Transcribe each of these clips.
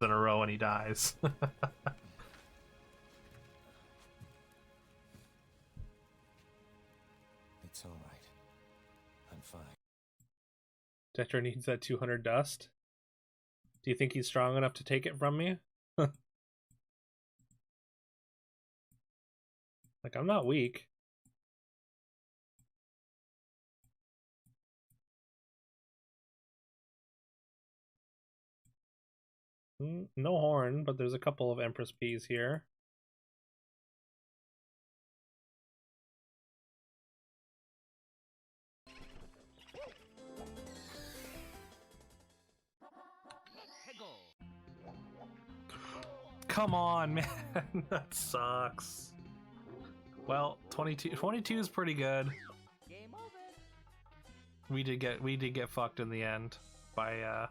in a row and he dies. It's all right. I'm fine. Detector needs that 200 dust. Do you think he's strong enough to take it from me? Like, I'm not weak. No horn, but there's a couple of Empress Peas here. Come on, man. That sucks. Well, 22 is pretty good. Game over. We did get fucked in the end by a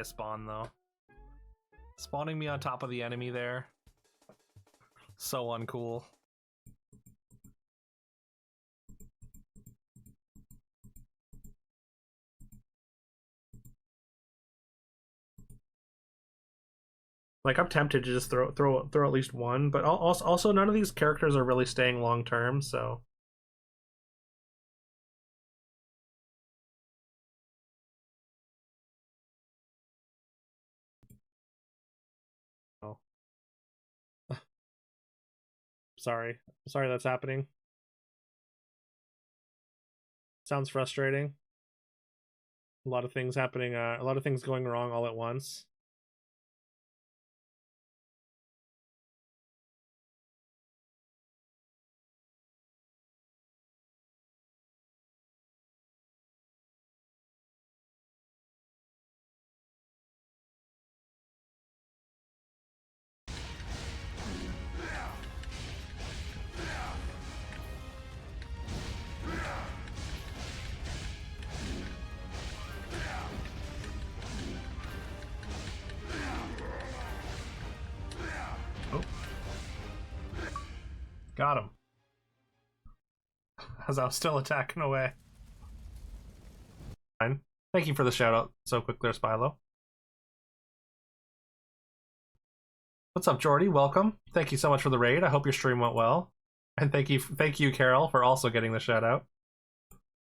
spawn though. Spawning me on top of the enemy there. So uncool. Like, I'm tempted to just throw at least one, but also none of these characters are really staying long term, so. Oh. Sorry that's happening. Sounds frustrating. A lot of things happening, a lot of things going wrong all at once. Got him. As I was still attacking away. Fine. Thank you for the shout out so quick there, Spilo. What's up, Jordy? Welcome. Thank you so much for the raid. I hope your stream went well. And thank you, Carol, for also getting the shout out.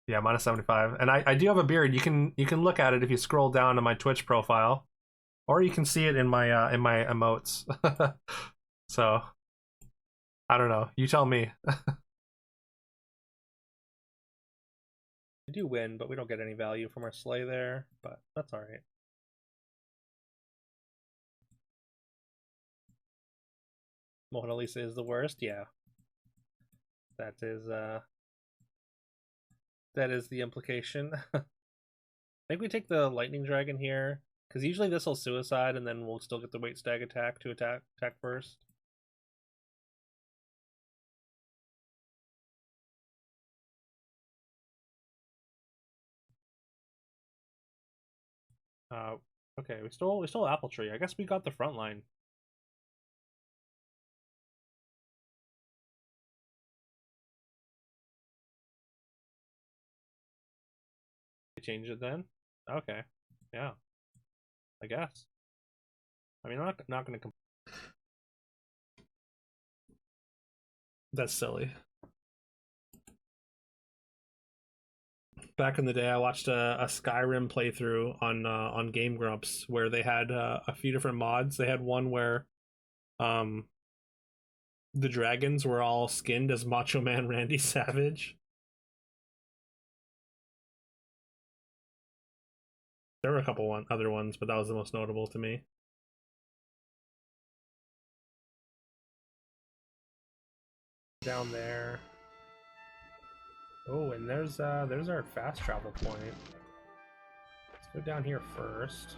Yeah, minus 75. And I do have a beard. You can look at it if you scroll down to my Twitch profile. Or you can see it in my emotes. So I don't know. You tell me. We do win, but we don't get any value from our slay there, but that's alright. Mona Lisa is the worst, yeah. That is the implication. I think we take the lightning dragon here, because usually this will suicide and then we'll still get the weight stag attack to attack first. Okay, we stole Apple Tree. I guess we got the front line. Change it then? Okay. Yeah. I guess. I mean, I'm not gonna That's silly. Back in the day, I watched a Skyrim playthrough on Game Grumps where they had a few different mods. They had one where the dragons were all skinned as Macho Man Randy Savage. There were a couple other ones, but that was the most notable to me. Down there. Oh, and there's our fast travel point. Let's go down here first.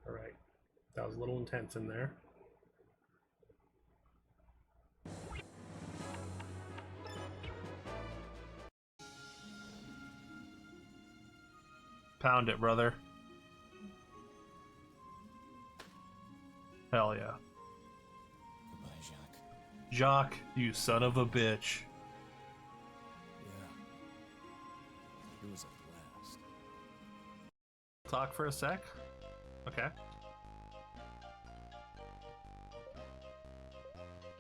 All right, that was a little intense in there. Pound it, brother. Hell yeah. Goodbye, Jacques. Jacques, you son of a bitch. news at last. Talk for a sec. Okay.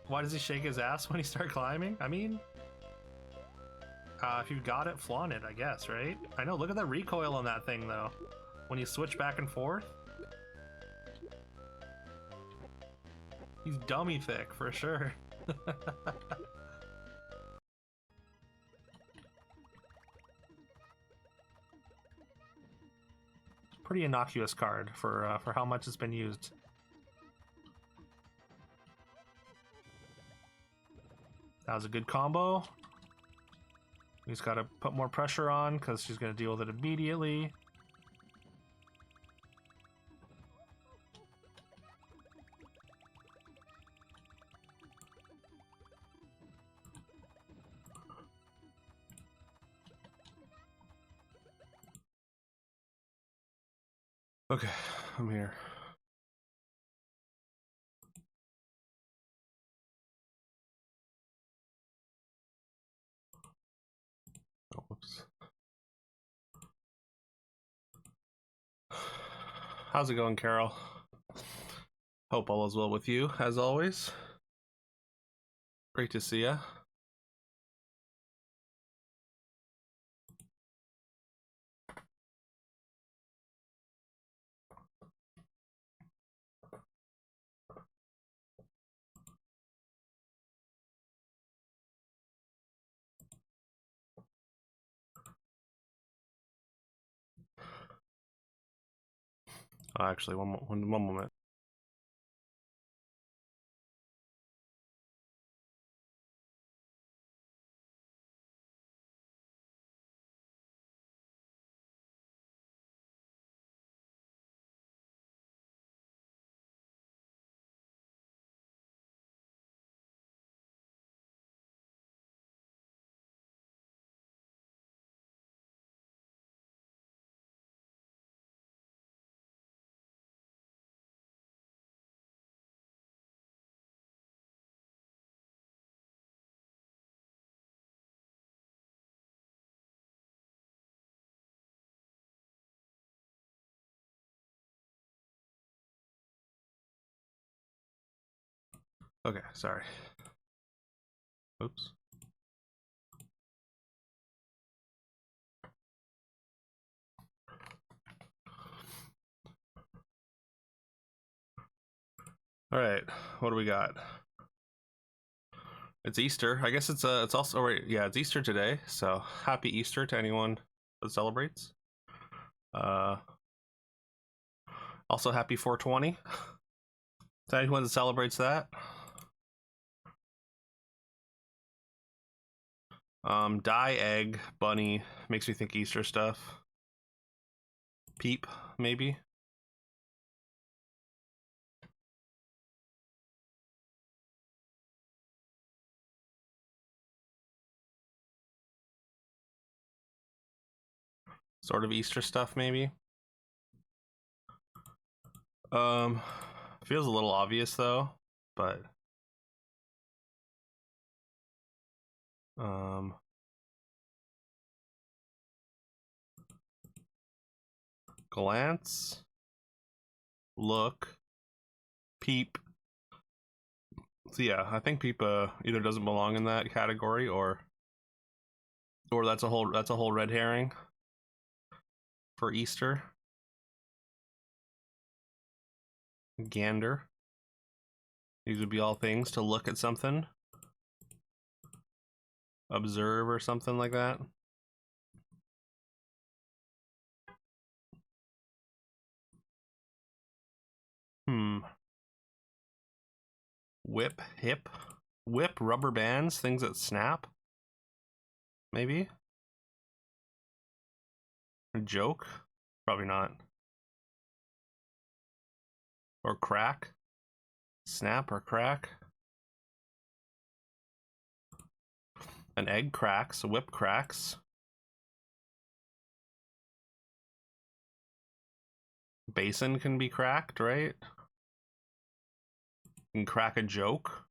Why does he shake his ass when he starts climbing? I mean, if you've got it, flaunt it, I guess, right? I know, look at the recoil on that thing, though. When you switch back and forth. He's dummy thick, for sure. Pretty innocuous card for how much it's been used. That was a good combo. He's got to put more pressure on because she's going to deal with it immediately. Okay, I'm here. Oh, whoops. How's it going, Carol? Hope all is well with you, as always. Great to see ya. Oh, actually, one moment. Okay, sorry. Oops. All right, what do we got? It's Easter. I guess it's also right. Yeah, it's Easter today. So happy Easter to anyone that celebrates. Also happy 420 to anyone that celebrates that. Die egg bunny makes me think Easter stuff. Peep maybe. Sort of Easter stuff maybe. Feels a little obvious though, but glance, look, peep. So yeah, I think peep either doesn't belong in that category or that's a whole red herring for Easter. Gander. These would be all things to look at something, observe or something like that. Whip, hip, whip, rubber bands, things that snap. Maybe. A joke? Probably not. Or crack. Snap or crack. An egg cracks, a whip cracks. Basin can be cracked, right? You can crack a joke.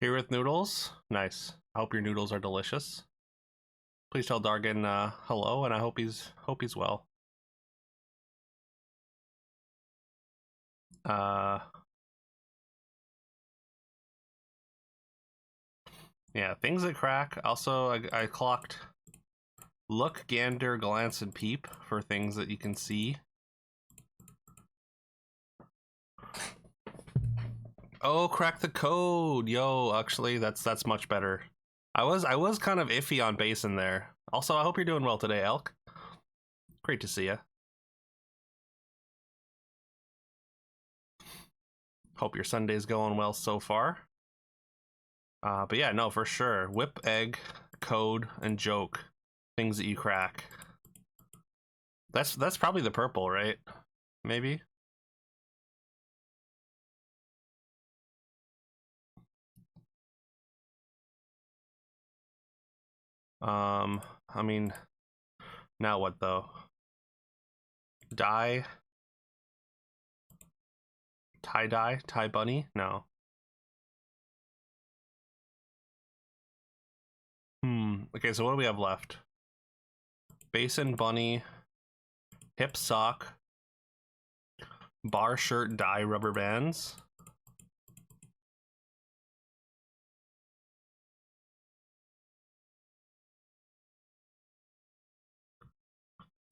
Here with noodles. Nice. I hope your noodles are delicious. Please tell Dargan hello, and I hope he's well. Yeah, things that crack. Also, I clocked look, gander, glance, and peep for things that you can see. Oh, crack the code, yo! Actually, that's much better. I was kind of iffy on Basin there. Also, I hope you're doing well today, Elk. Great to see you. Hope your Sunday's going well so far. But yeah, no, for sure. Whip, egg, code, and joke. Things that you crack. That's probably the purple, right? Maybe. I mean, now what though? Dye? Tie-dye? Tie bunny? No. Okay, so what do we have left? Basin, bunny, hip sock, bar shirt, dye, rubber bands.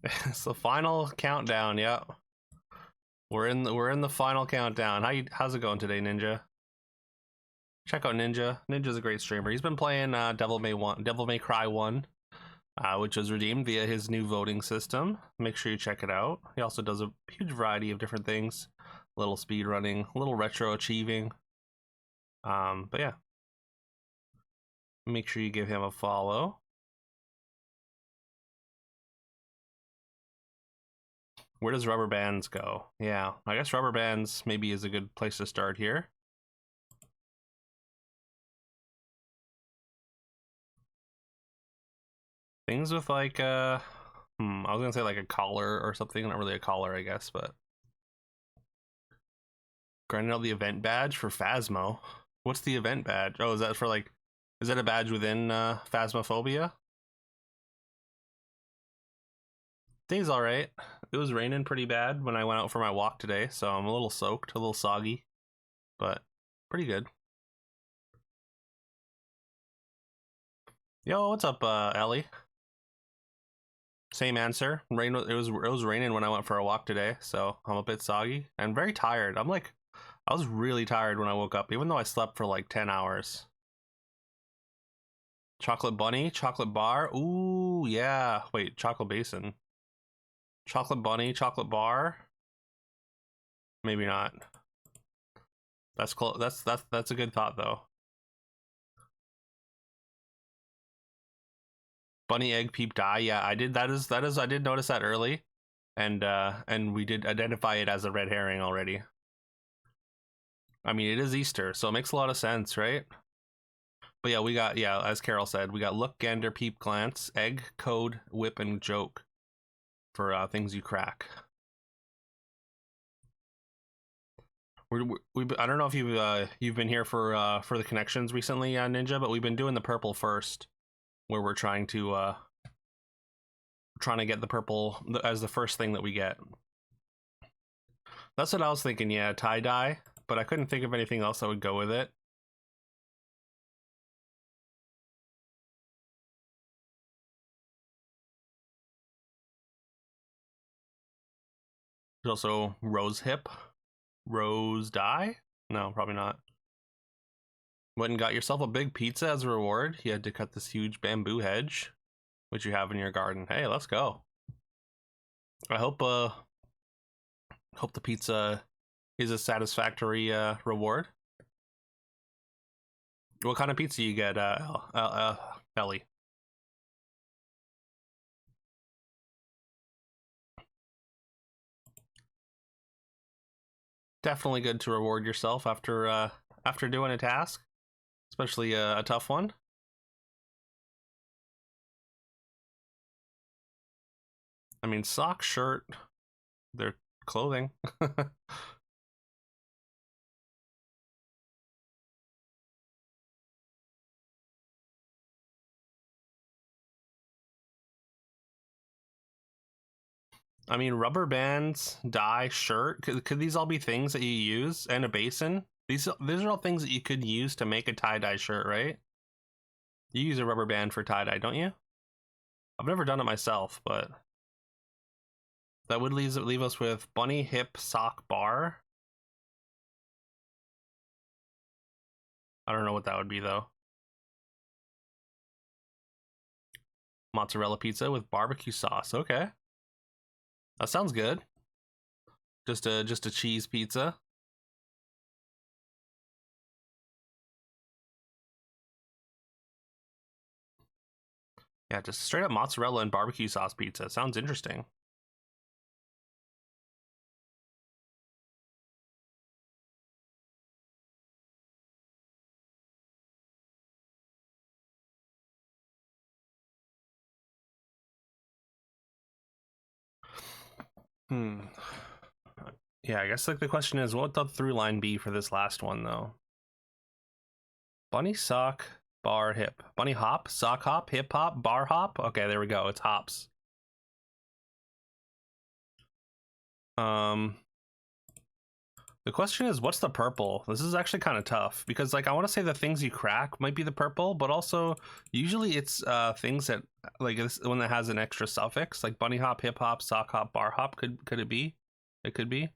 It's the final countdown. Yeah, we're in the final countdown. How's it going today, Ninja? Check out Ninja. Ninja's a great streamer. He's been playing Devil May Cry 1, which was redeemed via his new voting system. Make sure you check it out. He also does a huge variety of different things, a little speed running, a little retro achieving. But yeah, make sure you give him a follow. Where does rubber bands go? Yeah, I guess rubber bands maybe is a good place to start here. Things with like I was gonna say like a collar or something. Not really a collar, I guess, but grinding out the event badge for Phasmo. What's the event badge? Oh, is that for like? Is that a badge within Phasmophobia? Day's all right. It was raining pretty bad when I went out for my walk today, so I'm a little soaked, a little soggy, but pretty good. Yo, what's up, Ellie? Same answer. Rain. It was raining when I went for a walk today, so I'm a bit soggy and very tired. I was really tired when I woke up, even though I slept for like 10 hours. Chocolate bunny, chocolate bar. Ooh, yeah. Wait, chocolate basin. Chocolate bunny, chocolate bar. Maybe not. That's close. That's a good thought though. Bunny egg peep dye. Yeah, I did. That is. I did notice that early, and we did identify it as a red herring already. I mean, it is Easter, so it makes a lot of sense, right? But yeah, we got, yeah, as Carol said, we got look, gander, peep, glance, egg, code, whip, and joke for things you crack. I don't know if you've been here for the connections recently, Ninja, but we've been doing the purple first, where we're trying to get the purple as the first thing that we get. That's what I was thinking. Yeah, tie dye, but I couldn't think of anything else that would go with it. There's also rose hip, rose dye. No, probably not. Went and got yourself a big pizza as a reward. You had to cut this huge bamboo hedge, which you have in your garden. Hey, let's go. I hope the pizza is a satisfactory reward. What kind of pizza you get, Ellie? Definitely good to reward yourself after doing a task, especially a tough one. I mean, sock, shirt, they're clothing. I mean, rubber bands, dye, shirt. Could these all be things that you use? And a basin. These are all things that you could use to make a tie-dye shirt, right? You use a rubber band for tie-dye, don't you? I've never done it myself, but that would leave us with bunny hip sock bar. I don't know what that would be though. Mozzarella pizza with barbecue sauce. Okay, that sounds good. Just a cheese pizza. Yeah, just straight up mozzarella and barbecue sauce pizza. Sounds interesting. Hmm. Yeah, I guess like the question is, what would the through line be for this last one though? Bunny sock bar hip. Bunny hop, sock hop, hip hop, bar hop. Okay, there we go. It's hops. Um, the question is, what's the purple? This is actually kind of tough because, like, I want to say the things you crack might be the purple, but also usually it's things that like this one that has an extra suffix, like bunny hop, hip hop, sock hop, bar hop. Could it be? It could be.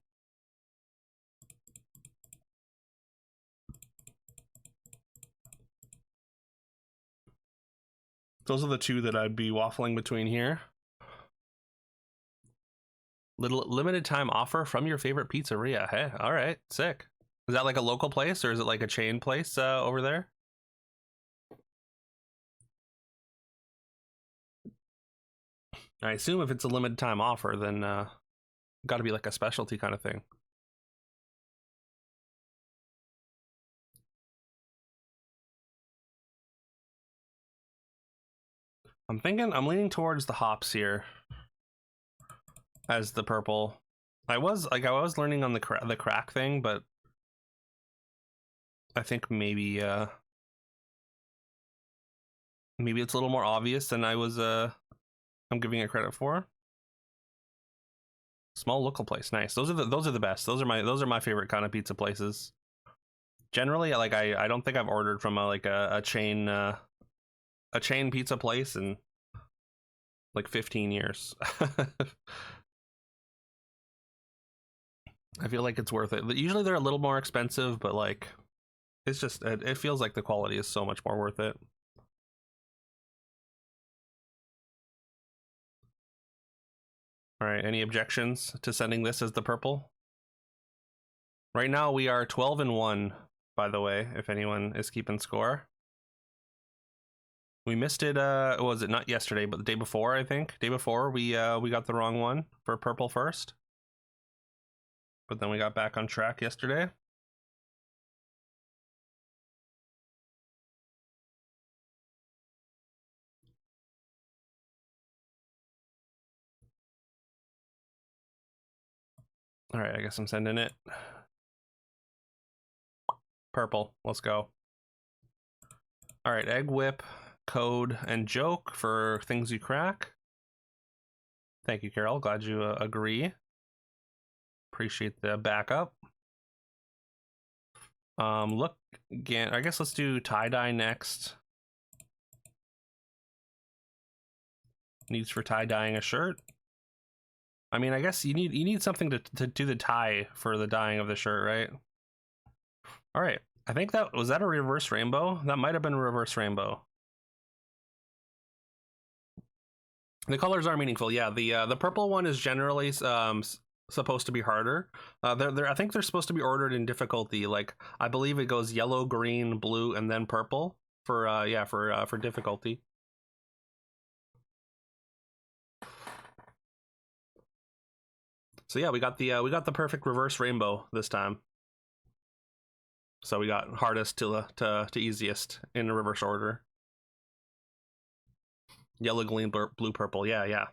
Those are the two that I'd be waffling between here. Little limited time offer from your favorite pizzeria. Hey, all right, sick. Is that like a local place or is it like a chain place over there? I assume if it's a limited time offer, then got to be like a specialty kind of thing. I'm leaning towards the hops here as the purple. I was learning on the crack thing, but I think maybe maybe it's a little more obvious than I'm giving it credit for. Small local place, nice. Those are the best. Those are my favorite kind of pizza places. Generally, like I don't think I've ordered from a chain pizza place in like 15 years. I feel like it's worth it. Usually they're a little more expensive, but like it's just it feels like the quality is so much more worth it. All right, any objections to sending this as the purple? Right now we are 12-1, by the way, if anyone is keeping score. We missed it was it not yesterday, but the day before, I think. Day before we got the wrong one for purple first. But then we got back on track yesterday. All right, I guess I'm sending it. Purple, let's go. All right, egg whip, code, and joke for things you crack. Thank you, Carol. Glad you agree. Appreciate the backup. Look again. I guess let's do tie-dye next. Needs for tie-dyeing a shirt. I mean, I guess you need something to do the tie for the dyeing of the shirt, right? All right. I think that was that a reverse rainbow? That might have been a reverse rainbow. The colors are meaningful. Yeah, the purple one is generally supposed to be harder. I think they're supposed to be ordered in difficulty. Like I believe it goes yellow, green, blue, and then purple for for difficulty. So yeah, we got the perfect reverse rainbow this time. So we got hardest to easiest in a reverse order. Yellow, green, blue, purple. Yeah.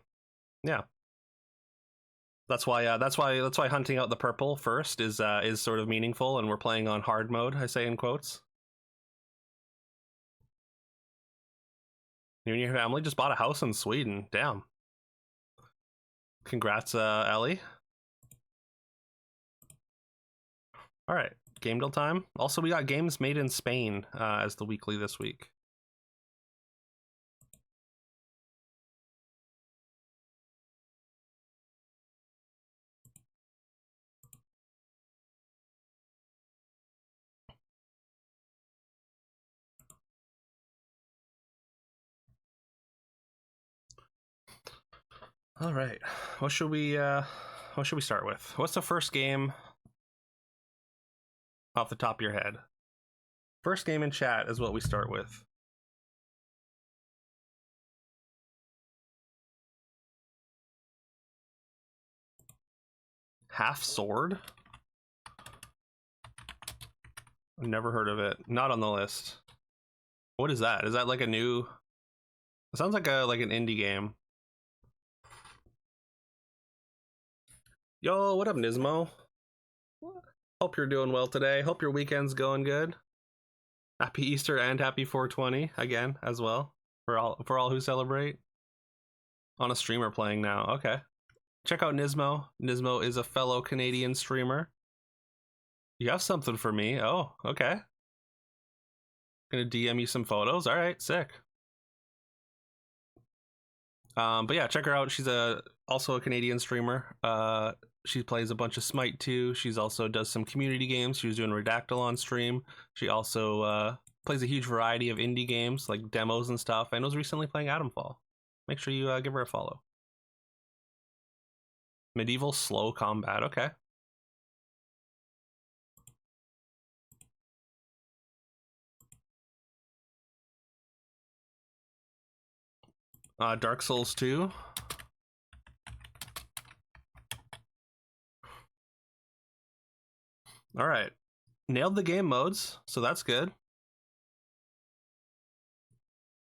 That's why hunting out the purple first is sort of meaningful, and we're playing on hard mode. I say in quotes. You and your family just bought a house in Sweden. Damn. Congrats, Ellie. All right, game deal time. Also, we got games made in Spain as the weekly this week. All right, what should we start with? What's the first game off the top of your head? First game in chat is what we start with. Half Sword? I've never heard of it. Not on the list. What is that? Is that like a new... It sounds like an indie game. Yo, what up, Nismo? Hope you're doing well today. Hope your weekend's going good. Happy Easter and happy 420 again as well for all who celebrate. On a streamer playing now. Okay. Check out Nismo. Nismo is a fellow Canadian streamer. You have something for me. Oh, okay. Gonna DM you some photos. All right, sick. But yeah, check her out. She's also a Canadian streamer. She plays a bunch of Smite too. She's also does some community games. She was doing Redactyl on stream. She also plays a huge variety of indie games like demos and stuff, and was recently playing Atomfall. Make sure you give her a follow. Medieval slow combat. Okay. Dark Souls 2. All right. Nailed the game modes, so that's good.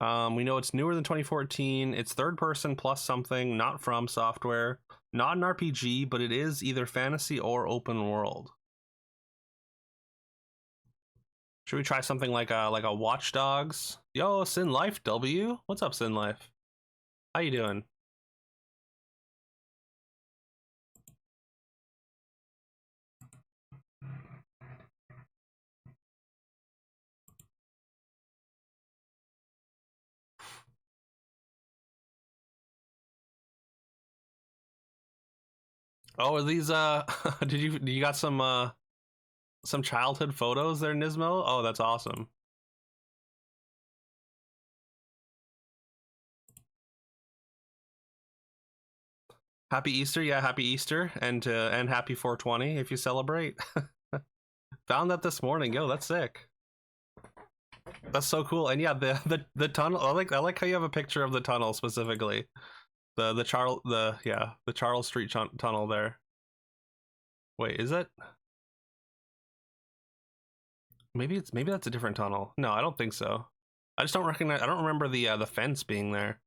We know it's newer than 2014. It's third person plus something, not From Software. Not an RPG, but it is either fantasy or open world. Should we try something like a Watch Dogs? Yo, Sin Life W. What's up, Sin Life? How you doing? Oh, are these did you got some childhood photos there, Nismo? Oh, that's awesome. Happy Easter, yeah, happy Easter, and happy 420 if you celebrate. Found that this morning. Yo, that's sick. That's so cool. And yeah, the tunnel. I like how you have a picture of the tunnel specifically. The Charles Street tunnel there. Wait, is it? Maybe that's a different tunnel. No, I don't think so. I just don't recognize. I don't remember the fence being there.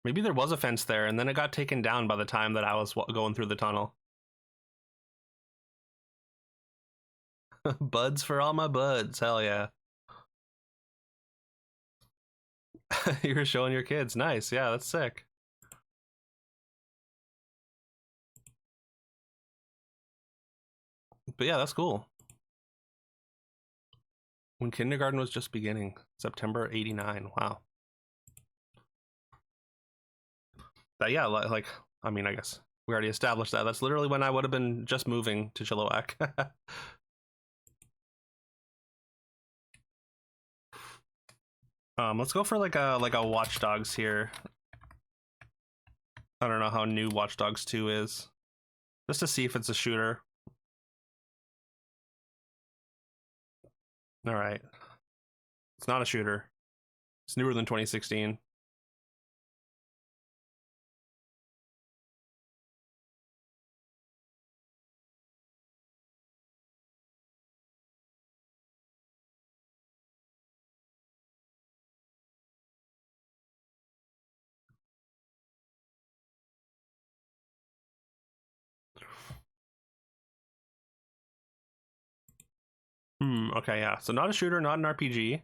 Maybe there was a fence there, and then it got taken down by the time that I was going through the tunnel. Buds for all my buds. Hell yeah. You're showing your kids. Nice. Yeah, that's sick. But yeah, that's cool. When kindergarten was just beginning, September 89. Wow. But yeah, like, I mean, I guess we already established that. That's literally when I would have been just moving to Chilliwack. Let's go for like a Watch Dogs here. I don't know how new Watch Dogs 2 is. Just to see if it's a shooter. All right. It's not a shooter. It's newer than 2016. Okay, yeah. So not a shooter, not an RPG.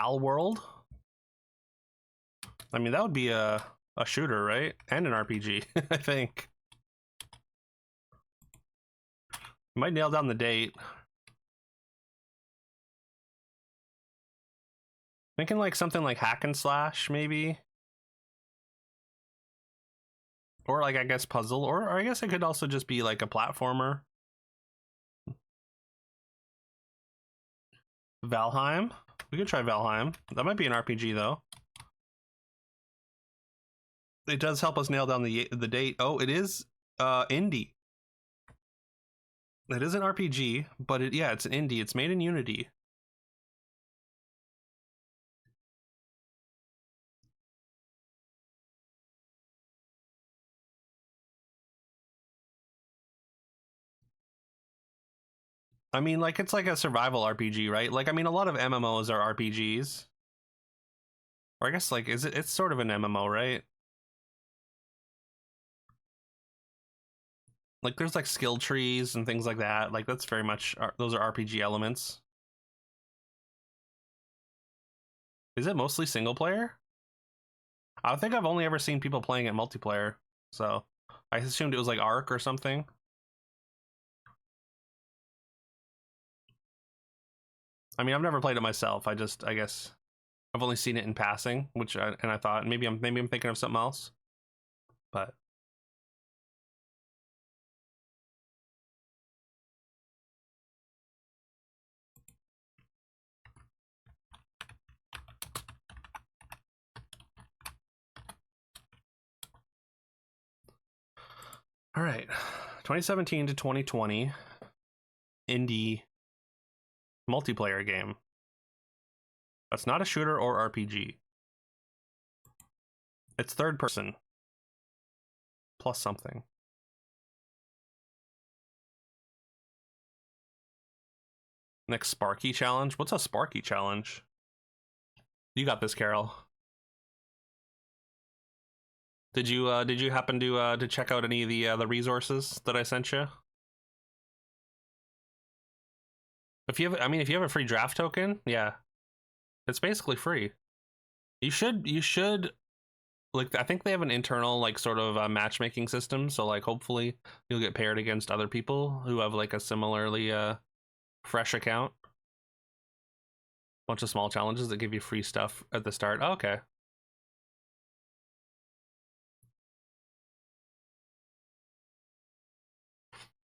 Pal World. I mean, that would be a shooter, right? And an RPG, I think. Might nail down the date. Thinking like something like hack and slash, maybe. Or like, I guess puzzle, or I guess it could also just be like a platformer. Valheim. We could try Valheim. That might be an RPG though. It does help us nail down the date. Oh, it is indie. It is an RPG, but it's an indie. It's made in Unity. I mean, like, it's like a survival RPG, right? Like, I mean, a lot of MMOs are RPGs. Or I guess, like, it's sort of an MMO, right? Like, there's, like, skill trees and things like that. Like, that's very much, those are RPG elements. Is it mostly single player? I think I've only ever seen people playing it multiplayer. So, I assumed it was, like, Arc or something. I mean, I've never played it myself. I guess I've only seen it in passing, and I thought maybe I'm thinking of something else. But all right, 2017 to 2020 indie multiplayer game. That's not a shooter or RPG. It's third person plus something. Next Sparky challenge. What's a Sparky challenge? You got this, Carol. Did you happen to check out any of the resources that I sent you? If you have a free draft token, yeah, it's basically free. You should like, I think they have an internal like sort of matchmaking system, so like hopefully you'll get paired against other people who have like a similarly fresh account. Bunch of small challenges that give you free stuff at the start. Oh, okay.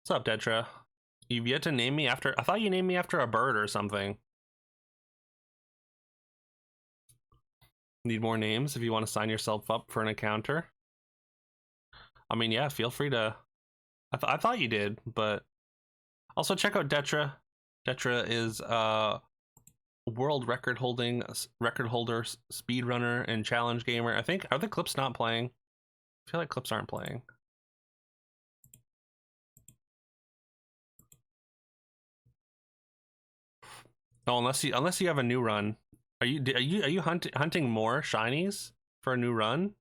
What's up, Detra? You've yet to name me after... I thought you named me after a bird or something. Need more names if you want to sign yourself up for an encounter? I mean, yeah, feel free to... I thought you did, but... Also, check out Detra. Detra is world record holder, speedrunner, and challenge gamer. I think... Are the clips not playing? I feel like clips aren't playing. Oh, unless you have a new run. Are you hunting more shinies for a new run?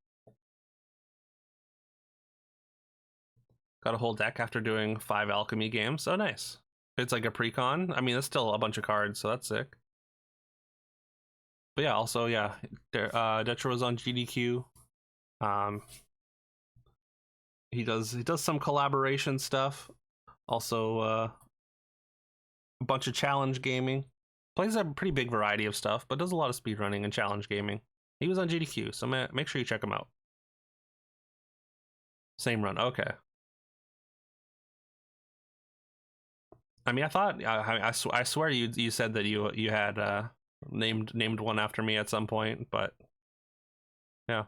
Got a whole deck after doing 5 alchemy games. Oh, nice. It's like a pre-con. I mean, that's still a bunch of cards, so that's sick. But yeah, also, yeah, Detra was on GDQ. He does some collaboration stuff. Also, a bunch of challenge gaming. Plays a pretty big variety of stuff, but does a lot of speedrunning and challenge gaming. He was on GDQ, so make sure you check him out. Same run, okay. I mean, I thought I swear you said that you had named one after me at some point, but yeah.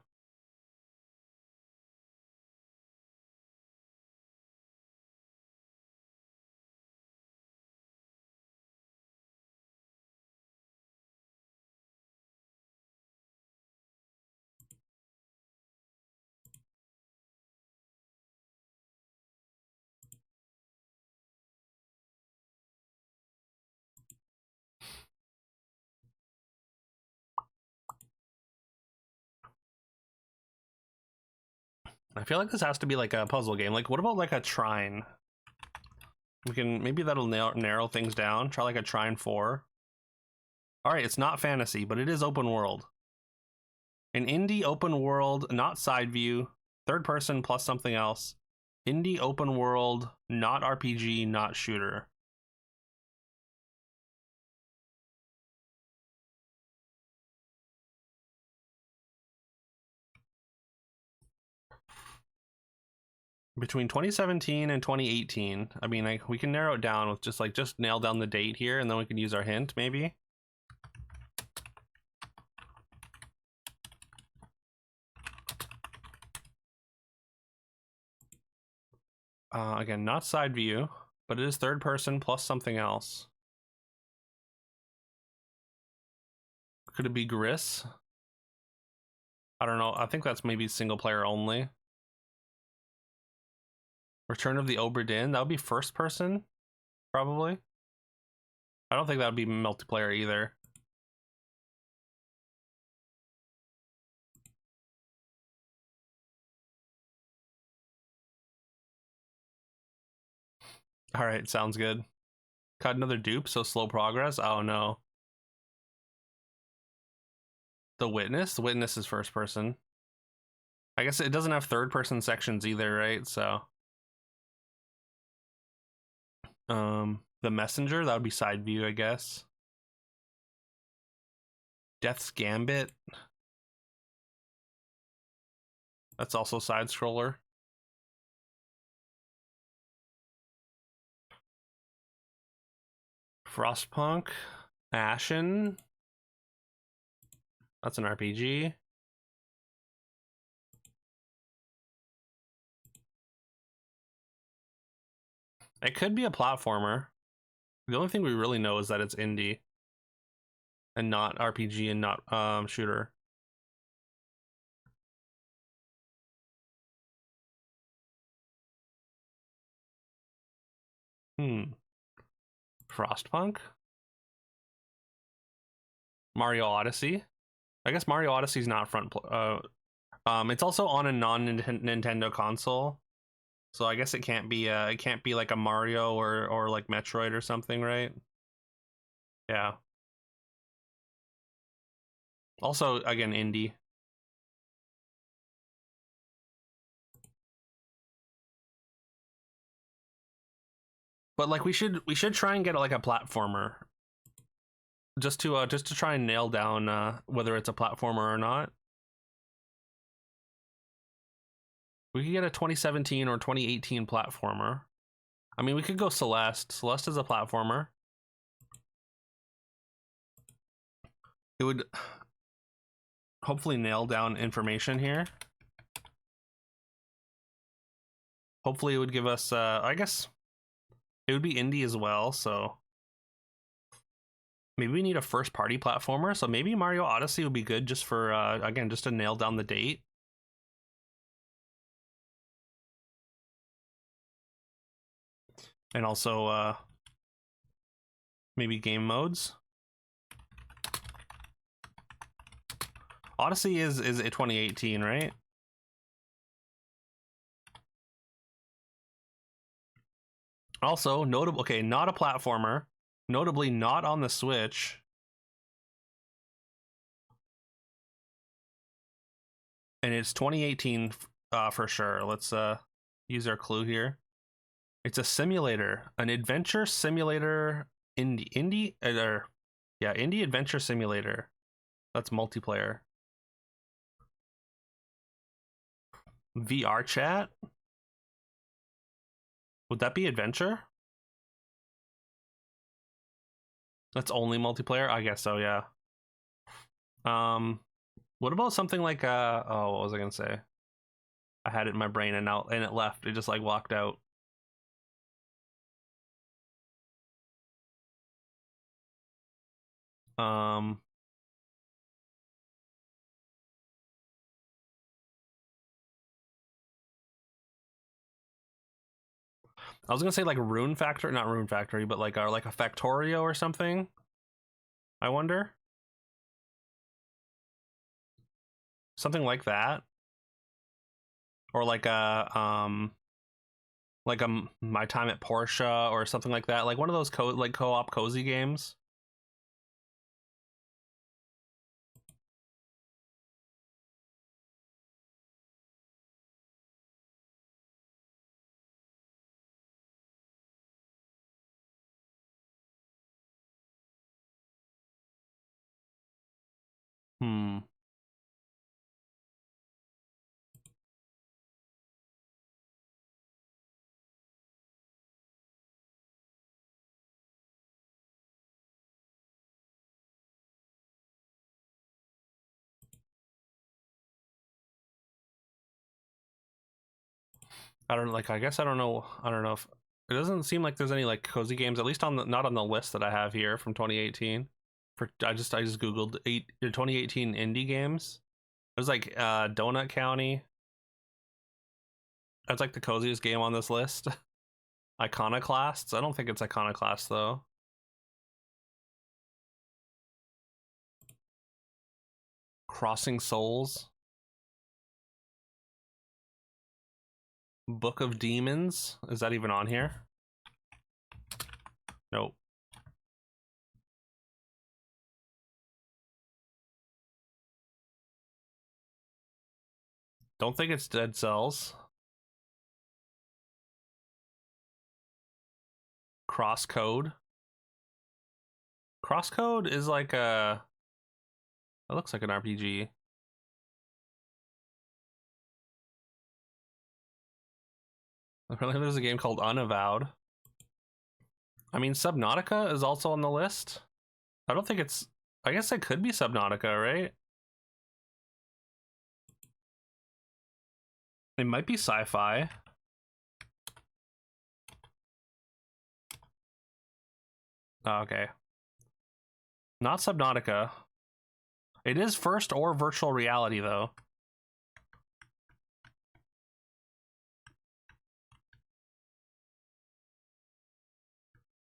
I feel like this has to be like a puzzle game. Like, what about like a Trine? We can maybe that'll narrow things down. Try like a Trine 4. All right, it's not fantasy, but it is open world. An indie open world, not side view, third person plus something else. Indie open world, not RPG, not shooter. Between 2017 and 2018. I mean, like, we can narrow it down with just nail down the date here, and then we can use our hint, maybe. Again, not side view, but it is third person plus something else. Could it be Gris? I don't know. I think that's maybe single player only. Return of the Obra Dinn. That would be first person, probably. I don't think that would be multiplayer either. All right, sounds good. Cut another dupe, so slow progress. Oh no. The Witness? The Witness is first person. I guess it doesn't have third person sections either, right? So the Messenger, that would be side view, I guess. Death's Gambit. That's also side scroller. Frostpunk. Ashen. That's an RPG. It could be a platformer. The only thing we really know is that it's indie and not RPG and not shooter. Frostpunk? Mario Odyssey? I guess Mario Odyssey's not it's also on a non-Nintendo console. So I guess it can't be like a Mario or like Metroid or something, right? Yeah. Also, again, indie. But like we should try and get like a platformer just to try and nail down whether it's a platformer or not. We could get a 2017 or 2018 platformer. I mean, we could go Celeste. Celeste is a platformer. It would hopefully nail down information here. Hopefully it would give us I guess it would be indie as well, so maybe we need a first party platformer. So maybe Mario Odyssey would be good just for again, just to nail down the date. And also maybe game modes. Odyssey is a 2018, right? Also, notable, okay, not a platformer, notably not on the Switch. And it's 2018 for sure. Let's use our clue here. It's a simulator, an adventure simulator indie adventure simulator. That's multiplayer. VR chat? Would that be adventure? That's only multiplayer? I guess so, yeah. What about something like oh, what was I gonna say? I had it in my brain and it left. It just like walked out. I was gonna say like Rune Factory, not Rune Factory, but like a Factorio or something. I wonder. Something like that. Or like a My Time at Porsche, or something like that. Like one of those co-op cozy games. I don't like. I guess I don't know. I don't know if it doesn't seem like there's any like cozy games, at least on the not on the list that I have here from 2018. For I just googled 2018 indie games. There's like Donut County. That's like the coziest game on this list. Iconoclasts. I don't think it's Iconoclast though. Crossing Souls. Book of Demons. Is that even on here? Nope. Don't think it's Dead Cells. Crosscode. Crosscode is like a. It looks like an RPG. Apparently, there's a game called Unavowed. I mean, Subnautica is also on the list. I don't think it's. I guess it could be Subnautica, right? It might be sci-fi. Oh, okay. Not Subnautica. It is first or virtual reality, though.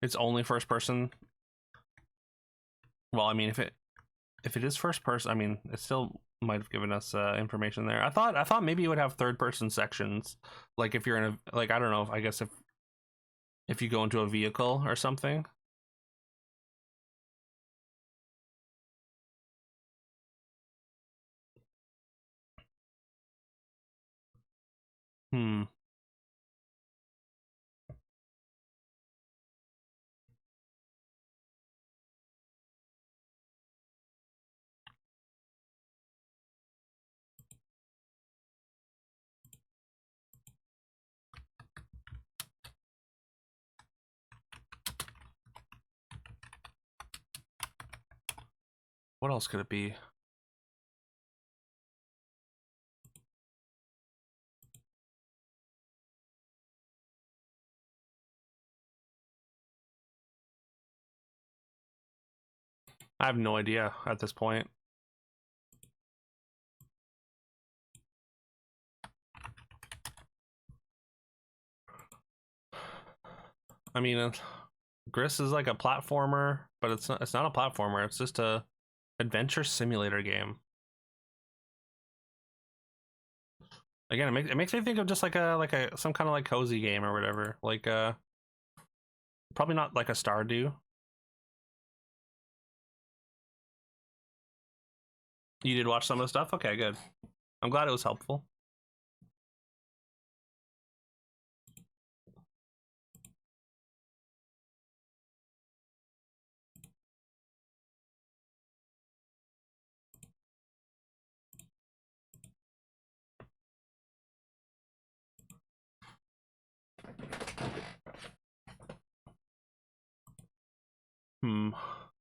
It's only first person. Well, I mean, if it is first person, I mean, it still might have given us information there. I thought maybe it would have third person sections, like if you're in a like I don't know. I guess if you go into a vehicle or something. Hmm. What else could it be? I have no idea at this point. I mean, Gris is like a platformer, but it's not. It's not a platformer. It's just a adventure simulator game. Again, it makes me think of just like a some kind of like cozy game or whatever. Like probably not like a Stardew. You did watch some of the stuff? Okay, good. I'm glad it was helpful.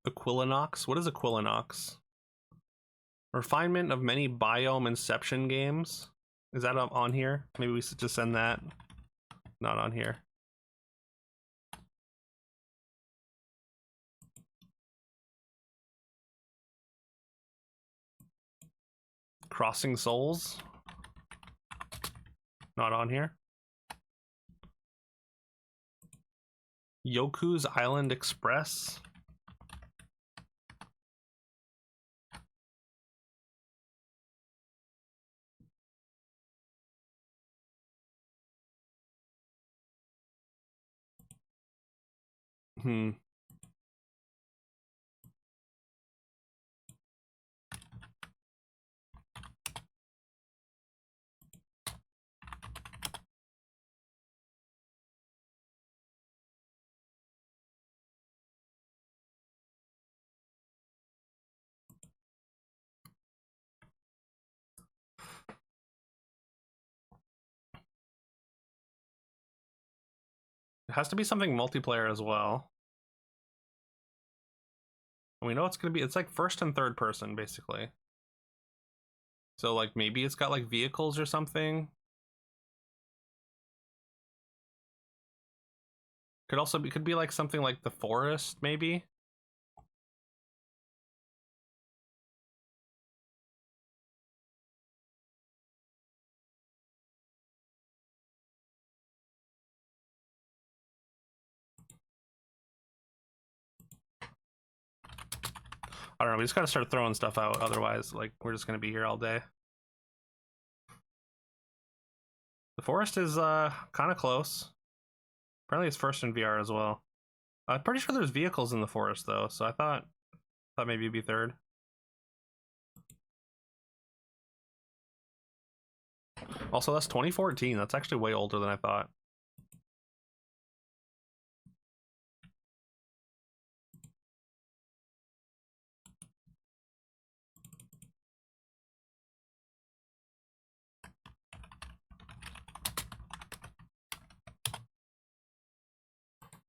Aquilinox? What is Aquilinox? Refinement of many biome inception games. Is that on here? Maybe we should just send that. Not on here. Crossing Souls. Not on here. Yoku's Island Express. Hmm. It has to be something multiplayer as well. We know it's gonna be. It's like first and third person basically. So like maybe it's got like vehicles or something. Could also be, could be like something like the forest, maybe. I don't know. We just gotta start throwing stuff out. Otherwise, like, we're just gonna be here all day. The forest is kind of close. Apparently, it's first in VR as well. I'm pretty sure there's vehicles in the forest though, so I thought maybe it'd be third. Also, that's 2014. That's actually way older than I thought.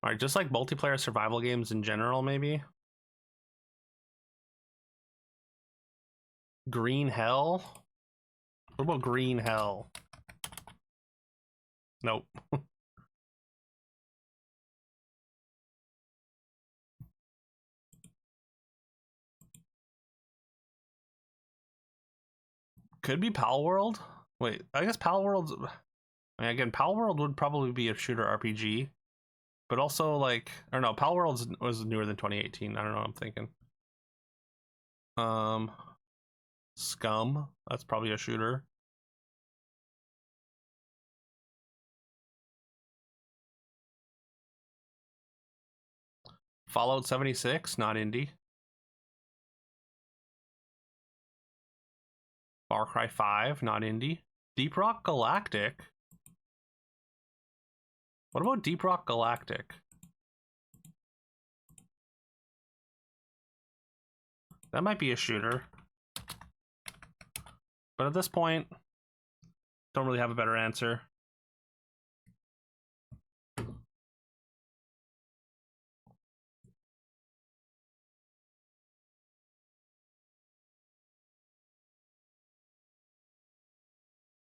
All right, just like multiplayer survival games in general, maybe. Green Hell? What about Green Hell? Nope. Could be Pal World. Wait, I guess Pal World's. I mean, again, Pal World would probably be a shooter RPG, but also like, I don't know. Pal World was newer than 2018. I don't know what I'm thinking. Um, Scum. That's probably a shooter. Fallout 76, not indie. Far Cry 5, not indie. Deep Rock Galactic. What about Deep Rock Galactic? That might be a shooter. But at this point, don't really have a better answer.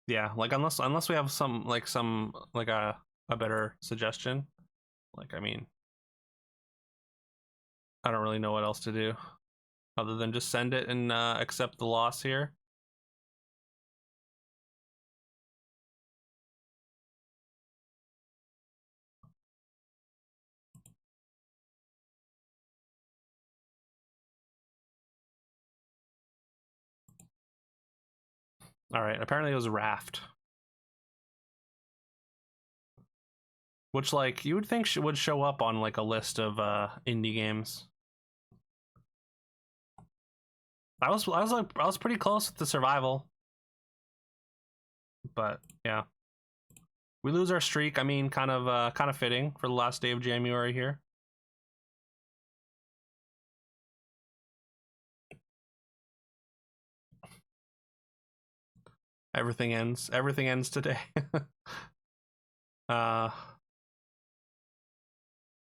Yeah, like unless we have some like a better suggestion. Like, I mean, I don't really know what else to do other than just send it and accept the loss here. All right, apparently it was Raft. Which, like, you would think would show up on like a list of indie games. I was pretty close with the survival. But yeah. We lose our streak. I mean, kind of fitting for the last day of January here. Everything ends. Everything ends today. I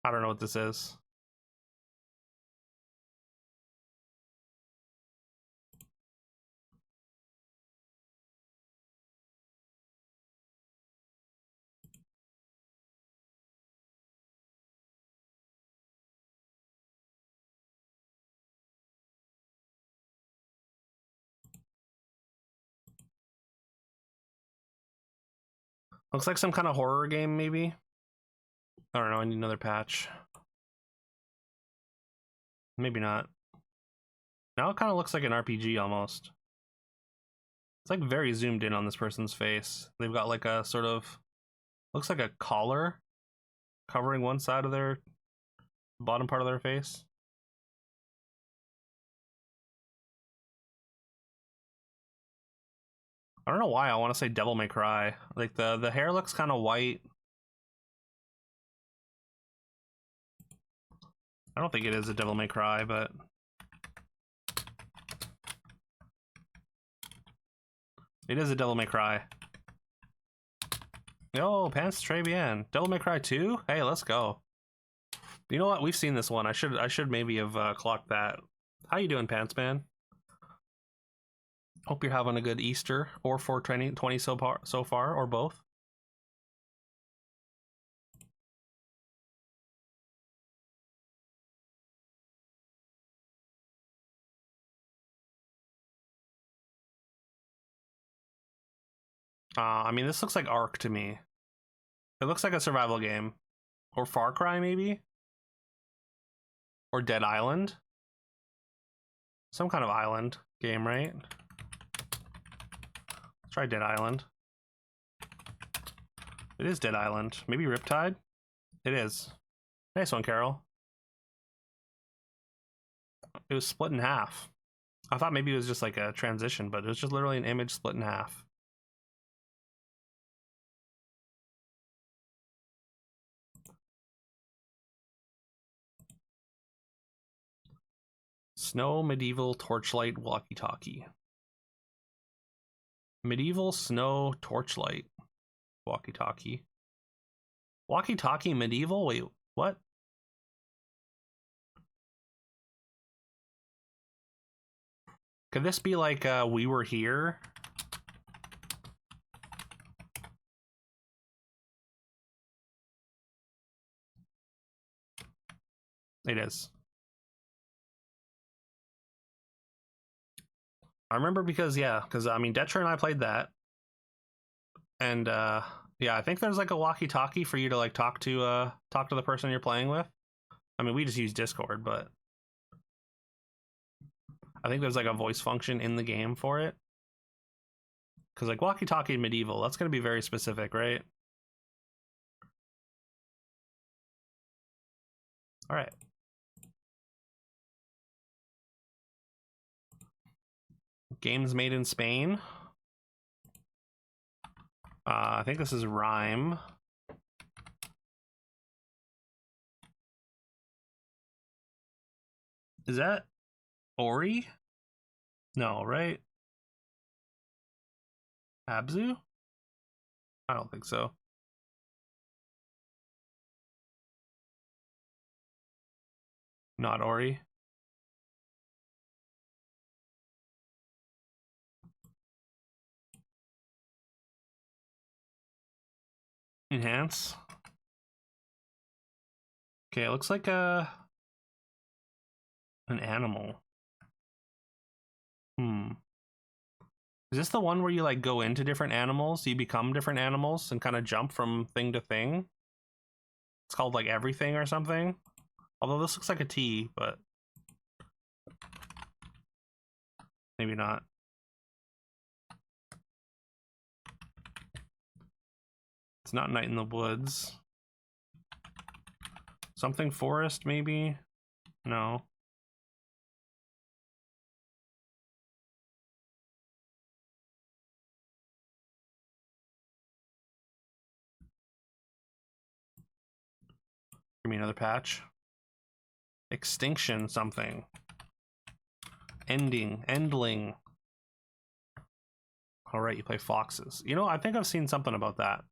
don't know what this is. Looks like some kind of horror game, maybe. I don't know. I need another patch. Maybe not. Now it kind of looks like an RPG almost. It's like very zoomed in on this person's face. They've got like a sort of, looks like a collar covering one side of their bottom part of their face. I don't know why I want to say Devil May Cry. Like the hair looks kind of white. I don't think it is a Devil May Cry, but it is a Devil May Cry. Yo, Pants Très Bien. Devil May Cry 2? Hey, let's go. You know what? We've seen this one. I should maybe have clocked that. How you doing, Pants Man? Hope you're having a good Easter or 420 so far, or both. I mean, this looks like Ark to me. It looks like a survival game. Or Far Cry, maybe? Or Dead Island? Some kind of island game, right? Let's try Dead Island. It is Dead Island. Maybe Riptide? It is. Nice one, Carol. It was split in half. I thought maybe it was just like a transition, but it was just literally an image split in half. Snow medieval torchlight walkie-talkie. Medieval snow torchlight walkie-talkie. Walkie-talkie medieval? Wait, what? Could this be like We Were Here? It is. I remember because I mean Detra and I played that. And yeah, I think there's like a walkie-talkie for you to like talk to the person you're playing with. I mean, we just use Discord, but I think there's like a voice function in the game for it. Because like walkie-talkie medieval, that's going to be very specific, right? All right. Games made in Spain. I think this is Rhyme. Is that Ori? No, right? Abzu? I don't think so. Not Ori. Enhance. Okay, it looks like an animal. Is this the one where you like go into different animals? You become different animals and kind of jump from thing to thing? It's called like Everything or something. Although this looks like a T, but maybe not. It's not Night in the Woods. Something Forest, maybe? No. Give me another patch. Extinction something. Endling. All right, you play foxes. You know, I think I've seen something about that.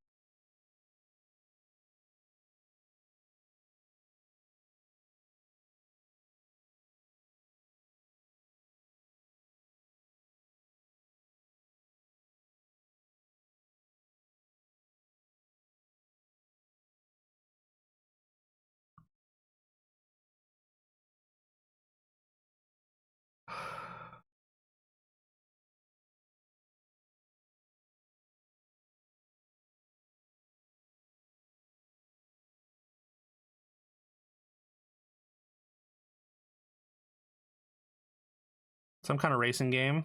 Some kind of racing game.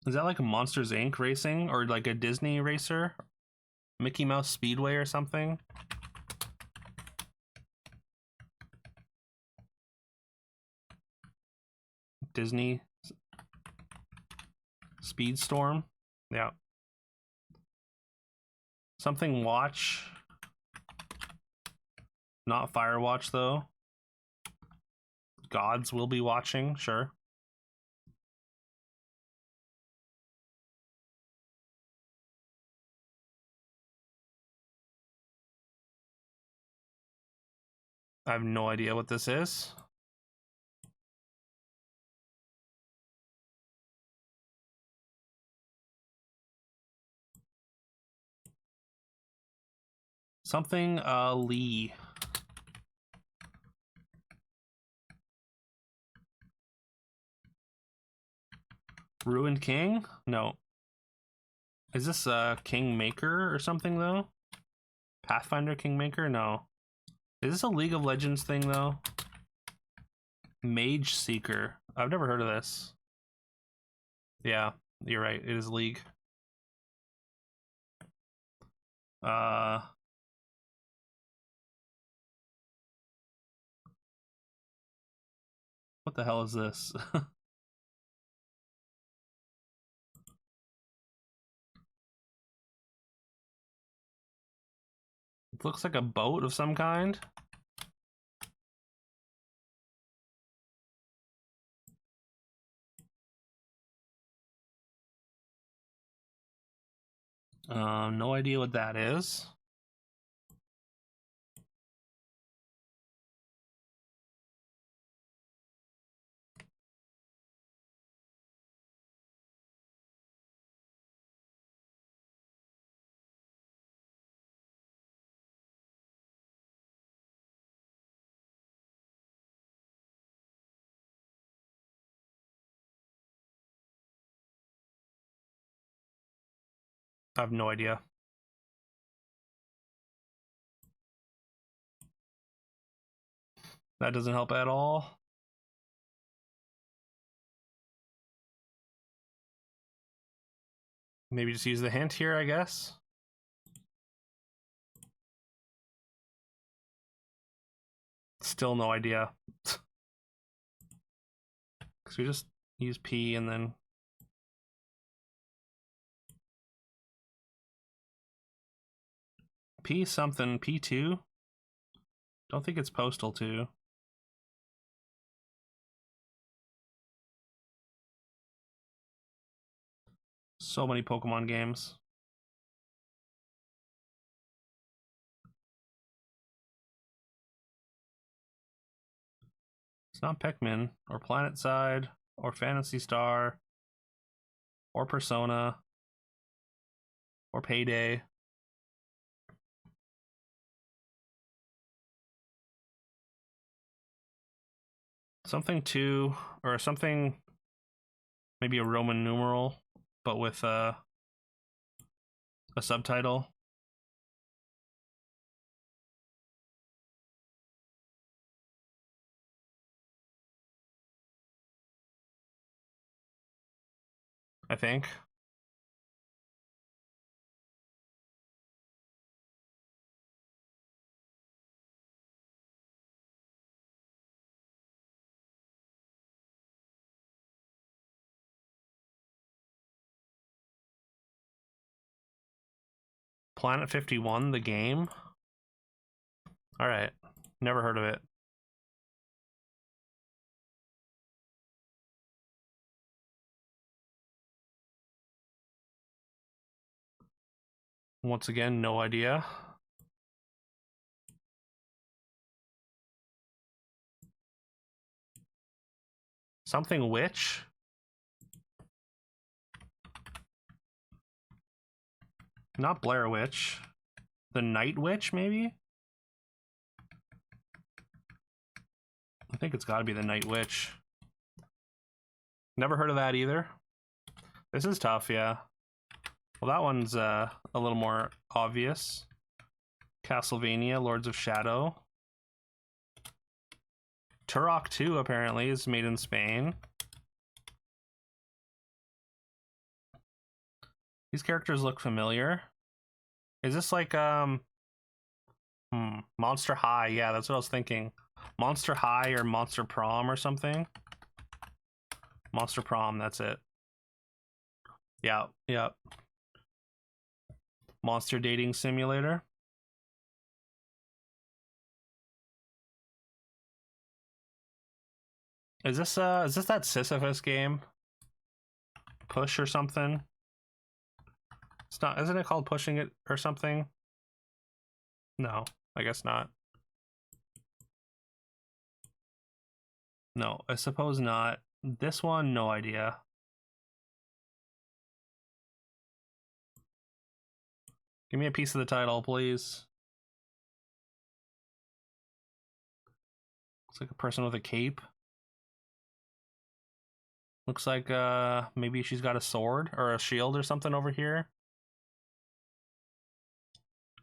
Is that like a Monsters Inc. racing or like a Disney racer? Mickey Mouse Speedway or something? Disney Speedstorm? Yeah. Something Watch. Not Firewatch though. Gods will be watching, sure. I have no idea what this is. Something Lee. Ruined King? No. Is this Kingmaker or something though? Pathfinder Kingmaker? No. Is this a League of Legends thing though? Mage Seeker. I've never heard of this. Yeah, you're right. It is League. What the hell is this? It looks like a boat of some kind. No idea what that is. I have no idea. That doesn't help at all. Maybe just use the hint here, I guess. Still no idea. Because we just use P and then... P something, P2? Don't think it's Postal 2. So many Pokemon games. It's not Pikmin, or PlanetSide, or Phantasy Star, or Persona, or Payday. Something 2, or something, maybe a Roman numeral, but with a subtitle. I think. Planet 51, the game? Alright. Never heard of it. Once again, no idea. Something Witch? Not Blair Witch. The Night Witch, maybe? I think it's gotta be the Night Witch. Never heard of that either. This is tough, yeah. Well, that one's a little more obvious. Castlevania, Lords of Shadow. Turok 2 apparently is made in Spain. These characters look familiar. Is this like Monster High? Yeah, that's what I was thinking. Monster High or Monster Prom or something. Monster Prom, that's it. Yeah, yeah. Monster Dating Simulator. Is this that Sisyphus game? Push or something? It's not, isn't it called Pushing It or something? No, I guess not. No, I suppose not. This one, no idea. Give me a piece of the title, please. Looks like a person with a cape. Looks like maybe she's got a sword or a shield or something over here.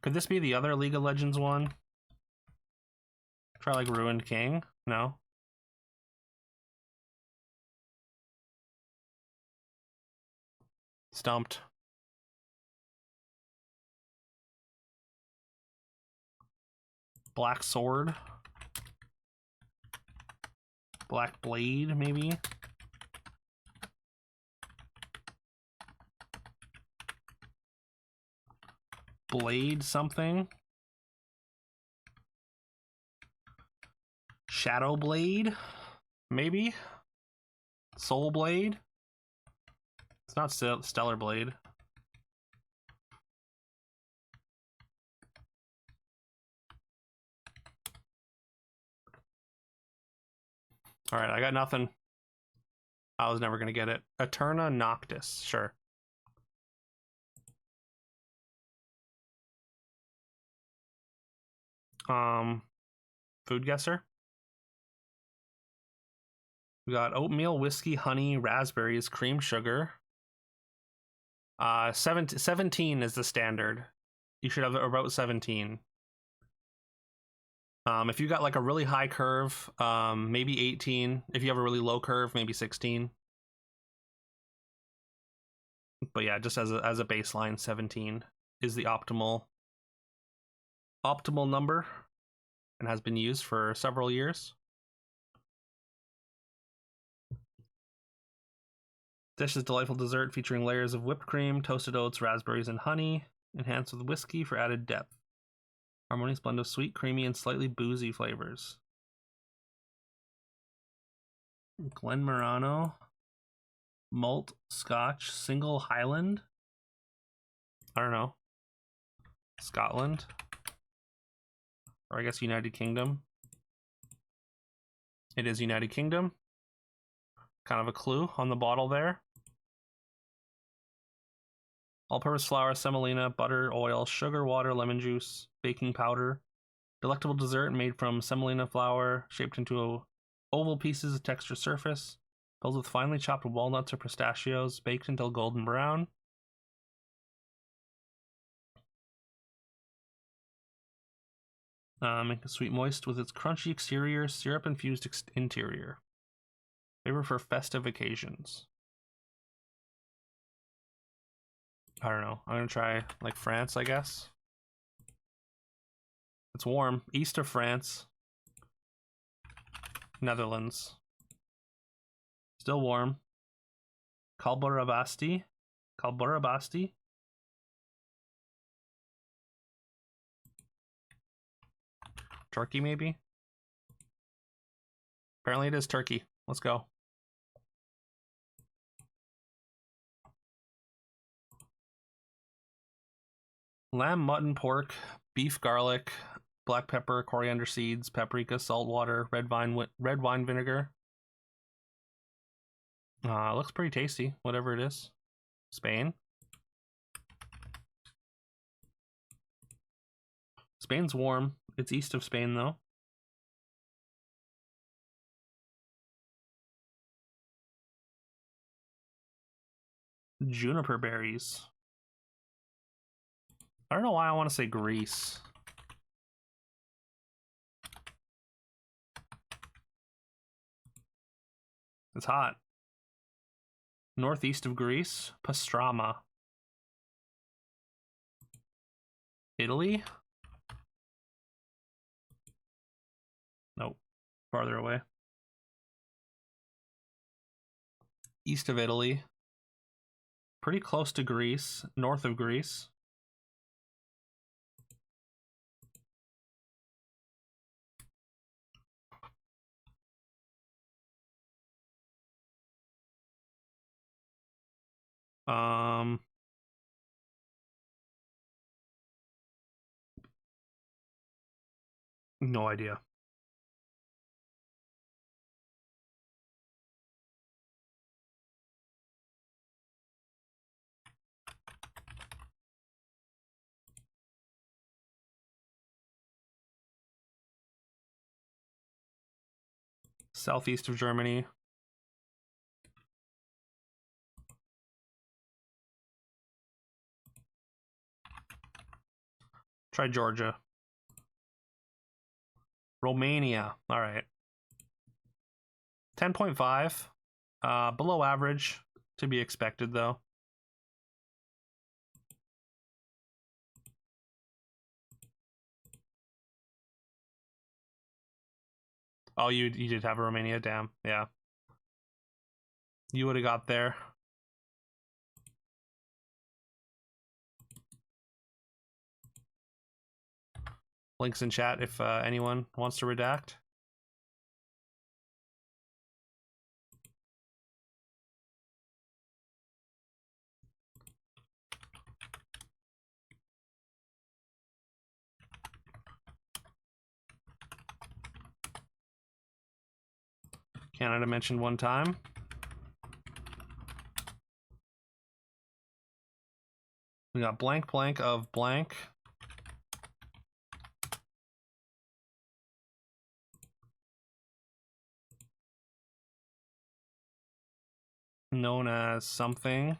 Could this be the other League of Legends one? Try like Ruined King? No. Stumped. Black Sword. Black Blade, maybe? Blade something? Shadow Blade? Maybe? Soul Blade? It's not Stellar Blade. Alright, I got nothing. I was never gonna get it. Eterna Noctis, sure. Food guesser. We got oatmeal, whiskey, honey, raspberries, cream, sugar. 17 is the standard. You should have about 17. If you got like a really high curve, maybe 18. If you have a really low curve, maybe 16. But yeah, just as a baseline, 17 is the optimal number and has been used for several years. Dish is delightful dessert featuring layers of whipped cream, toasted oats, raspberries, and honey, enhanced with whiskey for added depth. Harmonious blend of sweet, creamy, and slightly boozy flavors. Glenmorangie, malt, Scotch, single Highland. I don't know. Scotland. Or I guess United Kingdom. It is United Kingdom. Kind of a clue on the bottle there. All-purpose flour, semolina, butter, oil, sugar, water, lemon juice, baking powder. Delectable dessert made from semolina flour, shaped into oval pieces of textured surface, filled with finely chopped walnuts or pistachios, baked until golden brown. Make the sweet moist with its crunchy exterior, syrup-infused interior. Favor for festive occasions. I don't know. I'm gonna try like France, I guess. It's warm. East of France. Netherlands. Still warm. Kalburabasti. Kalburabasti. Turkey, maybe? Apparently it is Turkey. Let's go. Lamb, mutton, pork, beef, garlic, black pepper, coriander seeds, paprika, salt water, red wine vinegar. Looks pretty tasty, whatever it is. Spain. Spain's warm. It's east of Spain, though. Juniper berries. I don't know why I want to say Greece. It's hot. Northeast of Greece, pastrama. Italy? Nope. Farther away. East of Italy. Pretty close to Greece. North of Greece. No idea. Southeast of Germany. Try Georgia. Romania. All right. 10.5. Below average. To be expected, though. Oh, you did have a Romania? Damn. Yeah. You would have got there. Links in chat if anyone wants to redact. Canada mentioned one time. We got blank blank of blank. Known as something.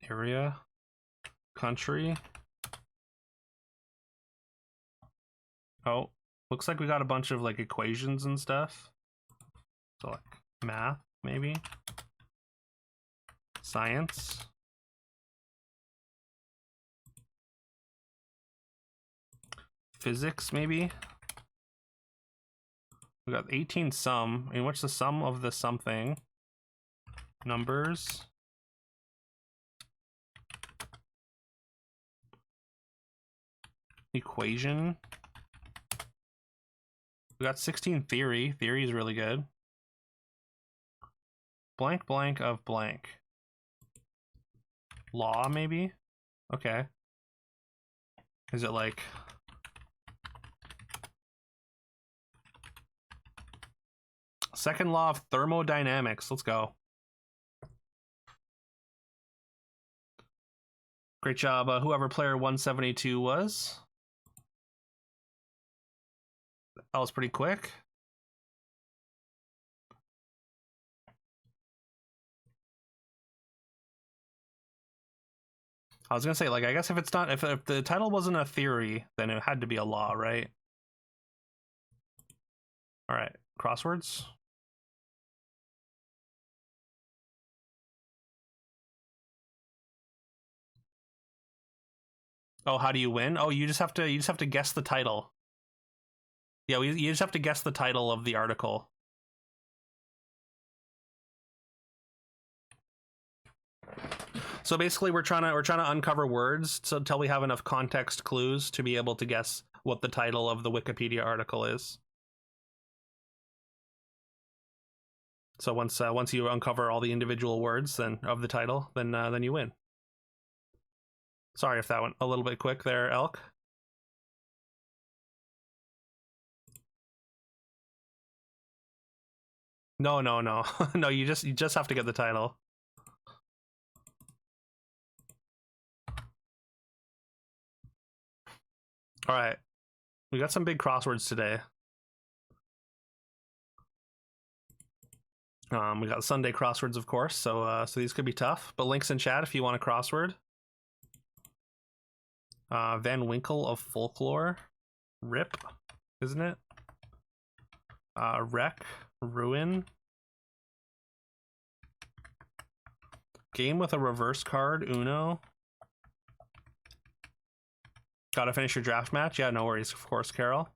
Area. Country. Oh, looks like we got a bunch of like equations and stuff. So like math, maybe. Science. Physics, maybe. We got 18 sum. And what's the sum of the something? Numbers. Equation. We got 16 theory. Theory is really good. Blank blank of blank. Law, maybe? Okay. Is it like... Second law of thermodynamics. Let's go. Great job, whoever player 172 was. That was pretty quick. I was gonna say, like, I guess if it's not, if the title wasn't a theory, then it had to be a law, right? All right, crosswords. Oh, how do you win? Oh, you just have to guess the title. Yeah, you just have to guess the title of the article. So basically, we're trying to uncover words until we have enough context clues to be able to guess what the title of the Wikipedia article is. So once you uncover all the individual words then of the title, then you win. Sorry if that went a little bit quick there, Elk. No. No, you just have to get the title. All right. We got some big crosswords today. We got Sunday crosswords, of course, so these could be tough, but links in chat if you want a crossword. Van Winkle of folklore. Rip, isn't it? Wreck, ruin. Game with a reverse card, Uno. Gotta finish your draft match? Yeah, no worries, of course, Carol.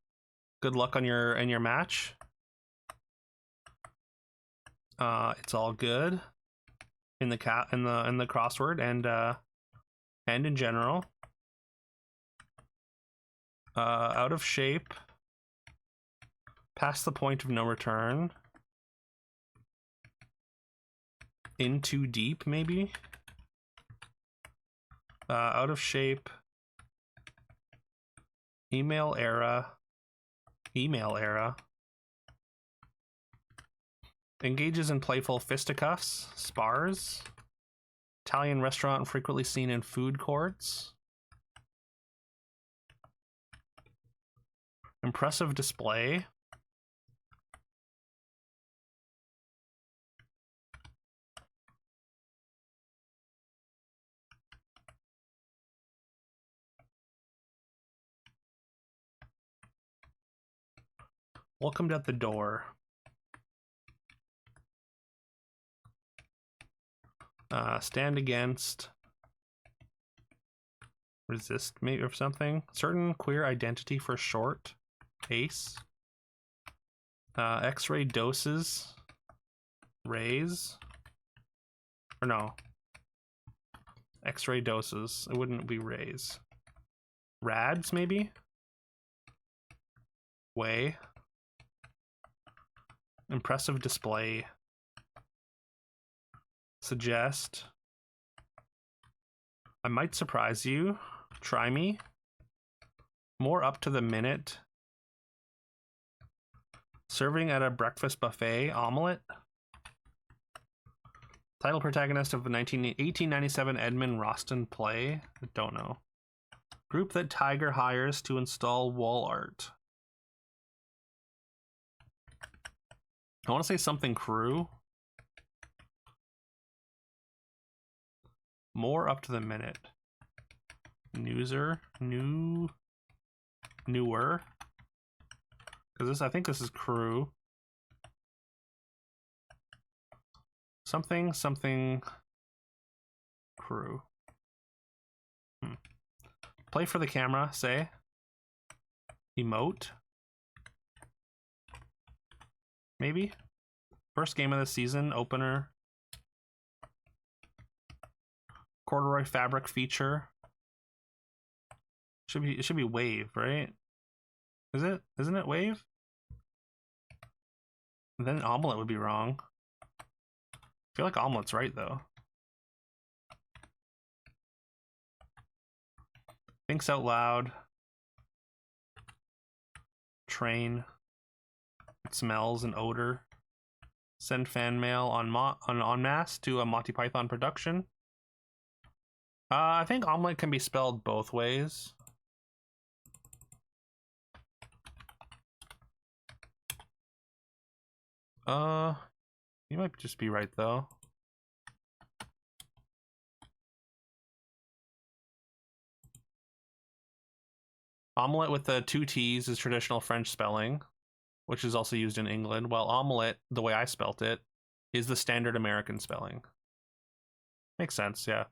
Good luck on your match. It's all good in the crossword and in general. Out of shape. Past the point of no return. In too deep, maybe. Out of shape. Email era. Engages in playful fisticuffs. Spars. Italian restaurant frequently seen in food courts. Impressive display. Welcomed at the door. Stand against. Resist, maybe, or something. Certain queer identity for short. Ace. X-ray doses. Rays. Or no. X-ray doses. It wouldn't be rays. Rads, maybe? Way. Impressive display. Suggest. I might surprise you. Try me. More up to the minute. Serving at a breakfast buffet. Omelette. Title protagonist of the 1897 Edmund Rostand play. I don't know. Group that Tiger hires to install wall art. I want to say something crew. More up to the minute. Newser. Newer. Because I think this is crew. Something crew. Play for the camera, say. Emote. Maybe. First game of the season, opener. Corduroy fabric feature. It should be wave, right? Is it? Isn't it wave? And then omelet would be wrong. I feel like omelet's right though. Thinks out loud. Train. It smells and odor. Send fan mail en masse to a Monty Python production. I think omelet can be spelled both ways. You might just be right though. Omelette with the 2 T's is traditional French spelling, which is also used in England, while omelette, the way I spelt it, is the standard American spelling. Makes sense, yeah.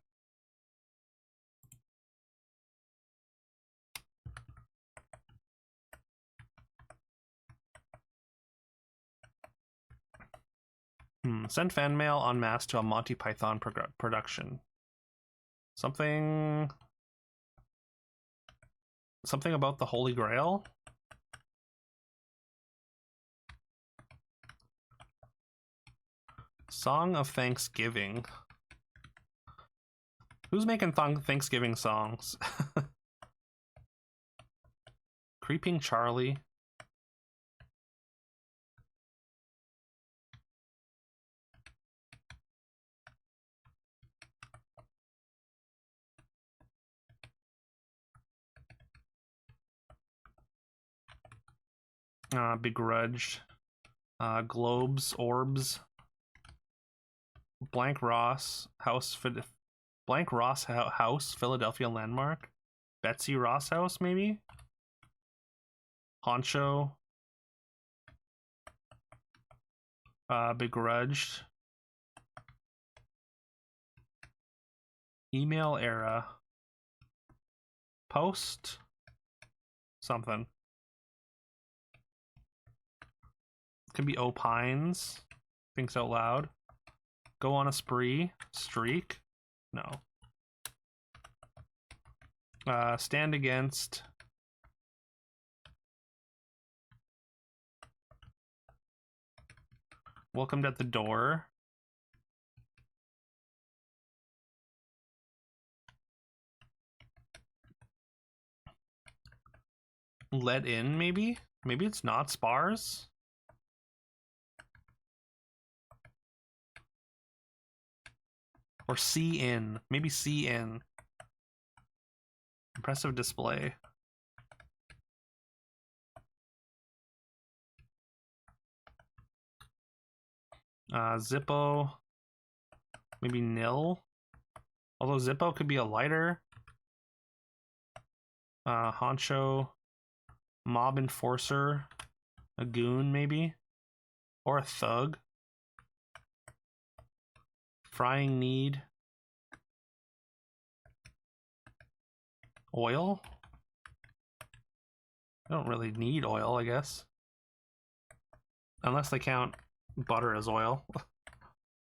Send fan mail en masse to a Monty Python production. Something about the Holy Grail? Song of Thanksgiving. Who's making Thanksgiving songs? Creeping Charlie. Begrudged. Globes, orbs. Blank Ross House, Philadelphia landmark. Betsy Ross House, maybe. Honcho. Begrudged. Email era. Post. Something. Could be opines. Thinks out loud. Go on a spree. Streak. No. Stand against. Welcomed at the door. Let in, maybe? Maybe it's not spars? Or see in. Maybe see in. Impressive display. Zippo. Maybe nil. Although Zippo could be a lighter. Honcho. Mob enforcer. A goon, maybe? Or a thug? Frying need. Oil? I don't really need oil, I guess. Unless they count butter as oil.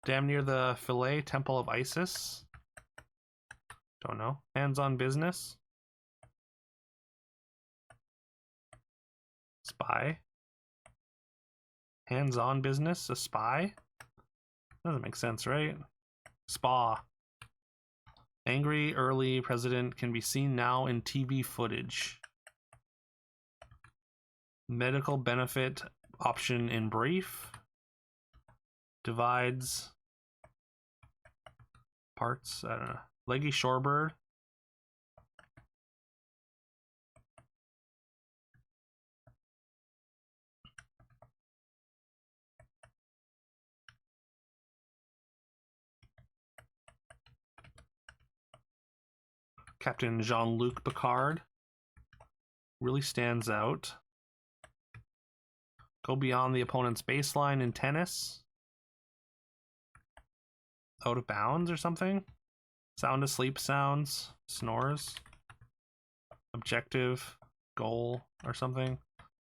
Damn near the Filet Temple of Isis. Don't know. Hands-on business. Spy. Hands-on business? A spy? Doesn't make sense, right? Spa. Angry early president can be seen now in TV footage. Medical benefit option in brief. Divides. Parts. I don't know. Leggy shorebird. Captain Jean-Luc Picard really stands out. Go beyond the opponent's baseline in tennis. Out of bounds or something? Sound asleep sounds. Snores. Objective. Goal or something.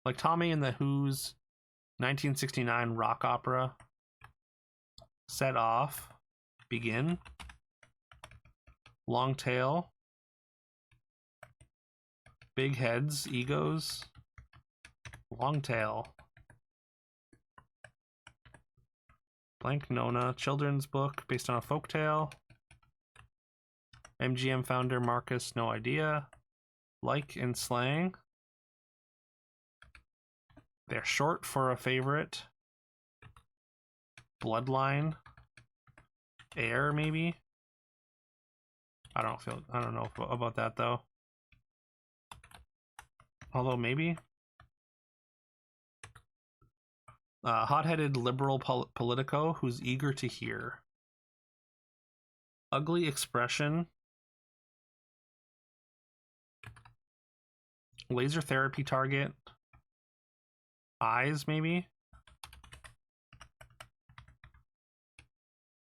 Like Tommy and the Who's 1969 rock opera. Set off. Begin. Long tail. Big heads, egos. Long tail. Blank Nona, children's book based on a folktale. MGM founder Marcus, no idea. Like in slang. They're short for a favorite. Bloodline. Heir, maybe. I don't know about that though. Although maybe. Hot-headed liberal politico who's eager to hear. Ugly expression. Laser therapy target. Eyes, maybe.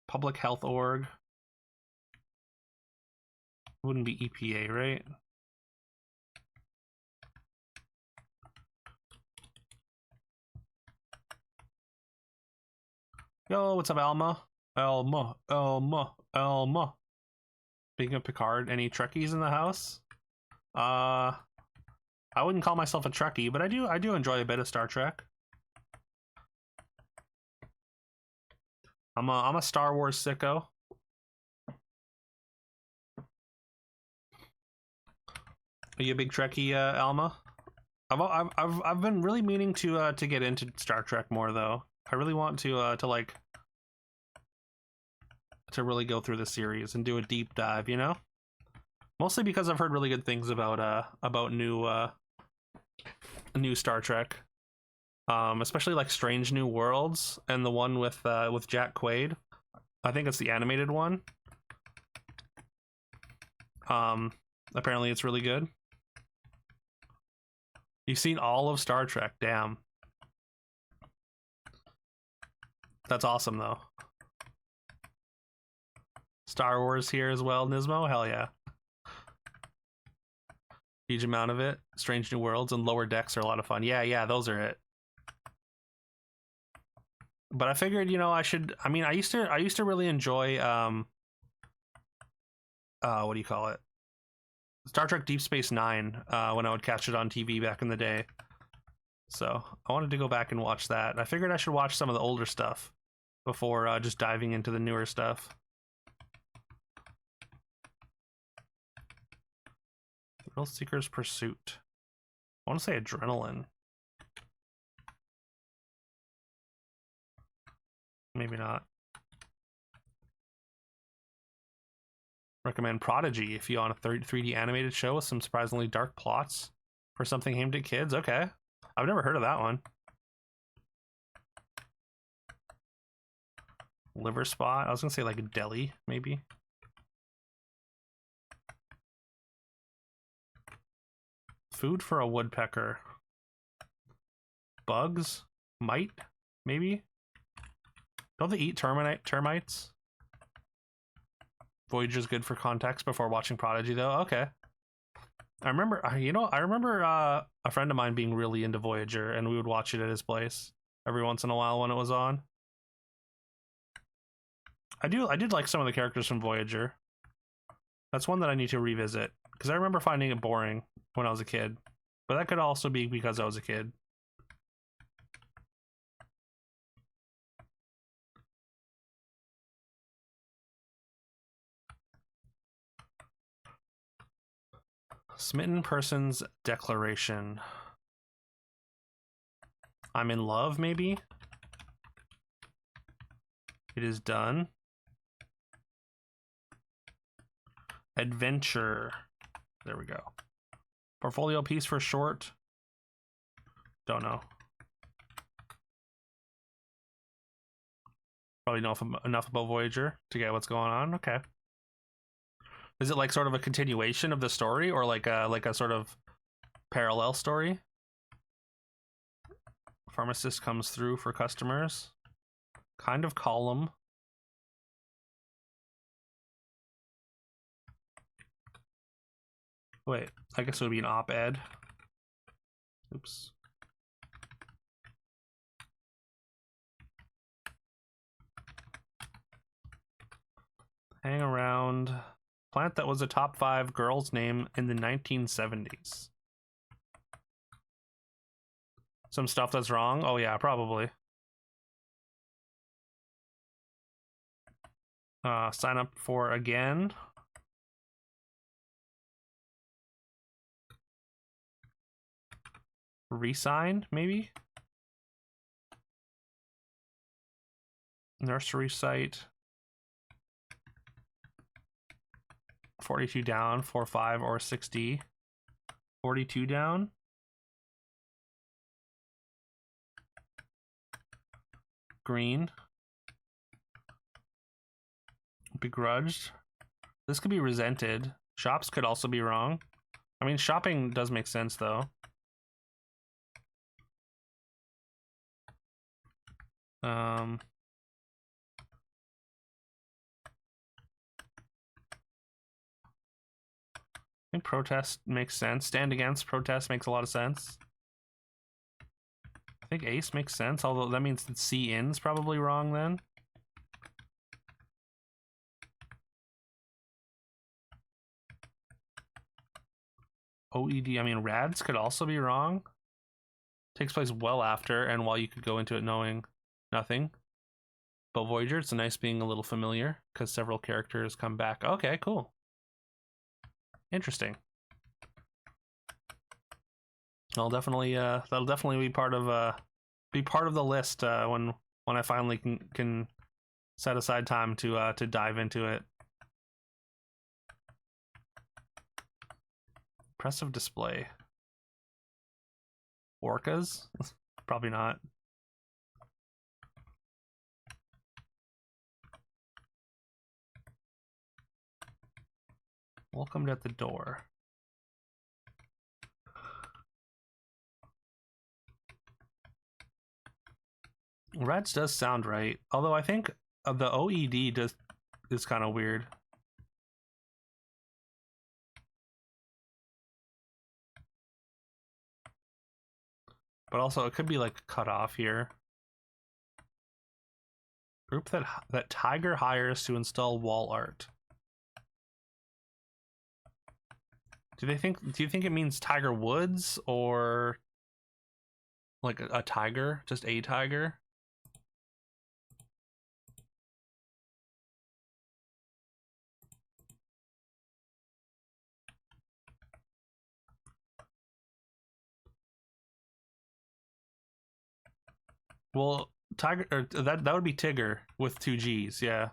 Public health org. Wouldn't be EPA, right? Yo, what's up, Alma? Alma. Speaking of Picard, any Trekkies in the house? I wouldn't call myself a Trekkie, but I do enjoy a bit of Star Trek. I'm a Star Wars sicko. Are you a big Trekkie, Alma? I've been really meaning to get into Star Trek more though. I really want to really go through the series and do a deep dive, you know? Mostly because I've heard really good things about new Star Trek. Especially like Strange New Worlds and the one with Jack Quaid. I think it's the animated one. Apparently it's really good. You've seen all of Star Trek, damn. That's awesome though. Star Wars here as well, Nismo? Hell yeah. Huge amount of it. Strange New Worlds and Lower Decks are a lot of fun. Yeah, those are it. But I figured, you know, I used to really enjoy what do you call it? Star Trek Deep Space Nine, when I would catch it on TV back in the day. So I wanted to go back and watch that. I figured I should watch some of the older stuff before just diving into the newer stuff. Thrill Seeker's Pursuit. I want to say Adrenaline. Maybe not. Recommend Prodigy if you want a 3D animated show with some surprisingly dark plots for something aimed at kids. Okay. I've never heard of that one. Liver Spot. I was going to say like a deli, maybe. Food for a Woodpecker. bugs might, maybe. Don't they eat termites? Voyager's good for context before watching Prodigy, though. Okay. I remember, I remember a friend of mine being really into Voyager, and we would watch it at his place every once in a while when it was on. I did like some of the characters from Voyager. That's one that I need to revisit, because I remember finding it boring when I was a kid. But that could also be because I was a kid. Smitten person's declaration. I'm in love, maybe? It is done. Adventure. There we go. Portfolio piece for short. Don't know. Probably know enough about Voyager to get what's going on. Okay. Is it like sort of a continuation of the story, or like a sort of parallel story? Pharmacist comes through for customers. Kind of column. Wait, I guess it would be an op-ed. Oops. Hang around. Plant that was a top 5 girl's name in the 1970s. Some stuff that's wrong? Oh yeah, probably. Sign up for again. Resign, maybe? Nursery site. 42 down, 4-5 or 60. 42 down. Green. Begrudged. This could be resented. Shops could also be wrong. I mean, shopping does make sense, though. I think protest makes sense. Stand against protest makes a lot of sense. I think ace makes sense, although that means that C-in's probably wrong then. OED, I mean, rads could also be wrong. Takes place well after, and while you could go into it knowing nothing. But Voyager, it's nice being a little familiar, because several characters come back. Okay, cool. Interesting. That'll definitely be part of the list when I finally can set aside time to dive into it. Impressive display. Orcas? Probably not. Welcomed at the door. Reds does sound right, although I think the OED is kind of weird. But also, it could be like cut off here. Group that Tiger hires to install wall art. Do you think it means Tiger Woods, or like a tiger, just a tiger? Well, Tiger, or that would be Tigger with 2 G's, yeah.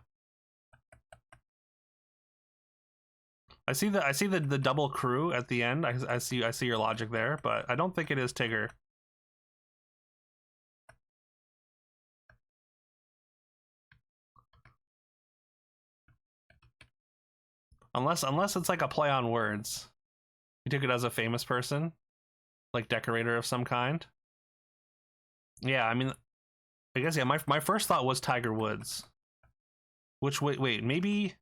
I see the double crew at the end. I see your logic there, but I don't think it is Tigger. Unless it's like a play on words. You took it as a famous person, like decorator of some kind. Yeah, I mean, I guess yeah. My first thought was Tiger Woods. Which wait maybe.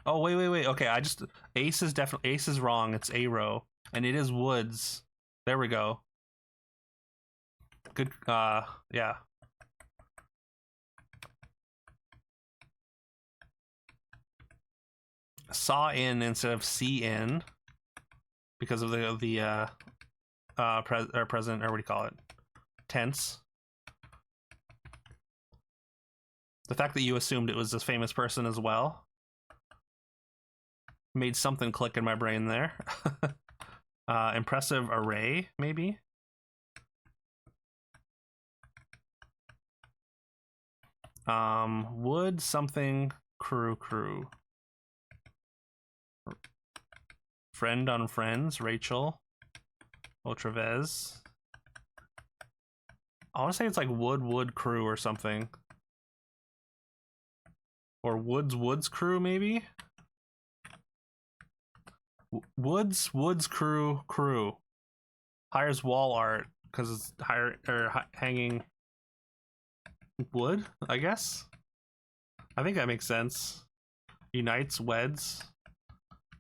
Oh wait. Okay, I just Ace is definitely Ace is wrong. It's A row, and it is Woods. There we go. Good. Yeah. Saw in instead of see in because of the present, or what do you call it? Tense. The fact that you assumed it was this famous person as well made something click in my brain there. Impressive array, maybe. Would something crew. Friend on friends, Rachel. Otravez. I want to say it's like wood crew or something. Or woods crew, maybe? Woods crew. Hires wall art because it's hanging wood, I guess. I think that makes sense. Unites, weds,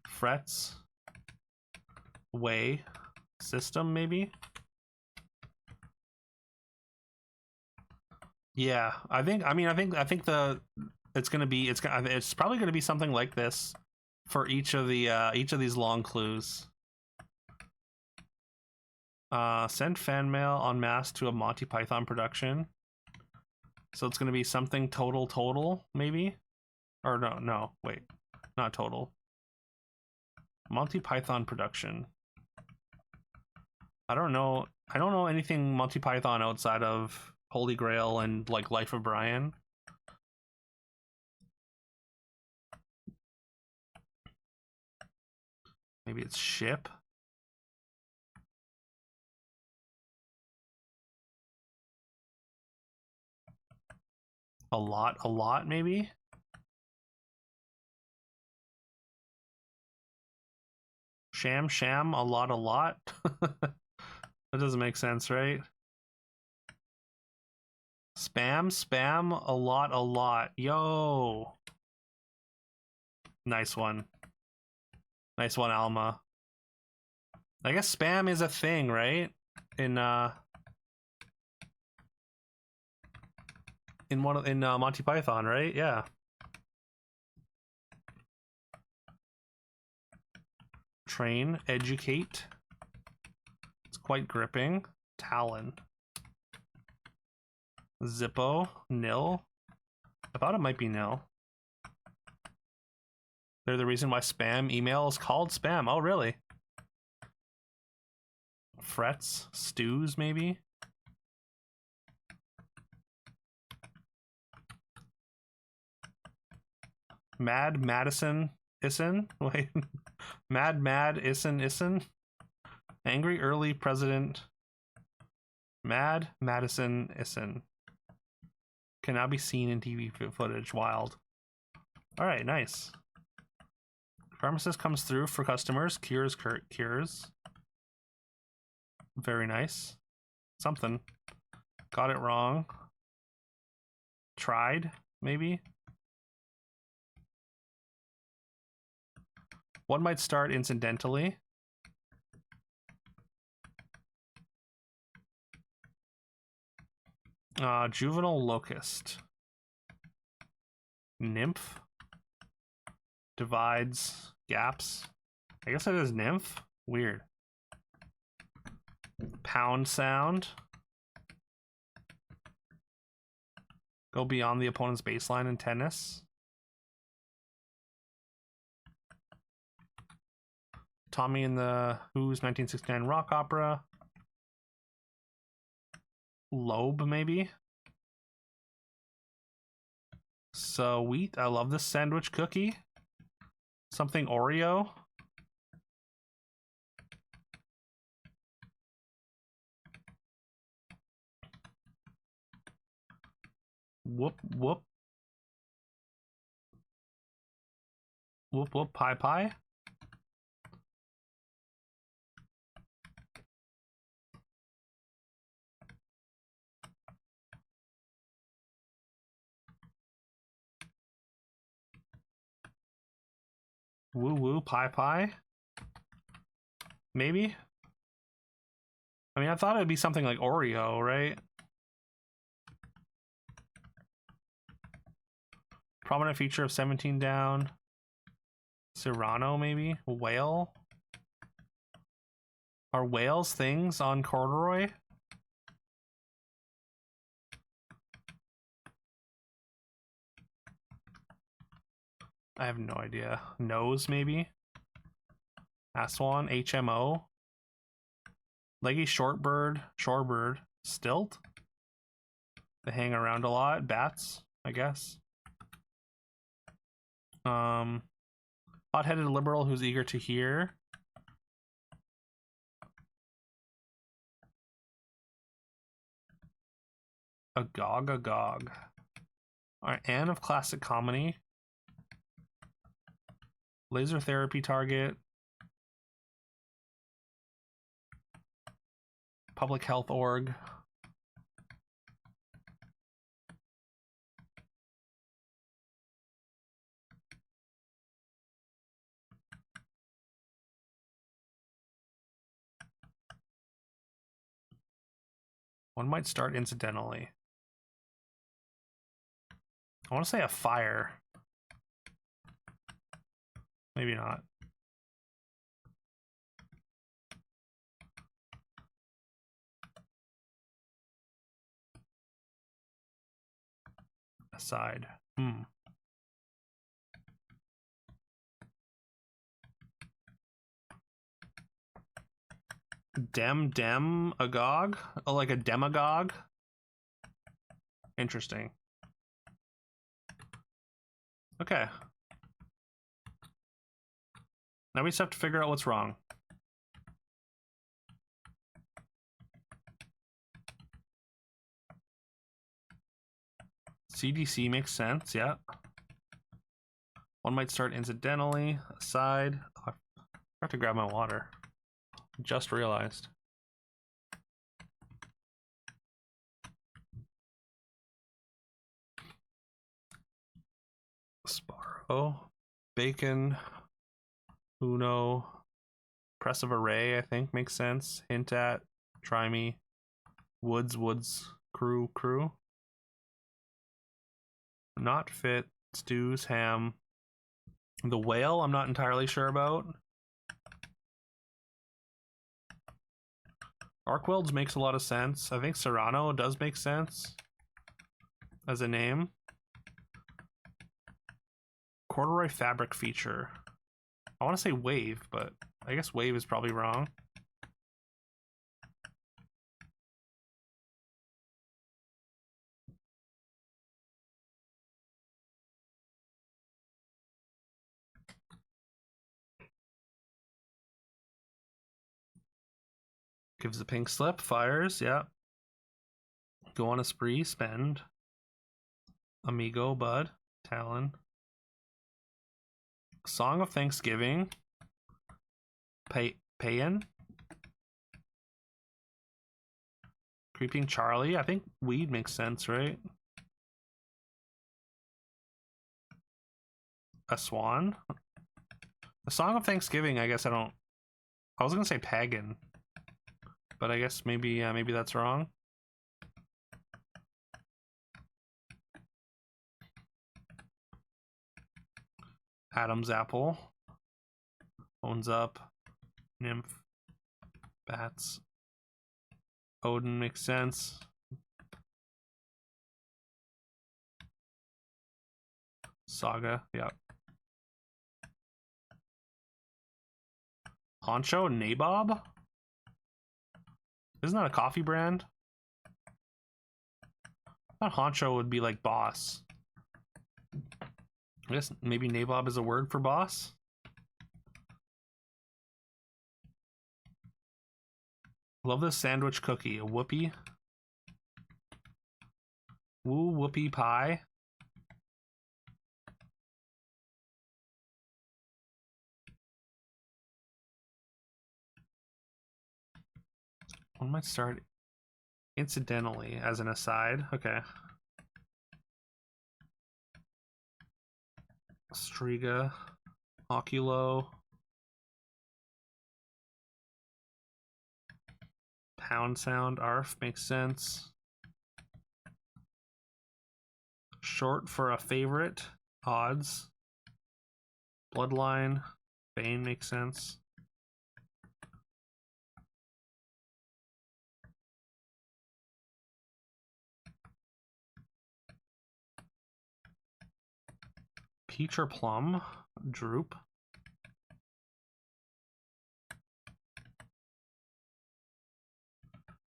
frets, way, system, maybe. Yeah, I think the it's probably gonna be something like this for each of these long clues. Send fan mail en masse to a Monty Python production. So it's gonna be something total, maybe? Or no, wait. Not total. Monty Python production. I don't know anything Monty Python outside of Holy Grail and like Life of Brian. Maybe it's ship. A lot, maybe? Sham, a lot. That doesn't make sense, right? Spam, a lot. Yo. Nice one, Alma. I guess spam is a thing, right? In Monty Python, right? Yeah. Train, educate. It's quite gripping. Talon. Zippo, nil. I thought it might be nil. They're the reason why spam email is called spam. Oh, really? Frets, stews, maybe? Madison, Issen? Wait. Mad, Issen? Angry early president. Madison, Issen. Can now be seen in TV footage. Wild. All right, nice. Pharmacist comes through for customers. Cures. Very nice. Something. Got it wrong. Tried, maybe? One might start incidentally. Juvenile locust. Nymph. Divides. Gaps. I guess it is nymph. Weird. Pound sound. Go beyond the opponent's baseline in tennis. Tommy and the Who's 1969 rock opera. Lobe, maybe? So wheat. I love this sandwich cookie. Something Oreo. Whoop. Pie. Woo woo pie pie. Maybe. I mean, I thought it'd be something like Oreo, right? Prominent feature of 17 down. Serrano, maybe? Whale? Are whales things on corduroy? I have no idea. Nose, maybe? Aswan, HMO? Leggy shortbird, shorebird, stilt? They hang around a lot. Bats, I guess. Hot-headed liberal who's eager to hear. Agog, agog. Alright, Anne of classic comedy. Laser therapy target. Public health org. One might start incidentally. I want to say a fire. Maybe not. Aside. Agog? Oh, like a demagogue? Interesting. Okay. Now we just have to figure out what's wrong. CDC makes sense, yeah. One might start incidentally. Aside. I have to grab my water. Just realized. Sparrow. Bacon. Uno. Pressive array, I think, makes sense. Hint at. Try me. Woods. Crew. Not fit. Stews. Ham. The whale, I'm not entirely sure about. Arkwelds makes a lot of sense. I think Serrano does make sense as a name. Corduroy fabric feature. I want to say wave, but I guess wave is probably wrong. Gives the pink slip, fires, yeah. Go on a spree, spend. Amigo, bud, Talon. Song of Thanksgiving. Payan. Creeping Charlie. I think weed makes sense, right? A swan. The Song of Thanksgiving, I guess I was gonna say pagan, but I guess maybe that's wrong. Adam's apple. Owns up. Nymph. Bats. Odin makes sense. Saga, yeah. Honcho, Nabob? Isn't that a coffee brand? I thought Honcho would be like boss. I guess maybe Nabob is a word for boss? Love this sandwich cookie. A whoopie. Woo whoopie pie. One might start incidentally as an aside. Okay. Striga. Oculo. Pound sound, ARF makes sense. Short for a favorite, odds. Bloodline, Bane makes sense. Peach or plum, droop.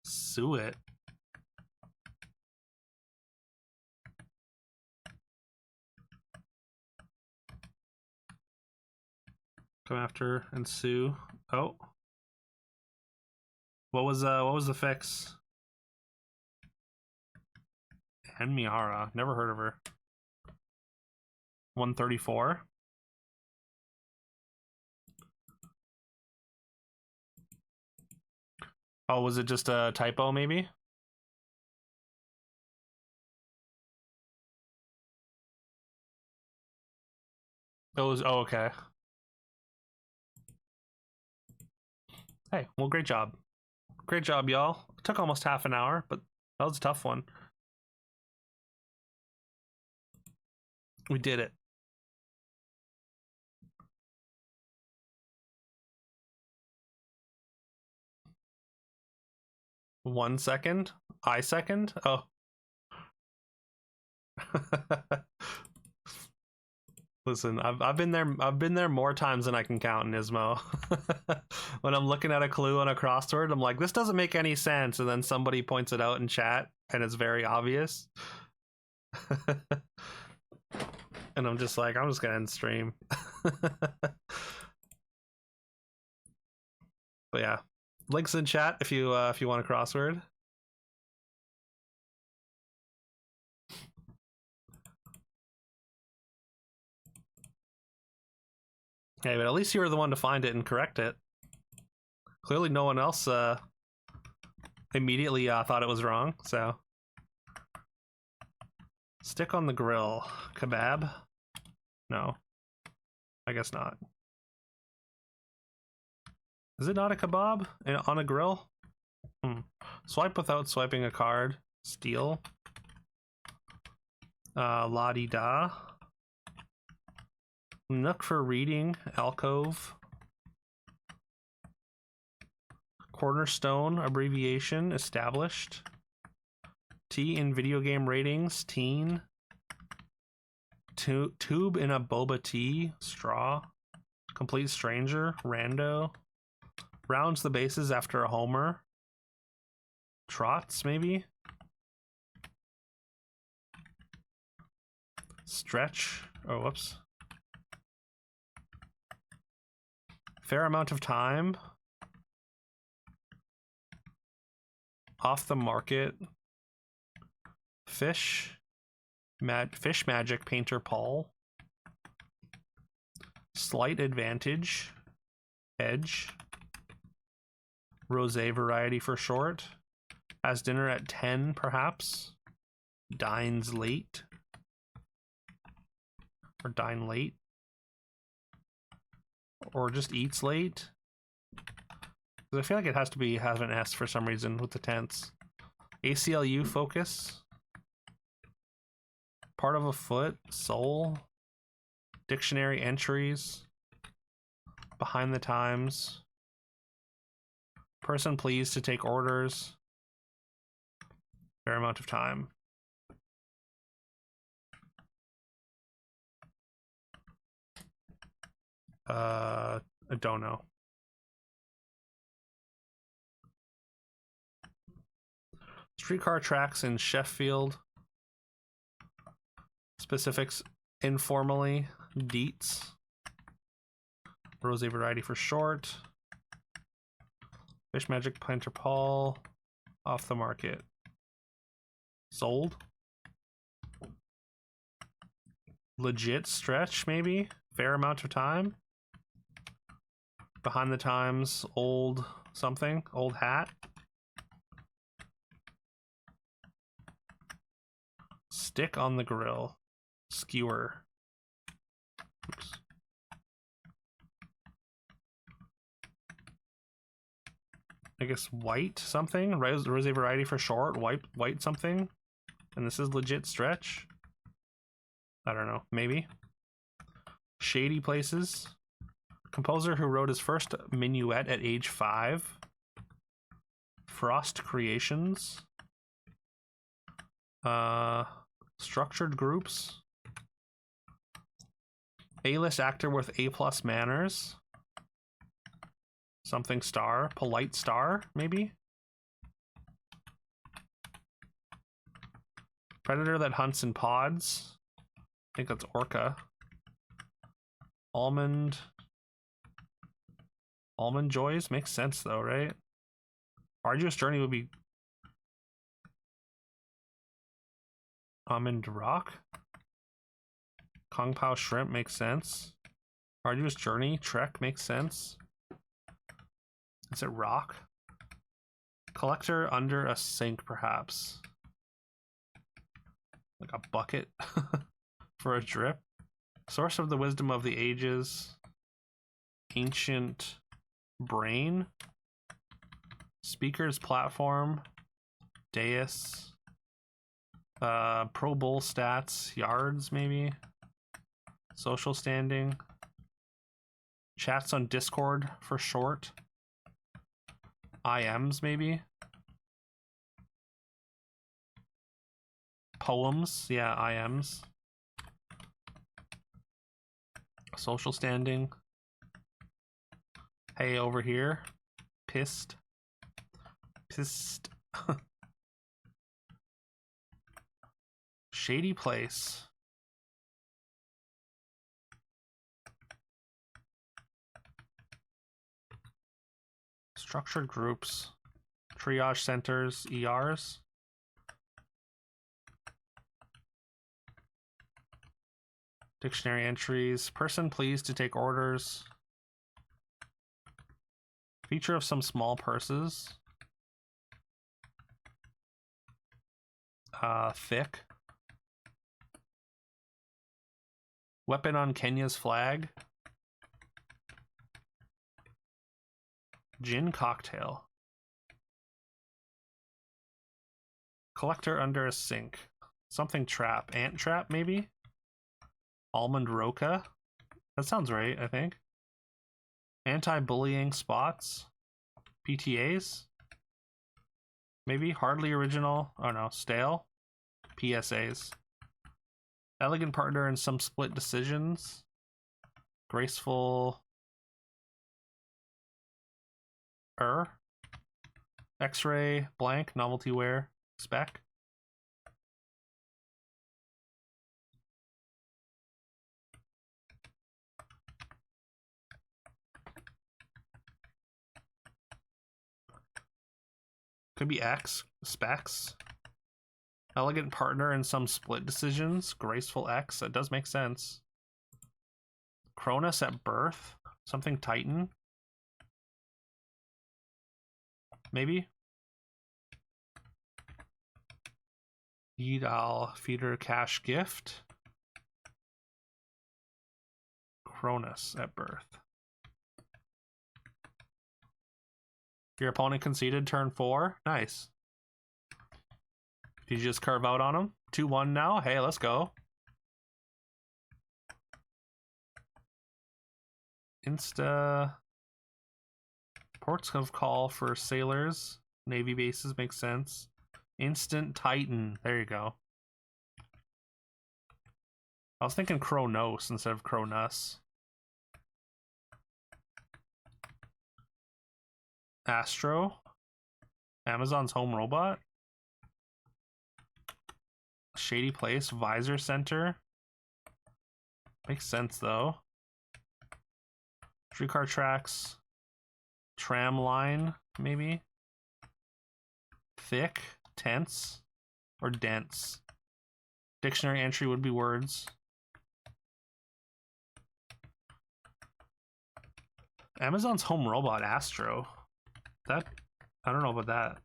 Suet. Come after and sue. Oh. What was the fix? And Miara. Never heard of her. 134. Oh, was it just a typo maybe? It was, oh, okay. Hey, well, great job. Great job, y'all. It took almost half an hour, but that was a tough one. We did it. One second? I second? Oh. Listen, I've been there. I've been there more times than I can count in Ismo. When I'm looking at a clue on a crossword, I'm like, this doesn't make any sense, and then somebody points it out in chat, and it's very obvious. And I'm just like, I'm just gonna end stream. But yeah, links in chat if you want a crossword. Hey, but at least you were the one to find it and correct it. Clearly, no one else immediately thought it was wrong. So, stick on the grill, kebab. No, I guess not. Is it not a kebab on a grill? Swipe without swiping a card. Steal. La-di-da. Nook for reading. Alcove. Cornerstone abbreviation established. T in video game ratings. Teen. Tube in a boba tea. Straw. Complete stranger. Rando. Rounds the bases after a homer. Trots, maybe? Stretch. Oh, whoops. Fair amount of time. Off the market. Fish. Fish magic painter Paul. Slight advantage. Edge. Rosé variety for short. Has dinner at 10, perhaps. Dines late. Or dine late. Or just eats late. I feel like it has to be have an S for some reason with the tense. ACLU focus. Part of a foot. Soul. Dictionary entries. Behind the times. Person pleased to take orders. Fair amount of time. I don't know. Streetcar tracks in Sheffield. Specifics informally. Deets. Rosé variety for short. Fish magic painter Paul. Off the market. Sold. Legit stretch, maybe? Fair amount of time. Behind the times, old something. Old hat. Stick on the grill. Skewer. Oops. I guess white something. Rosé variety for short. White something. And this is legit stretch. I don't know. Maybe. Shady Places. Composer who wrote his first minuet at age 5. Frost Creations. Structured Groups. A-list actor with A+ manners. Something star. Polite star, maybe? Predator that hunts in pods. I think that's orca. Almond joys makes sense though, right? Arduous journey would be almond rock. Kung Pao shrimp makes sense. Arduous journey trek makes sense. Is it rock? Collector under a sink, perhaps. Like a bucket for a drip. Source of the wisdom of the ages. Ancient brain. Speaker's platform. Dais. Pro Bowl stats. Yards, maybe. Social standing. Chats on Discord for short. IMs, maybe. Poems, yeah, IMs. Social standing. Hey, over here. Pissed. Shady Place. Structured groups. Triage centers, ERs. Dictionary entries. Person pleased to take orders. Feature of some small purses. Thick. Weapon on Kenya's flag. Gin cocktail. Collector under a sink. Something trap. Ant trap, maybe? Almond roca. That sounds right, I think. Anti-bullying spots. PTAs. Maybe hardly original. Oh no, stale. PSAs. Elegant partner in some split decisions. Graceful. X-ray, blank, novelty wear, spec. Could be X, specs. Elegant partner in some split decisions. Graceful X, that does make sense. Cronus at birth. Something Titan. Maybe. Eid feeder cash gift. Cronus at birth. Your opponent conceded turn 4. Nice. Did you just carve out on him? 2-1 now. Hey, let's go. Ports of call for sailors. Navy bases makes sense. Instant Titan. There you go. I was thinking Kronos instead of Cronus. Astro. Amazon's home robot. Shady Place. Visor Center. Makes sense though. Streetcar tracks. Tram line, maybe. Thick. Tense. Or dense. Dictionary entry would be words. Amazon's home robot, Astro. That, I don't know about that.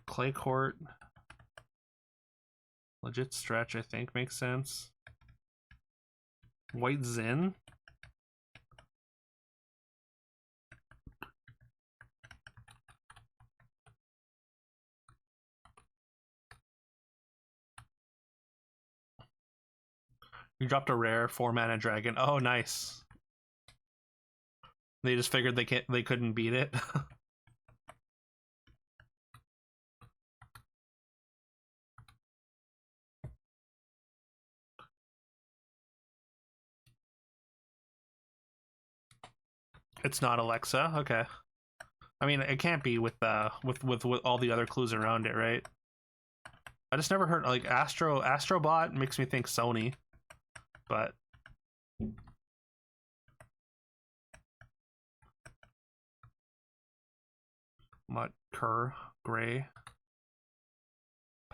Clay court. Legit stretch, I think, makes sense. White Zin. You dropped a rare 4-mana dragon. Oh, nice. They just figured they couldn't beat it. It's not Alexa. Okay. I mean, it can't be with all the other clues around it, right? I just never heard like Astrobot makes me think Sony, but Mutt Kerr Gray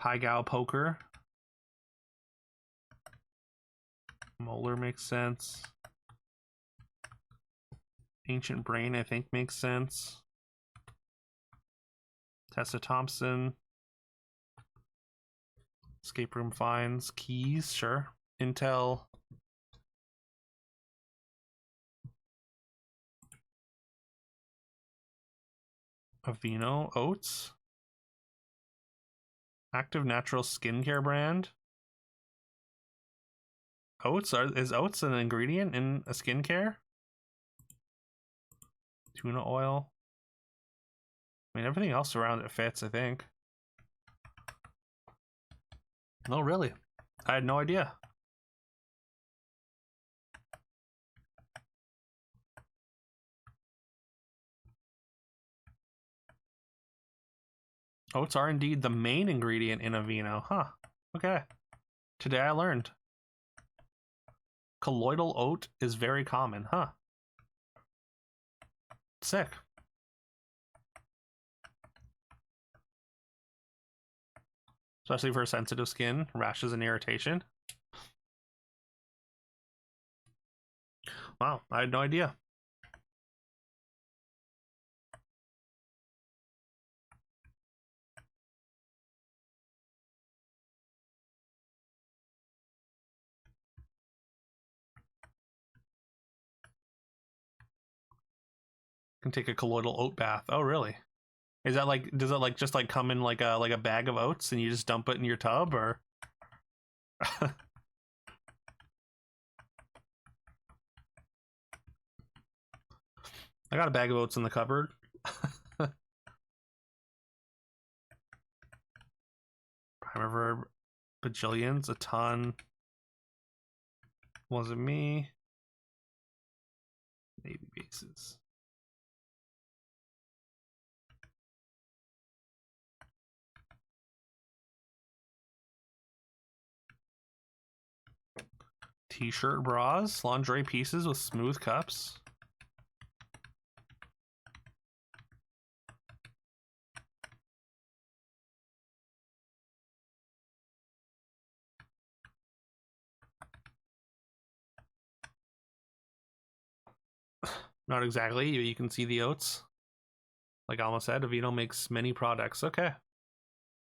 Pygao Poker Molar makes sense. Ancient Brain I think makes sense. Tessa Thompson. Escape Room Finds. Keys, sure. Intel. Aveeno. Oats. Active Natural Skincare brand. Oats? Is oats an ingredient in a skincare? Tuna oil. I mean, everything else around it fits, I think. Oh, really? I had no idea. Oats are indeed the main ingredient in Aveeno. Huh. Okay. Today I learned. Colloidal oat is very common. Huh. Sick. Especially for sensitive skin, rashes, and irritation. Wow, I had no idea. Can take a colloidal oat bath. Oh, really? Is that like, does it like just like come in like a bag of oats and you just dump it in your tub, or? I got a bag of oats in the cupboard. Prime Reverb, bajillions, a ton. Wasn't me. Navy bases. T-shirt bras, lingerie pieces with smooth cups. Not exactly. You can see the oats. Like Alma said, Aveeno makes many products. Okay.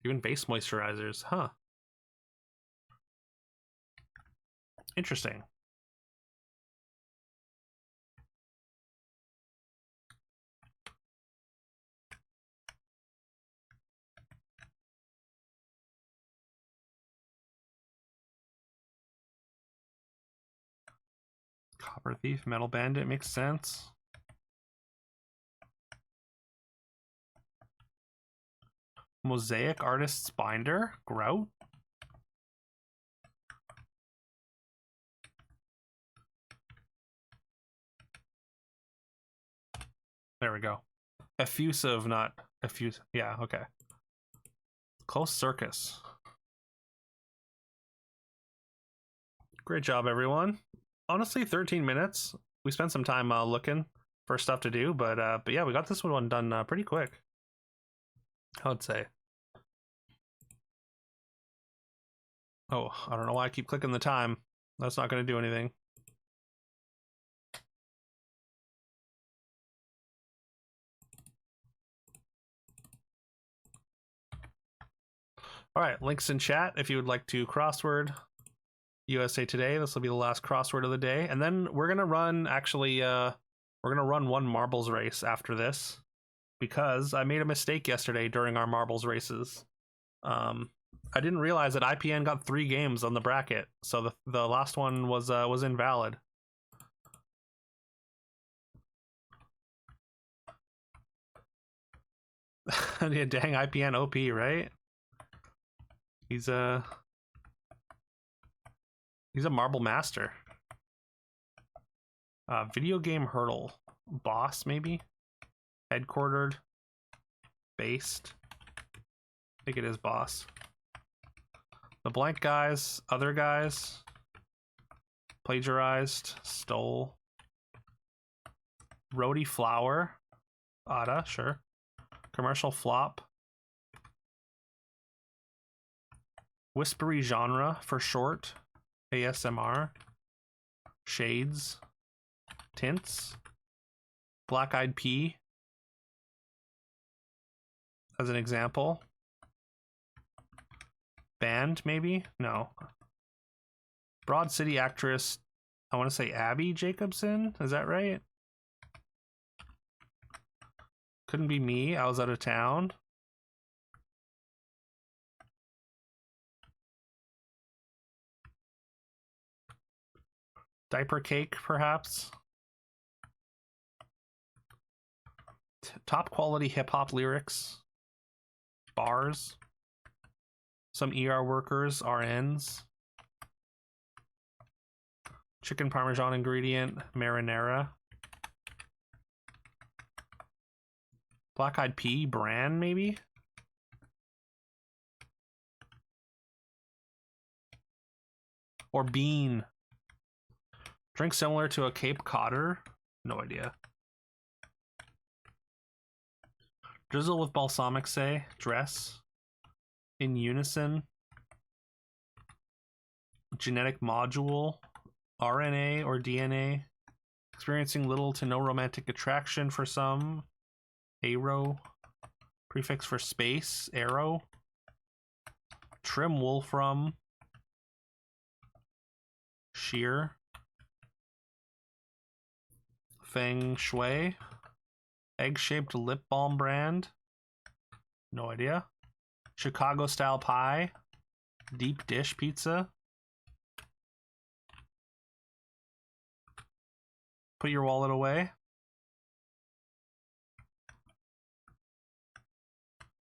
Even base moisturizers. Huh. Interesting. Copper Thief, Metal Bandit makes sense. Mosaic Artist's Binder, Grout. There we go. Effusive, not effuse. Yeah, okay. Close Circus. Great job, everyone. Honestly, 13 minutes. We spent some time looking for stuff to do, but yeah, we got this one done pretty quick, I would say. Oh, I don't know why I keep clicking the time. That's not going to do anything. All right, links in chat if you would like to crossword USA Today. This will be the last crossword of the day, and then we're gonna run. Actually, we're gonna run one marbles race after this because I made a mistake yesterday during our marbles races. I didn't realize that IPN got 3 games on the bracket, so the last one was invalid. Yeah, dang, IPN OP, right? He's a marble master. Video game hurdle boss, maybe headquartered, based. I think it is boss. The blank guys, other guys, plagiarized, stole. Roadie flower, Ada, sure. Commercial flop. Whispery genre for short, ASMR. Shades, tints. Black Eyed Pea, as an example. Band, maybe? No. Broad City actress, I want to say Abby Jacobson, is that right? Couldn't be me, I was out of town. Diaper cake, perhaps. Top quality hip-hop lyrics. Bars. Some ER workers, RNs. Chicken Parmesan ingredient, marinara. Black Eyed Pea brand, maybe? Or bean. Drink similar to a Cape Codder? No idea. Drizzle with balsamic, say. Dress. In unison. Genetic module. RNA or DNA. Experiencing little to no romantic attraction for some. Arrow. Prefix for space. Arrow. Trim wolfram. Shear. Feng Shui. Egg-shaped lip balm brand. No idea. Chicago style pie. Deep dish pizza. Put your wallet away.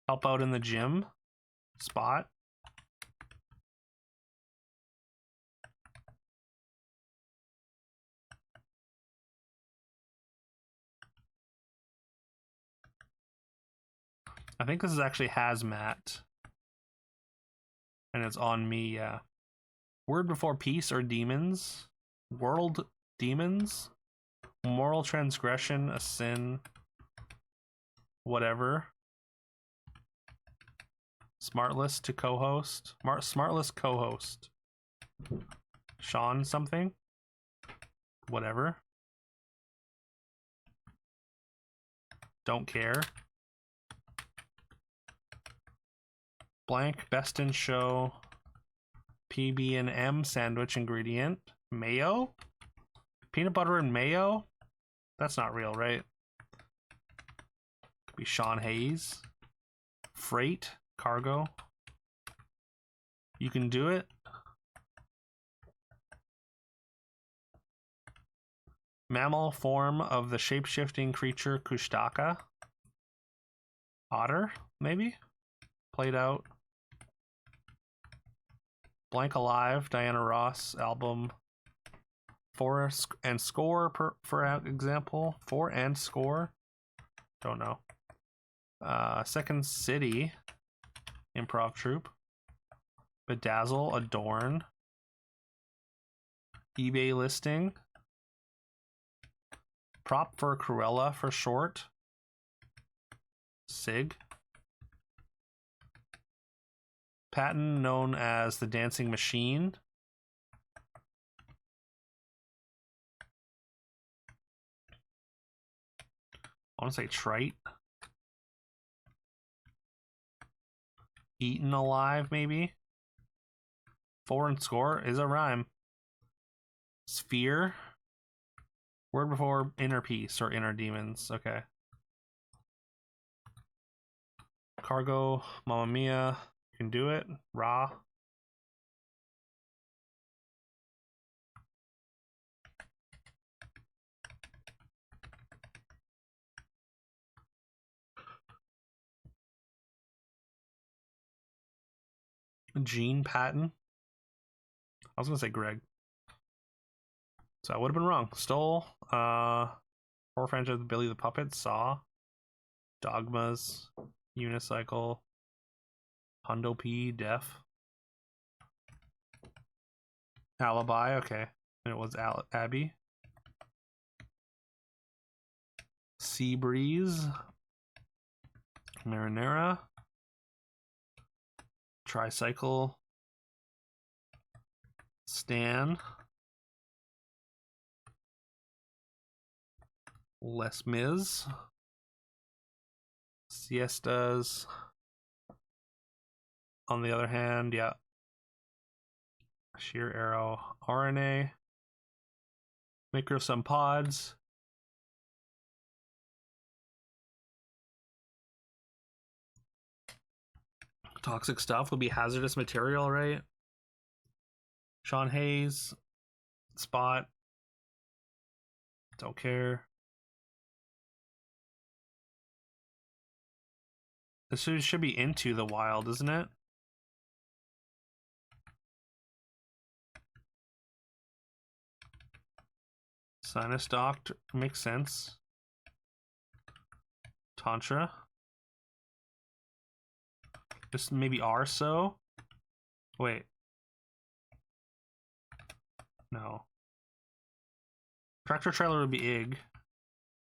Help out in the gym. Spot. I think this is actually hazmat. And it's on me, yeah. Word before peace or demons. World demons. Moral transgression, a sin. Whatever. Smartless to co-host. Smartless co-host. Sean something. Whatever. Don't care. Blank best in show. PB&M sandwich ingredient. Mayo? Peanut butter and mayo? That's not real, right? Could be Sean Hayes. Freight. Cargo. You can do it. Mammal form of the shape-shifting creature Kushtaka. Otter, maybe? Played out. Blank Alive, Diana Ross album. 4 and score, for example. 4 and score. Don't know. Second City. Improv troupe. Bedazzle, Adorn. eBay listing. Prop for Cruella for short. Sig. Patent known as the dancing machine. I want to say trite. Eaten alive, maybe. 4 and score is a rhyme. Sphere. Word before inner peace or inner demons. Okay. Cargo, Mamma Mia. can do it. Ra. Gene Patton. I was gonna say Greg. So I would have been wrong. Stole. Horror franchise Billy the Puppet. Saw. Dogmas. Unicycle. Hundo P. Def. Alibi. Okay. And it was Abby. Sea Breeze. Marinara. Tricycle. Stan. Les Mis. Siestas. On the other hand, yeah. Sheer Arrow. RNA. Maker of some pods. Toxic stuff would be hazardous material, right? Sean Hayes. Spot. Don't care. This should be Into the Wild, isn't it? Sinus Doctor makes sense. Tantra. Just maybe Arso. Wait. No. Tractor trailer would be Ig.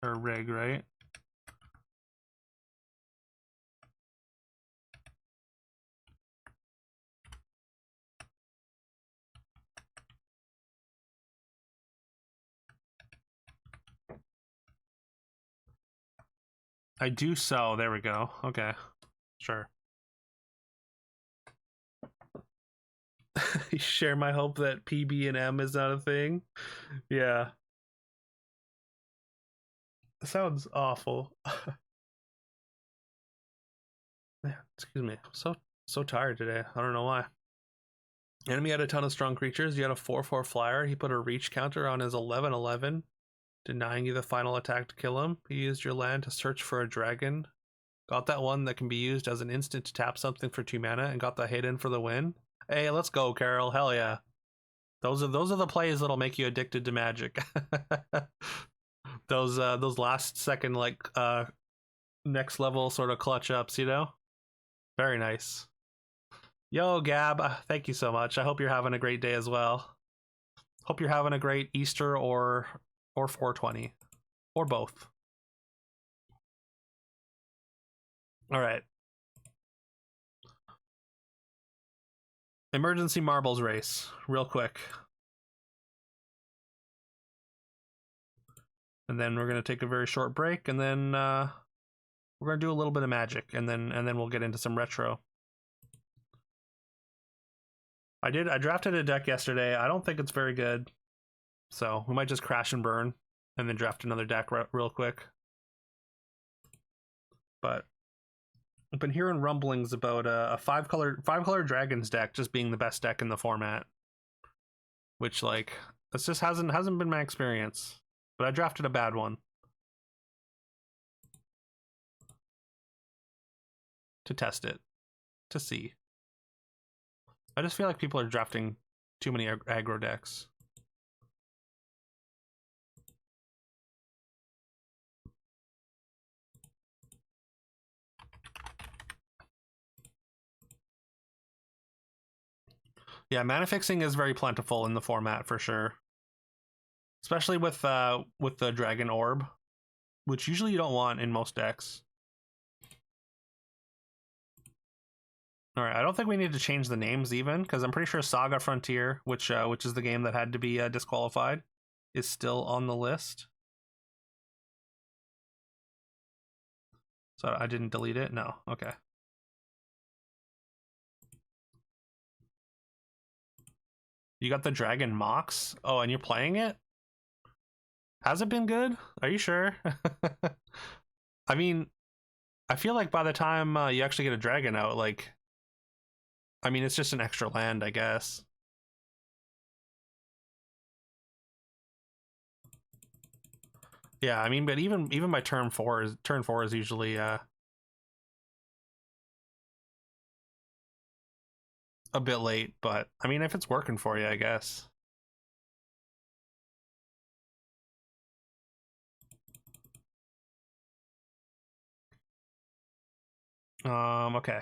Or Rig, right? I do so. There we go. Okay. Sure. You share my hope that PB and M is not a thing. Yeah. Sounds awful. Man, excuse me. I'm so tired today. I don't know why. Enemy had a ton of strong creatures. You had a 4/4 flyer. He put a reach counter on his 11/11, denying you the final attack to kill him. He used your land to search for a dragon. Got that one that can be used as an instant to tap something for 2 mana, and got the hit in for the win. Hey, let's go, Carol. Hell yeah. Those are the plays that'll make you addicted to Magic. Those last second next level sort of clutch ups, you know? Very nice. Yo, Gab, thank you so much. I hope you're having a great day as well. Hope you're having a great Easter or 420 or both. All right. Emergency marbles race, real quick. And then we're gonna take a very short break, and then we're gonna do a little bit of Magic, and then we'll get into some retro. I drafted a deck yesterday. I don't think it's very good, so we might just crash and burn, and then draft another deck real quick. But I've been hearing rumblings about a five color dragons deck just being the best deck in the format, which like this just hasn't been my experience. But I drafted a bad one to test it, to see. I just feel like people are drafting too many aggro decks. Yeah, mana fixing is very plentiful in the format for sure. Especially with the Dragon Orb, which usually you don't want in most decks. All right, I don't think we need to change the names even, because I'm pretty sure Saga Frontier, which is the game that had to be disqualified, is still on the list. So I didn't delete it? No. Okay. You got the Dragon Mox? Oh, and you're playing it? Has it been good? Are you sure? I mean, I feel like by the time you actually get a dragon out, like I mean, it's just an extra land, I guess. Yeah, I mean, but even by turn four is usually a bit late. But I mean, if it's working for you, I guess. Okay.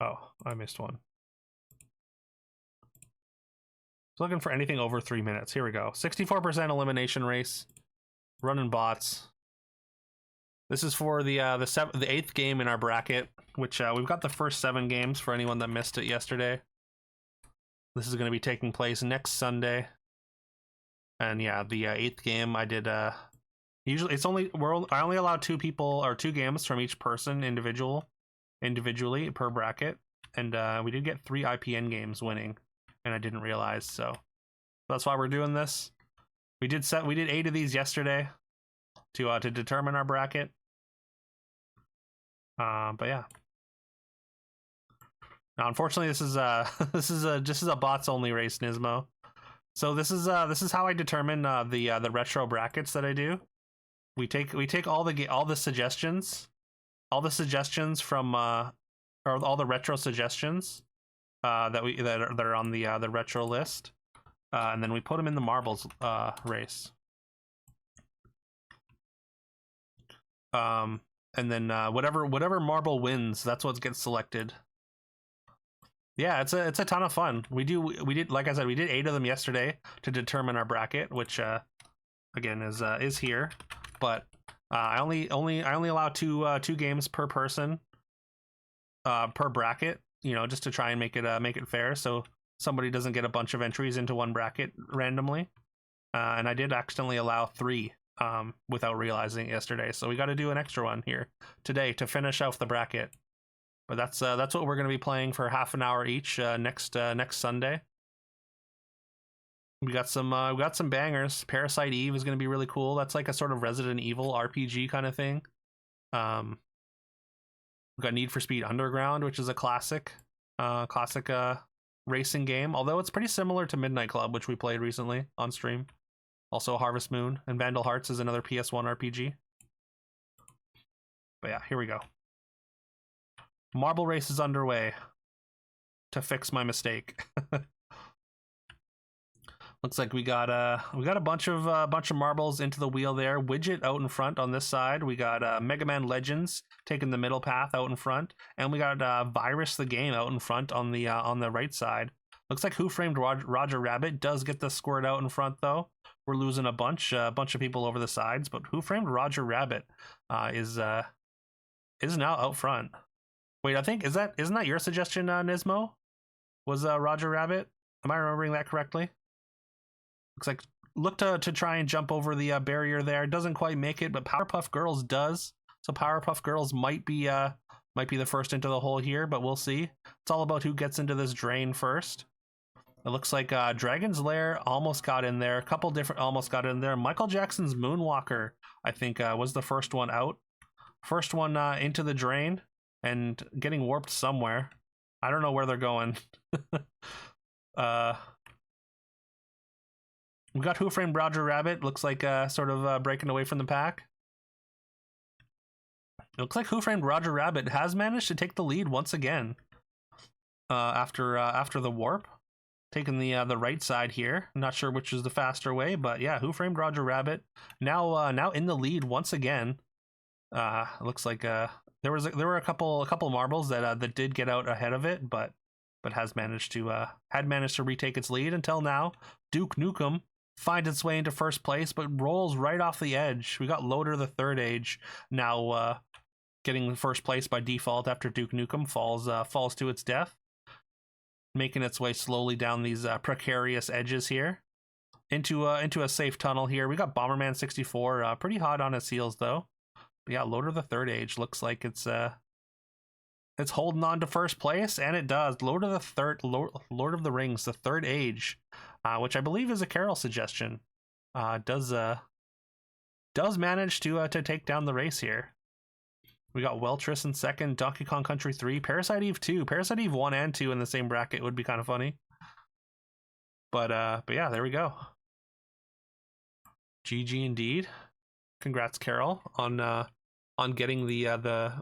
Oh, I missed one. Looking for anything over 3 minutes. Here we go. 64% elimination race. Running bots. This is for the 8th game in our bracket, which we've got the first 7 games for anyone that missed it yesterday. This is going to be taking place next Sunday. And yeah, the 8th game I did. Usually it's I only allow 2 people or 2 games from each person individually per bracket, and we did get 3 IPN games winning, and I didn't realize, so that's why we're doing this. We did 8 of these yesterday to determine our bracket. But yeah. Now, unfortunately, this is this is a bots only race, Nismo. So this is how I determine the retro brackets that I do. We take all the suggestions, from or all the retro suggestions that are on the retro list, and then we put them in the marbles race. And then whatever marble wins, that's what gets selected. Yeah, it's a ton of fun. We did, like I said, we did 8 of them yesterday to determine our bracket, which again is here. But I only allow two games per person per bracket, just to try and make it fair, so somebody doesn't get a bunch of entries into one bracket randomly. And I did accidentally allow 3 without realizing it yesterday, so we got to do an extra one here today to finish off the bracket. But that's what we're going to be playing for half an hour each next Sunday. We got some bangers. Parasite Eve is going to be really cool. That's like a sort of Resident Evil RPG kind of thing. We got Need for Speed Underground, which is a classic racing game, although it's pretty similar to Midnight Club, which we played recently on stream. Also Harvest Moon, and Vandal Hearts is another PS1 RPG. But yeah, here we go. Marble race is underway to fix my mistake. Looks like we got a bunch of marbles into the wheel there. Widget out in front on this side. We got Mega Man Legends taking the middle path out in front, and we got Virus the Game out in front on the right side. Looks like Who Framed Roger Rabbit does get the squirt out in front though. We're losing a bunch of people over the sides, but Who Framed Roger Rabbit is now out front. Wait, I think isn't that your suggestion, Nismo? Was Roger Rabbit? Am I remembering that correctly? Looks like look to try and jump over the barrier there. Doesn't quite make it, but Powerpuff Girls does. So Powerpuff Girls might be the first into the hole here, but we'll see. It's all about who gets into this drain first. It looks like Dragon's Lair almost got in there. A couple different almost got in there. Michael Jackson's Moonwalker, I think, was the first one out. First one into the drain and getting warped somewhere. I don't know where they're going. We got Who Framed Roger Rabbit. Looks like sort of breaking away from the pack. It looks like Who Framed Roger Rabbit has managed to take the lead once again. After the warp, taking the right side here. I'm not sure which is the faster way, but yeah, Who Framed Roger Rabbit now in the lead once again. Looks like there were a couple marbles that did get out ahead of it, but had managed to retake its lead until now. Duke Nukem finds its way into first place, but rolls right off the edge. We got Loader the Third Age now getting first place by default after Duke Nukem falls to its death, making its way slowly down these precarious edges here into a safe tunnel here. We got Bomberman 64 pretty hot on its heels though. But yeah, Loader the Third Age looks like it's holding on to first place, and it does. Lord of the Rings, the Third Age, which I believe is a Carol suggestion, does does manage to take down the race here. We got Weltris in second, Donkey Kong Country 3, Parasite Eve 2. Parasite Eve 1 and 2 in the same bracket would be kind of funny. But yeah, there we go. GG indeed. Congrats, Carol, on getting the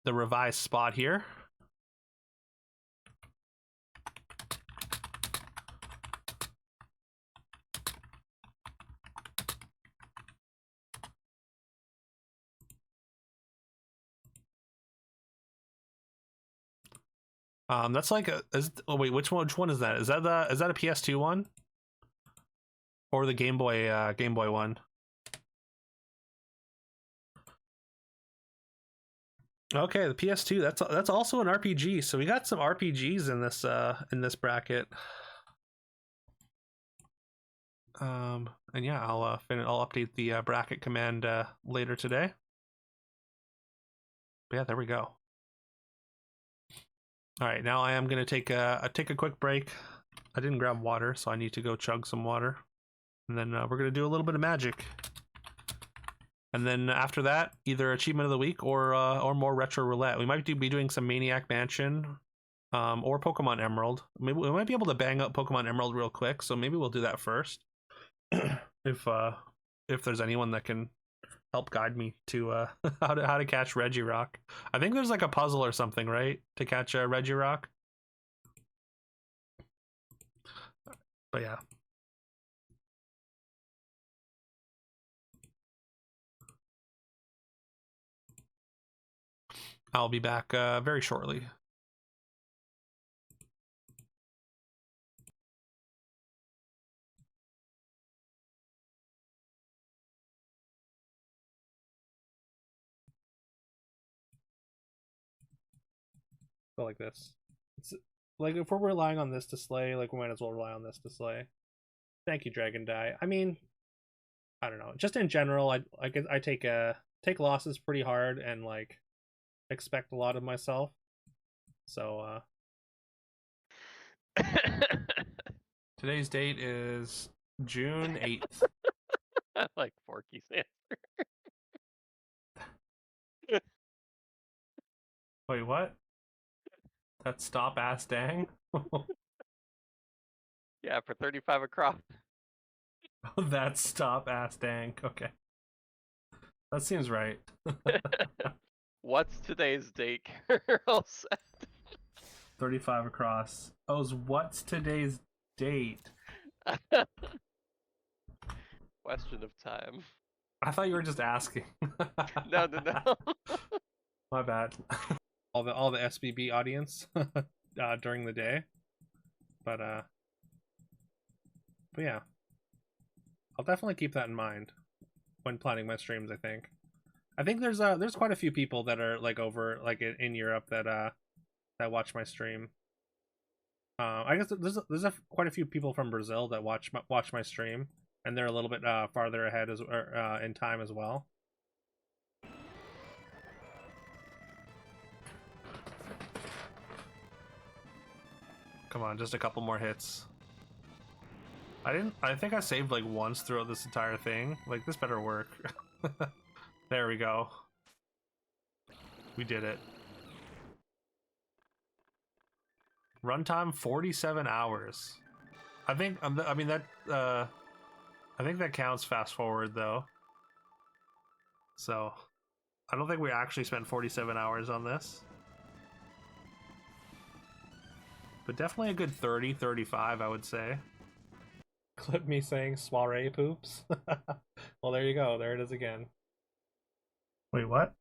revised spot here. That's like oh wait, which one is that? Is that a PS2 one? Or the Game Boy one? Okay, the PS2. That's also an RPG. So we got some RPGs in this bracket. And yeah, I'll update the bracket command later today. But yeah, there we go. All right, now I am gonna take a quick break. I didn't grab water, so I need to go chug some water, and then we're gonna do a little bit of magic. And then after that, either achievement of the week or more retro roulette. We might be doing some Maniac Mansion, or Pokemon Emerald. Maybe we might be able to bang up Pokemon Emerald real quick. So maybe we'll do that first. if there's anyone that can help guide me to how to catch Regirock. I think there's like a puzzle or something, right, to catch Regirock. But yeah. I'll be back very shortly. Go like this. It's like if we're relying on this to slay, like we might as well rely on this to slay. Thank you, Dragon Die. I mean, I don't know. Just in general, I take losses pretty hard and like expect a lot of myself. So today's date is June 8th. I like Forky's answer. Wait, what? That stop ass dang? Yeah, for 35 across. That stop ass dang. Okay. That seems right. What's today's date, Carol said. 35 across. Oh, what's today's date? Question of time. I thought you were just asking. No. My bad. all the SBB audience during the day. But yeah. I'll definitely keep that in mind when planning my streams, I think there's quite a few people that are like over like in Europe that watch my stream. I guess there's quite a few people from Brazil that watch my stream, and they're a little bit farther ahead in time as well. Come on, just a couple more hits. I think I saved like once throughout this entire thing. Like, this better work. There we go. We did it. Runtime 47 hours. I think that counts fast forward though. So I don't think we actually spent 47 hours on this. But definitely a good 35, I would say. Clip me saying soiree poops. Well, there you go. There it is again. Wait, what?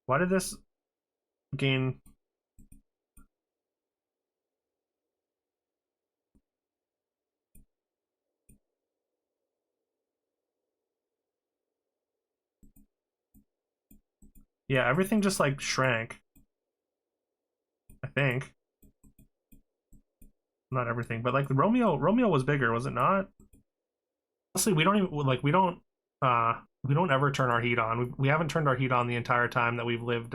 Why did this gain... Yeah, everything just like shrank. I think. Not everything, but like the Romeo was bigger, was it not? Honestly, we don't ever turn our heat on. We haven't turned our heat on the entire time that we've lived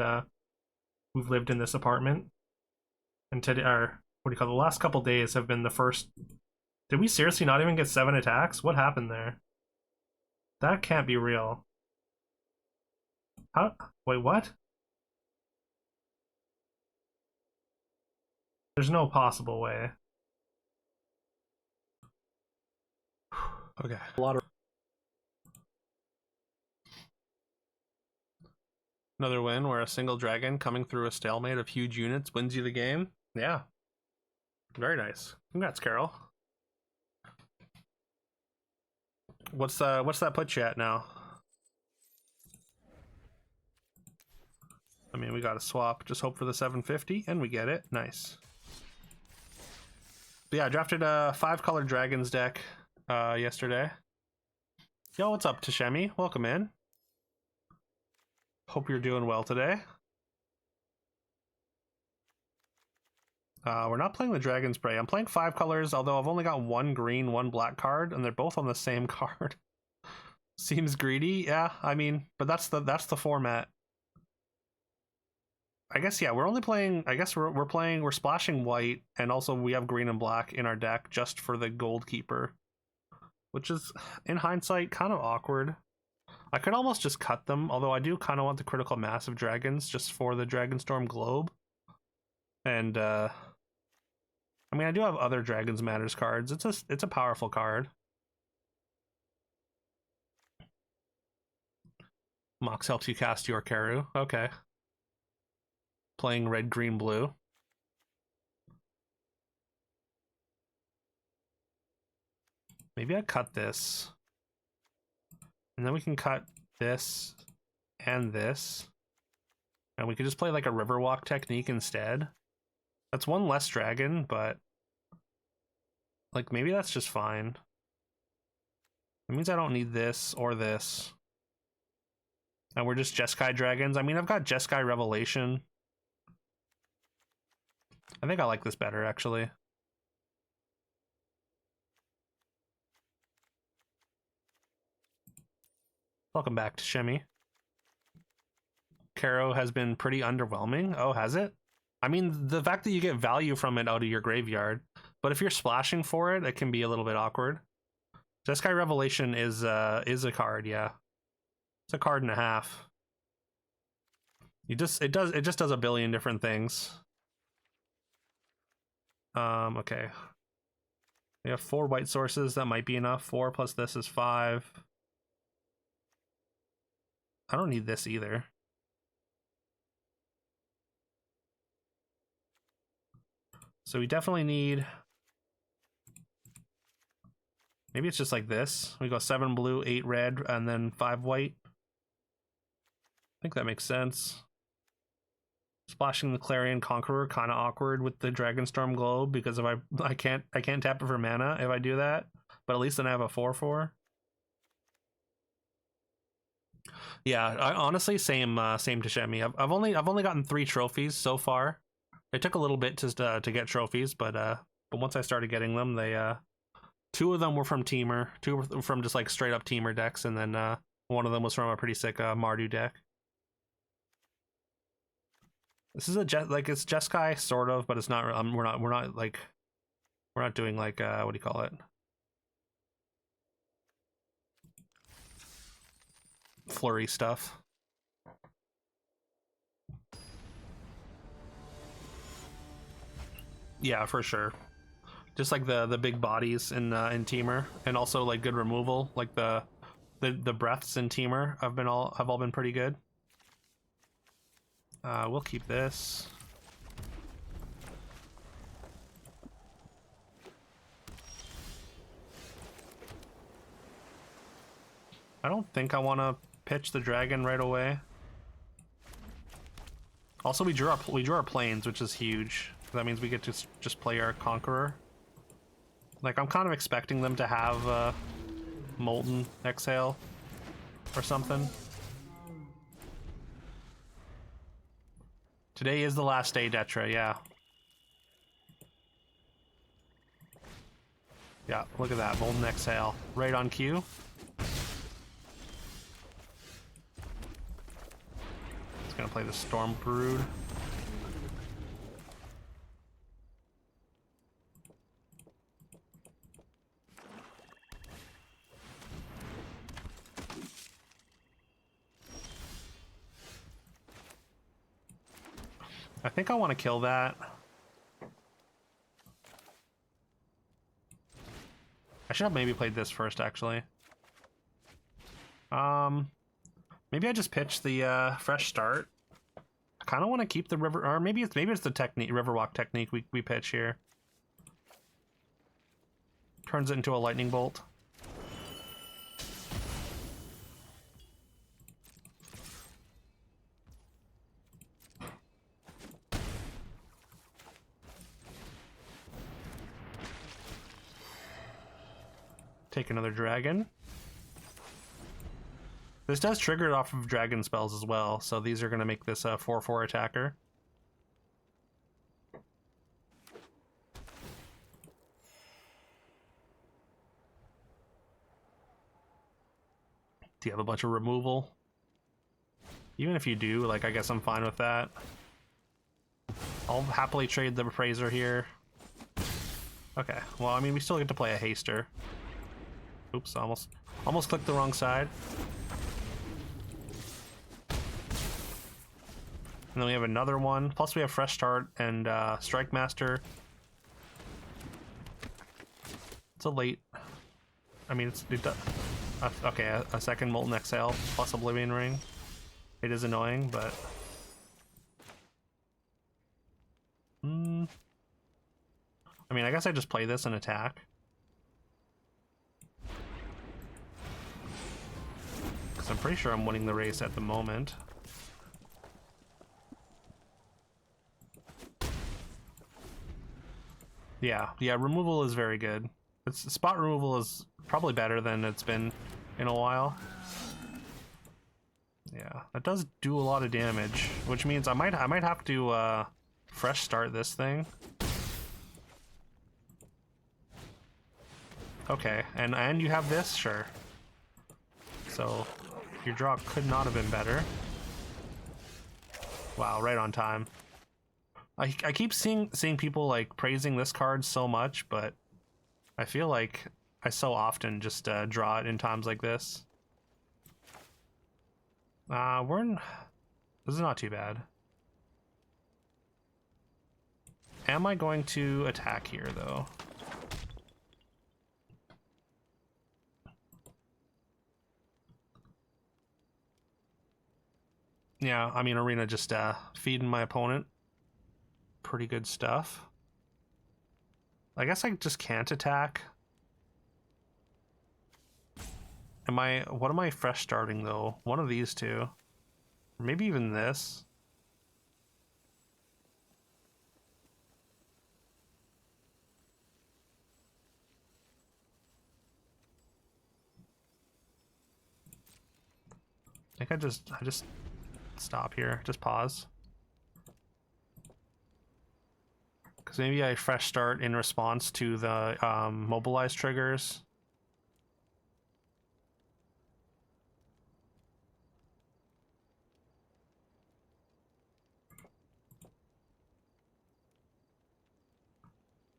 in this apartment. And today, or what do you call it? The last couple days have been the first Did we seriously not even get 7 attacks? What happened there? That can't be real. How? Wait, what? There's no possible way. Okay. A lot of... Another win where a single dragon coming through a stalemate of huge units wins you the game. Yeah. Very nice. Congrats, Carol. What's that put you at now? I mean, we got to swap. Just hope for the 750, and we get it. Nice. But yeah, I drafted a 5-color dragons deck yesterday. Yo, what's up, Tashemi? Welcome in. Hope you're doing well today. We're not playing the Dragon Spray. I'm playing 5 colors, although I've only got 1 green, 1 black card, and they're both on the same card. Seems greedy, yeah. I mean, but that's the format. I guess yeah. We're only playing. I guess we're splashing white, and also we have green and black in our deck just for the Gold Keeper, which is in hindsight kind of awkward. I could almost just cut them, although I do kind of want the critical mass of dragons just for the Dragonstorm Globe. And I mean, I do have other Dragons Matters cards. It's a powerful card. Mox helps you cast your Karu. Okay. Playing red, green, blue. Maybe I cut this. And then we can cut this and this. And we could just play like a Riverwalk technique instead. That's 1 less dragon, but like maybe that's just fine. It means I don't need this or this. And we're just Jeskai dragons. I mean, I've got Jeskai Revelation. I think I like this better, actually. Welcome back to Shemi. Caro has been pretty underwhelming. Oh, has it? I mean, the fact that you get value from it out of your graveyard, but if you're splashing for it, it can be a little bit awkward. Jeskai Revelation is a card, yeah. It's a card and a half. It just does a billion different things. Okay. We have 4 white sources. That might be enough. 4 plus this is 5. I don't need this either. So we definitely need... Maybe it's just like this. We go 7 blue, 8 red, and then 5 white. I think that makes sense. Splashing the Clarion Conqueror kind of awkward with the Dragonstorm Globe because if I can't tap it for mana if I do that, but at least then I have a 4/4. Yeah, I honestly same to Shemi. I've only gotten 3 trophies so far. It took a little bit to get trophies, but once I started getting them, they 2 of them were from Teamer, 2 were from just like straight up Teamer decks, and then 1 of them was from a pretty sick Mardu deck. This is it's Jeskai sort of, but it's not. We're not doing like what do you call it? Flurry stuff. Yeah, for sure. Just like the big bodies in Teamer, and also like good removal, like the breaths in Teamer have all been pretty good. We'll keep this. I don't think I want to pitch the dragon right away. Also, we drew our planes, which is huge. That means we get to just play our Conqueror. Like, I'm kind of expecting them to have Molten Exhale or something. Today is the last day, Detra, yeah. Yeah, look at that, Molten Exhale. Right on cue. It's gonna play the Storm Brood. I think I want to kill that. I should have maybe played this first, actually. Maybe I just pitch the fresh start. I kind of want to keep the river, or maybe it's the technique, riverwalk technique we pitch here. Turns it into a lightning bolt. Take another dragon. This does trigger it off of dragon spells as well, so these are going to make this a 4/4 attacker. Do you have a bunch of removal? Even if you do, like, I guess I'm fine with that. I'll happily trade the Appraiser here. Okay, well, I mean, we still get to play a Haster. Oops, almost clicked the wrong side. And then we have another one. Plus we have Fresh Start and Strike Master. It's a late... I mean, okay, a second Molten Exhale plus Oblivion Ring. It is annoying, but... I mean, I guess I just play this and attack. Because I'm pretty sure I'm winning the race at the moment. Yeah, removal is very good. Spot removal is probably better than it's been in a while. Yeah, that does do a lot of damage, which means I might have to fresh start this thing. Okay, and you have this, sure. So your draw could not have been better. Wow, right on time. I keep seeing people like praising this card so much, but I feel like I so often just draw it in times like this. This is not too bad. Am I going to attack here though? Yeah, I mean, Arena just feeding my opponent. Pretty good stuff. I guess I just can't attack. What am I fresh starting though? One of these two. Or maybe even this. I think I just stop here. Just pause. Because maybe I fresh start in response to the mobilize triggers.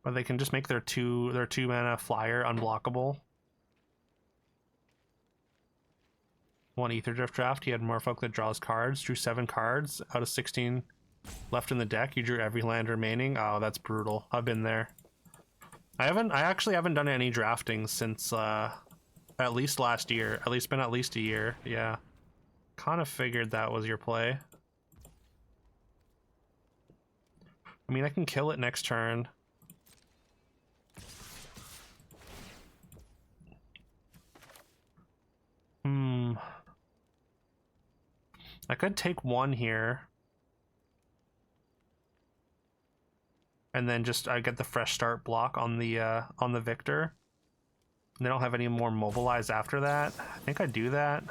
Or they can just make their two mana flyer unblockable. One Ether Drift draft, he had Merfolk that draws cards, drew 7 cards out of 16 left in the deck. You drew every land remaining. Oh, that's brutal. I've been there. I actually haven't done any drafting since at least last year. At least been at least a year. Yeah. Kind of figured that was your play. I mean, I can kill it next turn. I could take one here. And then just I get the fresh start block on the Victor. And they don't have any more mobilize after that. I think I do that.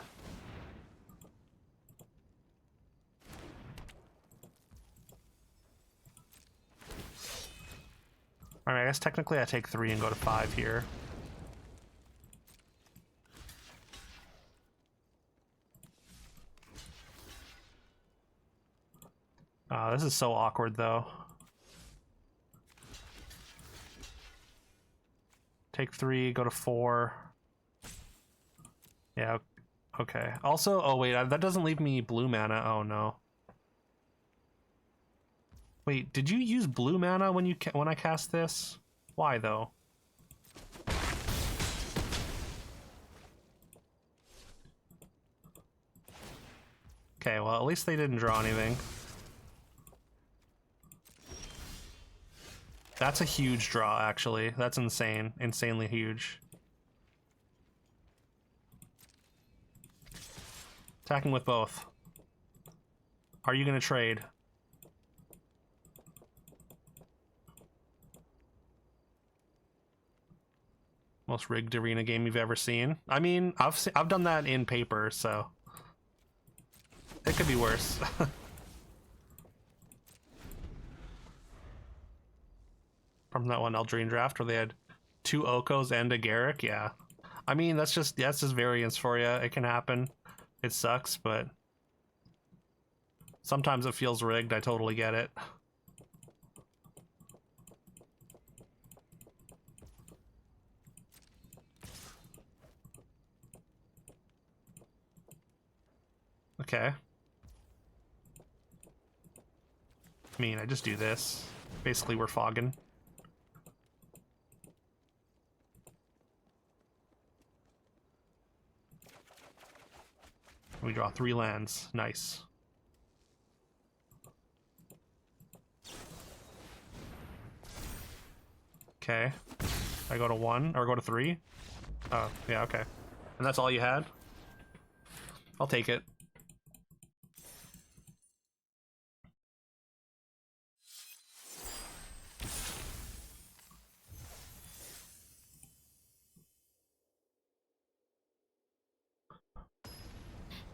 Alright, I guess technically I take 3 and go to 5 here. This is so awkward though. Take 3, go to 4. Yeah, okay. Also, oh wait, that doesn't leave me blue mana. Oh no. Wait, did you use blue mana when I cast this? Why though? Okay, well at least they didn't draw anything. That's a huge draw, actually. That's insane. Insanely huge. Attacking with both. Are you gonna trade? Most rigged arena game you've ever seen. I mean, I've done that in paper, so it could be worse. From that one Eldrine draft where they had 2 Okos and a Garruk, yeah. I mean, that's just variance for you. It can happen. It sucks, but sometimes it feels rigged. I totally get it. Okay. I mean, I just do this. Basically, we're fogging. We draw 3 lands. Nice. Okay. I go to 1 or go to 3. Oh, yeah, okay. And that's all you had? I'll take it.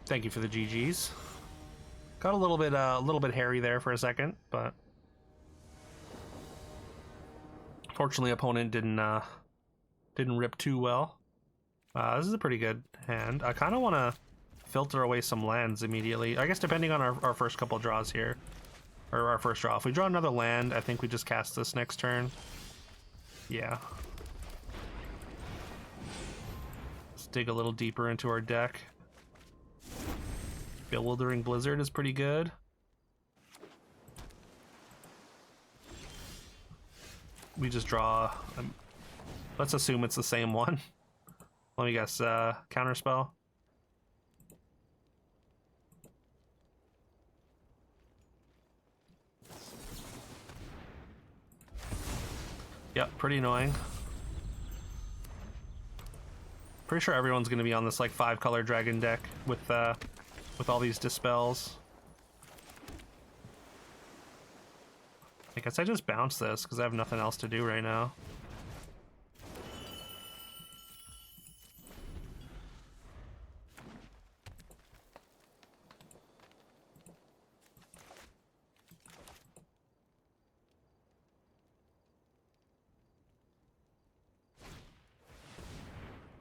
Thank you for the GGs. Got a little bit hairy there for a second, but fortunately, opponent didn't rip too well. This is a pretty good hand. I kind of want to filter away some lands immediately. I guess depending on our first couple draws here, or our first draw. If we draw another land, I think we just cast this next turn. Yeah. Let's dig a little deeper into our deck. Bewildering Blizzard is pretty good. We just draw. Let's assume it's the same one. Let me guess. Counterspell. Yep, pretty annoying. Pretty sure everyone's going to be on this like 5-color dragon deck with all these dispels. I guess I just bounce this because I have nothing else to do right now.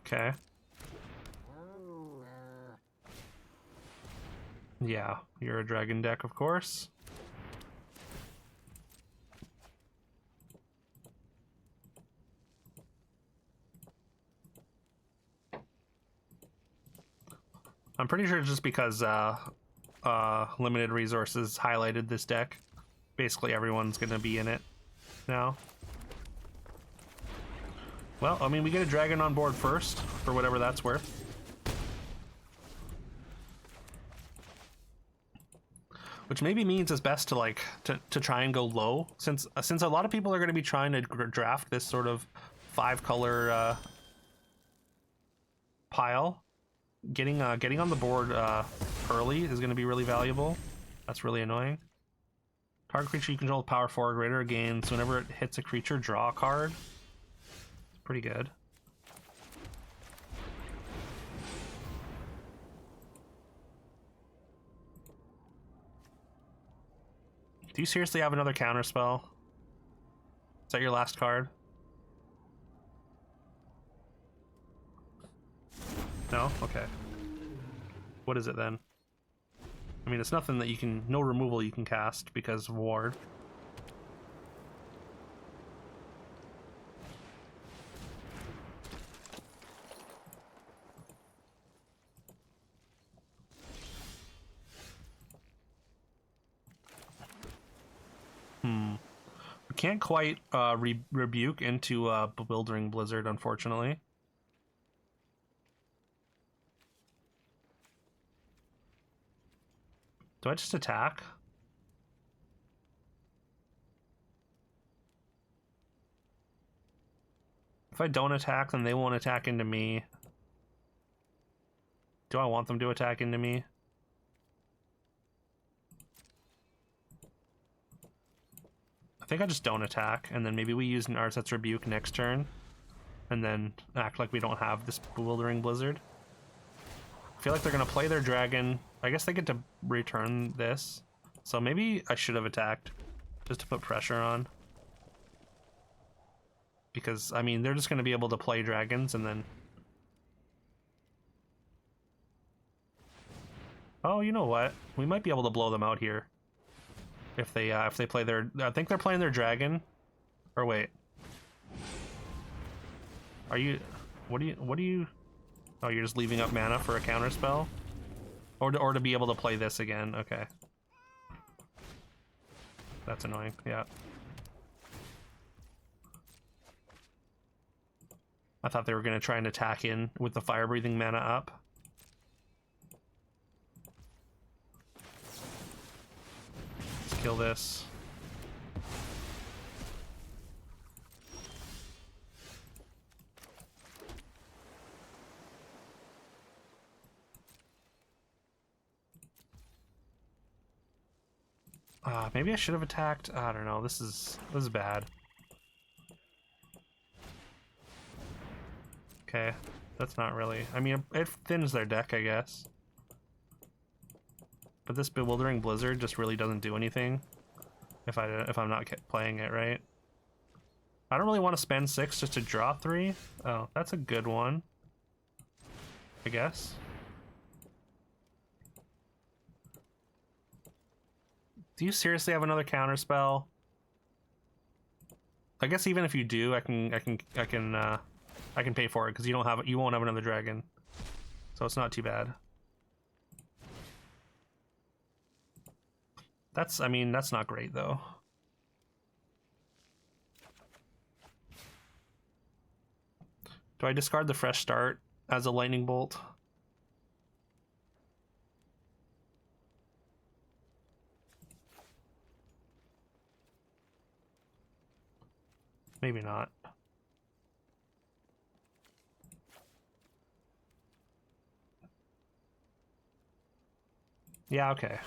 Okay. Yeah, you're a dragon deck, of course. I'm pretty sure it's just because limited resources highlighted this deck. Basically everyone's gonna be in it now. Well, I mean, we get a dragon on board first, for whatever that's worth. Which maybe means it's best to like to try and go low, since a lot of people are going to be trying to draft this sort of 5-color pile. Getting on the board early is going to be really valuable. That's really annoying. Target creature you control with power 4 or greater gains whenever it hits a creature, draw a card. It's pretty good. Do you seriously have another counterspell? Is that your last card? No? Okay. What is it then? I mean, it's nothing that you can... No removal you can cast because of ward. can't quite rebuke into Bewildering Blizzard, unfortunately. Do I just attack? If I don't attack, then they won't attack into me. Do I want them to attack into me? I think I just don't attack, and then maybe we use an Arset's Rebuke next turn, and then act like we don't have this Bewildering Blizzard. I feel like they're gonna play their dragon. I guess they get to return this. So maybe I should have attacked, just to put pressure on. Because, I mean, they're just gonna be able to play dragons, and then... Oh, you know what? We might be able to blow them out here. If they play their... I think they're playing their dragon. Or wait. Are you... What do you... Oh, you're just leaving up mana for a counter spell? Or to be able to play this again. Okay. That's annoying, yeah. I thought they were going to try and attack in with the fire-breathing mana up. Let's kill this. Maybe I should have attacked. I don't know. This is bad. Okay, that's not really. I mean, it thins their deck, I guess. But this Bewildering Blizzard just really doesn't do anything if I'm not playing it right. I don't really want to spend 6 just to draw 3. Oh, that's a good one, I guess. Do you seriously have another counter spell? I guess even if you do, I can pay for it because you won't have another dragon, so it's not too bad. I mean, that's not great though. Do I discard the Fresh Start as a lightning bolt? Maybe not. Yeah, okay.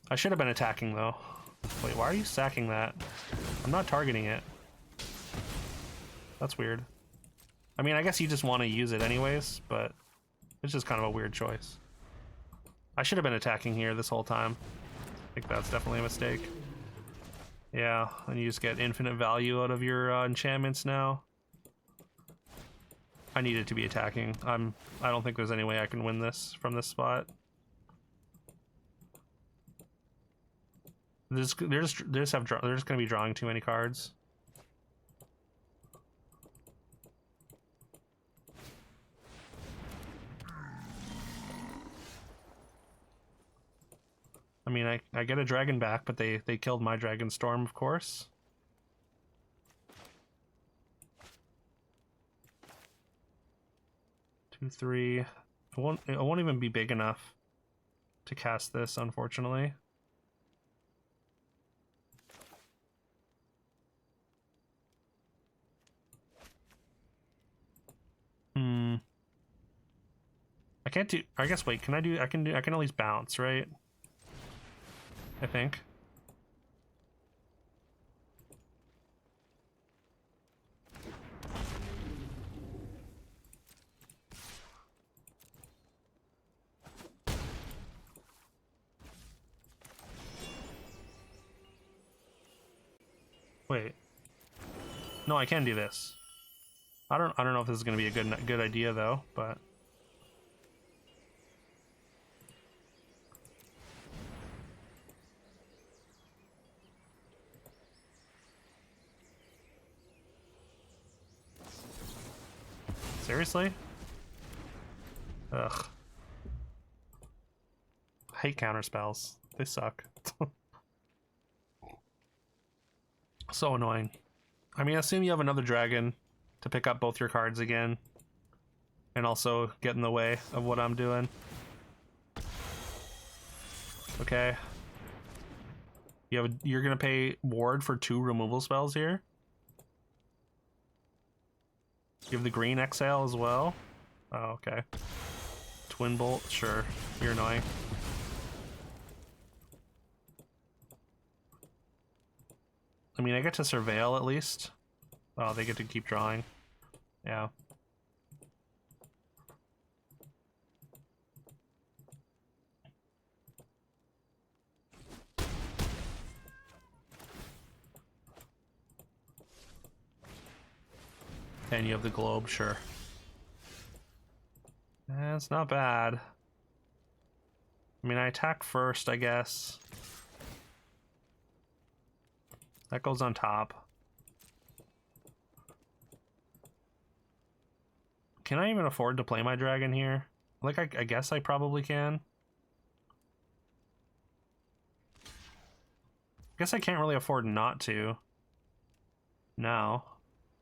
I should have been attacking though. Wait, why are you sacking that? I'm not targeting it. That's weird. I mean, I guess you just want to use it anyways, but it's just kind of a weird choice. I should have been attacking here this whole time. I think that's definitely a mistake. Yeah, and you just get infinite value out of your enchantments now. I needed to be attacking. I don't think there's any way I can win this from this spot. They're just going to be drawing too many cards. I mean, I get a dragon back, but they killed my Dragon Storm, of course. Two, three. It won't even be big enough to cast this, unfortunately. I can't do. I guess. Wait. Can I do? I can at least bounce, right? I think. Wait. No, I can do this. I don't know if this is going to be a good idea though, but seriously? Ugh. I hate counter spells. They suck. So annoying. I mean, assume you have another dragon to pick up both your cards again. And also get in the way of what I'm doing. Okay. You're gonna pay ward for 2 removal spells here. You have the green exhale as well. Oh, okay. Twin bolt, sure. You're annoying. I mean, I get to surveil at least. Oh, they get to keep drawing. Yeah. And you have the globe, sure. That's not bad. I mean, I attack first, I guess. That goes on top. Can I even afford to play my dragon here? Like, I guess I probably can. I guess I can't really afford not to. No.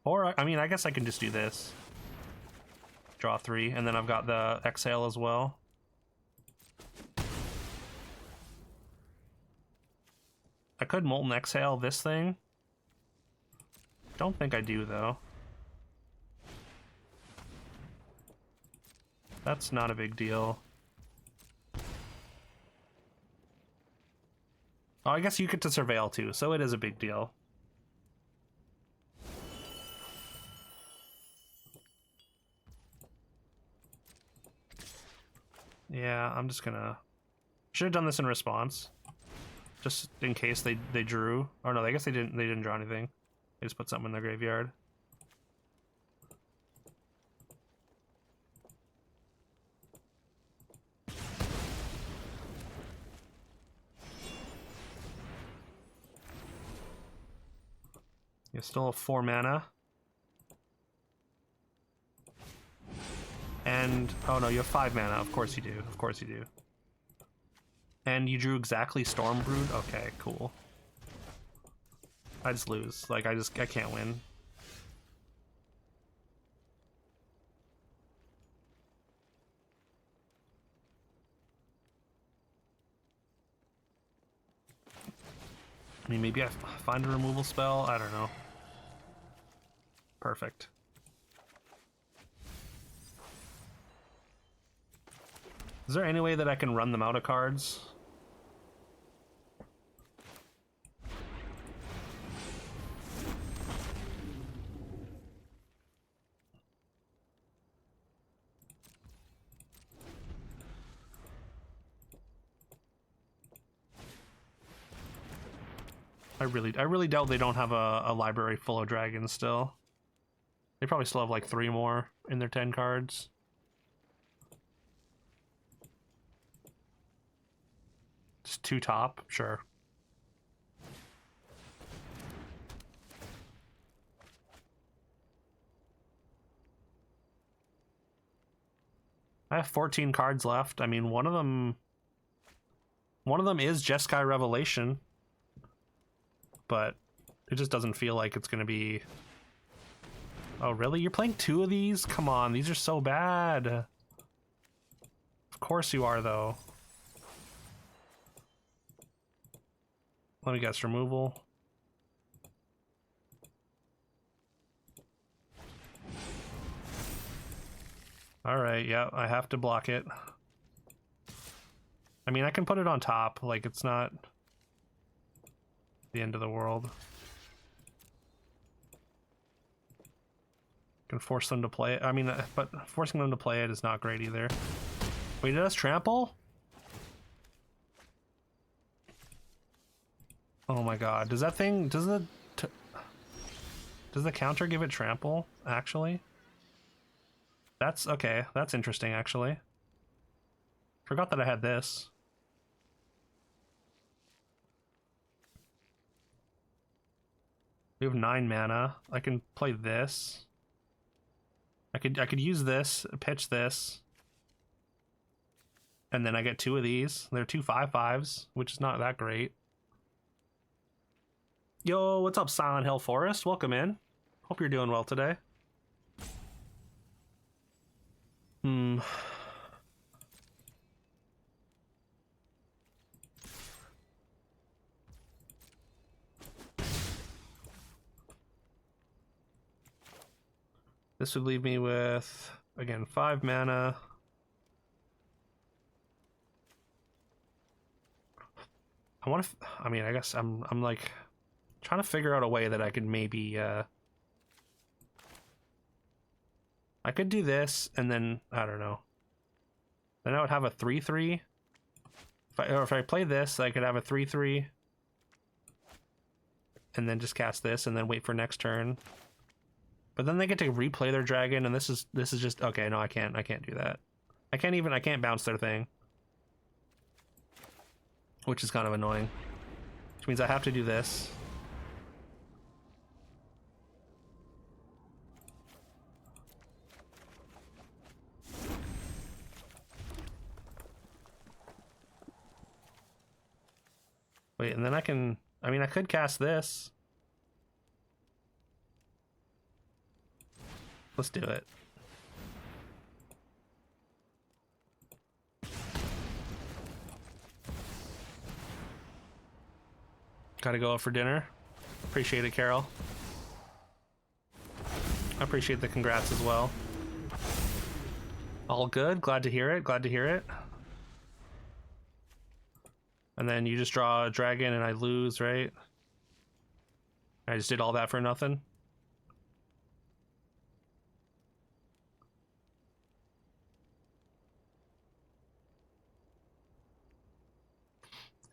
Or, I mean, I guess I can just do this. Draw 3, and then I've got the exhale as well. I could Molten Exhale this thing. Don't think I do, though. That's not a big deal. Oh, I guess you get to surveil too, so it is a big deal. Yeah, I'm just gonna... Should have done this in response. Just in case they drew. Oh no, I guess they didn't draw anything. They just put something in their graveyard. You still have 4 mana. And, oh no, you have 5 mana. Of course you do. Of course you do. And you drew exactly Stormbrood? Okay, cool. I just lose. Like, I can't win. I mean, maybe I find a removal spell? I don't know. Perfect. Is there any way that I can run them out of cards? I really doubt they don't have a library full of dragons still. They probably still have like 3 more in their 10 cards. Just 2 top, sure. I have 14 cards left. I mean, one of them is Jeskai Revelation, but it just doesn't feel like it's gonna be... Oh, really? You're playing 2 of these? Come on, these are so bad. Of course you are, though. Let me guess, removal. Alright, yeah, I have to block it. I mean, I can put it on top, like, it's not the end of the world. Can force them to play it. I mean, but forcing them to play it is not great either. Wait, did us trample? Oh my god, does that thing, does the counter give it trample, actually? That's, okay, that's interesting, actually. Forgot that I had this. We have 9 mana. I can play this. I could use this, pitch this. And then I get 2 of these. They're 2 5/5s, which is not that great. Yo, what's up, Silent Hill Forest? Welcome in. Hope you're doing well today. This would leave me with, again, 5 mana. I want to. I mean, I guess I'm like trying to figure out a way that I could maybe. I could do this, and then I don't know. Then I would have a 3/3. If I play this, I could have a 3/3, and then just cast this, and then wait for next turn. But then they get to replay their dragon, and this is just okay. No, I can't do that. I can't bounce their thing, which is kind of annoying. Which means I have to do this. Wait, and then I can. I mean, I could cast this. Let's do it. Gotta go out for dinner. Appreciate it, Carol. I appreciate the congrats as well. All good. Glad to hear it. Glad to hear it. And then you just draw a dragon and I lose, right? I just did all that for nothing.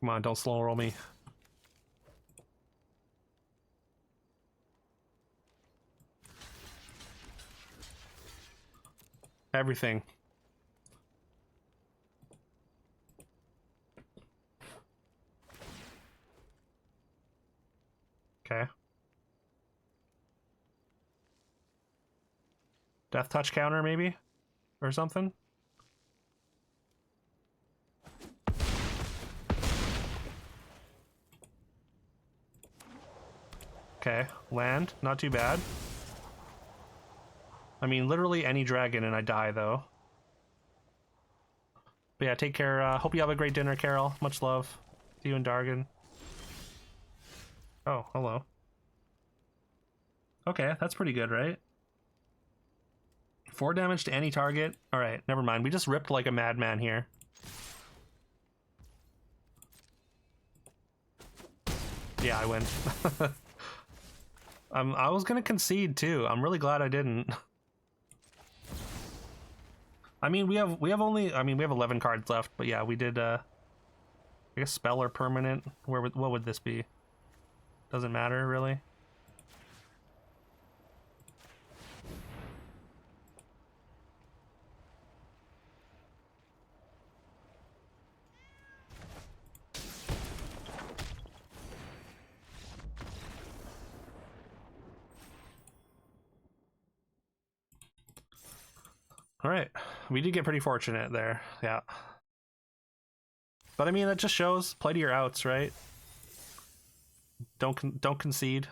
Come on, don't slow roll me. Everything. Okay. Death touch counter, maybe? Or something? Okay, land. Not too bad. I mean, literally any dragon and I die, though. But yeah, take care. Hope you have a great dinner, Carol. Much love to you and Dargan. Oh, hello. Okay, that's pretty good, right? 4 damage to any target. Alright, never mind. We just ripped like a madman here. Yeah, I win. I was gonna concede too. I'm really glad I didn't. I mean, we have 11 cards left, but yeah, we did I guess spell or permanent. What would this be? Doesn't matter really. All right, we did get pretty fortunate there, yeah. But I mean, that just shows play to your outs, right? Don't concede.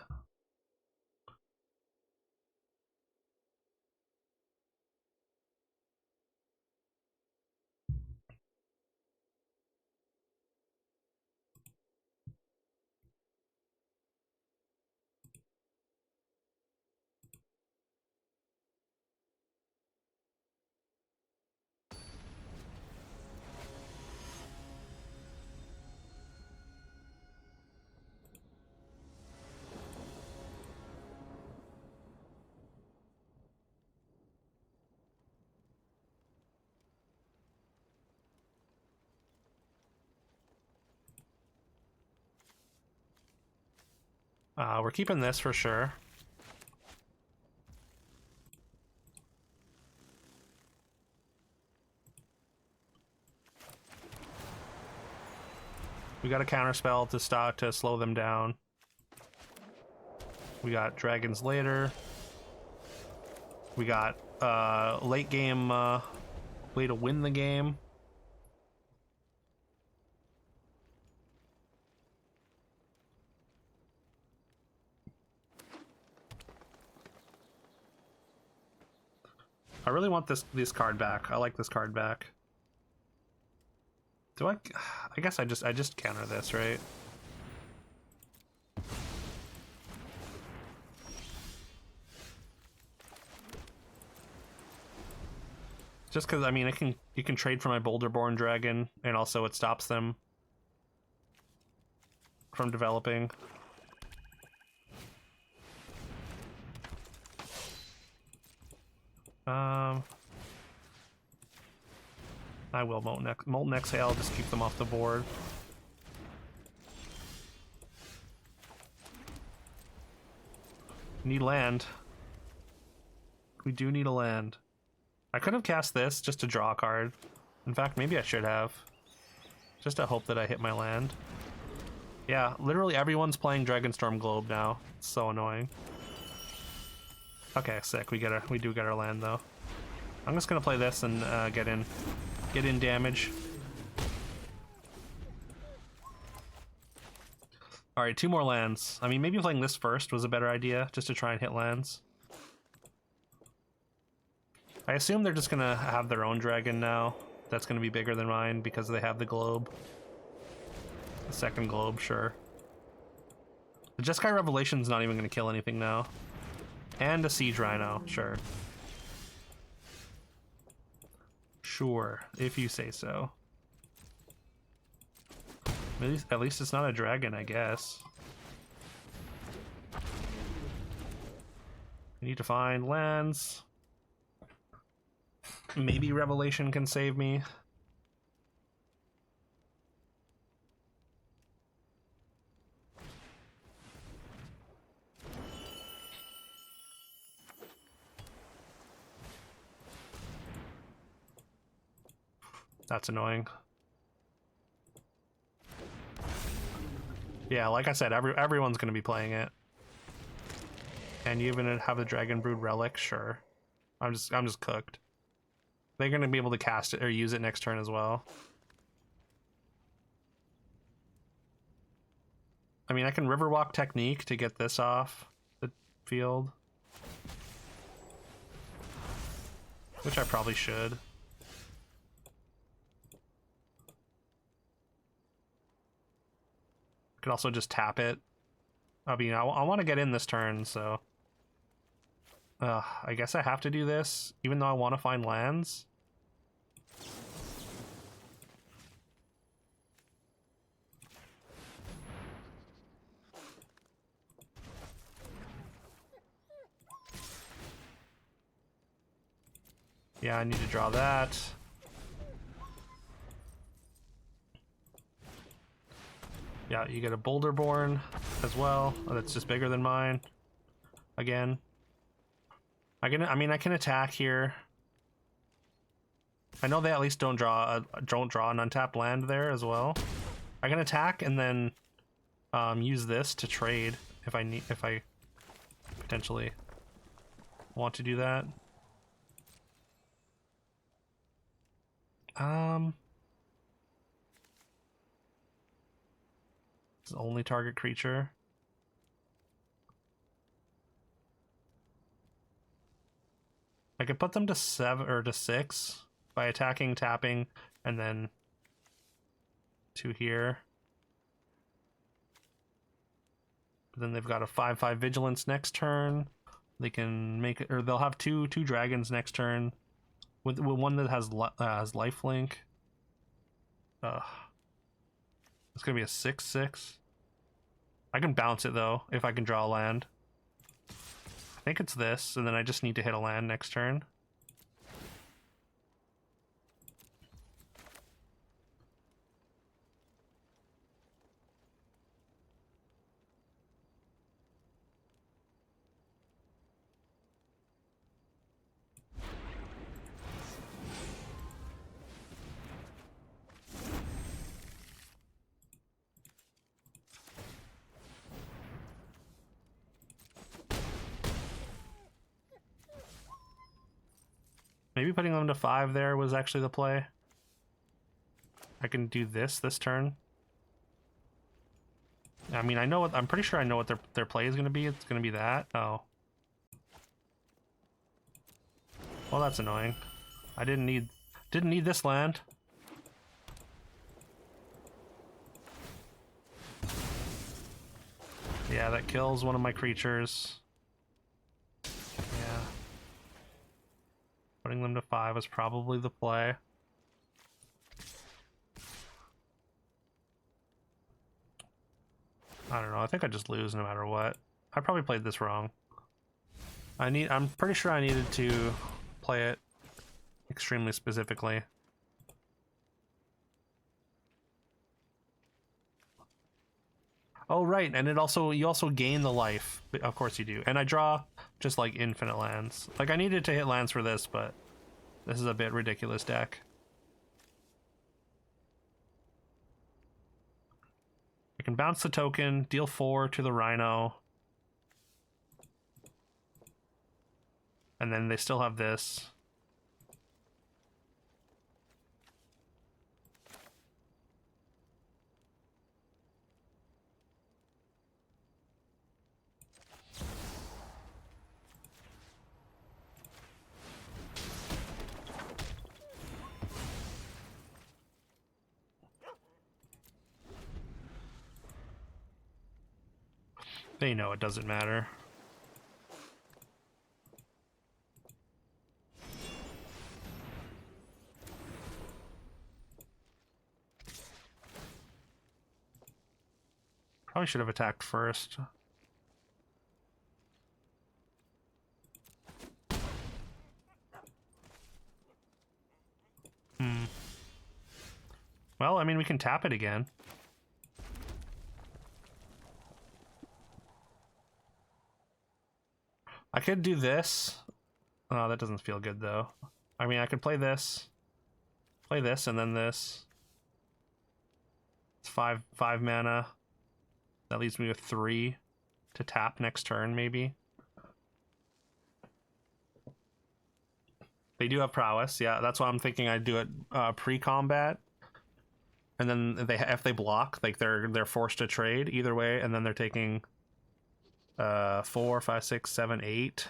We're keeping this for sure. We got a counterspell to stop to slow them down. We got dragons later. We got late game way to win the game. I really want this card back. I like this card back. Do I guess I just counter this, right? Just because, I mean, you can trade for my Boulderborn Dragon, and also it stops them from developing. I will Molten Exhale, just keep them off the board. Need land. We do need a land. I could have cast this just to draw a card. In fact, maybe I should have. Just to hope that I hit my land. Yeah, literally everyone's playing Dragonstorm Globe now. It's so annoying. Okay, sick. We do get our land though. I'm just gonna play this and get in damage. All right, 2 more lands. I mean, maybe playing this first was a better idea, just to try and hit lands. I assume they're just gonna have their own dragon now. That's gonna be bigger than mine because they have the globe. The second globe, sure. The Jeskai Revelation's not even gonna kill anything now. And a Siege Rhino, sure. Sure, if you say so. At least it's not a dragon, I guess. I need to find lands. Maybe Revelation can save me. That's annoying. Yeah, like I said, everyone's gonna be playing it. And you even have the Dragon Brood Relic, sure. I'm just cooked. They're gonna be able to cast it or use it next turn as well. I mean, I can Riverwalk Technique to get this off the field. Which I probably should. Could also just tap it. I mean, I want to get in this turn, so... I guess I have to do this, even though I want to find lands. Yeah, I need to draw that. Yeah, you get a Boulderborn as well. Oh, that's just bigger than mine. Again. I can attack here. I know they at least don't draw an untapped land there as well. I can attack and then use this to trade if I potentially want to do that. It's the only target creature. I could put them to 7 or to 6 by attacking, tapping, and then 2 here. But then they've got a 5/5 vigilance next turn. They can make it, or they'll have two dragons next turn, with one that has lifelink. It's gonna be a 6/6. I can bounce it though if I can draw a land. I think it's this, and then I just need to hit a land next turn. Maybe putting them to 5 there was actually the play. I can do this turn. I mean, I'm pretty sure I know what their play is going to be. It's going to be that. Oh. Well, that's annoying. I didn't need this land. Yeah, that kills one of my creatures. Yeah. Putting them to 5 is probably the play. I don't know. I think I just lose no matter what. I probably played this wrong. I'm pretty sure I needed to play it extremely specifically. Oh, right, and you also gain the life. Of course you do. And I draw just like infinite lands. Like I needed to hit lands for this, but this is a bit ridiculous deck. I can bounce the token, deal 4 to the Rhino. And then they still have this. They know it doesn't matter. Probably should have attacked first. Well, I mean, we can tap it again. I could do this. Oh, that doesn't feel good, though. I mean, I could play this, and then this. It's five mana. That leaves me with 3 to tap next turn, maybe. They do have prowess, yeah. That's why I'm thinking I'd do it pre-combat. And then if they block, like they're forced to trade either way, and then they're taking 4, 5, 6, 7, 8.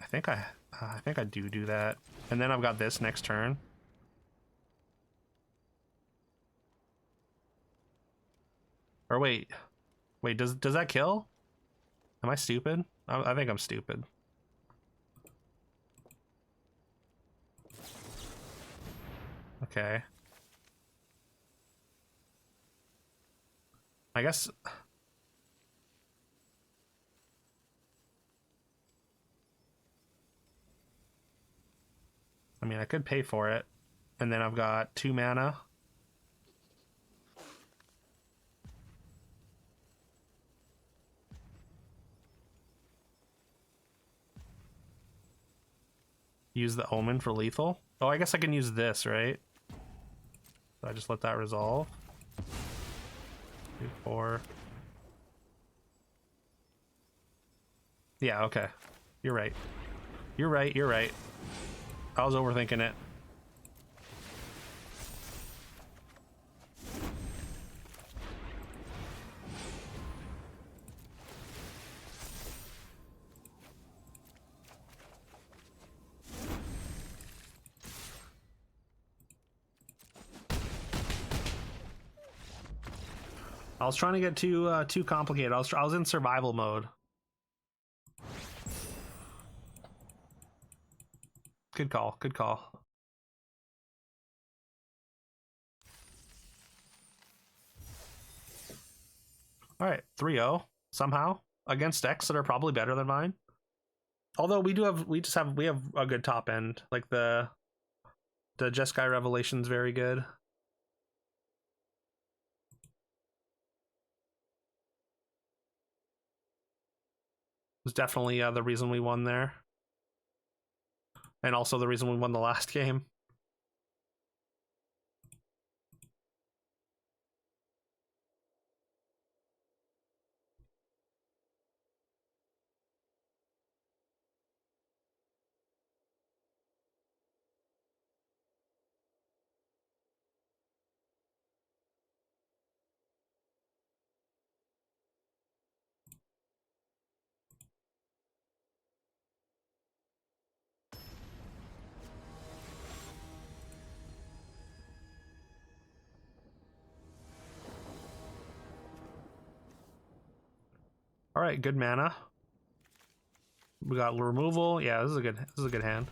I think I do that. And then I've got this next turn. Or wait, does that kill? Am I stupid? I think I'm stupid. Okay. I guess. I mean, I could pay for it. And then I've got 2 mana. Use the Omen for lethal. Oh, I guess I can use this, right? So I just let that resolve. 2, 4. Yeah, okay. You're right. You're right. I was overthinking it. I was trying to get too complicated. I was in survival mode. Good call. Good call. All right, 3-0 somehow against decks that are probably better than mine. Although we have a good top end. Like the Jeskai Revelation's very good. Was definitely the reason we won there. And also the reason we won the last game. All right, good mana. We got removal. Yeah, this is a good hand.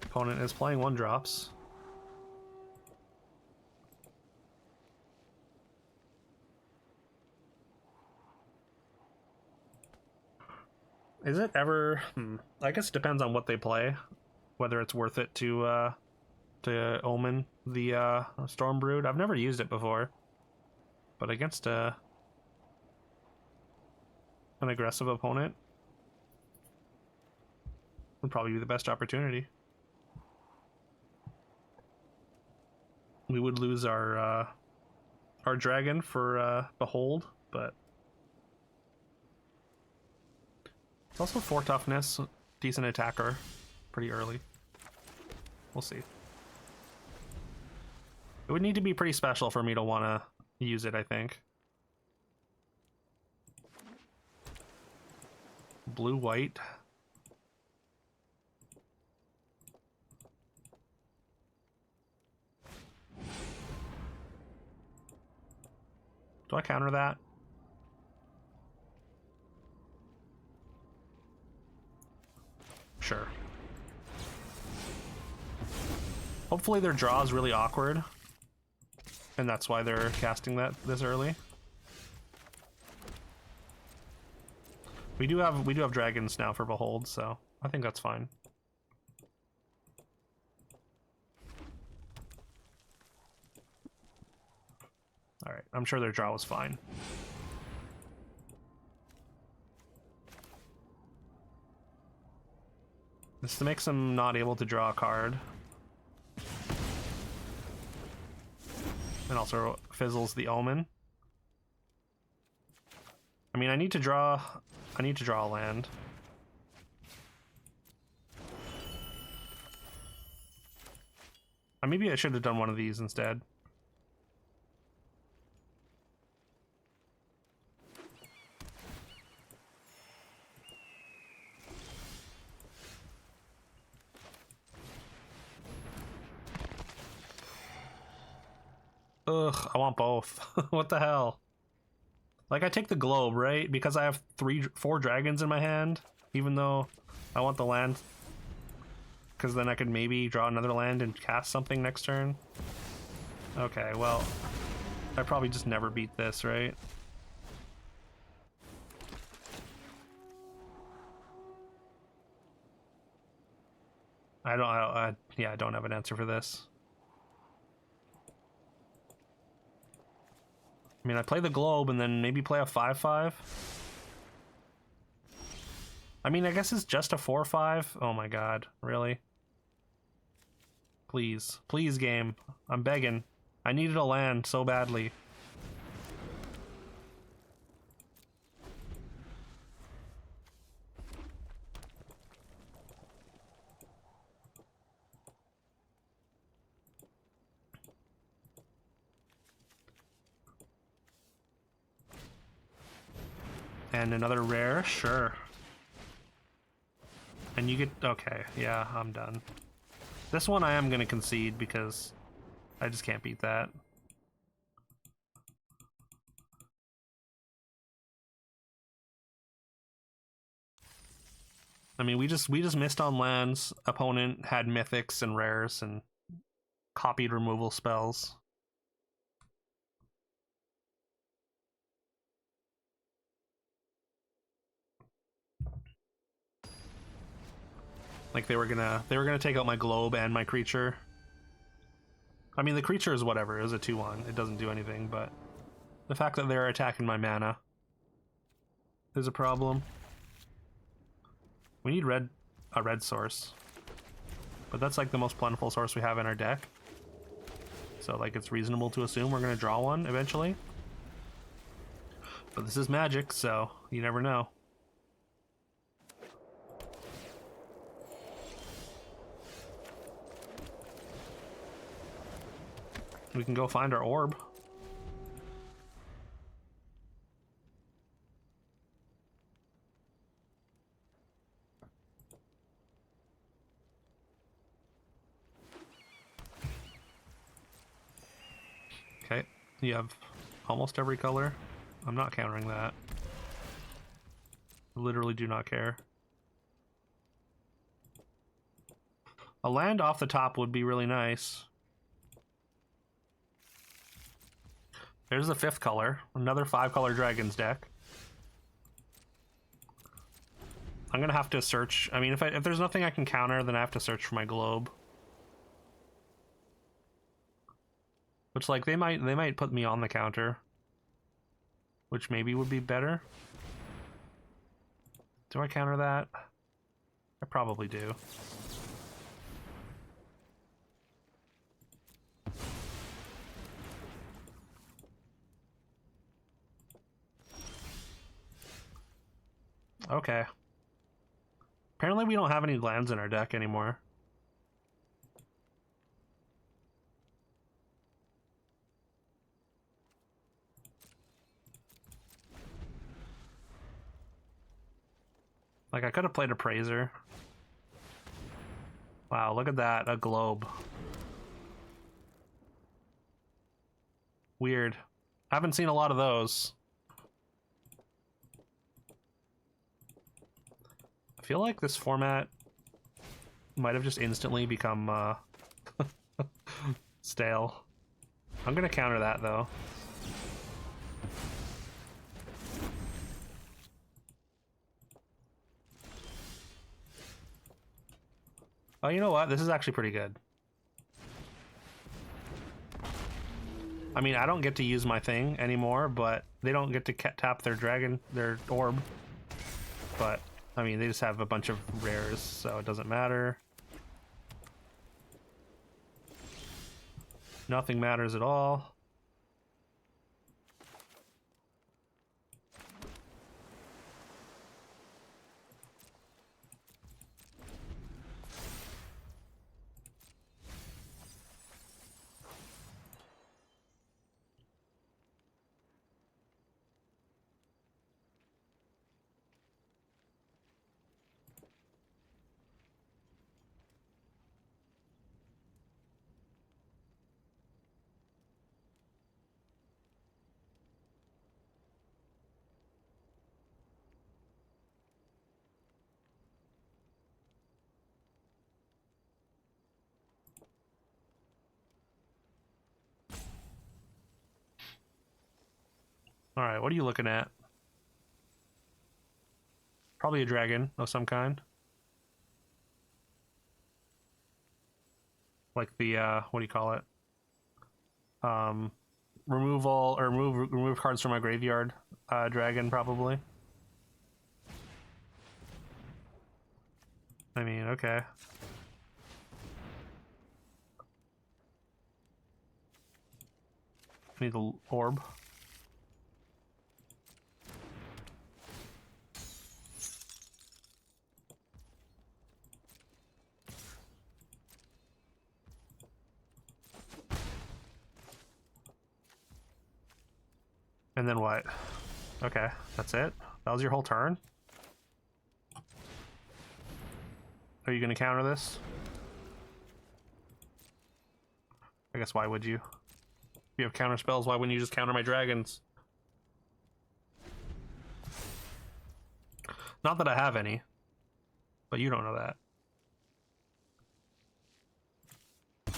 Opponent is playing 1-drops. Is it ever? I guess it depends on what they play, whether it's worth it to omen the Storm Brood. I've never used it before, but against an aggressive opponent would probably be the best opportunity. We would lose our dragon for Behold, but it's also 4 toughness, decent attacker, pretty early. We'll see. It would need to be pretty special for me to want to use it, I think. Blue-white. Do I counter that? Sure. Hopefully their draw is really awkward, and that's why they're casting that this early. We do have dragons now for Behold, so I think that's fine. All right, I'm sure their draw was fine. This makes them not able to draw a card. And also fizzles the Omen. I mean, I need to draw a land. Maybe I should have done one of these instead. Ugh, I want both. What the hell? Like, I take the globe, right? Because I have 4 dragons in my hand, even though I want the land. Because then I could maybe draw another land and cast something next turn. Okay, well, I probably just never beat this, right? Yeah, I don't have an answer for this. I mean, I play the globe and then maybe play a 5/5. I mean, I guess it's just a 4/5. Oh my god, really? Please, please, game. I'm begging. I needed a land so badly. And another rare, sure. And you get, okay, yeah, I'm done. This one I am gonna concede because I just can't beat that. I mean, we just missed on lands. Opponent had mythics and rares and copied removal spells. Like they were gonna take out my globe and my creature. I mean, the creature is whatever. It was a 2/1. It doesn't do anything, but the fact that they're attacking my mana is a problem. We need a red source, but that's like the most plentiful source we have in our deck. So like it's reasonable to assume we're gonna draw one eventually. But this is Magic, so you never know. We can go find our orb. Okay, you have almost every color. I'm not countering that. I literally do not care. A land off the top would be really nice. There's the 5th color. Another 5-color dragons deck. I'm gonna have to search. I mean, if there's nothing I can counter, then I have to search for my globe. Which, like, they might put me on the counter, which maybe would be better. Do I counter that? I probably do. Okay. Apparently we don't have any lands in our deck anymore. Like, I could have played Appraiser. Wow, look at that, a globe. Weird. I haven't seen a lot of those. I feel like this format might have just instantly become stale. I'm gonna counter that though. Oh, you know what? This is actually pretty good. I mean, I don't get to use my thing anymore, but they don't get to tap their orb. But, I mean, they just have a bunch of rares, so it doesn't matter. Nothing matters at all. Alright, what are you looking at? Probably a dragon of some kind. Like the, what do you call it? Removal, or remove cards from my graveyard dragon, probably. I mean, okay. Need the orb. And then what? Okay, that's it? That was your whole turn? Are you gonna counter this? I guess why would you? If you have counter spells, why wouldn't you just counter my dragons? Not that I have any, but you don't know that. And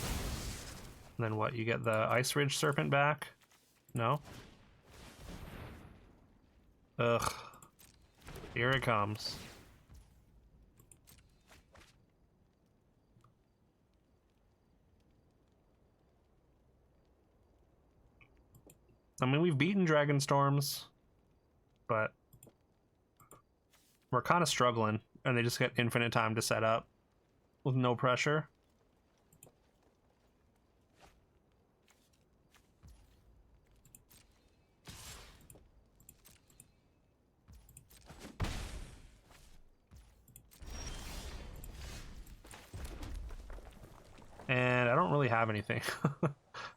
then what? You get the Ice Ridge Serpent back? No? Ugh. Here it comes. I mean, we've beaten Dragon Storms, but we're kind of struggling, and they just get infinite time to set up with no pressure. And I don't really have anything.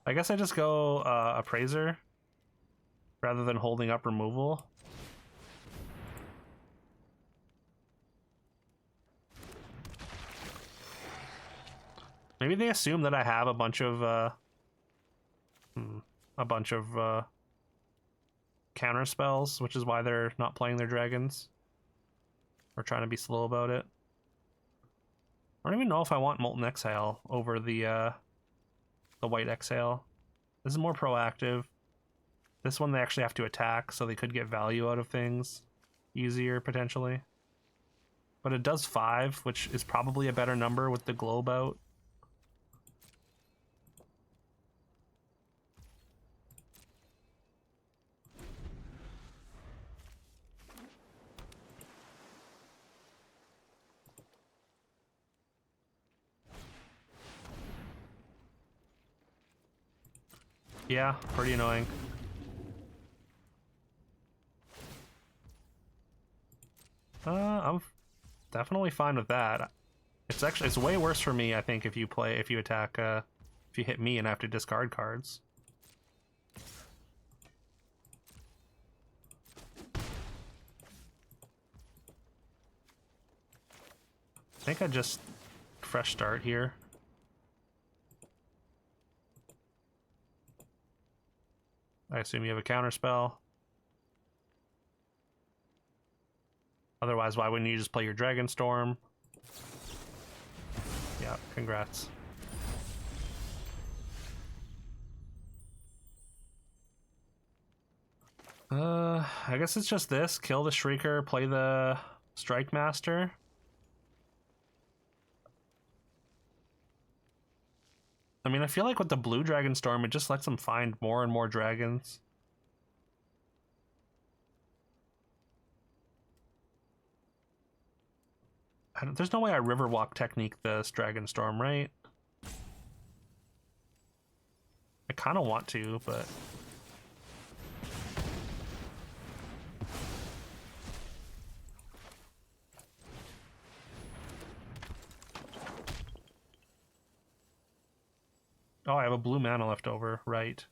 I guess I just go Appraiser rather than holding up removal. Maybe they assume that I have a bunch of a bunch of counter spells, which is why they're not playing their dragons. Or trying to be slow about it. I don't even know if I want Molten Exhale over the White Exhale. This is more proactive. This one they actually have to attack, so they could get value out of things easier, potentially. But it does 5, which is probably a better number with the globe out. Yeah, pretty annoying. I'm definitely fine with that. It's way worse for me, I think, if you attack, if you hit me and I have to discard cards. I think I just fresh start here. I assume you have a counter spell. Otherwise, why wouldn't you just play your Dragon Storm? Yeah, congrats. I guess it's just this. Kill the Shrieker, play the Strike Master. I mean, I feel like with the blue Dragon Storm, it just lets them find more and more dragons. There's no way I Riverwalk technique this Dragon Storm, right? I kind of want to, but... Oh, I have a blue mana left over, right.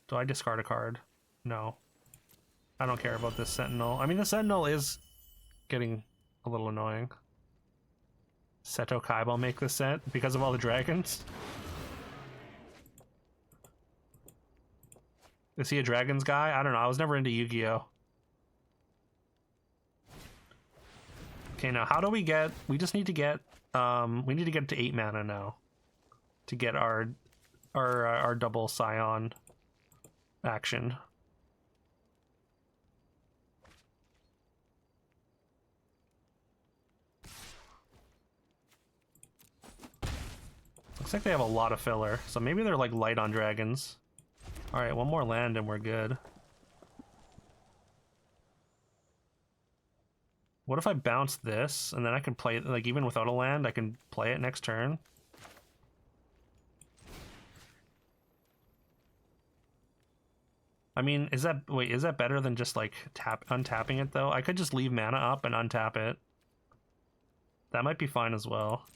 Do I discard a card? No. I don't care about this Sentinel. I mean, the Sentinel is getting a little annoying. Seto Kaiba make this set because of all the dragons? Is he a dragons guy? I don't know. I was never into Yu-Gi-Oh! Okay, now how do we get... We just need to get... we need to get to 8 mana now. To get our double Scion action. Looks like they have a lot of filler, so maybe they're like light on dragons. Alright, one more land and we're good. What if I bounce this, and then I can play it, like, even without a land, I can play it next turn? I mean, is that better than just, like, untapping it, though? I could just leave mana up and untap it. That might be fine as well.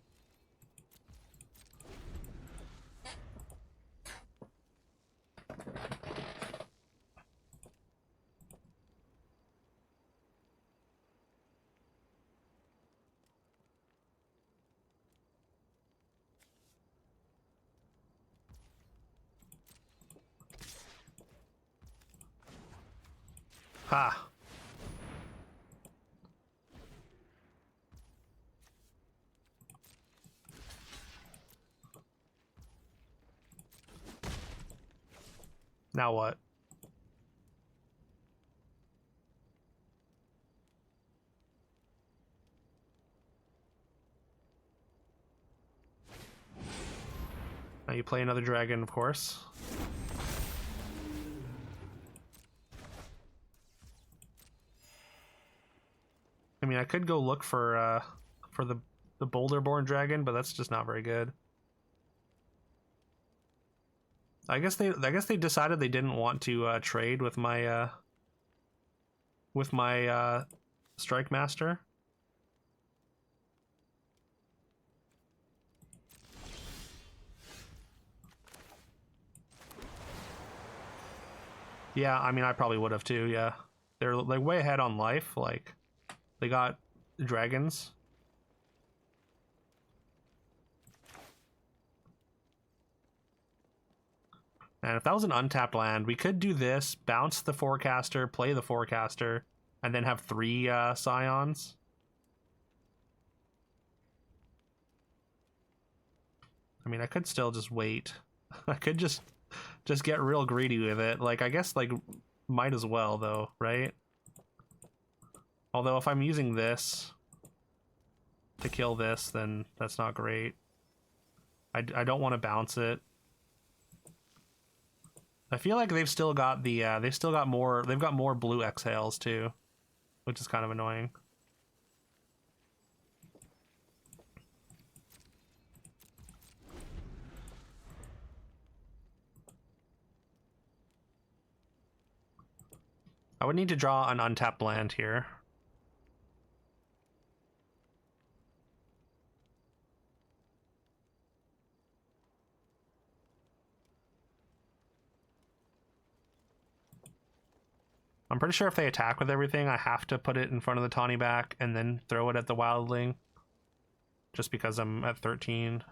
Ha! Now what? Now you play another dragon, of course. I mean, I could go look for the Boulderborn dragon, but that's just not very good. I guess they decided they didn't want to trade with my Strike Master. Yeah, I mean, I probably would have too. Yeah, they're like way ahead on life. Like, they got dragons. And if that was an untapped land, we could do this, bounce the Forecaster, play the Forecaster, and then have 3 Scions. I mean, I could still just wait. I could just get real greedy with it. Like, I guess, like, might as well, though, right? Although, if I'm using this to kill this, then that's not great. I don't want to bounce it. I feel like they've still got the, they've got more blue exhales, too. Which is kind of annoying. I would need to draw an untapped land here. I'm pretty sure if they attack with everything, I have to put it in front of the Tawny back and then throw it at the Wildling. Just because I'm at 13.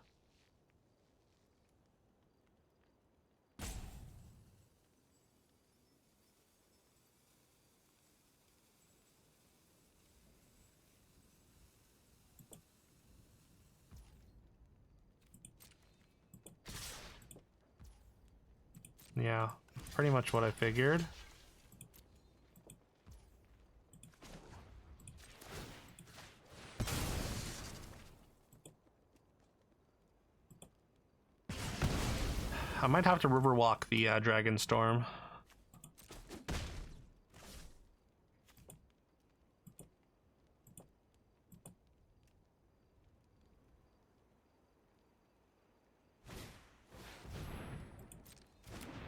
Yeah, pretty much what I figured. I might have to Riverwalk the Dragon Storm.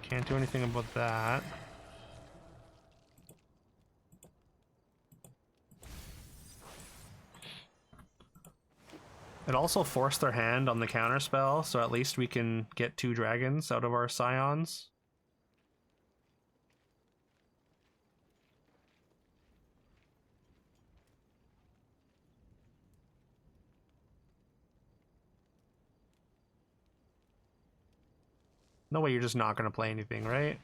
Can't do anything about that. It also forced their hand on the counterspell, so at least we can get 2 dragons out of our Scions. No way you're just not going to play anything, right?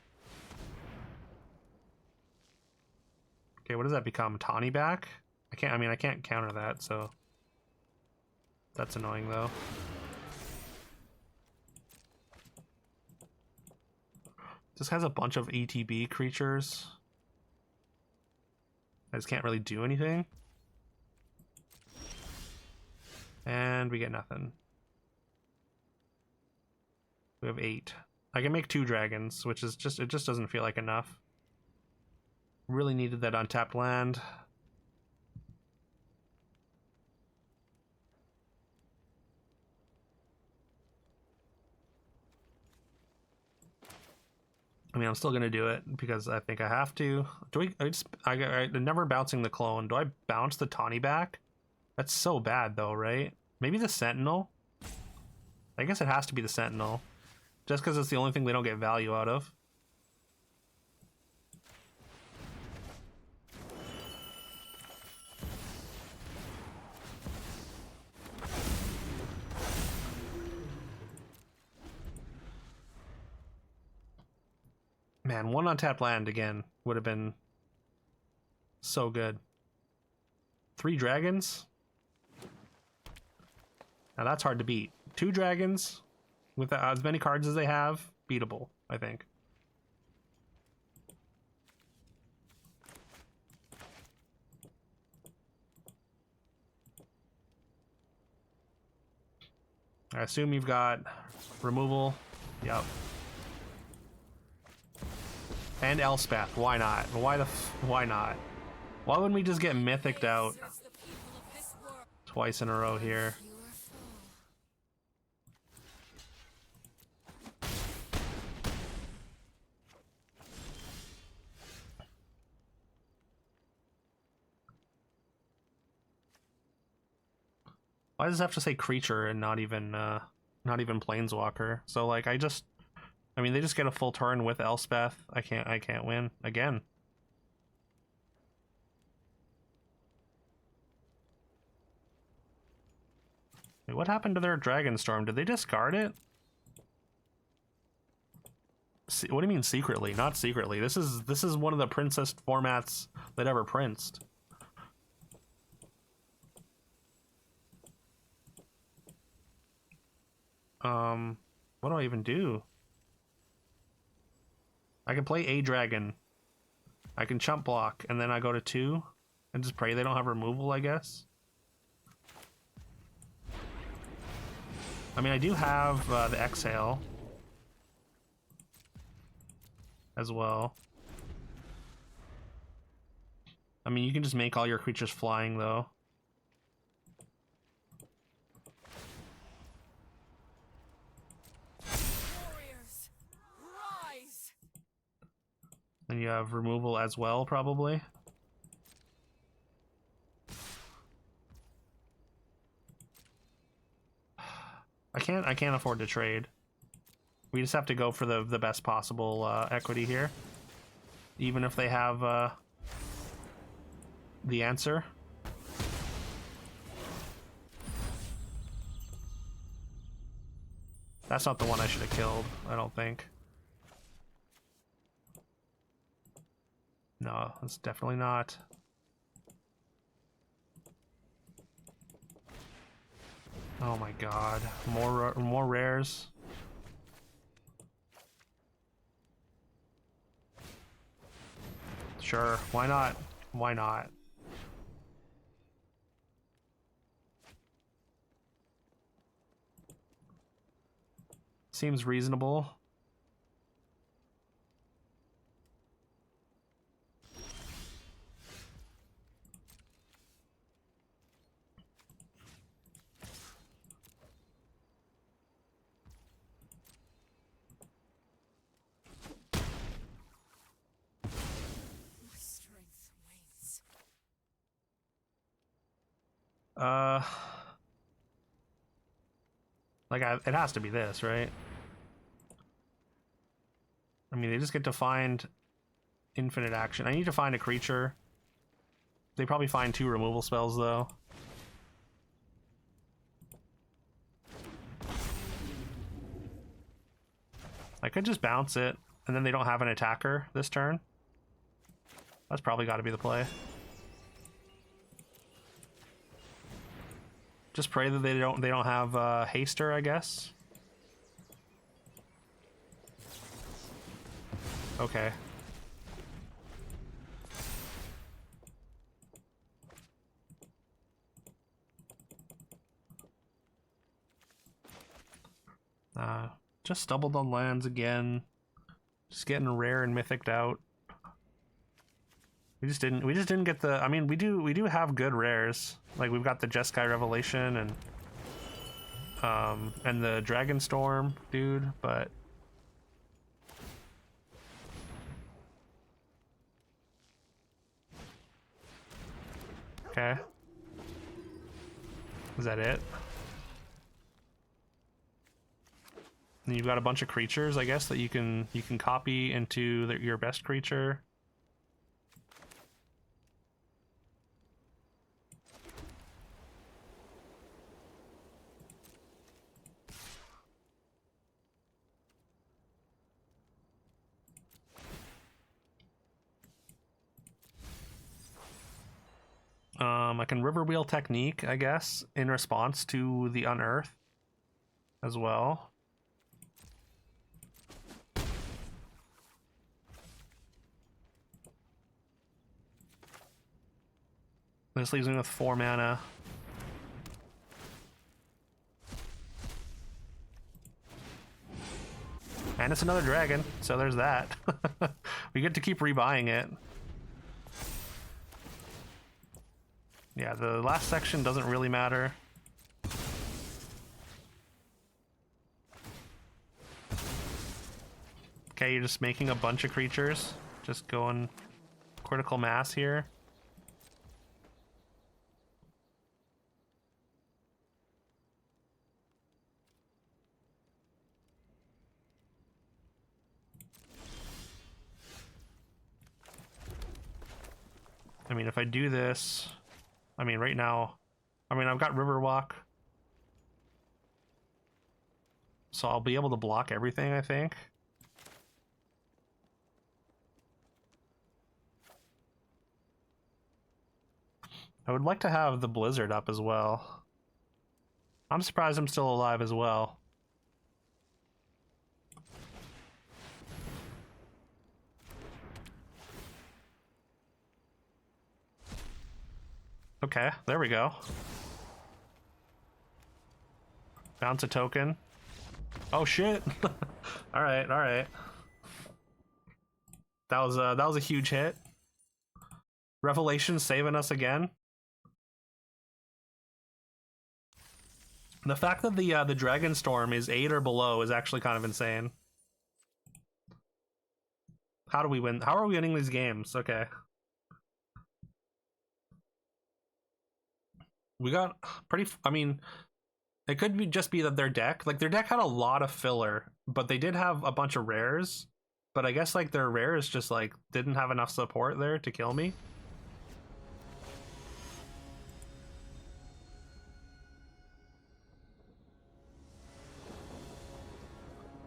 Okay, what does that become? Tawny back? I can't counter that, so... That's annoying, though. This has a bunch of ETB creatures. I just can't really do anything. And we get nothing. We have 8. I can make 2 dragons, which is just, it just doesn't feel like enough. Really needed that untapped land. I mean, I'm still gonna do it because I think I have to. Do we? I'm never bouncing the clone. Do I bounce the Tawny back? That's so bad, though, right? Maybe the Sentinel. I guess it has to be the Sentinel, just because it's the only thing we don't get value out of. Man, 1 untapped land again would have been so good. 3 dragons? Now that's hard to beat. 2 dragons with as many cards as they have, beatable, I think. I assume you've got removal. Yep. And Elspeth, why not? Why not? Why wouldn't we just get mythic'd out twice in a row here? Why does it have to say creature and not even planeswalker? So like I mean they just get a full turn with Elspeth. I can't win again. Wait, what happened to their Dragonstorm? Did they discard it? What do you mean secretly? Not secretly. This is one of the princess formats that ever printed. What do I even do? I can play a dragon. I can chump block, and then I go to 2 and just pray they don't have removal, I guess. I mean, I do have the exhale as well. I mean, you can just make all your creatures flying, though. Warriors, rise! And you have removal as well, probably. I can't afford to trade. We just have to go for the best possible equity here. Even if they have the answer. That's not the one I should have killed, I don't think. No, that's definitely not. Oh my god, more rares. Sure, why not? Why not? Seems reasonable. My strength wanes. Like, it has to be this, right? I mean, they just get to find infinite action. I need to find a creature. They probably find 2 removal spells, though. I could just bounce it, and then they don't have an attacker this turn. That's probably got to be the play. Just pray that they don't have haster, I guess. Okay. Just stumbled on lands again. Just getting rare and mythiced out. We just didn't get the. I mean, we do have good rares. Like, we've got the Jeskai Revelation and the Dragonstorm dude, but okay. Is that it? And you've got a bunch of creatures, I guess, that you can copy into your best creature. I can Riverwheel Technique, I guess, in response to the Unearth as well. This leaves me with 4 mana. And it's another dragon, so there's that. We get to keep rebuying it. Yeah, the last section doesn't really matter. Okay, you're just making a bunch of creatures. Just going critical mass here. I mean, if I do this... I mean, right now... I mean, I've got Riverwalk. So I'll be able to block everything, I think. I would like to have the blizzard up as well. I'm surprised I'm still alive as well. Okay, there we go. Bounce a token. Oh shit! All right, all right. That was a huge hit. Revelation saving us again. The fact that the Dragon Storm is 8 or below is actually kind of insane. How do we win? How are we winning these games? Okay. We got pretty. I mean, it could be just be that their deck had a lot of filler, but they did have a bunch of rares. But I guess like their rares just like didn't have enough support there to kill me.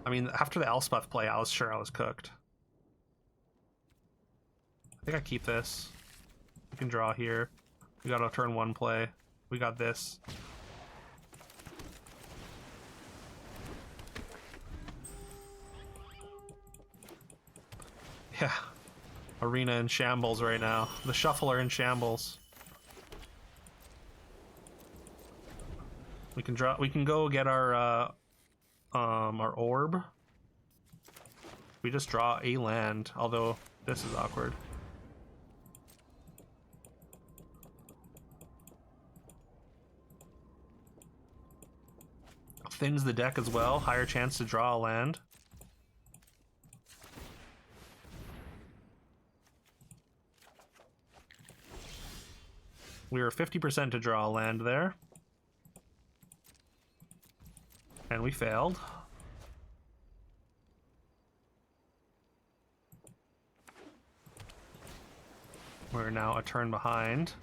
I mean, after the Elspeth play, I was sure I was cooked. I think I keep this. We can draw here. We got a turn 1 play. We got this. Yeah. Arena in shambles right now. The shuffler in shambles. We can draw. We can go get our orb. We just draw a land, although this is awkward. Thins the deck as well. Higher chance to draw a land. We were 50% to draw a land there. And we failed. We're now a turn behind.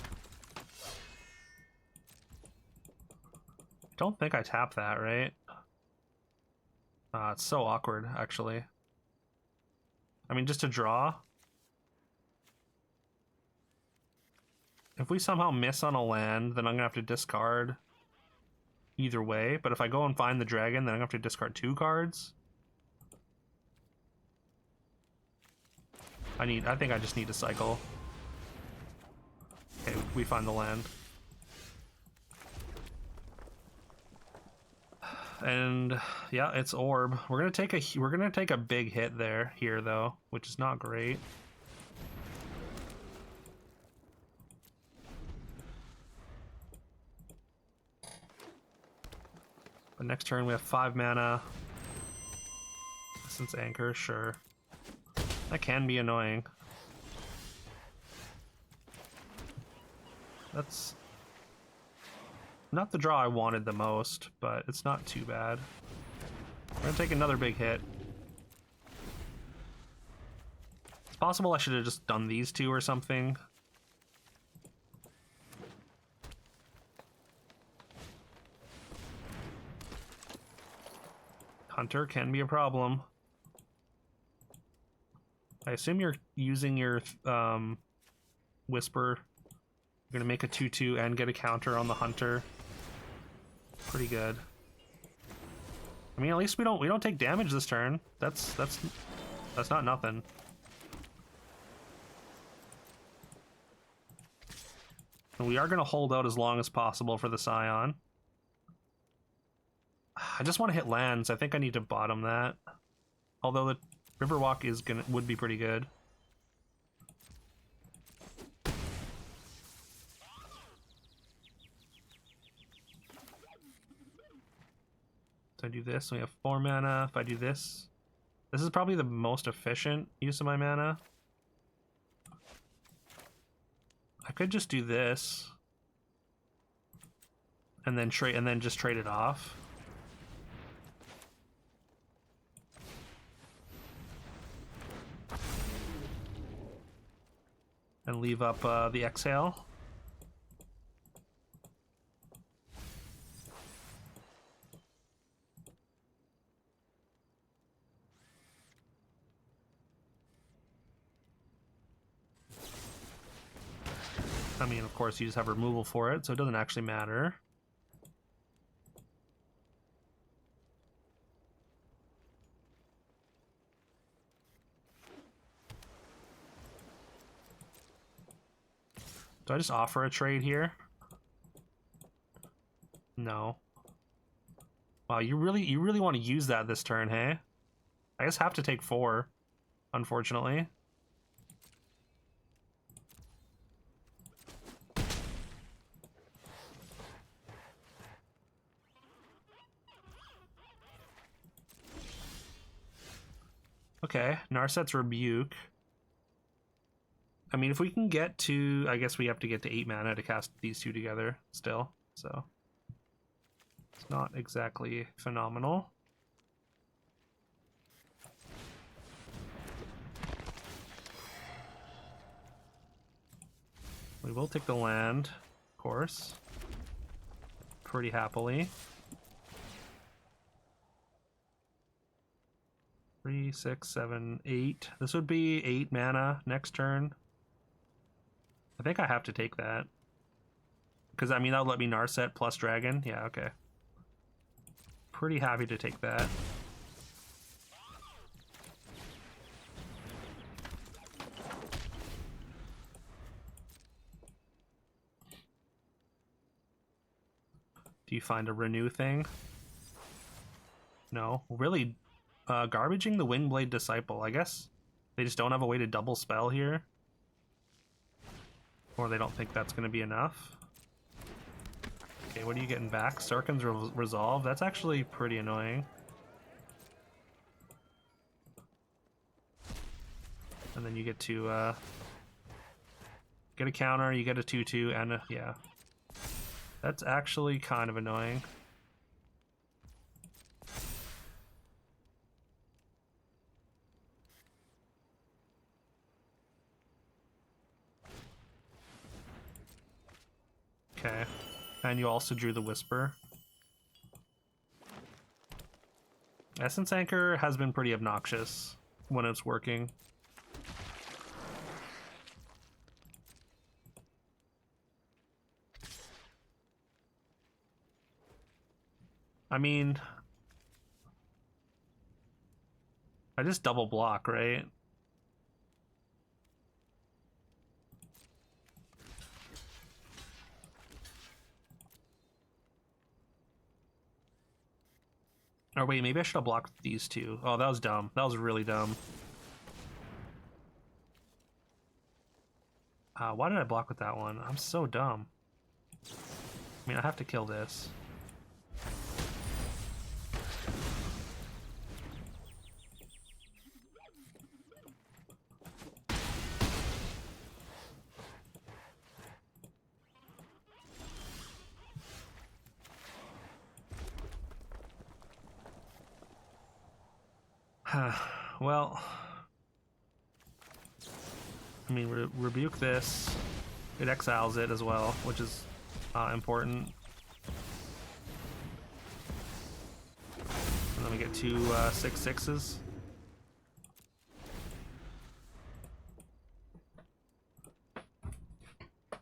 I don't think I tap that, right? It's so awkward, actually. I mean, just to draw. If we somehow miss on a land, then I'm gonna have to discard either way. But if I go and find the dragon, then I'm gonna have to discard 2 cards. I think I just need to cycle. Okay, we find the land. And yeah, it's orb. We're gonna take a big hit here though, which is not great. But next turn we have 5 mana. Since anchor, sure. That can be annoying. That's not the draw I wanted the most, but it's not too bad. We're gonna take another big hit. It's possible I should have just done these 2 or something. Hunter can be a problem. I assume you're using your Whisper. You're gonna make a 2/2 and get a counter on the Hunter. Pretty good. I mean, at least we don't take damage this turn. That's not nothing. And we are gonna hold out as long as possible for the Scion. I just want to hit lands. I think I need to bottom that. Although the Riverwalk would be pretty good. So I do this, we have 4 mana. If I do this, this is probably the most efficient use of my mana. I could just do this, and then just trade it off. And leave up the exhale. I mean, of course, you just have removal for it, so it doesn't actually matter. Do I just offer a trade here? No. Wow, you really want to use that this turn, hey? I guess have to take 4, unfortunately. Okay, Narset's Rebuke. I mean, if we can get to... I guess we have to get to 8 mana to cast these two together still, so... It's not exactly phenomenal. We will take the land, of course. Pretty happily. 3, 6, 7, 8. This would be 8 mana next turn. I think I have to take that. Because, I mean, that'll let me Narset plus Dragon. Yeah, okay. Pretty happy to take that. Do you find a renew thing? No. Really, garbaging the Wingblade Disciple. I guess they just don't have a way to double spell here. Or they don't think that's going to be enough. Okay, what are you getting back? Sarkhan's Resolve? That's actually pretty annoying. And then you get to get a counter, you get a 2/2, and yeah. That's actually kind of annoying. Okay. And you also drew the Whisper. Essence Anchor has been pretty obnoxious when it's working. I mean, I just double block, right? Or wait, maybe I should have blocked these two. Oh, that was dumb. That was really dumb. Why did I block with that one? I'm so dumb. I mean, I have to kill this. Well, I mean, rebuke this. It exiles it as well, which is important. And then we get two 6/6s.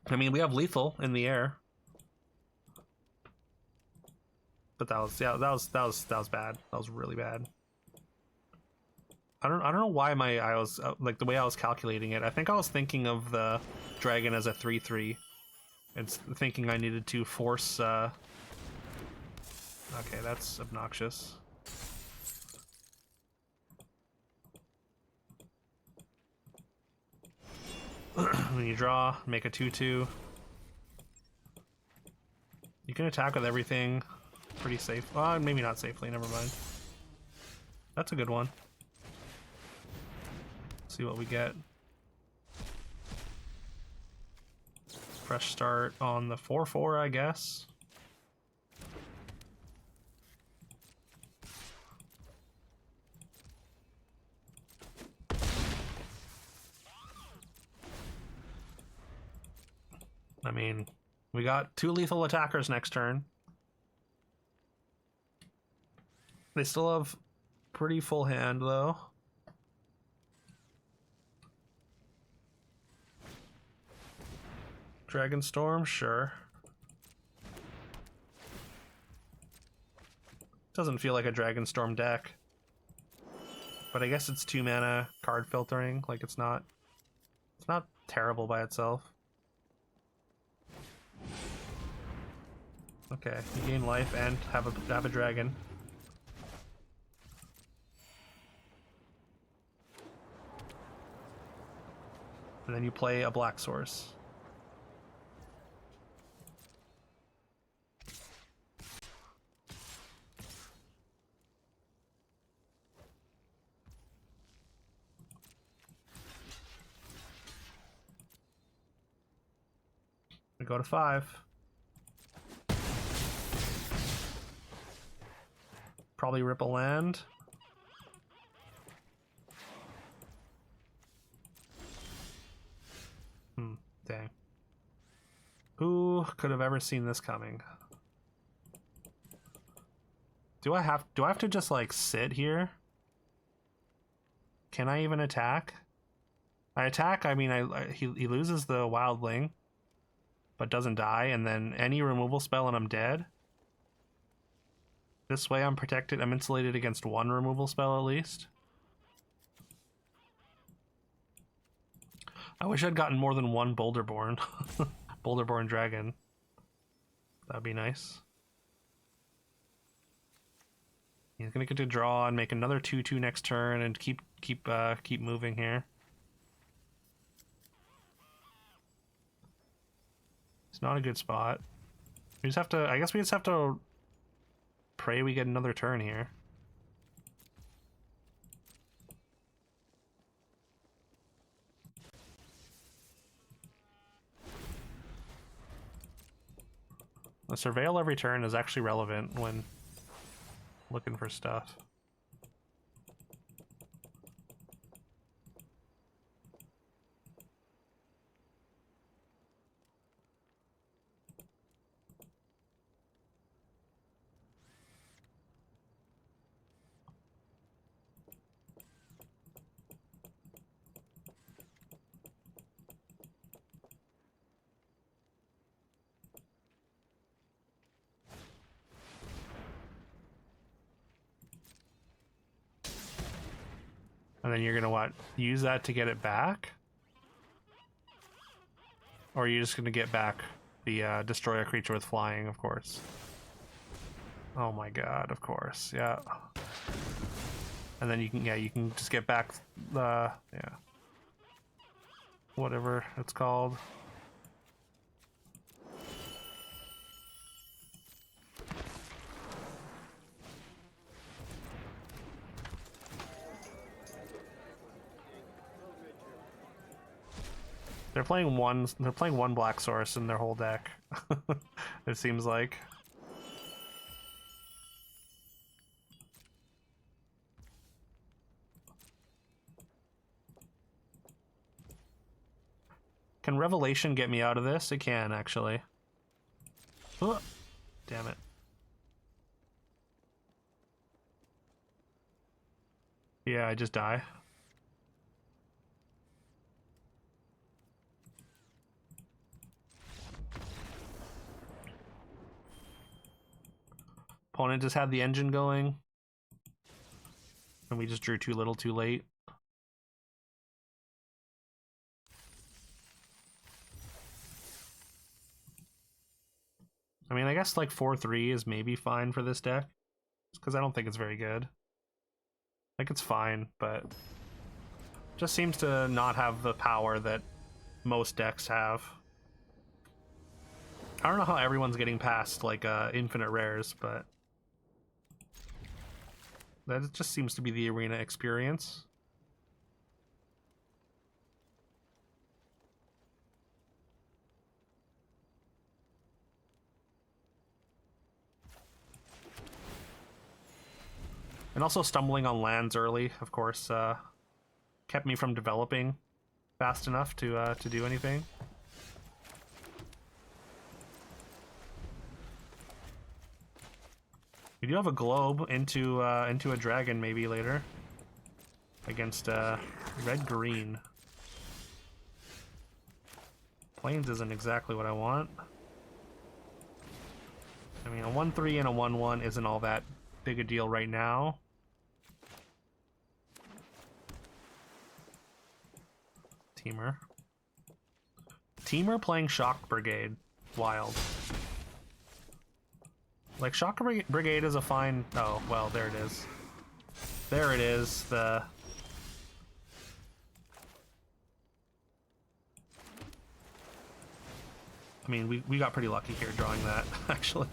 I mean, we have lethal in the air, but that was bad. That was really bad. I don't know why I was like the way I was calculating it. I think I was thinking of the dragon as a 3/3, and thinking I needed to force. Okay, that's obnoxious. When you draw, make a 2/2. You can attack with everything, pretty safe. Maybe not safely. Never mind. That's a good one. See what we get. Fresh start on the 4/4, I guess. I mean, we got 2 lethal attackers next turn. They still have pretty full hand, though. Dragon Storm, sure. Doesn't feel like a Dragon Storm deck. But I guess it's 2 mana card filtering, like it's not terrible by itself. Okay, you gain life and have a dragon. And then you play a black source. We go to 5. Probably rip a land. Dang. Who could have ever seen this coming? Do I have to just like sit here? Can I even attack? I attack, I mean he loses the wildling, but doesn't die, and then any removal spell and I'm dead. This way I'm protected, I'm insulated against 1 removal spell at least. I wish I'd gotten more than 1 Boulderborn. Boulderborn dragon. That'd be nice. He's gonna get to draw and make another 2/2 next turn and keep moving here. It's not a good spot. We just have to, I guess we just have to pray we get another turn here. The surveil every turn is actually relevant when looking for stuff. And then you're gonna what? Use that to get it back? Or are you just gonna get back the destroy a creature with flying, of course? Oh my god, of course, yeah. And then you can just get back the whatever it's called. They're playing one black source in their whole deck. It seems like. Can Revelation get me out of this? It can, actually. Oh, damn it. Yeah, I just die. Opponent just had the engine going. And we just drew too little too late. I mean, I guess like 4/3 is maybe fine for this deck. Because I don't think it's very good. Like, it's fine, but just seems to not have the power that most decks have. I don't know how everyone's getting past like infinite rares, but that just seems to be the arena experience. And also stumbling on lands early, of course, kept me from developing fast enough to do anything. We do have a globe into a dragon maybe later against red green. Plains isn't exactly what I want. I mean, a 1-3 and a 1-1 isn't all that big a deal right now. Teamer. Teamer playing Shock Brigade. Wild. Like, Shock Brigade is a fine... Oh, well, there it is. There it is, the... I mean, we got pretty lucky here drawing that, actually.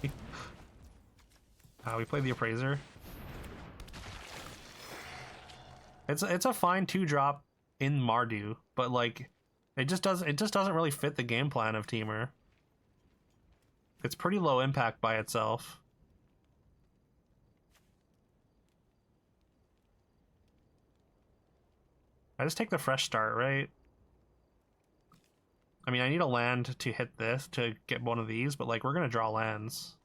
We played the Appraiser. It's a fine 2-drop in Mardu, but like it just doesn't really fit the game plan of Teamer. It's pretty low impact by itself. I just take the fresh start, right? I mean, I need a land to hit this to get one of these, but like we're gonna draw lands.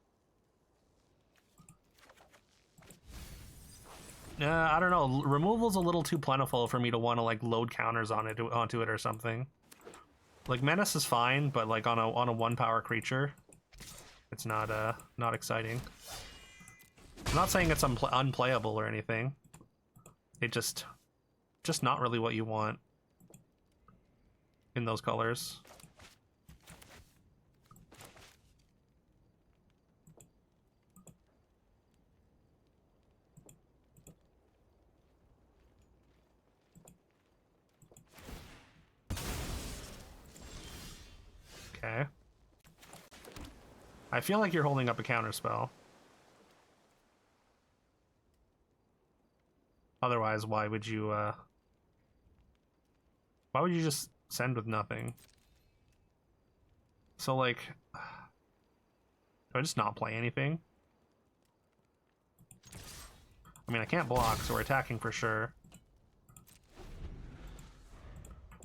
I don't know. Removal's a little too plentiful for me to want to like load counters onto it or something. Like Menace is fine, but like on a 1-power creature, it's not exciting. I'm not saying it's unplayable or anything. It just not really what you want in those colors. Okay. I feel like you're holding up a counterspell. Otherwise, why would you just send with nothing? So like, do I just not play anything? I mean, I can't block, so we're attacking for sure.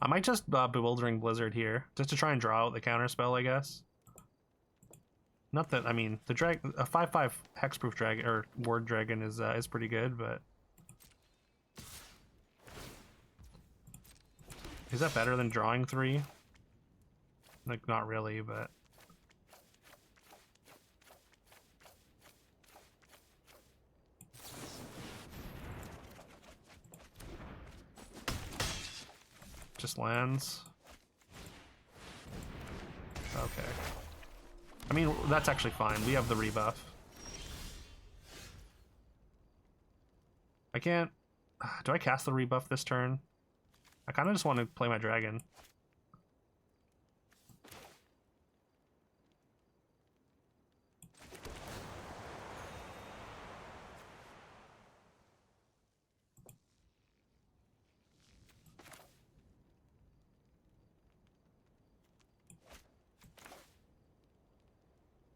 I might just Bewildering Blizzard here, just to try and draw out the counterspell, I guess. Not that, I mean, a 5/5 hexproof dragon or ward dragon is pretty good, but is that better than drawing 3? Like, not really, but just lands. Okay. I mean, that's actually fine. We have the rebuff. I can't... Do I cast the rebuff this turn? I kind of just want to play my dragon.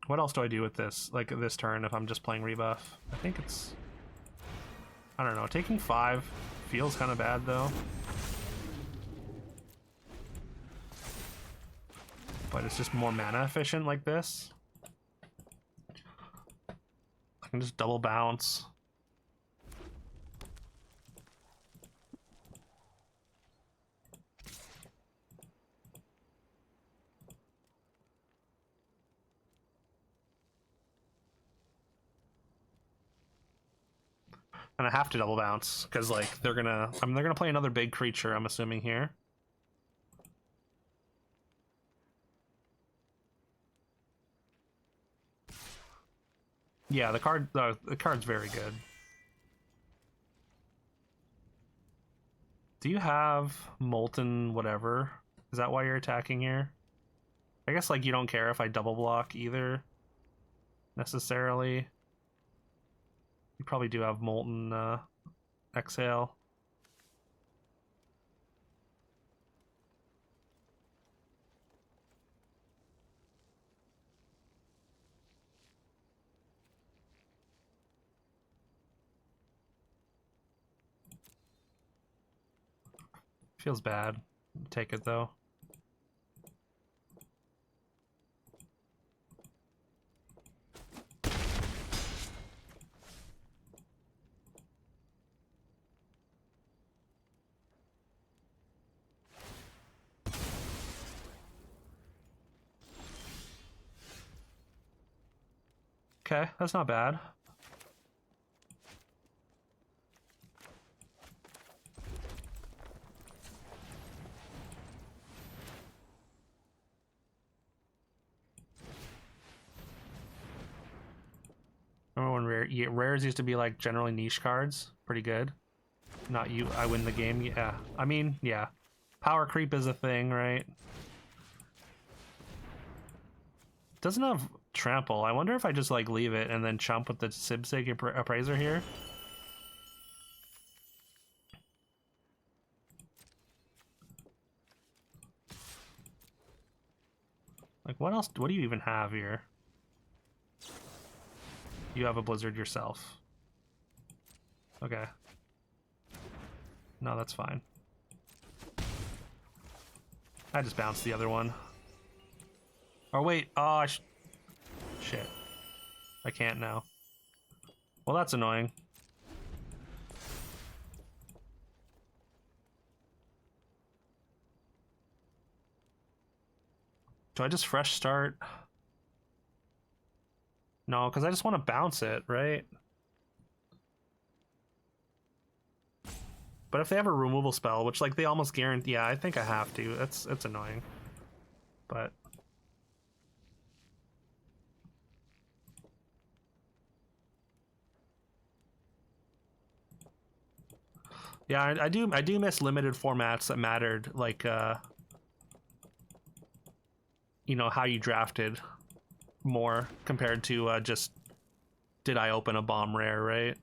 What else do I do with this, like, this turn if I'm just playing rebuff? I think it's... I don't know, taking 5 feels kind of bad, though. But it's just more mana efficient like this. I can just double bounce. And I have to double bounce because like they're gonna play another big creature, I'm assuming here. Yeah, the card's very good. Do you have Molten whatever? Is that why you're attacking here? I guess like you don't care if I double block either necessarily. You probably do have Molten Exhale. Feels bad. Take it though. Okay, that's not bad. Remember when rares used to be like generally niche cards? Pretty good. Not you, I win the game. Yeah. I mean, yeah. Power creep is a thing, right? Doesn't have trample. I wonder if I just like leave it and then chump with the Sibsig appraiser here. Like what else? What do you even have here? You have a blizzard yourself. Okay. No, that's fine. I just bounced the other one. Oh wait, oh shit. I can't now. Well, that's annoying. Do I just fresh start? No, because I just want to bounce it, right? But if they have a removal spell, which like they almost guarantee, yeah, I think I have to. It's annoying. But yeah, I do miss limited formats that mattered, like you know, how you drafted more compared to just did I open a bomb rare, right?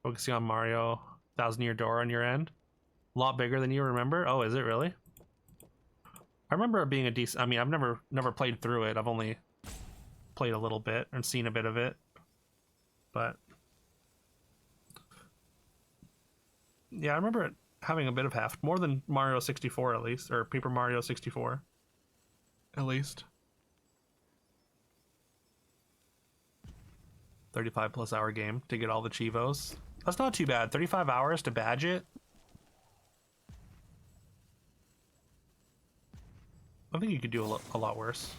Focusing on Mario, 1,000-Year Door on your end. A lot bigger than you remember. Oh, is it really? I remember it being a decent. I mean, I've never played through it. I've only played a little bit and seen a bit of it. But yeah, I remember it having a bit of heft, more than Mario 64 at least, or Paper Mario 64 at least. 35+ hour game to get all the Chivos. That's not too bad. 35 hours to badge it. I think you could do a lot worse.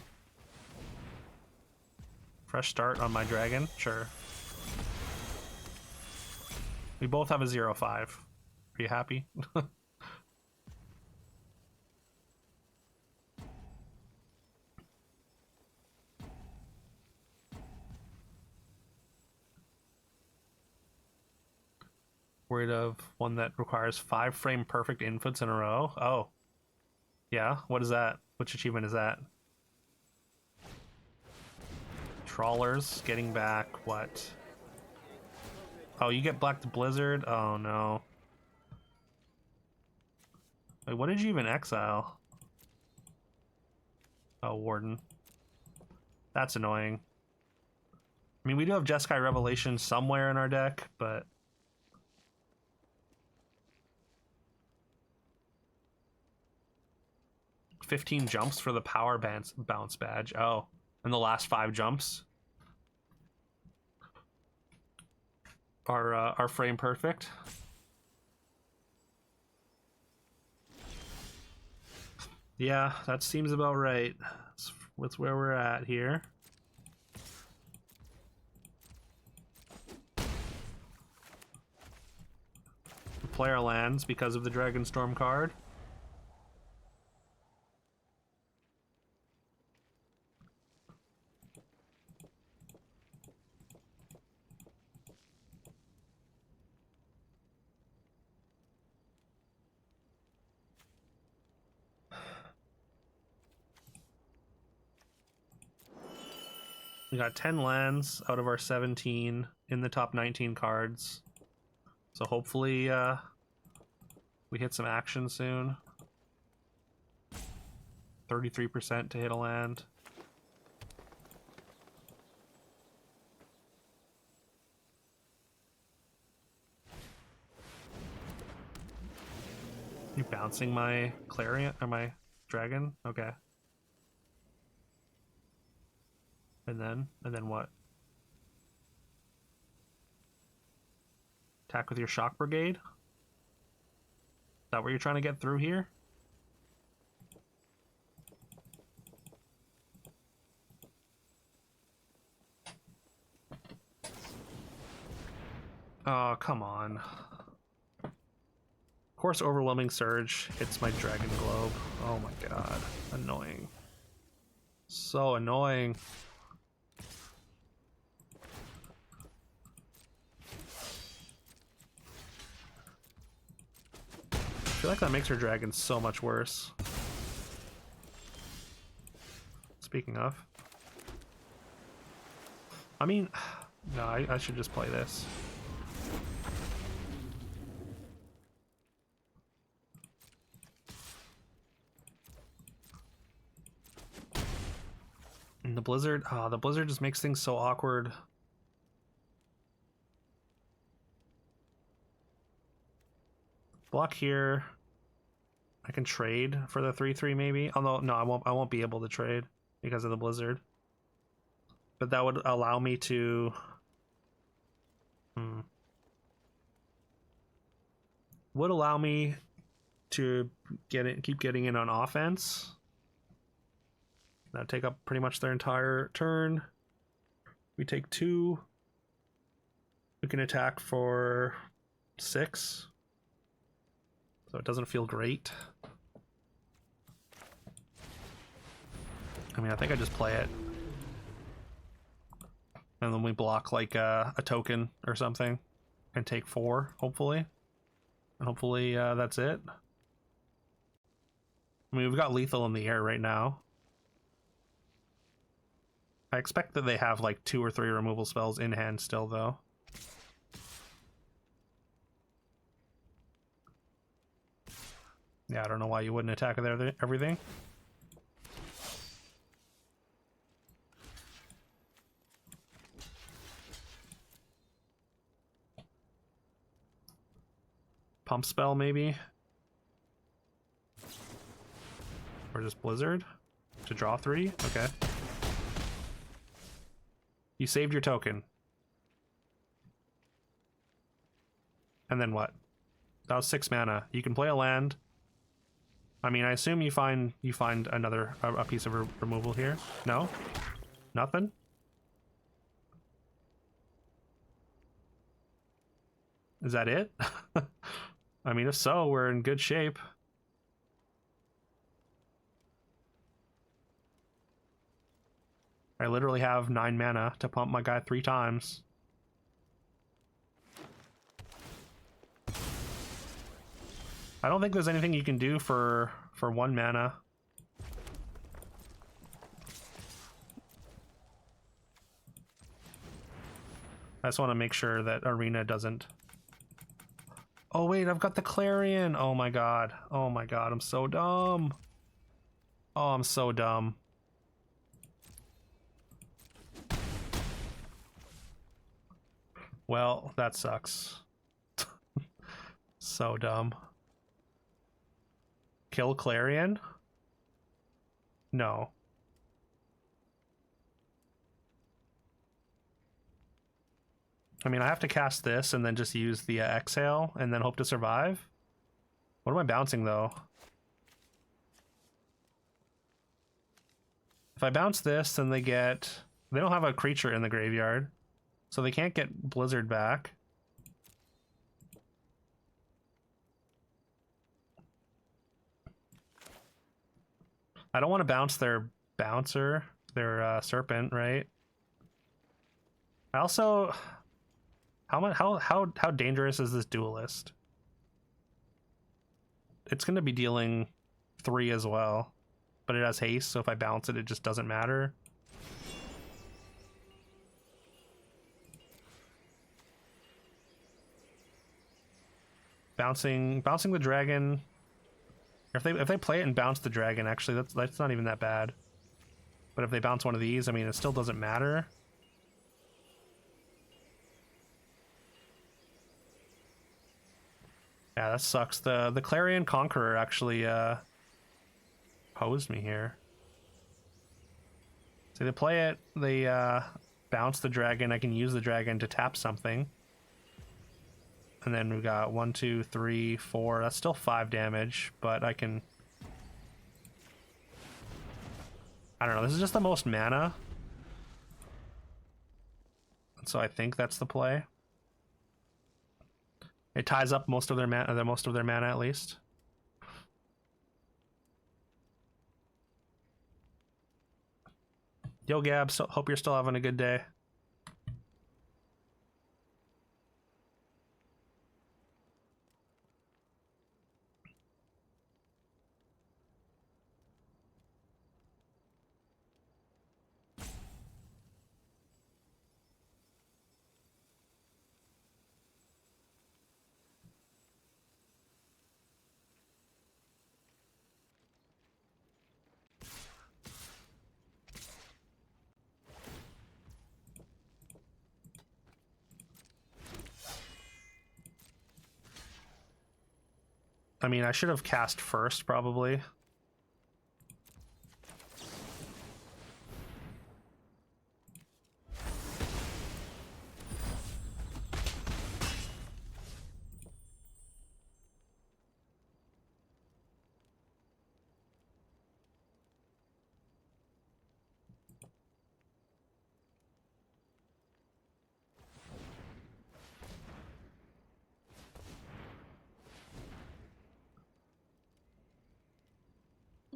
Fresh start on my dragon? Sure. We both have a 0-5. Are you happy? Worried of one that requires 5-frame perfect inputs in a row? Oh. Yeah? What is that? Which achievement is that? Trawlers getting back what? Oh, you get Black to Blizzard? Oh no. Wait, what did you even exile? Oh, Warden. That's annoying. I mean, we do have Jeskai Revelation somewhere in our deck, but 15 jumps for the power bounce badge. Oh, and the last 5 jumps are frame perfect. Yeah, that seems about right. That's where we're at here. The player lands because of the Dragonstorm card. We got 10 lands out of our 17 in the top 19 cards. So hopefully we hit some action soon. 33% to hit a land. You bouncing my Clarion or my dragon? Okay. And then what? Attack with your Shock Brigade? Is that what you're trying to get through here? Oh, come on. Of course, Overwhelming Surge hits my Dragon Globe. Oh my god. Annoying. So annoying. I feel like that makes her dragon so much worse. Speaking of. I mean, no, I should just play this. And the blizzard, the blizzard just makes things so awkward. Block here. I can trade for the 3/3 maybe. Although no, I won't be able to trade because of the blizzard. But that would allow me to would allow me to keep getting in on offense. That'd take up pretty much their entire turn. We take 2. We can attack for 6. So it doesn't feel great. I mean, I think I just play it. And then we block like a token or something and take 4, hopefully. And hopefully that's it. I mean, we've got lethal in the air right now. I expect that they have like 2 or 3 removal spells in hand still, though. Yeah, I don't know why you wouldn't attack everything. Pump spell, maybe? Or just Blizzard? To draw 3? Okay. You saved your token. And then what? That was 6 mana. You can play a land. I mean, I assume you find another a piece of removal here. No? Nothing? Is that it? I mean, if so, we're in good shape. I literally have 9 mana to pump my guy 3 times. I don't think there's anything you can do for 1 mana. I just want to make sure that Arena doesn't... Oh wait, I've got the Clarion! Oh my god. Oh my god, I'm so dumb. Oh, I'm so dumb. Well, that sucks. So dumb. Kill Clarion? No. I mean, I have to cast this and then just use the exhale and then hope to survive? What am I bouncing, though? If I bounce this, then they get... They don't have a creature in the graveyard, so they can't get Blizzard back. I don't want to bounce their bouncer, their serpent, right? I also... How dangerous is this duelist? It's going to be dealing 3 as well, but it has haste, so if I bounce it, it just doesn't matter. Bouncing the dragon. If they play it and bounce the dragon, actually that's not even that bad. But if they bounce one of these, I mean, it still doesn't matter. Yeah, that sucks. The Clarion Conqueror actually posed me here. So they play it, they bounce the dragon. I can use the dragon to tap something. And then we've got 1, 2, 3, 4. That's still 5 damage, but I can... I don't know, this is just the most mana. And so I think that's the play. It ties up most of their mana at least. Yo, Gab, so hope you're still having a good day. I mean, I should have cast first, probably.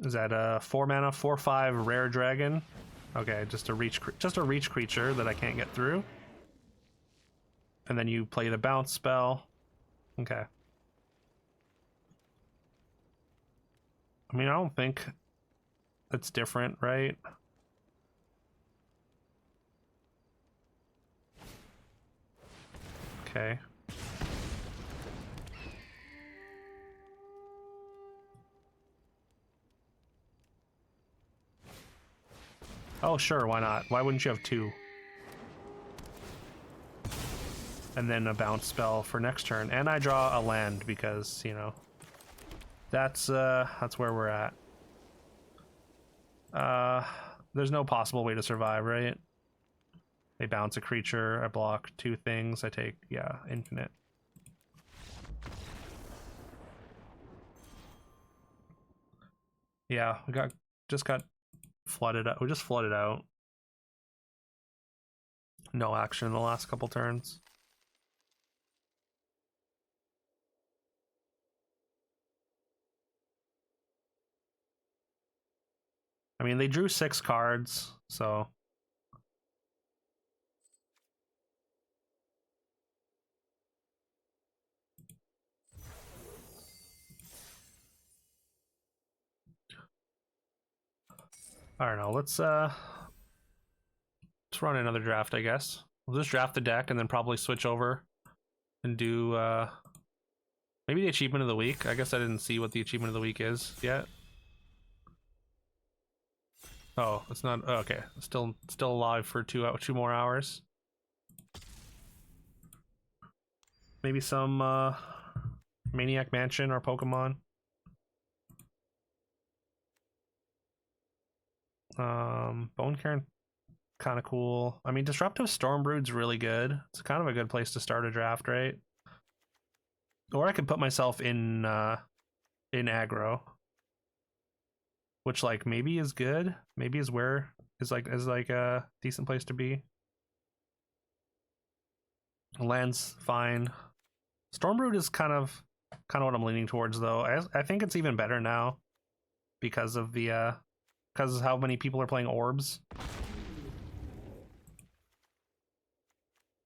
Is that a 4 mana, 4/5 rare dragon? Okay, just a reach creature that I can't get through. And then you play the bounce spell. Okay. I mean, I don't think that's different, right? Okay. Oh, sure, why not? Why wouldn't you have 2? And then a bounce spell for next turn. And I draw a land because, you know, that's where we're at. There's no possible way to survive, right? They bounce a creature, I block 2 things, I take, yeah, infinite. Yeah, we just got flooded out. We just flooded out. No action in the last couple turns. I mean, they drew 6 cards, so I don't know. Let's run another draft, I guess. We'll just draft the deck and then probably switch over and do maybe the achievement of the week. I guess I didn't see what the achievement of the week is yet. Oh, it's not. Oh, okay, still alive for 2 more hours. Maybe some Maniac Mansion or Pokemon. Bone Cairn, kind of cool. I mean, Disruptive Stormbrood's really good. It's kind of a good place to start a draft, right? Or I could put myself in aggro, which like maybe is good. Maybe is like a decent place to be. Land's fine. Stormbrood is kind of what I'm leaning towards, though. I think it's even better now because of the because of how many people are playing orbs.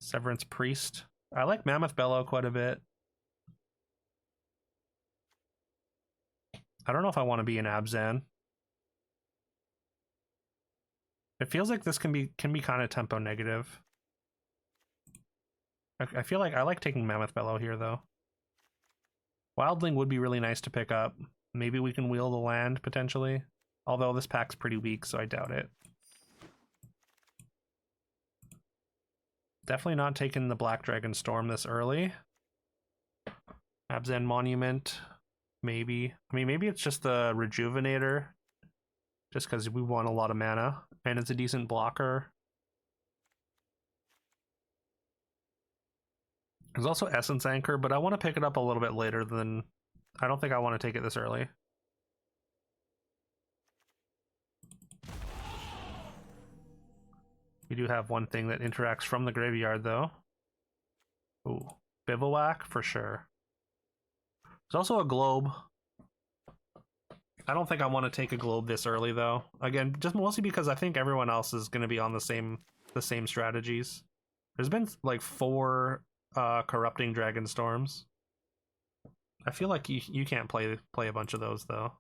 Severance Priest. I like Mammoth Bellow quite a bit. I don't know if I want to be an Abzan. It feels like this can be kind of tempo negative. I feel like I like taking Mammoth Bellow here, though. Wildling would be really nice to pick up. Maybe we can wheel the land, potentially. Although this pack's pretty weak, so I doubt it. Definitely not taking the Black Dragon Storm this early. Abzan Monument, maybe. I mean, maybe it's just the Rejuvenator. Just because we want a lot of mana. And it's a decent blocker. There's also Essence Anchor, but I want to pick it up a little bit later than... I don't think I want to take it this early. We do have one thing that interacts from the graveyard, though. Ooh, Bivouac for sure. There's also a globe. I don't think I want to take a globe this early though. Again, just mostly because I think everyone else is going to be on the same strategies. There's been like 4 corrupting dragon storms. I feel like you can't play a bunch of those though.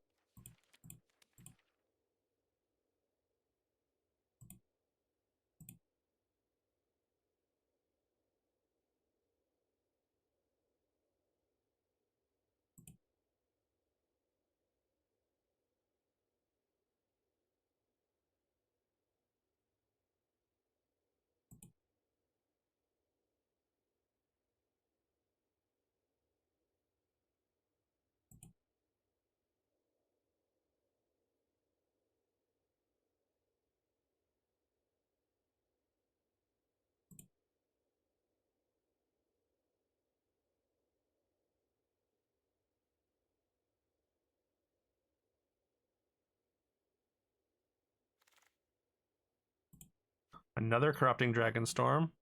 Another corrupting dragon storm.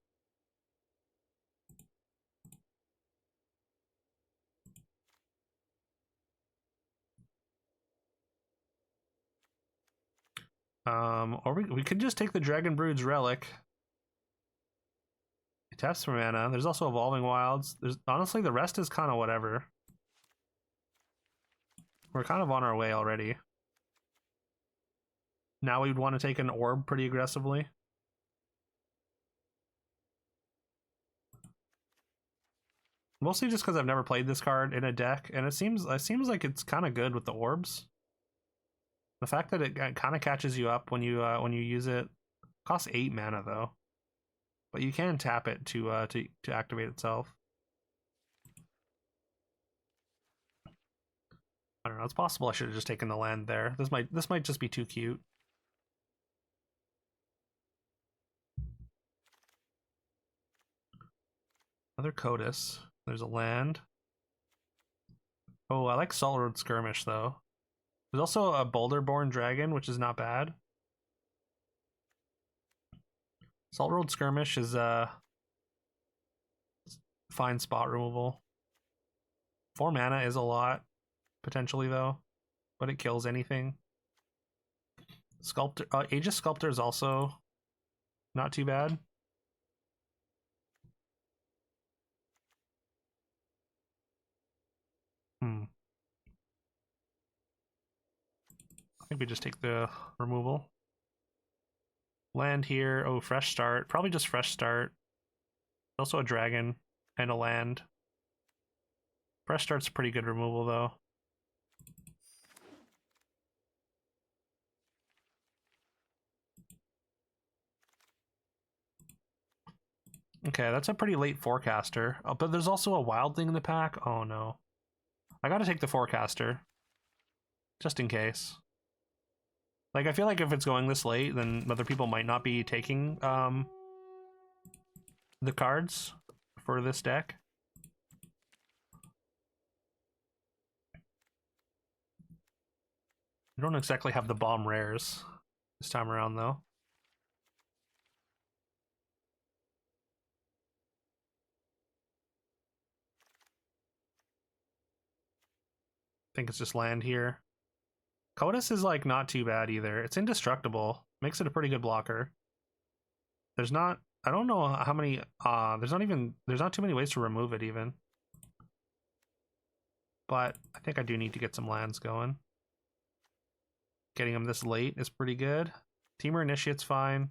Or we could just take the Dragon Brood's relic. It taps for mana. There's also Evolving Wilds. There's honestly the rest is kind of whatever. We're kind of on our way already. Now we'd want to take an orb pretty aggressively. Mostly just because I've never played this card in a deck, and it seems like it's kind of good with the orbs. The fact that it kind of catches you up when you use it. Costs 8 mana though, but you can tap it to activate itself. I don't know. It's possible I should have just taken the land there. This might just be too cute. Another Codas. There's a land. Oh, I like Salt Road Skirmish though. There's also a Boulderborn Dragon, which is not bad. Salt Road Skirmish is fine spot removal. 4 mana is a lot, potentially though, but it kills anything. Sculptor, Aegis Sculptor is also not too bad. I think we just take the removal. Land here. Oh, fresh start. Probably just fresh start. Also a dragon and a land. Fresh start's pretty good removal though. Okay, that's a pretty late forecaster. Oh, but there's also a wildling in the pack. Oh no. I gotta take the forecaster. Just in case. Like, I feel like if it's going this late, then other people might not be taking the cards for this deck. We don't exactly have the bomb rares this time around, though. I think it's just land here. Codas is, like, not too bad either. It's indestructible. Makes it a pretty good blocker. There's not... I don't know how many... there's not too many ways to remove it, even. But I think I do need to get some lands going. Getting them this late is pretty good. Temur Initiate's fine.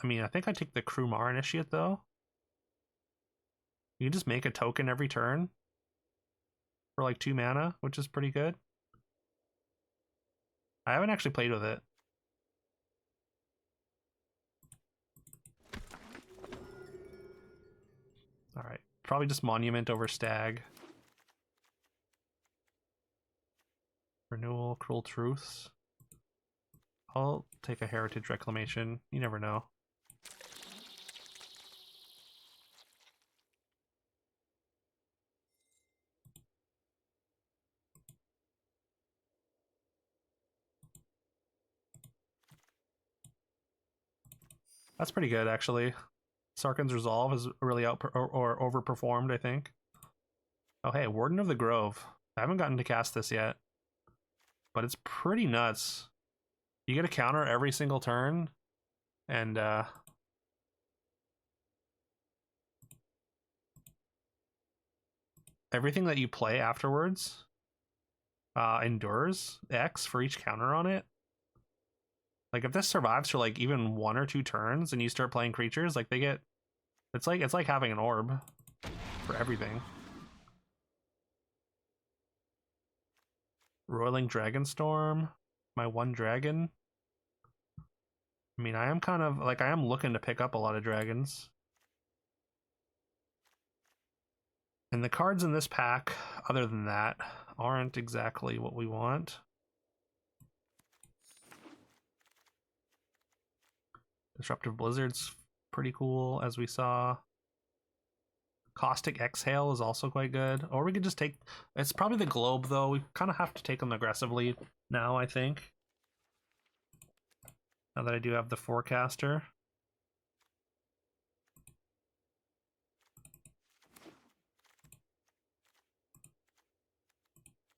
I mean, I think I take the Krumar Initiate, though. You can just make a token every turn for like 2 mana, which is pretty good. I haven't actually played with it. Alright, probably just Monument over Stag. Renewal, Cruel Truths. I'll take a Heritage Reclamation. You never know. That's pretty good, actually. Sarkhan's Resolve is really or overperformed, I think. Oh, hey, Warden of the Grove. I haven't gotten to cast this yet, but it's pretty nuts. You get a counter every single turn, and everything that you play afterwards endures X for each counter on it. Like if this survives for like even 1 or 2 turns and you start playing creatures, like they get it's like having an orb for everything. Roiling Dragonstorm, my 1 dragon. I mean, I am kind of like I am looking to pick up a lot of dragons. And the cards in this pack, other than that, aren't exactly what we want. Disruptive Blizzard's pretty cool, as we saw. Caustic Exhale is also quite good. Or we could just take... It's probably the Globe, though. We kind of have to take them aggressively now, I think. Now that I do have the Forecaster.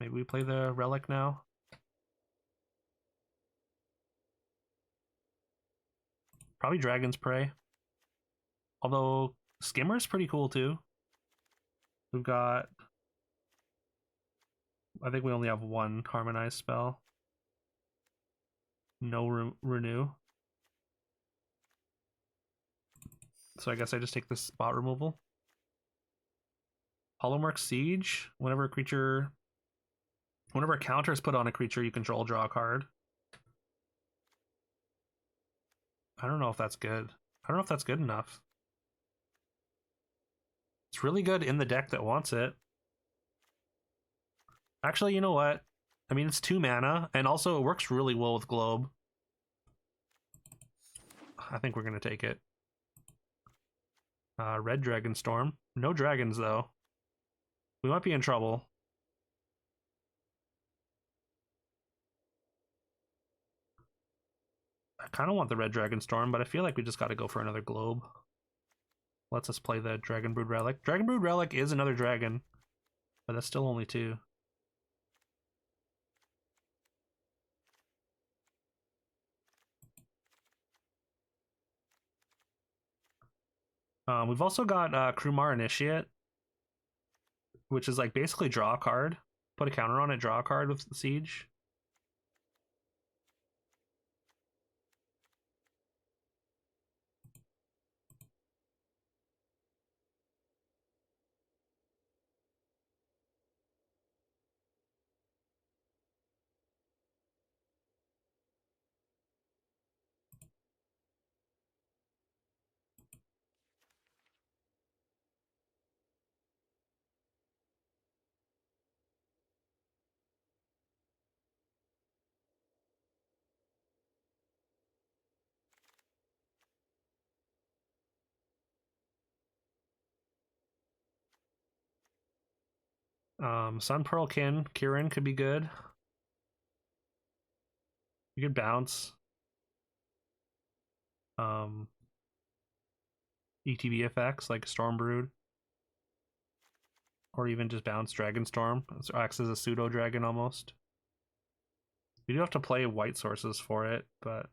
Maybe we play the Relic now. Probably Dragon's Prey. Although Skimmer's pretty cool too. We've got... I think we only have 1 Harmonized spell. No Renew. So I guess I just take this spot removal. Hallowmark Siege. Whenever a counter is put on a creature you control, draw a card. I don't know if that's good. I don't know if that's good enough. It's really good in the deck that wants it. Actually, you know what? I mean, it's 2 mana, and also it works really well with Globe. I think we're going to take it. Red Dragonstorm. No dragons, though. We might be in trouble. I kind of want the Red Dragonstorm, but I feel like we just got to go for another Globe. Lets us play the Dragonbrood Relic. Dragonbrood Relic is another dragon, but that's still only 2. We've also got Krumar Initiate, which is like basically draw a card, put a counter on it, draw a card with the Siege. Sun Pearl Kirin could be good. You could bounce. ETB effects like Stormbrood. Or even just bounce Dragonstorm. It acts as a pseudo dragon almost. You do have to play white sources for it, but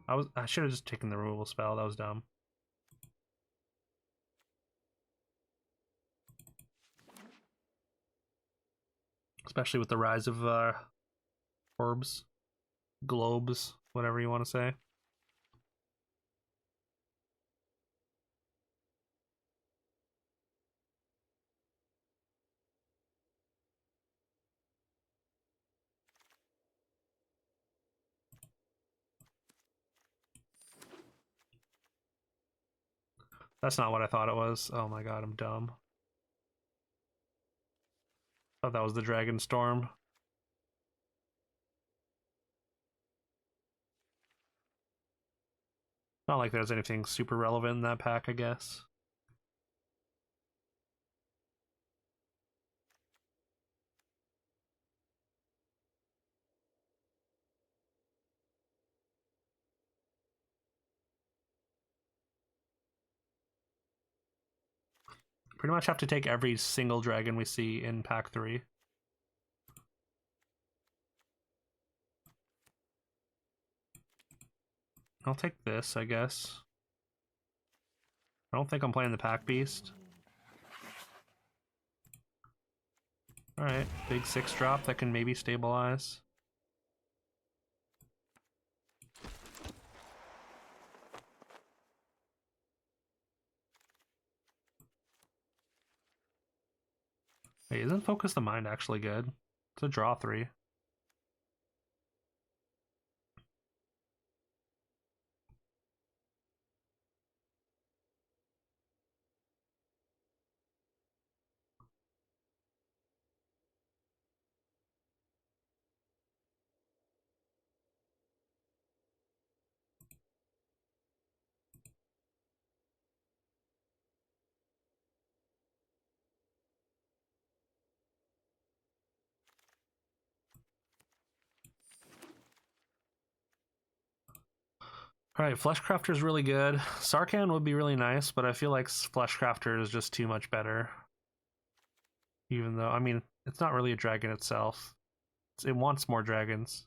I should have just taken the removal spell. That was dumb. Especially with the rise of orbs, globes, whatever you want to say. That's not what I thought it was. Oh my god, I'm dumb. Thought that was the Dragon Storm. Not like there's anything super relevant in that pack, I guess. pretty much have to take every single dragon we see in pack 3. I'll take this, I guess. I don't think I'm playing the pack beast. Alright, big 6 drop that can maybe stabilize. Hey, isn't Focus the Mind actually good? It's a draw 3. Alright, Fleshcrafter is really good. Sarkhan would be really nice, but I feel like Fleshcrafter is just too much better. Even though, I mean, it's not really a dragon itself. It wants more dragons.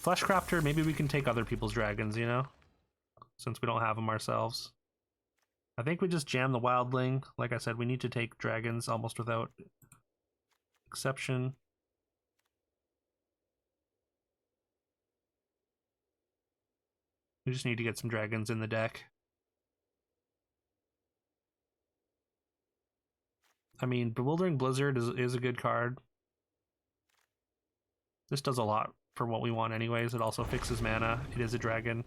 Fleshcrafter, maybe we can take other people's dragons, you know? Since we don't have them ourselves. I think we just jam the Wildling. Like I said, we need to take dragons almost without exception. We just need to get some dragons in the deck. I mean, Bewildering Blizzard is a good card. This does a lot for what we want anyways. It also fixes mana. It is a dragon.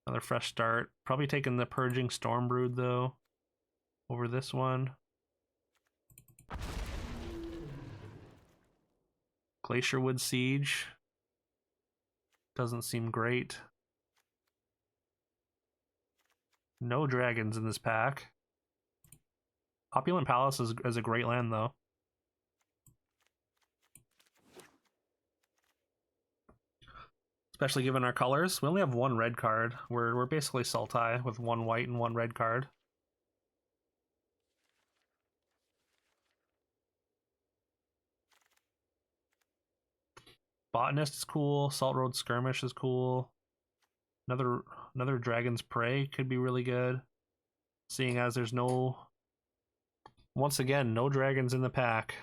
Another fresh start. Probably taking the Purging Stormbrood, though, over this one. Glacierwood Siege. Doesn't seem great. No dragons in this pack. Opulent Palace is a great land, though. Especially given our colors. We only have one red card. We're basically Sultai with one white and one red card. Botanist is cool. Salt Road Skirmish is cool. Another Dragon's Prey could be really good. Seeing as there's once again, no dragons in the pack.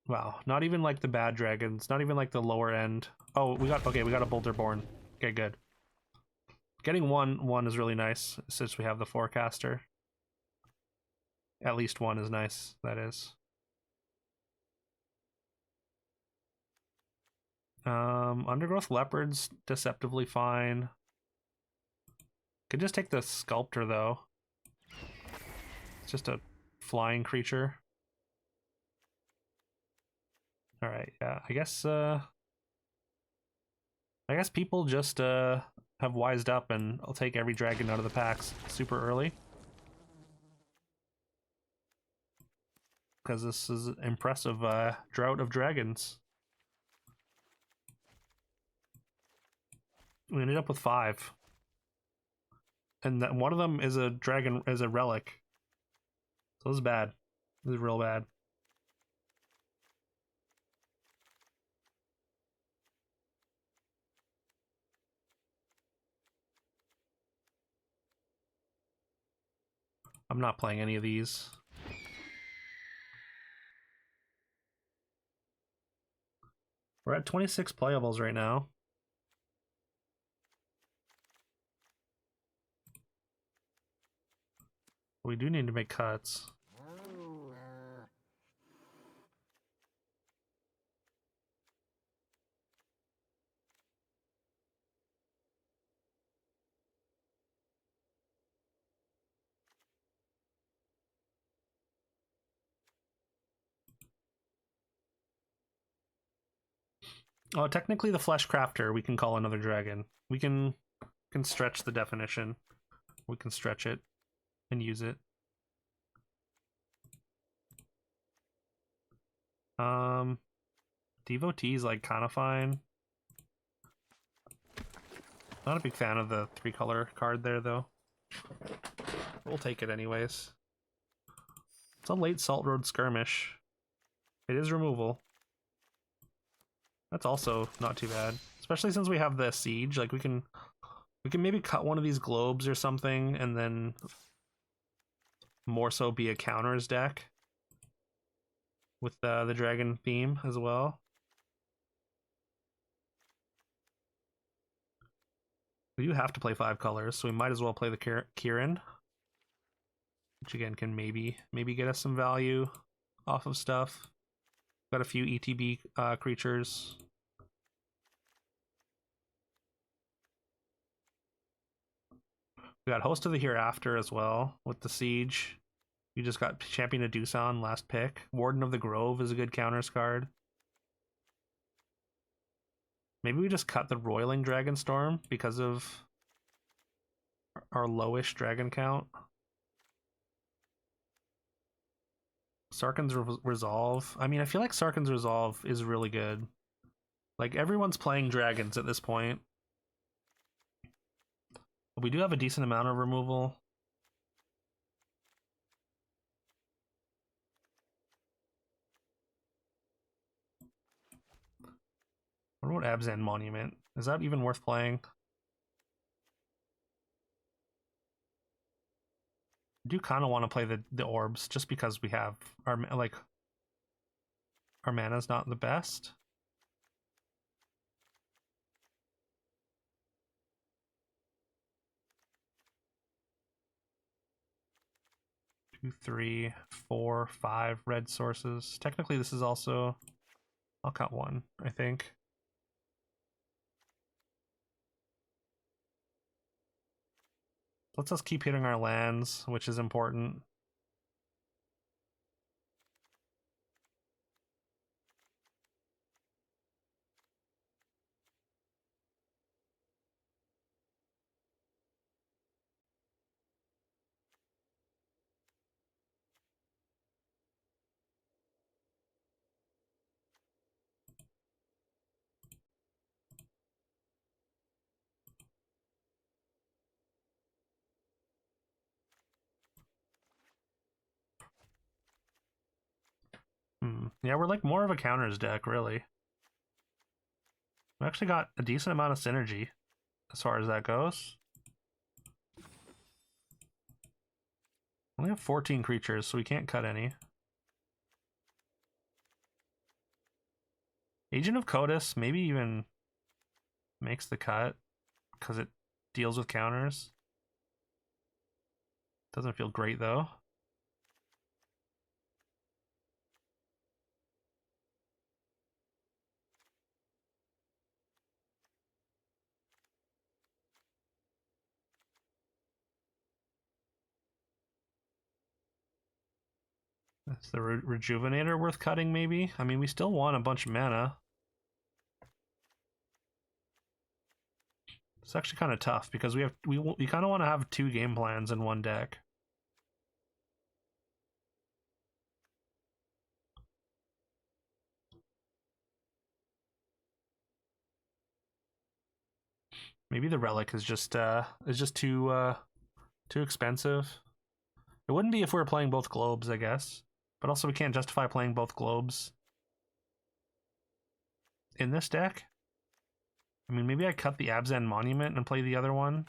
Wow, not even like the bad dragons, not even like the lower end. Oh, we got a Boulderborn. Okay, good. Getting one is really nice since we have the Forecaster. At least one is nice, that is. Undergrowth Leopard's deceptively fine. Could just take the Sculptor though. It's just a flying creature. Alright, yeah, I guess people just have wised up and I'll take every dragon out of the packs super early. Because this is an impressive drought of dragons. We ended up with 5. And that one of them is a dragon, is a relic. So this is bad. This is real bad. I'm not playing any of these. We're at 26 playables right now. We do need to make cuts. Oh, technically the Flesh Crafter we can call another dragon. We can stretch the definition. We can stretch it and use it. Devotee is like kind of fine. Not a big fan of the 3-color card there, though. We'll take it anyways. It's a late Salt Road Skirmish. It is removal. That's also not too bad, especially since we have the siege. Like we can maybe cut one of these globes or something, and then more so be a counters deck with the dragon theme as well. We do have to play 5 colors, so we might as well play the Kieran, which again can maybe get us some value off of stuff. Got a few ETB creatures. We got Host of the Hereafter as well with the Siege. You just got Champion of Doosan last pick. Warden of the Grove is a good counters card. Maybe we just cut the Roiling Dragonstorm because of our lowish dragon count. Sarkhan's Resolve. I mean, I feel like Sarkhan's Resolve is really good. Like, everyone's playing dragons at this point. But we do have a decent amount of removal. What about Abzan Monument? Is that even worth playing? I do kind of want to play the orbs just because we have our mana's not the best. Two, 3, 4, 5 red sources. Technically, this is also. I'll cut one, I think. Let's just keep hitting our lands, which is important. Yeah, we're like more of a counters deck, really. We actually got a decent amount of synergy as far as that goes. We only have 14 creatures, so we can't cut any. Agent of Codis maybe even makes the cut because it deals with counters. Doesn't feel great though. Is the Rejuvenator worth cutting maybe? I mean, we still want a bunch of mana. It's actually kind of tough because we kind of want to have 2 game plans in one deck. Maybe the Relic is just too expensive. It wouldn't be if we were playing both globes, I guess. But also we can't justify playing both globes in this deck. I mean, maybe I cut the Abzan Monument and play the other one.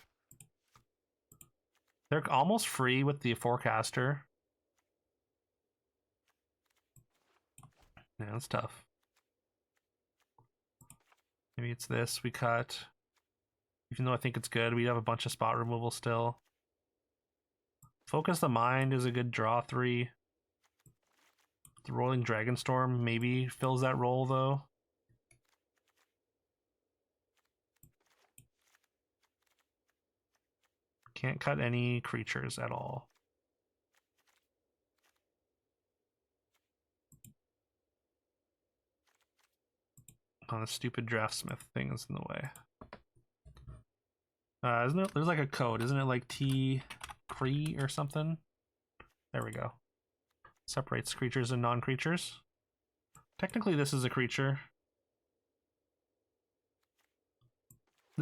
They're almost free with the Forecaster. Yeah, that's tough. Maybe it's this we cut. Even though I think it's good, we have a bunch of spot removal still. Focus the Mind is a good draw 3. The Rolling Dragonstorm maybe fills that role, though. Can't cut any creatures at all. Oh, the stupid Draftsmith thing is in the way. Isn't it? There's like a code, isn't it? Like T-Cree or something? There we go. Separates creatures and non-creatures. Technically, this is a creature.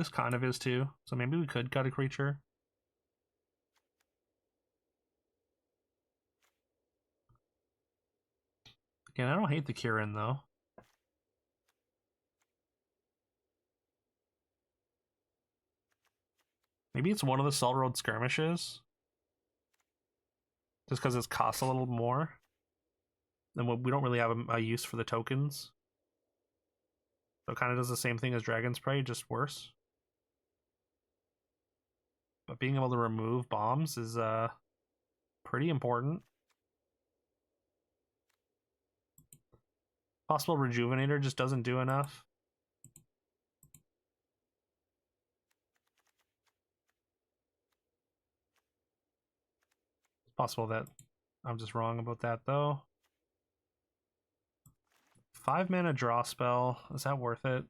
This kind of is too, so maybe we could cut a creature. Again, I don't hate the Kirin though. Maybe it's one of the Salt Road skirmishes. Just because it costs a little more. And we don't really have a use for the tokens. So it kind of does the same thing as Dragon's Prey, just worse. But being able to remove bombs is pretty important. Possible Rejuvenator just doesn't do enough. It's possible that I'm just wrong about that though. 5 mana draw spell. Is that worth it?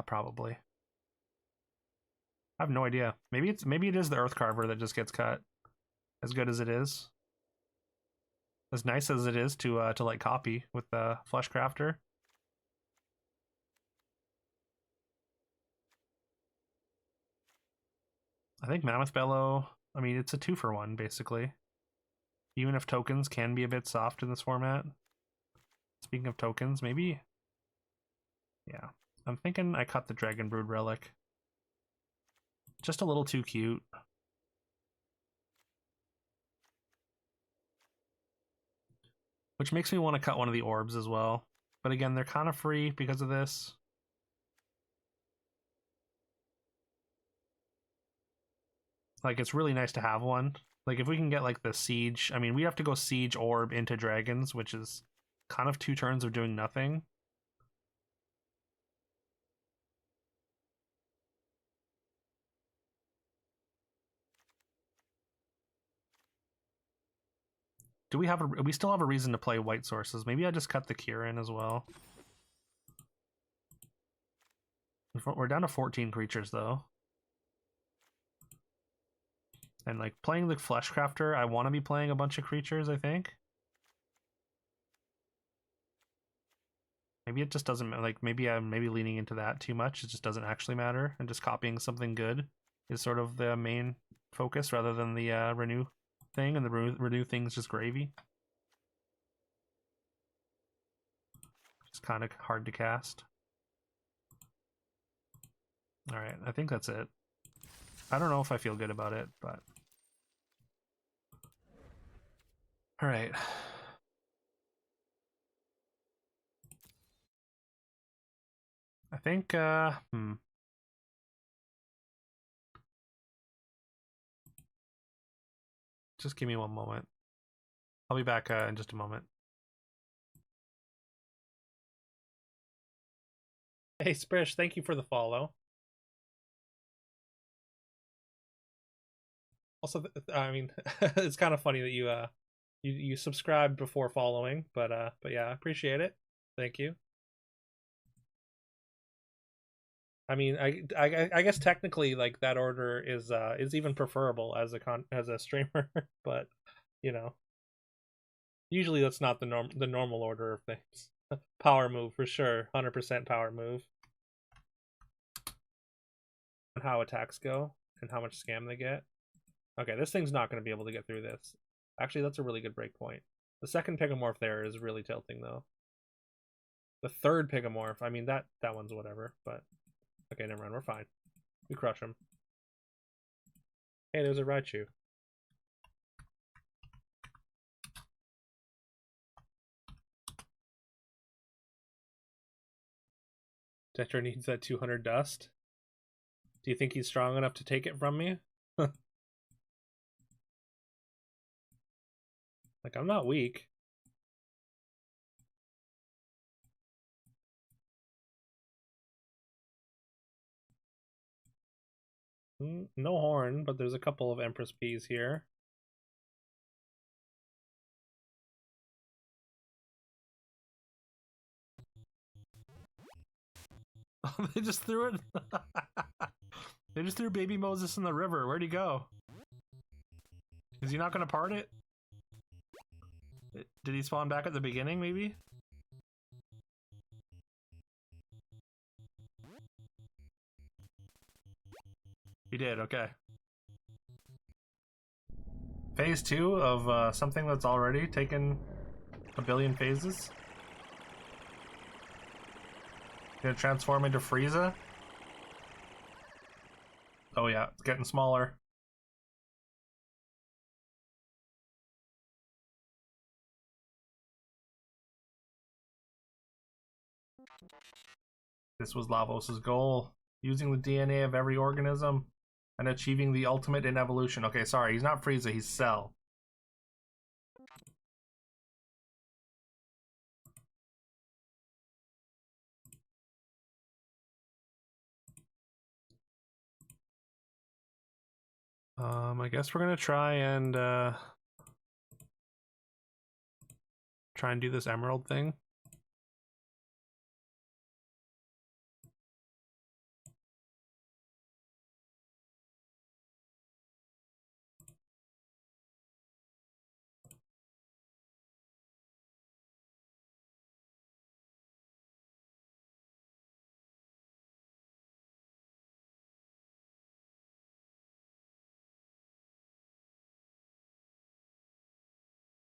Probably. I have no idea. Maybe it is the Earth Carver that just gets cut. As good as it is. As nice as it is to like copy with the Flesh Crafter. I think Mammoth Bellow, I mean, it's a 2-for-1 basically. Even if tokens can be a bit soft in this format. Speaking of tokens, maybe. Yeah, I'm thinking I cut the Dragon Brood Relic. Just a little too cute. Which makes me want to cut one of the orbs as well. But again, they're kind of free because of this. Like, it's really nice to have one. Like, if we can get, like, the Siege... I mean, we have to go Siege Orb into Dragons, which is kind of 2 turns of doing nothing. Do we have we still have a reason to play white sources? Maybe I just cut the Kirin as well. We're down to 14 creatures though. And like playing the Flesh Crafter, I want to be playing a bunch of creatures, I think. Maybe it just doesn't like maybe I'm leaning into that too much. It just doesn't actually matter, and just copying something good is sort of the main focus rather than the renew thing, and the renew thing's just gravy. It's kind of hard to cast. All right, I think that's it. I don't know if I feel good about it, but all right. I think just give me one moment. I'll be back in just a moment. Hey Sprish, thank you for the follow. Also, I mean, it's kind of funny that you subscribed before following, but yeah, I appreciate it. Thank you. I mean, I guess technically like that order is even preferable as a streamer, but you know, usually that's not the normal order of things. Power move for sure, 100% power move. And how attacks go and how much scam they get. Okay, this thing's not going to be able to get through this. Actually, that's a really good break point. The second Pigomorph there is really tilting though. The third Pigomorph, I mean that one's whatever, but okay, never mind, we're fine. We crush him. Hey, there's a Raichu. Tetra needs that 200 dust. Do you think he's strong enough to take it from me? Like, I'm not weak. No horn, but there's a couple of Empress Peas here. They just threw it. They just threw baby Moses in the river. Where'd he go? Is he not going to part it? Did he spawn back at the beginning, maybe? He did, okay. Phase 2 of something that's already taken a billion phases? Gonna transform into Frieza? Oh yeah, it's getting smaller. This was Lavos' goal, using the DNA of every organism and achieving the ultimate in evolution. Okay, sorry, he's not Frieza, he's Cell. I guess we're gonna try and do this emerald thing.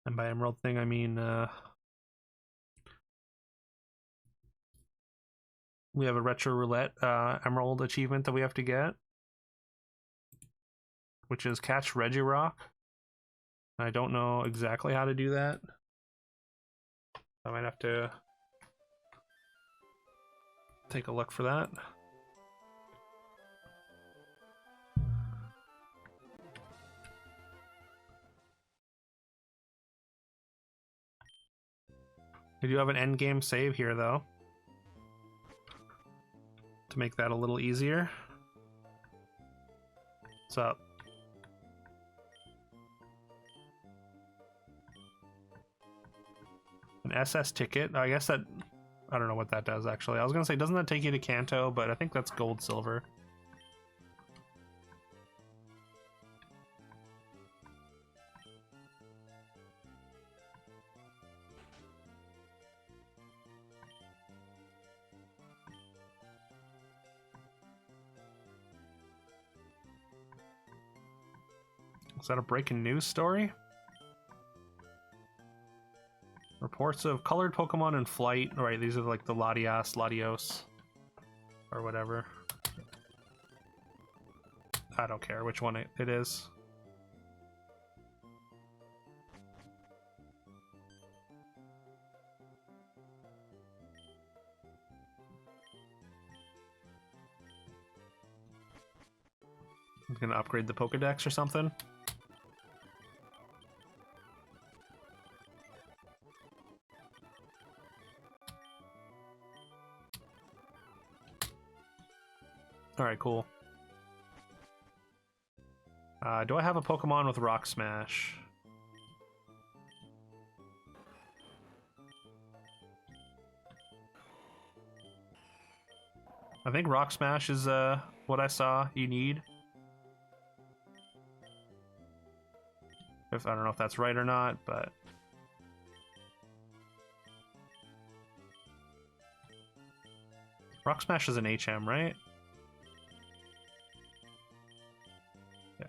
And by emerald thing, I mean we have a retro roulette emerald achievement that we have to get, which is catch Regirock. I don't know exactly how to do that. I might have to take a look for that. We do have an endgame save here, though, to make that a little easier. What's up? An SS ticket. I guess that... I don't know what that does, actually. I was going to say, doesn't that take you to Kanto? But I think that's gold, silver. Is that a breaking news story? Reports of colored Pokemon in flight. Right, these are like the Latias, Latios, or whatever. I don't care which one it is. I'm gonna upgrade the Pokedex or something. Alright, cool. Do I have a Pokemon with Rock Smash? I think Rock Smash is what I saw you need. I don't know if that's right or not, but... Rock Smash is an HM, right? Yeah.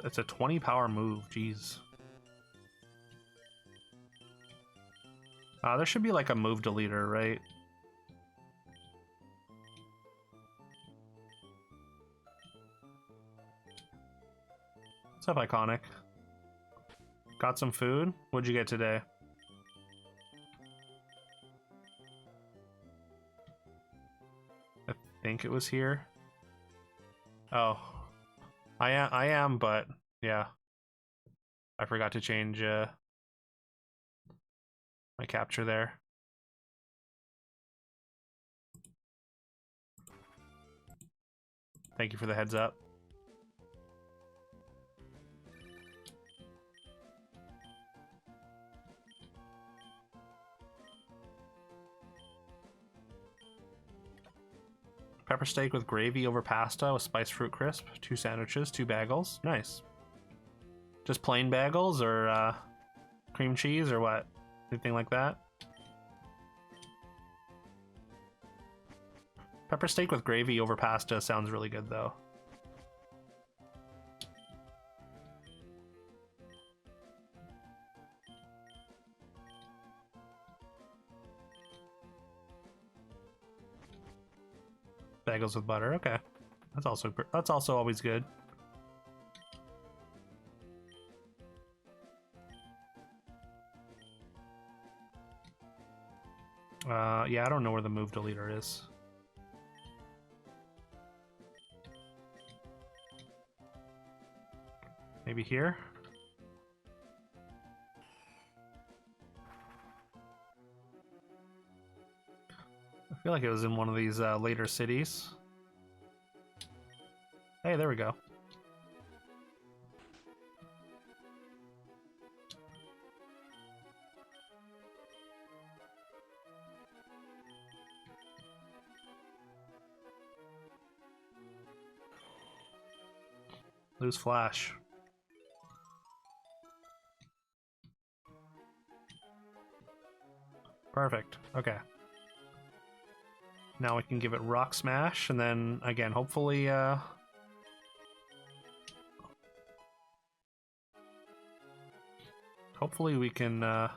It's a 20 power move, jeez. There should be like a move deleter, right? What's up, Iconic? Got some food? What'd you get today? I think it was here. Oh. I am, but yeah. I forgot to change my capture there. Thank you for the heads up. Pepper steak with gravy over pasta with spiced fruit crisp. 2 sandwiches, 2 bagels. Nice. Just plain bagels or cream cheese or what? Anything like that? Pepper steak with gravy over pasta sounds really good though. Bagels with butter. Okay. That's also always good. Yeah, I don't know where the move deleter is. Maybe here? I feel like it was in one of these later cities. Hey, there we go. Lose flash. Perfect. Okay. Now we can give it rock smash, and then again, hopefully, hopefully we can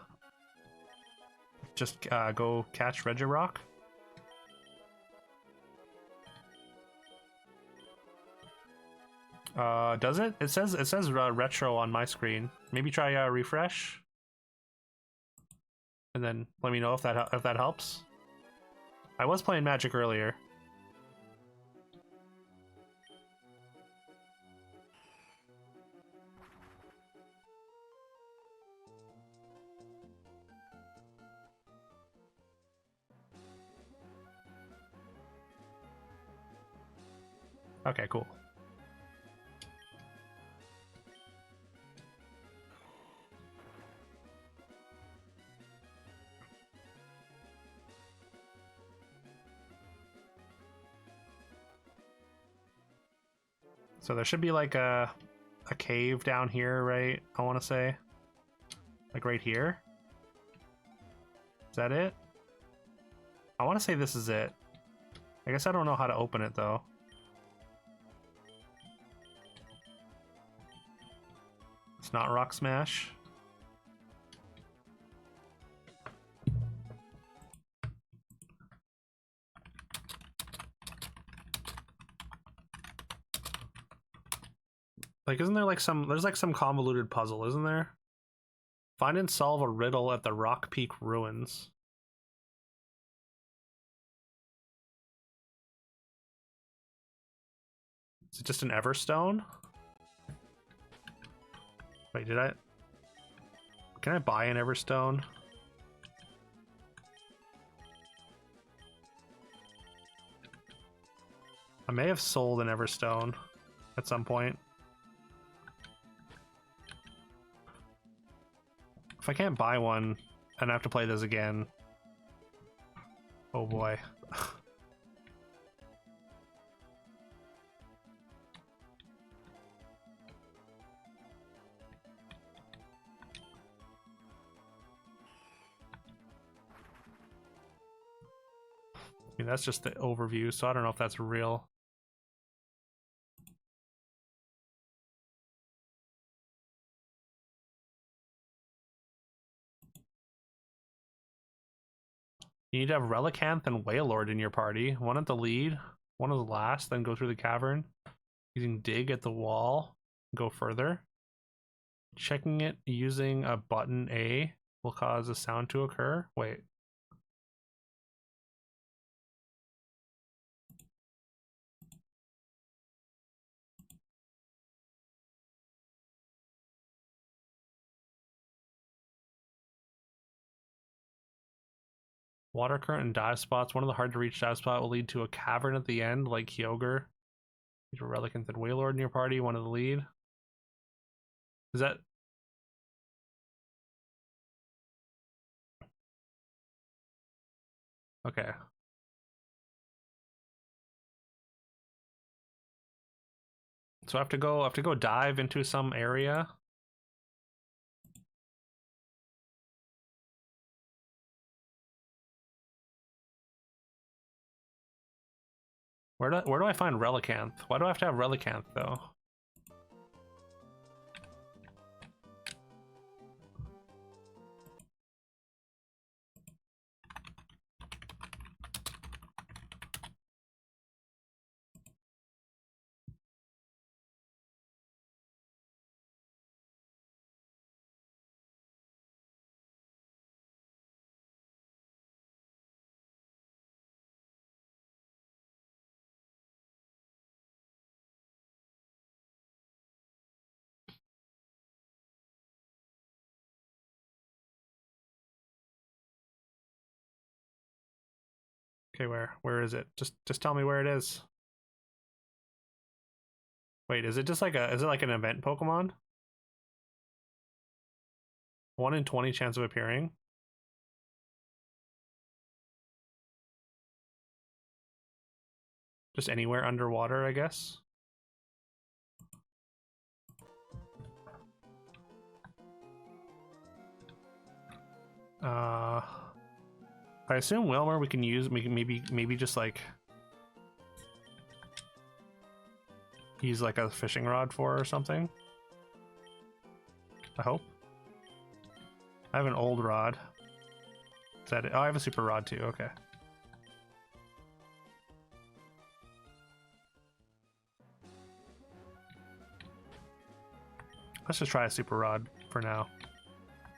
just go catch Regirock. Does it? It says retro on my screen. Maybe try refresh, and then let me know if that helps. I was playing Magic earlier. Okay, cool. So there should be like a cave down here, right? I want to say. Like right here. Is that it? I want to say this is it. I guess I don't know how to open it though. It's not Rock Smash. Like, isn't there like there's like some convoluted puzzle, isn't there? Find and solve a riddle at the Rock Peak Ruins. Is it just an Everstone? Wait, can I buy an Everstone? I may have sold an Everstone at some point. If I can't buy one, and I have to play this again. Oh boy. I mean, that's just the overview, so I don't know if that's real. You need to have Relicanth and Wailord in your party. One at the lead, one at the last, then go through the cavern. Using Dig at the wall, go further. Checking it using a button A will cause a sound to occur. Wait. Water current and dive spots. One of the hard to reach dive spot will lead to a cavern at the end, like Kyogre. Need a Relicanth and Wailord in your party, one of the lead. Is that... Okay. So I have to go dive into some area. Where do I find Relicanth? Why do I have to have Relicanth though? Okay, where is it? Just tell me where it is. Wait, is it just like is it like an event Pokemon? 1 in 20 chance of appearing. Just anywhere underwater, I guess. I assume Wilmer we can use. We can maybe just like use like a fishing rod for or something. I hope. I have an old rod. Is that it? Oh, I have a super rod too. Okay. Let's just try a super rod for now.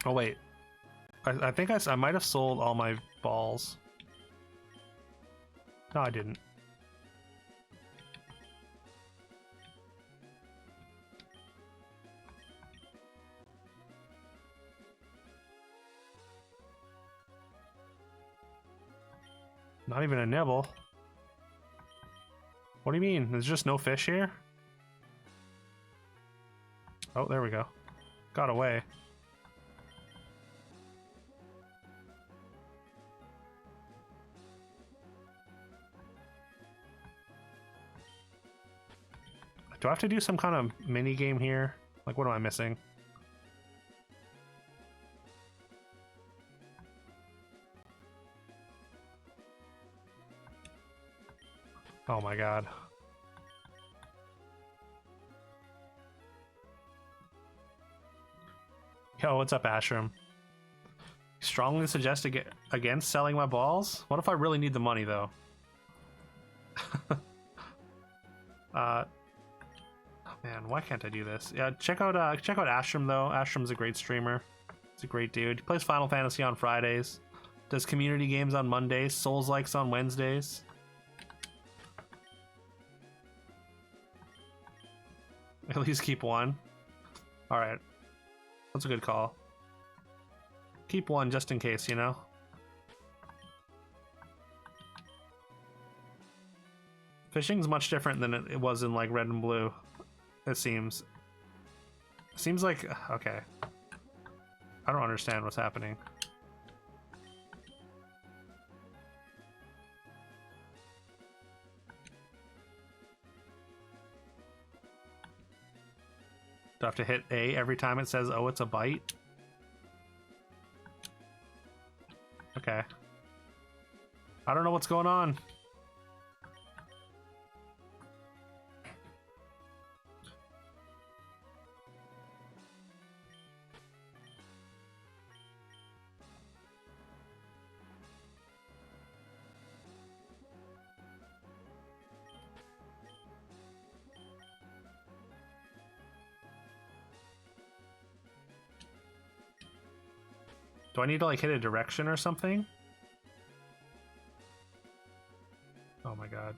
Oh wait, I think I might have sold all my balls. No, I didn't. Not even a nibble. What do you mean? There's just no fish here? Oh, there we go. Got away. Do I have to do some kind of mini game here? Like, what am I missing? Oh my god. Yo, what's up, Ashram? Strongly suggest against selling my balls? What if I really need the money, though? Man, why can't I do this? Yeah, check out Ashram though. Ashram's a great streamer. He's a great dude. He plays Final Fantasy on Fridays. Does community games on Mondays. Souls-likes on Wednesdays. At least keep one. Alright. That's a good call. Keep one just in case, you know? Fishing's much different than it was in like Red and Blue. It seems. Seems like... Okay. I don't understand what's happening. Do I have to hit A every time it says, oh, it's a bite? Okay. I don't know what's going on. Do I need to like hit a direction or something? Oh my god.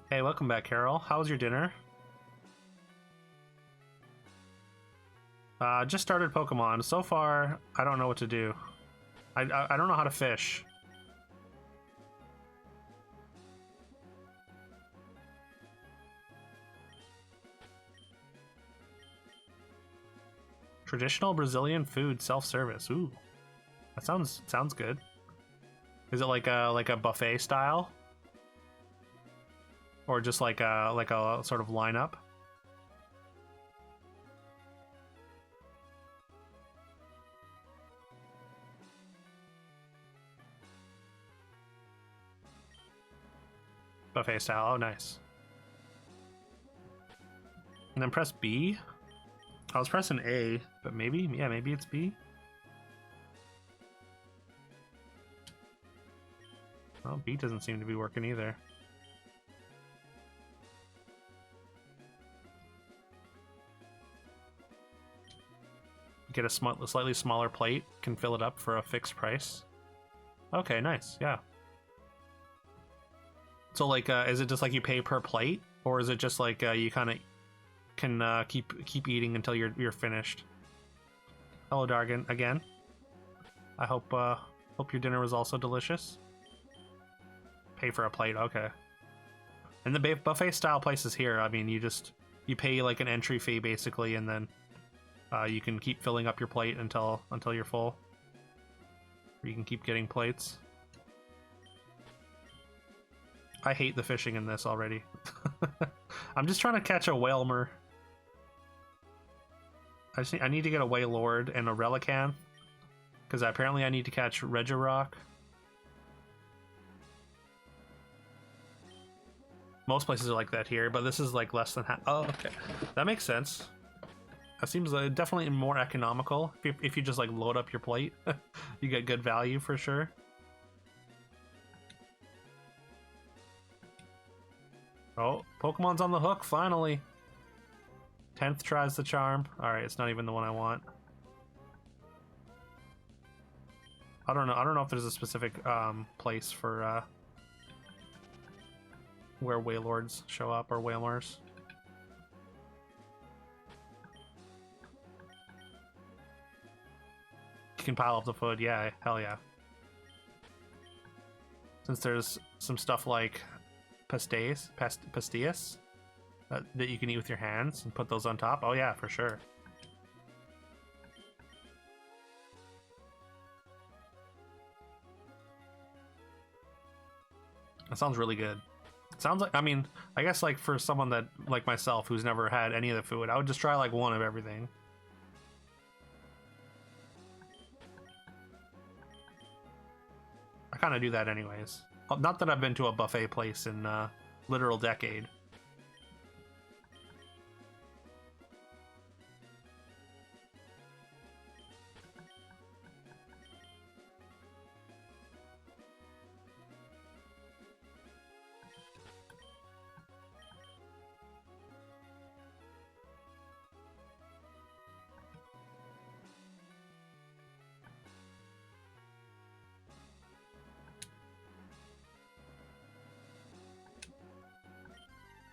Hey, welcome back, Carol. How was your dinner? Just started Pokemon. So far, I don't know what to do. I don't know how to fish. Traditional Brazilian food self-service. Ooh, that sounds good. Is it like a buffet style, or just like a sort of lineup? Buffet style. Oh, nice. And then press B. I was pressing A, but maybe it's B. Oh, B doesn't seem to be working either. Get a slightly smaller plate, can fill it up for a fixed price. Okay, nice, yeah. So like, is it just like you pay per plate, or is it just like you kind of can keep eating until you're finished? Hello, Dargan, again. I hope your dinner was also delicious. Pay for a plate, okay. And the buffet style places here, I mean, you pay like an entry fee basically, and then you can keep filling up your plate until you're full. Or you can keep getting plates. I hate the fishing in this already. I'm just trying to catch a Whalmer. I need to get a Wailord and a Relicanth, because apparently I need to catch Regirock. Most places are like that here, but this is like less than half. Oh, okay, that makes sense. That seems definitely more economical. If you just like load up your plate, you get good value for sure. Oh, Pokemon's on the hook, finally. 10th tries the charm. Alright, it's not even the one I want. I don't know if there's a specific place for where Wailords show up, or Wailmers. You can pile up the food, yeah, hell yeah. Since there's some stuff like pastillas that you can eat with your hands and put those on top. Oh yeah, for sure. That sounds really good. It sounds like, I mean, I guess like for someone that like myself who's never had any of the food, I would just try like one of everything. I kind of do that anyways. Not that I've been to a buffet place in literal decade.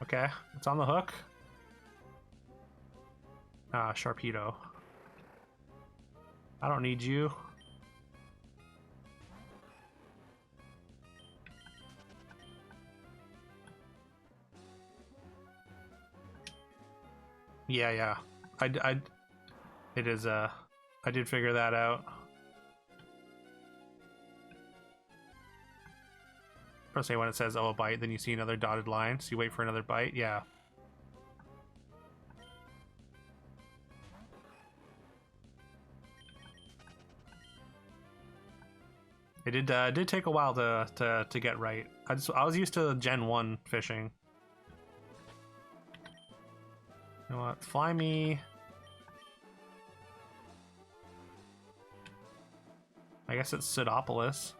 Okay, it's on the hook. Ah, Sharpedo. I don't need you. Yeah. It is, I did figure that out. Press A when it says, oh, a bite, then you see another dotted line, so you wait for another bite, yeah. It did take a while to get right. I was used to Gen 1 fishing. You know what? Fly me. I guess it's Sidopolis.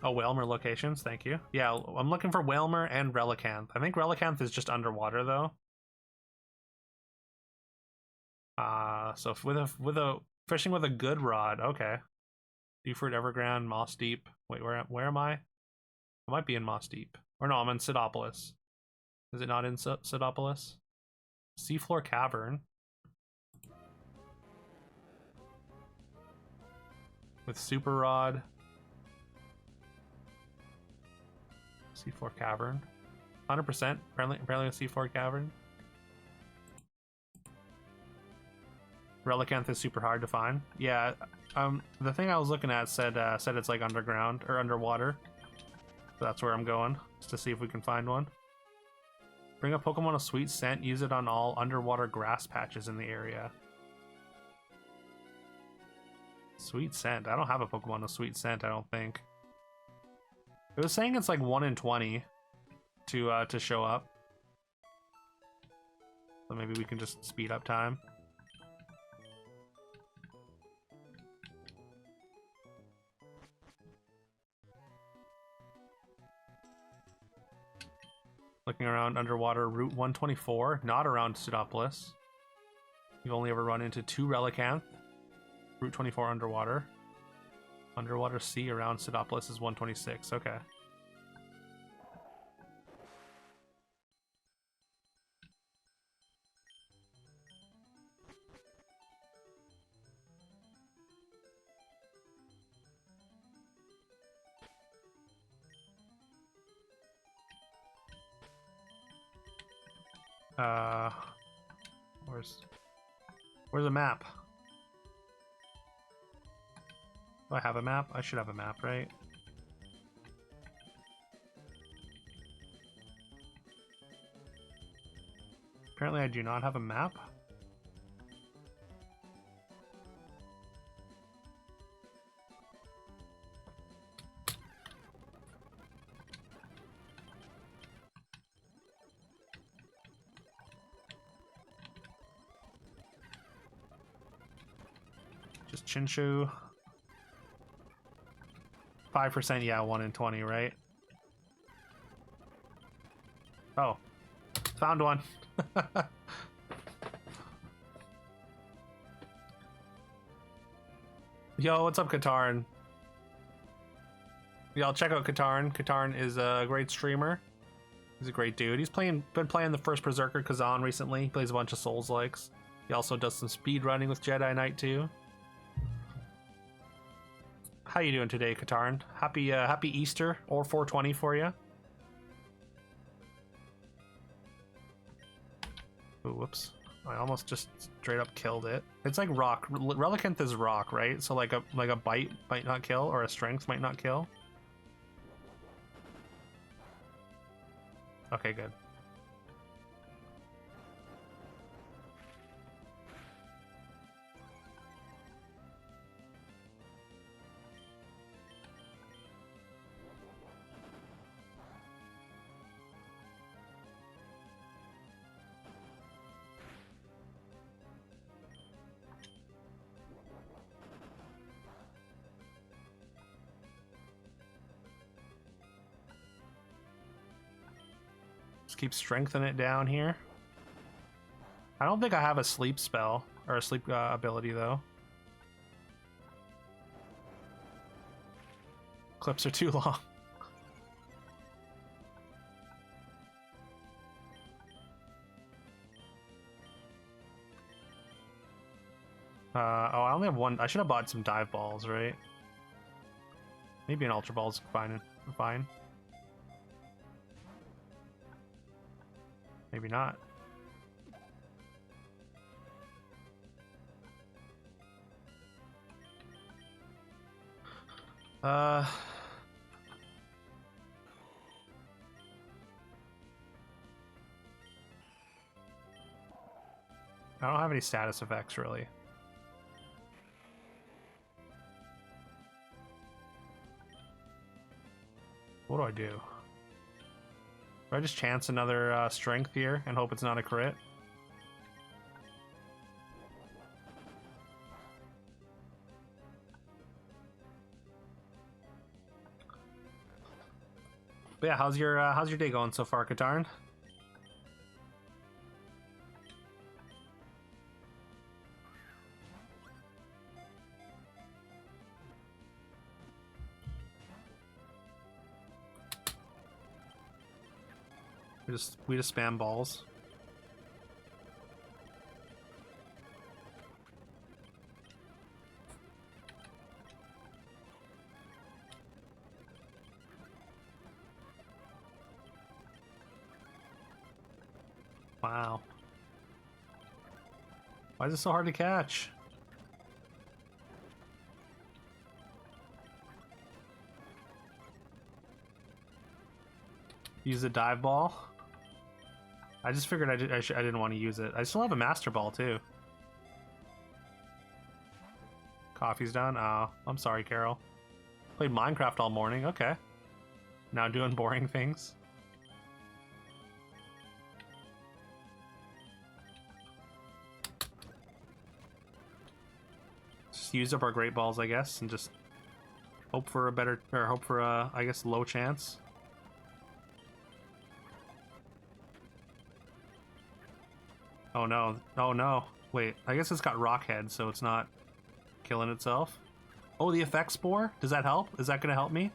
Oh, Whalmer locations, thank you. Yeah, I'm looking for Whalmer and Relicanth. I think Relicanth is just underwater, though. So with a fishing with a good rod. Okay. Beaufort, Evergrande, Moss Deep. Wait, where am I? I might be in Moss Deep. Or no, I'm in Sidopolis. Is it not in Sidopolis? Seafloor Cavern. With Super Rod. Seafloor Cavern. 100%. Apparently a Seafloor Cavern. Relicanth is super hard to find. Yeah, the thing I was looking at said it's like underground or underwater. So that's where I'm going, just to see if we can find one. Bring a Pokemon a sweet scent, use it on all underwater grass patches in the area. Sweet scent. I don't have a Pokemon a sweet scent, I don't think. It was saying it's like 1 in 20 to show up. So maybe we can just speed up time. Looking around underwater, Route 124, not around Sidopolis. You've only ever run into 2 Relicanth. Route 24 underwater. Underwater sea around Sidopolis is 126, okay. Where's the map? Do I have a map? I should have a map, right? Apparently I do not have a map. Just Chinchu. 5%, yeah, 1 in 20, right? Oh. Found one. Yo, what's up, Katarn? Y'all check out Katarn. Katarn is a great streamer. He's a great dude. He's been playing the first Berserker Kazan recently. He plays a bunch of Souls-likes. He also does some speed running with Jedi Knight too. How you doing today, Katarn? Happy Easter or 420 for you. Ooh, whoops. I almost just straight up killed it. It's like rock. Relicanth is rock, right? So like a bite might not kill, or a strength might not kill. Okay, good. Just keep strengthening it down here. I don't think I have a sleep spell or a sleep ability though. Clips are too long. Oh, I only have one. I should have bought some dive balls, right? Maybe an ultra ball's fine. Fine. Maybe not. I don't have any status effects really. What do I do? Do I just chance another strength here and hope it's not a crit? But yeah, how's your day going so far, Katarn? We just spam balls. Wow. Why is it so hard to catch? Use the dive ball. I just figured I didn't want to use it. I still have a master ball too. Coffee's done. Oh, I'm sorry, Carol. Played Minecraft all morning. Okay. Now doing boring things. Just use up our great balls, I guess, and just hope for a better, or hope for a, I guess, low chance. Oh no, oh no. Wait, I guess it's got rock head, so it's not killing itself. Oh, the effect spore? Does that help? Is that gonna help me?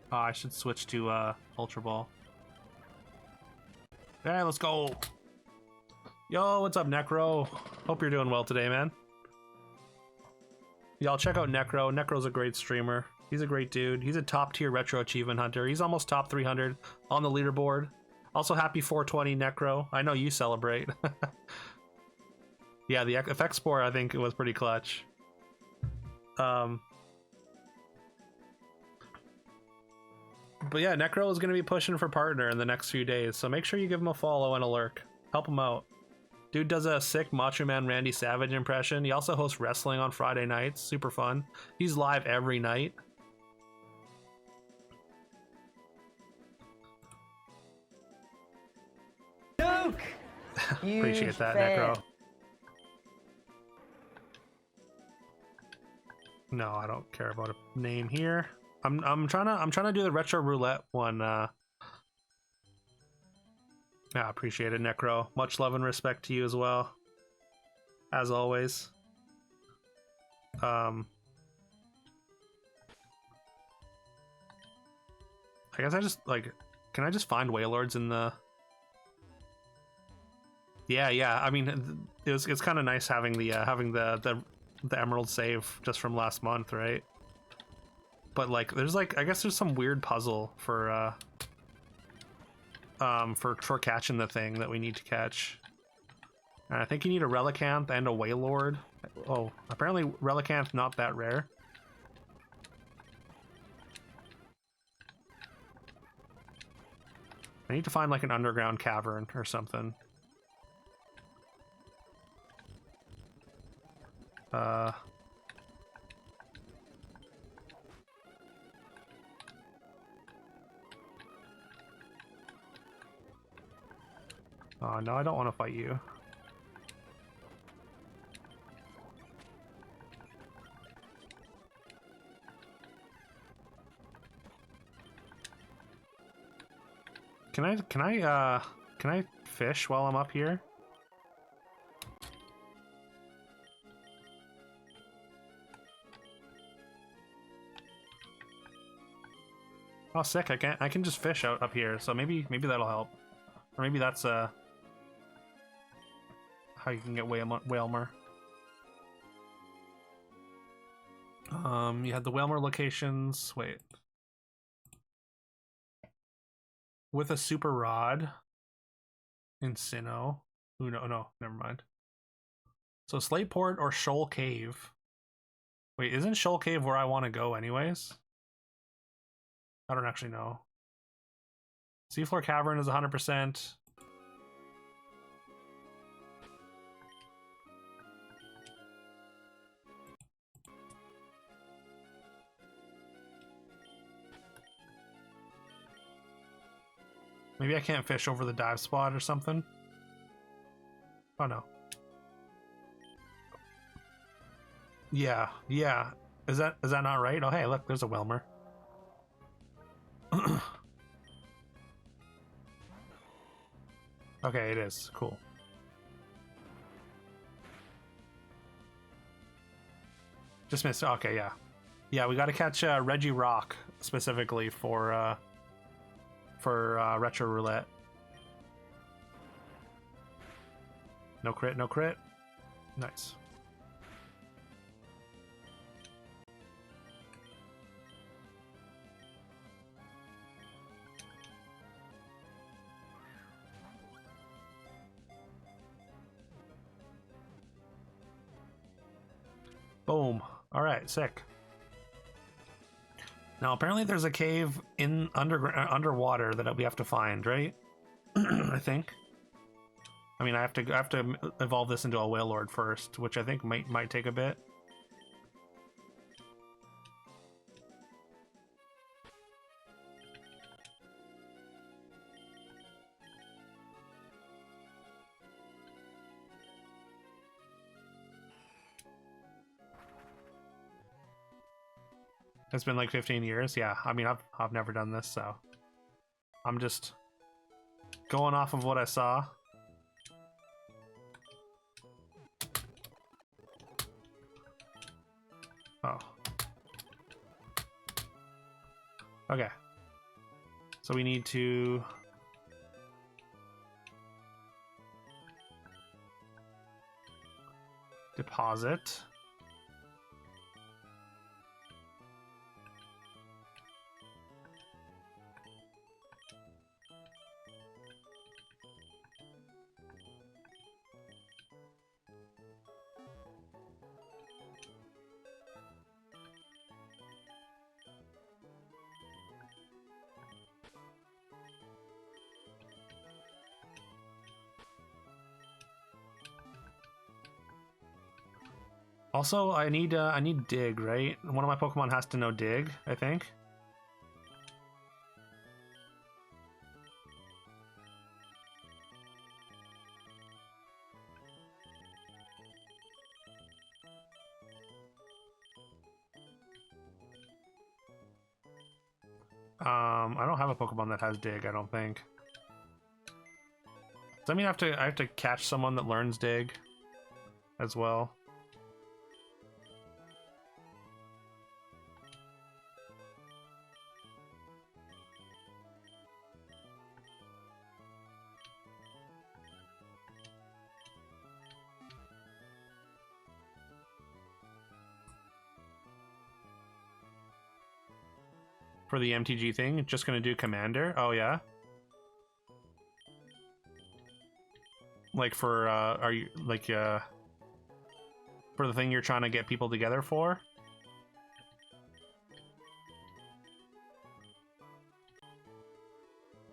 Oh, I should switch to Ultra Ball. Yeah, let's go. Yo, what's up, Necro? Hope you're doing well today, man. Y'all check out Necro. Necro's a great streamer. He's a great dude. He's a top tier retro achievement hunter. He's almost top 300 on the leaderboard. Also, happy 420, Necro. I know you celebrate. Yeah, the effect spore, I think it was pretty clutch. But yeah, Necro is going to be pushing for partner in the next few days, so make sure you give him a follow and a lurk. Help him out. Dude does a sick Macho Man Randy Savage impression. He also hosts wrestling on Friday nights. Super fun. He's live every night. Duke! Appreciate that, fan. Necro. No, I don't care about a name here. I'm trying to do the retro roulette one. Yeah, appreciate it, Necro. Much love and respect to you as well. As always. I guess I just like, can I just find Wailords in the? Yeah. I mean, it's kind of nice having the emerald save just from last month, right? But like, there's like, I guess there's some weird puzzle for catching the thing that we need to catch. And I think you need a Relicanth and a Wailord. Oh, apparently Relicanth not that rare. I need to find like an underground cavern or something. Oh, no, I don't want to fight you. Can I fish while I'm up here? Oh, sick! I can just fish out up here, so maybe that'll help, or maybe that's how you can get Wailmer. You had the Wailmer locations. Wait, with a super rod in Sinnoh. Ooh, no, never mind. So Slateport or Shoal Cave. Wait, isn't Shoal Cave where I want to go anyways? I don't actually know. Seafloor Cavern is 100%. Maybe I can't fish over the dive spot or something. Oh no. Yeah. Is that not right? Oh hey, look, there's a Wailmer. Okay, it is. Cool. Just missed. Okay, yeah. Yeah, we got to catch Reggie Rock specifically for Retro Roulette. No crit, no crit. Nice. Boom. All right, sick. Now apparently there's a cave in underwater that we have to find, right? I think. I mean, I have to evolve this into a whale lord first, which I think might take a bit. It's been like 15 years. Yeah, I mean, I've never done this, so I'm just going off of what I saw. Oh. Okay. So we need to deposit. Also, I need dig, right? One of my Pokemon has to know dig, I think. I don't have a Pokemon that has dig, I don't think. Does that mean I have to catch someone that learns dig as well? For the MTG thing, just gonna do Commander? Oh yeah? Like for, are you, like, for the thing you're trying to get people together for?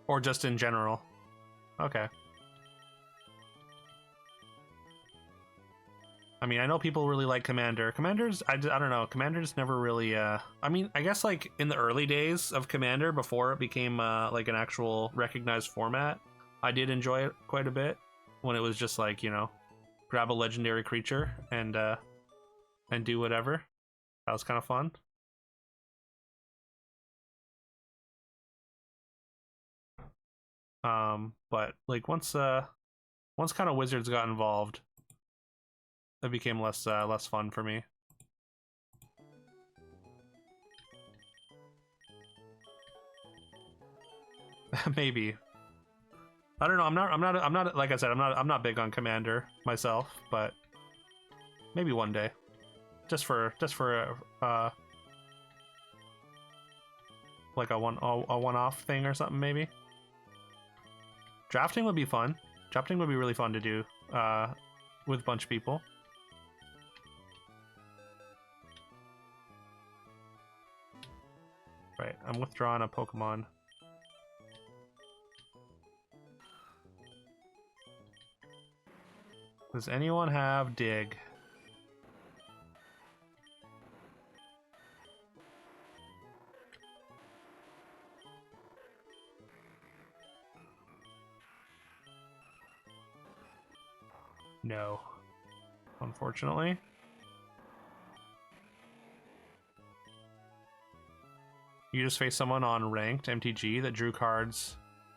Or just in general? Okay. I mean, I know people really like Commander. Commanders, I don't know. Commanders never really, I mean, I guess like in the early days of Commander, before it became like an actual recognized format, I did enjoy it quite a bit. When it was just like, you know, grab a legendary creature and do whatever. That was kind of fun. But like once kind of Wizards got involved, it became less fun for me. Maybe. I don't know. I'm not like I said, I'm not big on Commander myself, but maybe one day. Just for like a one-off thing or something maybe. Drafting would be fun. Drafting would be really fun to do with a bunch of people. Right, I'm withdrawing a Pokemon. Does anyone have dig? No, unfortunately. You just face someone on ranked MTG that drew cards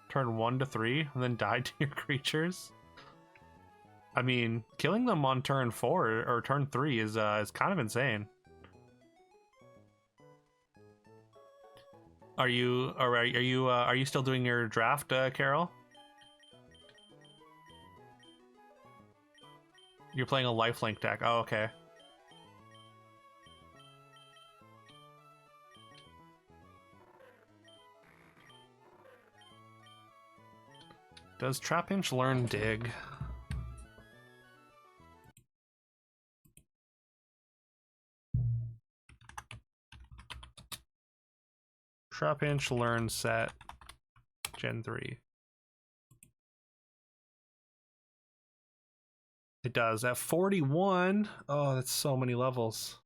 turn 1 to 3 and then died to your creatures. I mean, killing them on turn 4 or turn 3 is kind of insane. Are you still doing your draft, Carol? You're playing a lifelink deck. Oh, okay. Does Trapinch learn dig? Trapinch learn set Gen 3. It does. At 41. Oh, that's so many levels.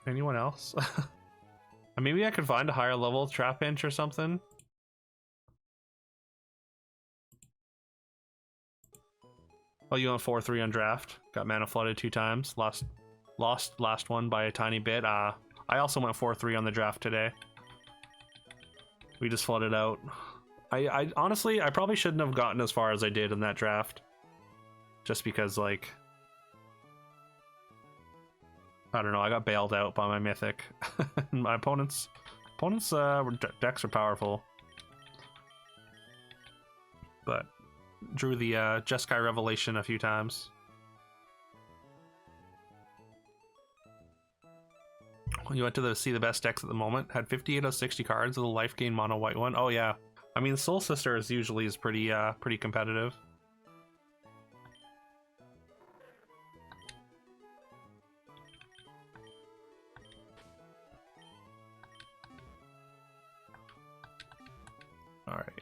Anyone else? Maybe I could find a higher level Trapinch or something. Oh, you went 4-3 on draft. Got mana flooded 2 times. Lost last one by a tiny bit. I also went 4-3 on the draft today. We just flooded out. I honestly, I probably shouldn't have gotten as far as I did in that draft. Just because, like, I don't know, I got bailed out by my mythic. My opponents' decks are powerful. But drew the Jeskai Revelation a few times. You went to see the best decks at the moment. Had 58 of 60 cards with a life gain mono white one. Oh yeah, I mean Soul Sisters usually is pretty competitive. All right.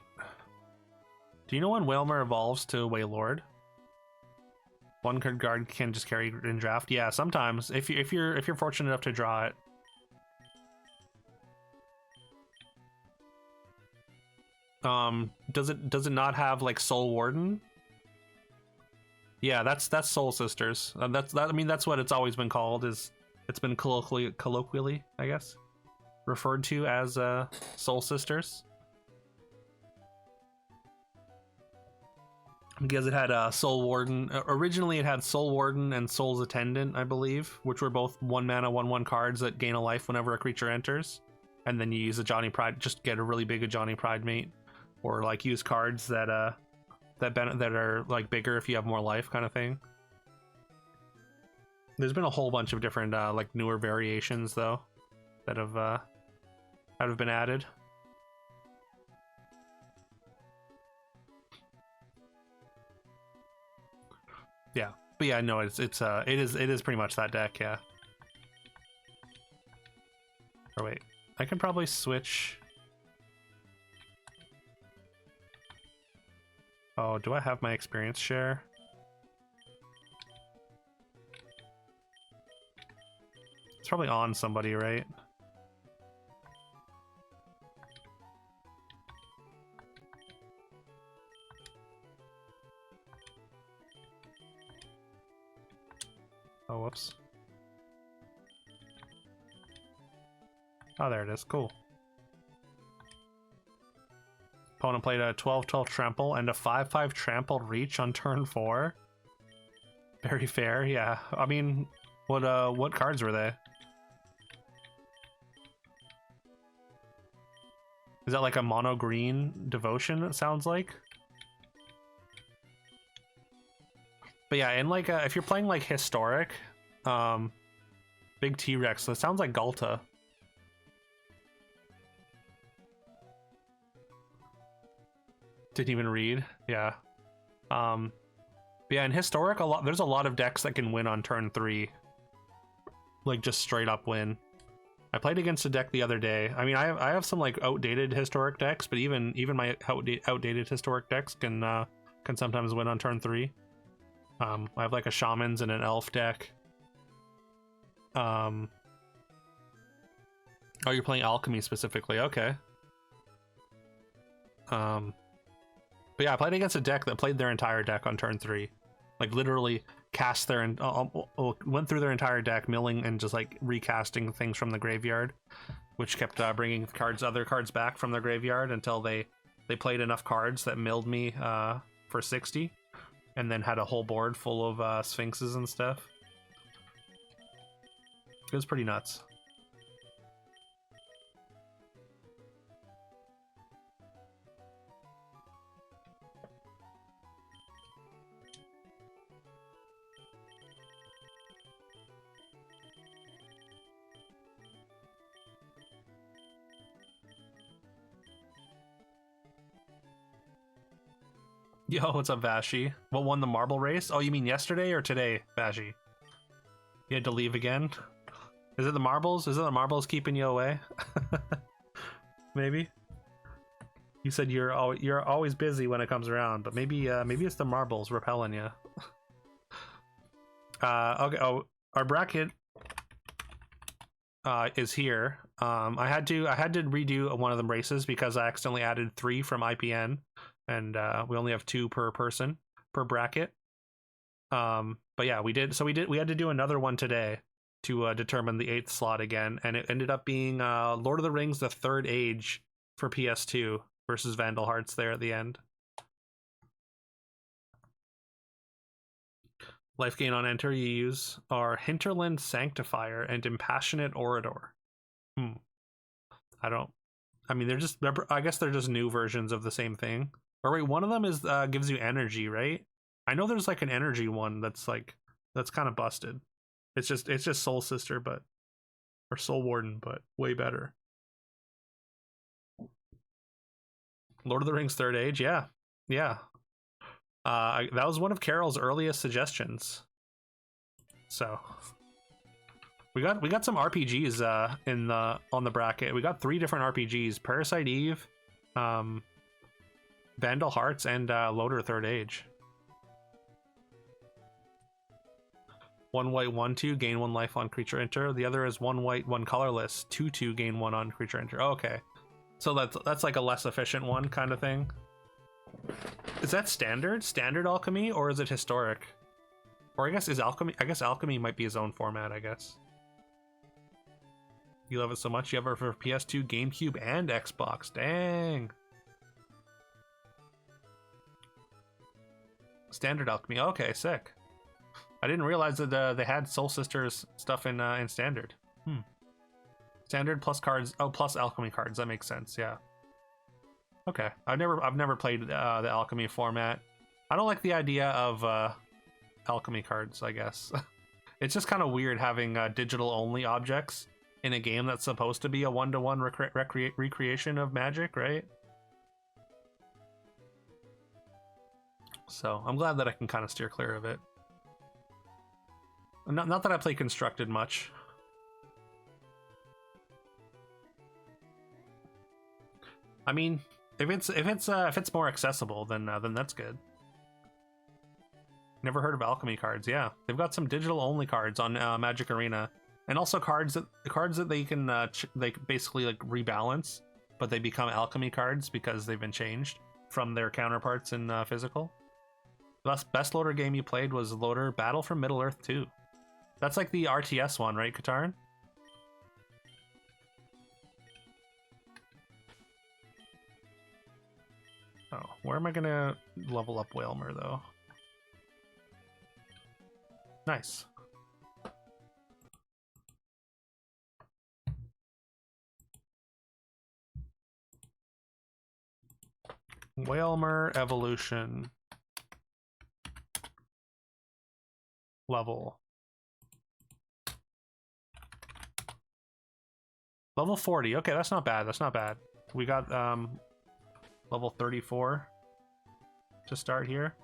Do you know when Whalmer evolves to Waylord? One card guard can just carry it in draft. Yeah, sometimes if you're fortunate enough to draw it. Does it not have like Soul Warden? Yeah, that's Soul Sisters. I mean that's what it's always been called. It's been colloquially, I guess, referred to as Soul Sisters. Because it had Soul Warden. Originally, it had Soul Warden and Soul's Attendant, I believe, which were both 1 mana, 1/1 cards that gain a life whenever a creature enters. And then you use a Johnny Pride, just get a really big Johnny Pride mate, or like use cards that are like bigger if you have more life, kind of thing. There's been a whole bunch of different like newer variations though that have been added. Yeah, but yeah, no, it is pretty much that deck, yeah. Or wait, I can probably switch. Oh, do I have my experience share? It's probably on somebody, right? Oh, whoops. Oh, there it is. Cool. Opponent played a 12/12 trample and a 5/5 trampled reach on turn 4. Very fair, yeah. I mean, what cards were they? Is that like a mono green devotion, it sounds like? But yeah, and like if you're playing like historic, big T-Rex, so it sounds like Galta. Didn't even read. Yeah. But yeah, in historic, there's a lot of decks that can win on turn 3. Like just straight up win. I played against a deck the other day. I mean, I have some like outdated historic decks, but even my outdated historic decks can sometimes win on turn 3. I have like a shamans and an elf deck. Oh, you're playing alchemy specifically. Okay. But yeah, I played against a deck that played their entire deck on turn 3. Like literally cast their went through their entire deck, milling and just like recasting things from the graveyard, which kept bringing other cards back from their graveyard until they played enough cards that milled me for 60, and then had a whole board full of sphinxes and stuff. It was pretty nuts. Yo, what's up, Vashi? What won the marble race? Oh, you mean yesterday or today, Vashi? You had to leave again? Is it the marbles? Is it the marbles keeping you away? Maybe. You said you're always busy when it comes around, but maybe it's the marbles repelling you. Okay. Oh, our bracket is here. I had to redo one of the races because I accidentally added 3 from IPN, and we only have 2 per person per bracket. But yeah, we had to do another one today to determine the 8th slot again, and it ended up being Lord of the Rings: The Third Age for PS2 versus Vandal Hearts there at the end. Life gain on enter you use are Hinterland Sanctifier and Impassionate Orator. I mean, I guess they're just new versions of the same thing. Or wait, one of them is gives you energy, right? I know there's like an energy one that's kind of busted. It's just Soul Sister, or Soul Warden, but way better. Lord of the Rings Third Age, yeah. That was one of Carol's earliest suggestions. So we got some RPGs on the bracket. We got 3 different RPGs: Parasite Eve, Vandal Hearts, and Loader Third Age. 1 white, 1/2, gain 1 life on creature enter. The other is 1 white, 1 colorless, 2/2, gain 1 on creature enter. Oh, okay, so that's like a less efficient one kind of thing. Is that standard alchemy, or is it historic? Or I guess alchemy might be his own format, I guess. You love it so much you have it for PS2, GameCube, and Xbox. Dang. Standard alchemy. Okay, sick. I didn't realize that they had Soul Sisters stuff in standard. Standard plus cards. Oh, plus alchemy cards. That makes sense. Yeah. Okay. I've never played the alchemy format. I don't like the idea of alchemy cards, I guess. It's just kind of weird having digital only objects in a game that's supposed to be a one-to-one recreation of Magic, right? So I'm glad that I can kind of steer clear of it. Not that I play constructed much. I mean, if it's more accessible, then that's good. Never heard of alchemy cards. Yeah, they've got some digital only cards on Magic Arena, and also cards that they can they basically like rebalance, but they become alchemy cards because they've been changed from their counterparts in physical. The best loader game you played was Loader Battle for Middle Earth 2. That's like the RTS one, right, Katarn? Oh, where am I gonna level up Whalmer though? Nice. Whalmer evolution level. Level 40. Okay, that's not bad. That's not bad. We got level 34 to start here.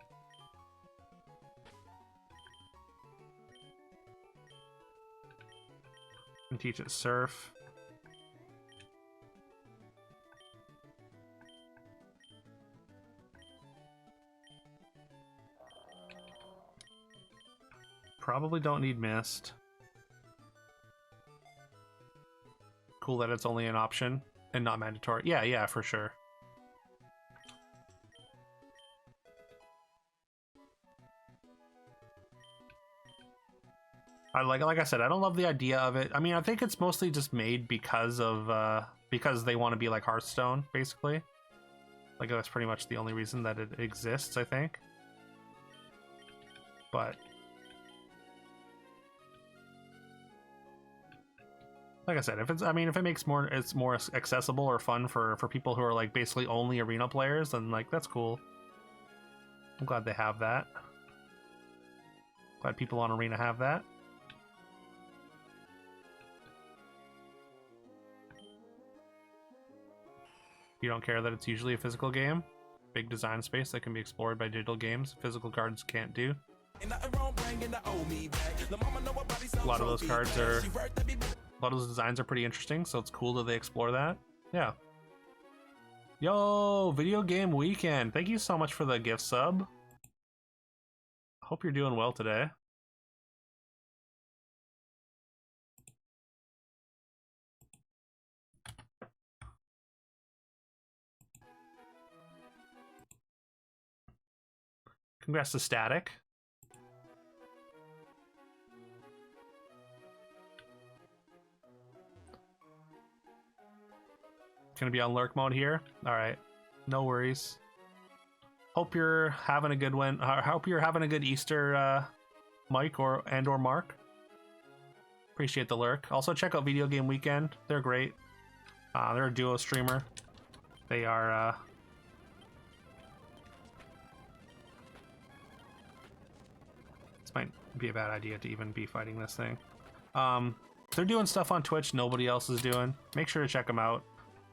And teach it surf. Probably don't need mist. Cool that it's only an option and not mandatory. Yeah, for sure. Like I said, I don't love the idea of it. I mean, I think it's mostly just made because they want to be like Hearthstone, basically. Like that's pretty much the only reason that it exists, I think. But like I said, if it makes it's more accessible or fun for people who are like basically only arena players, then like that's cool. I'm glad they have that. Glad people on arena have that. You don't care that it's usually a physical game? Big design space that can be explored by digital games physical cards can't do. A lot of those cards are, a lot of those designs are pretty interesting, so it's cool that they explore that. Yeah. Yo, video game weekend. Thank you so much for the gift sub. Hope you're doing well today. Congrats to Static. Gonna be on lurk mode here. All right, no worries. Hope you're having a good one. Hope you're having a good Easter, Mike or Mark. Appreciate the lurk. Also check out Video Game Weekend. They're great. They're a duo streamer. They are. This might be a bad idea to even be fighting this thing. They're doing stuff on Twitch nobody else is doing. Make sure to check them out.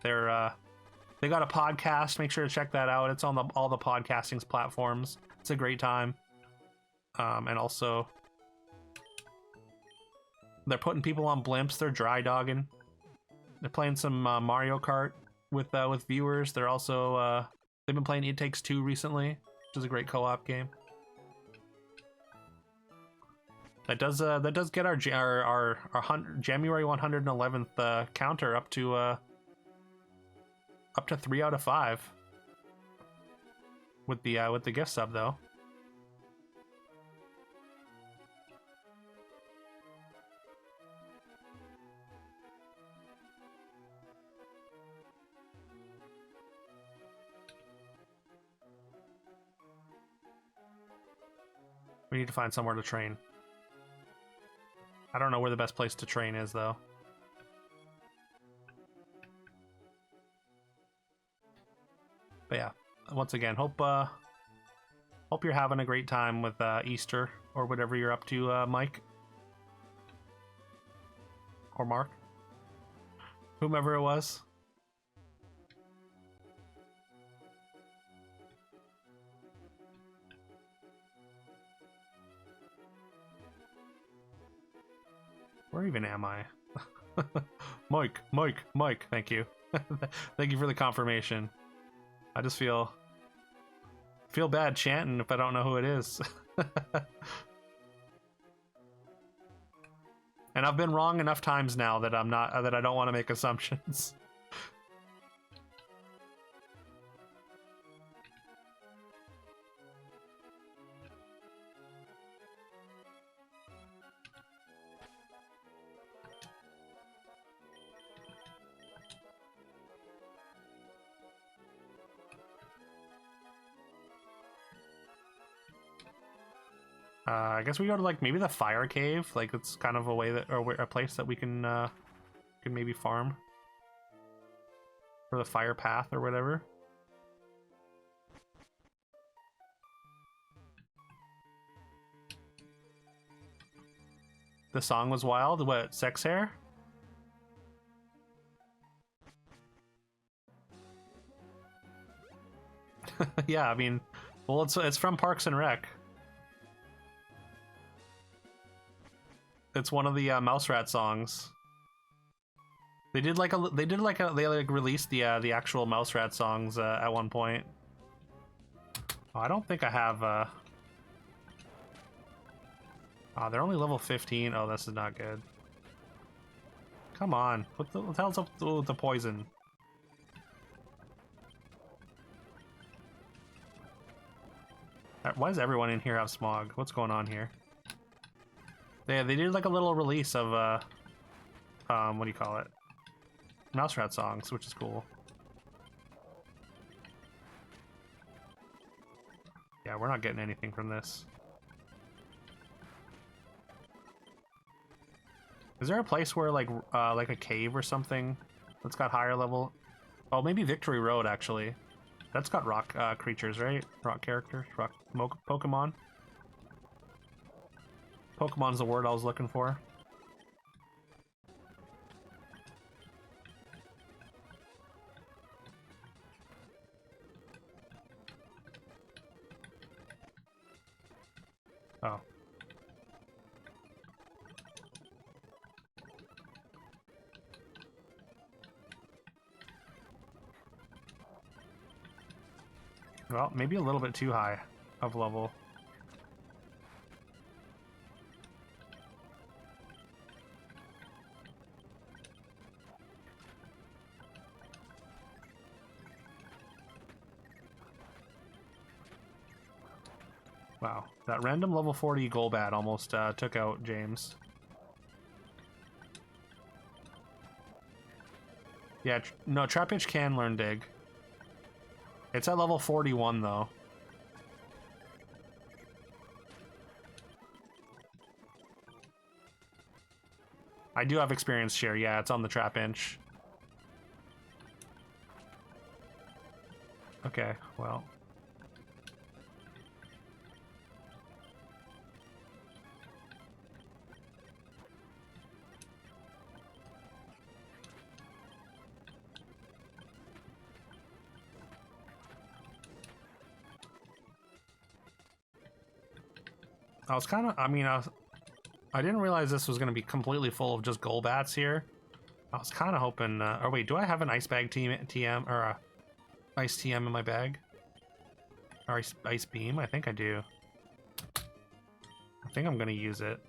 They're they got a podcast. Make sure to check that out. It's on all the podcasting platforms. It's a great time. And also, they're putting people on blimps. They're dry dogging. They're playing some Mario Kart with viewers. They're also they've been playing It Takes Two recently, which is a great co-op game. That does get our January 111th counter up to 3 out of 5 with the gift sub though. We need to find somewhere to train. I don't know where the best place to train is though. But yeah, once again, hope you're having a great time with Easter or whatever you're up to, Mike or Mark, whomever it was. Where even am I? Mike, thank you. Thank you for the confirmation. I just feel bad chanting if I don't know who it is. And I've been wrong enough times now that I don't want to make assumptions. I guess we go to like maybe the fire cave. Like it's kind of a way that, or a place that we can maybe farm, or the fire path or whatever. The song was wild. What, sex hair? Yeah, I mean, well, it's from Parks and Rec. It's one of the Mouse Rat songs. They released the actual Mouse Rat songs at one point. Oh, I don't think I have. Oh, they're only level 15. Oh, this is not good. Come on, what the hell's up with the poison? Why does everyone in here have smog? What's going on here? Yeah, they did like a little release of what do you call it? Mouse Rat songs, which is cool. Yeah, we're not getting anything from this. Is there a place where like a cave or something that's got higher level? Oh, maybe Victory Road actually. That's got rock creatures, right? Rock characters, rock Pokemon. Pokemon's the word I was looking for. Oh. Well, maybe a little bit too high of level. Wow, that random level 40 Golbat almost took out James. Yeah, no, Trapinch can learn Dig. It's at level 41 though. I do have experience share, yeah, it's on the Trapinch. Okay, well. I was kind of, I didn't realize this was going to be completely full of just Golbats here. I was kind of hoping, oh wait, do I have an Ice Bag TM, or a Ice TM in my bag? Or Ice Beam? I think I do. I think I'm going to use it.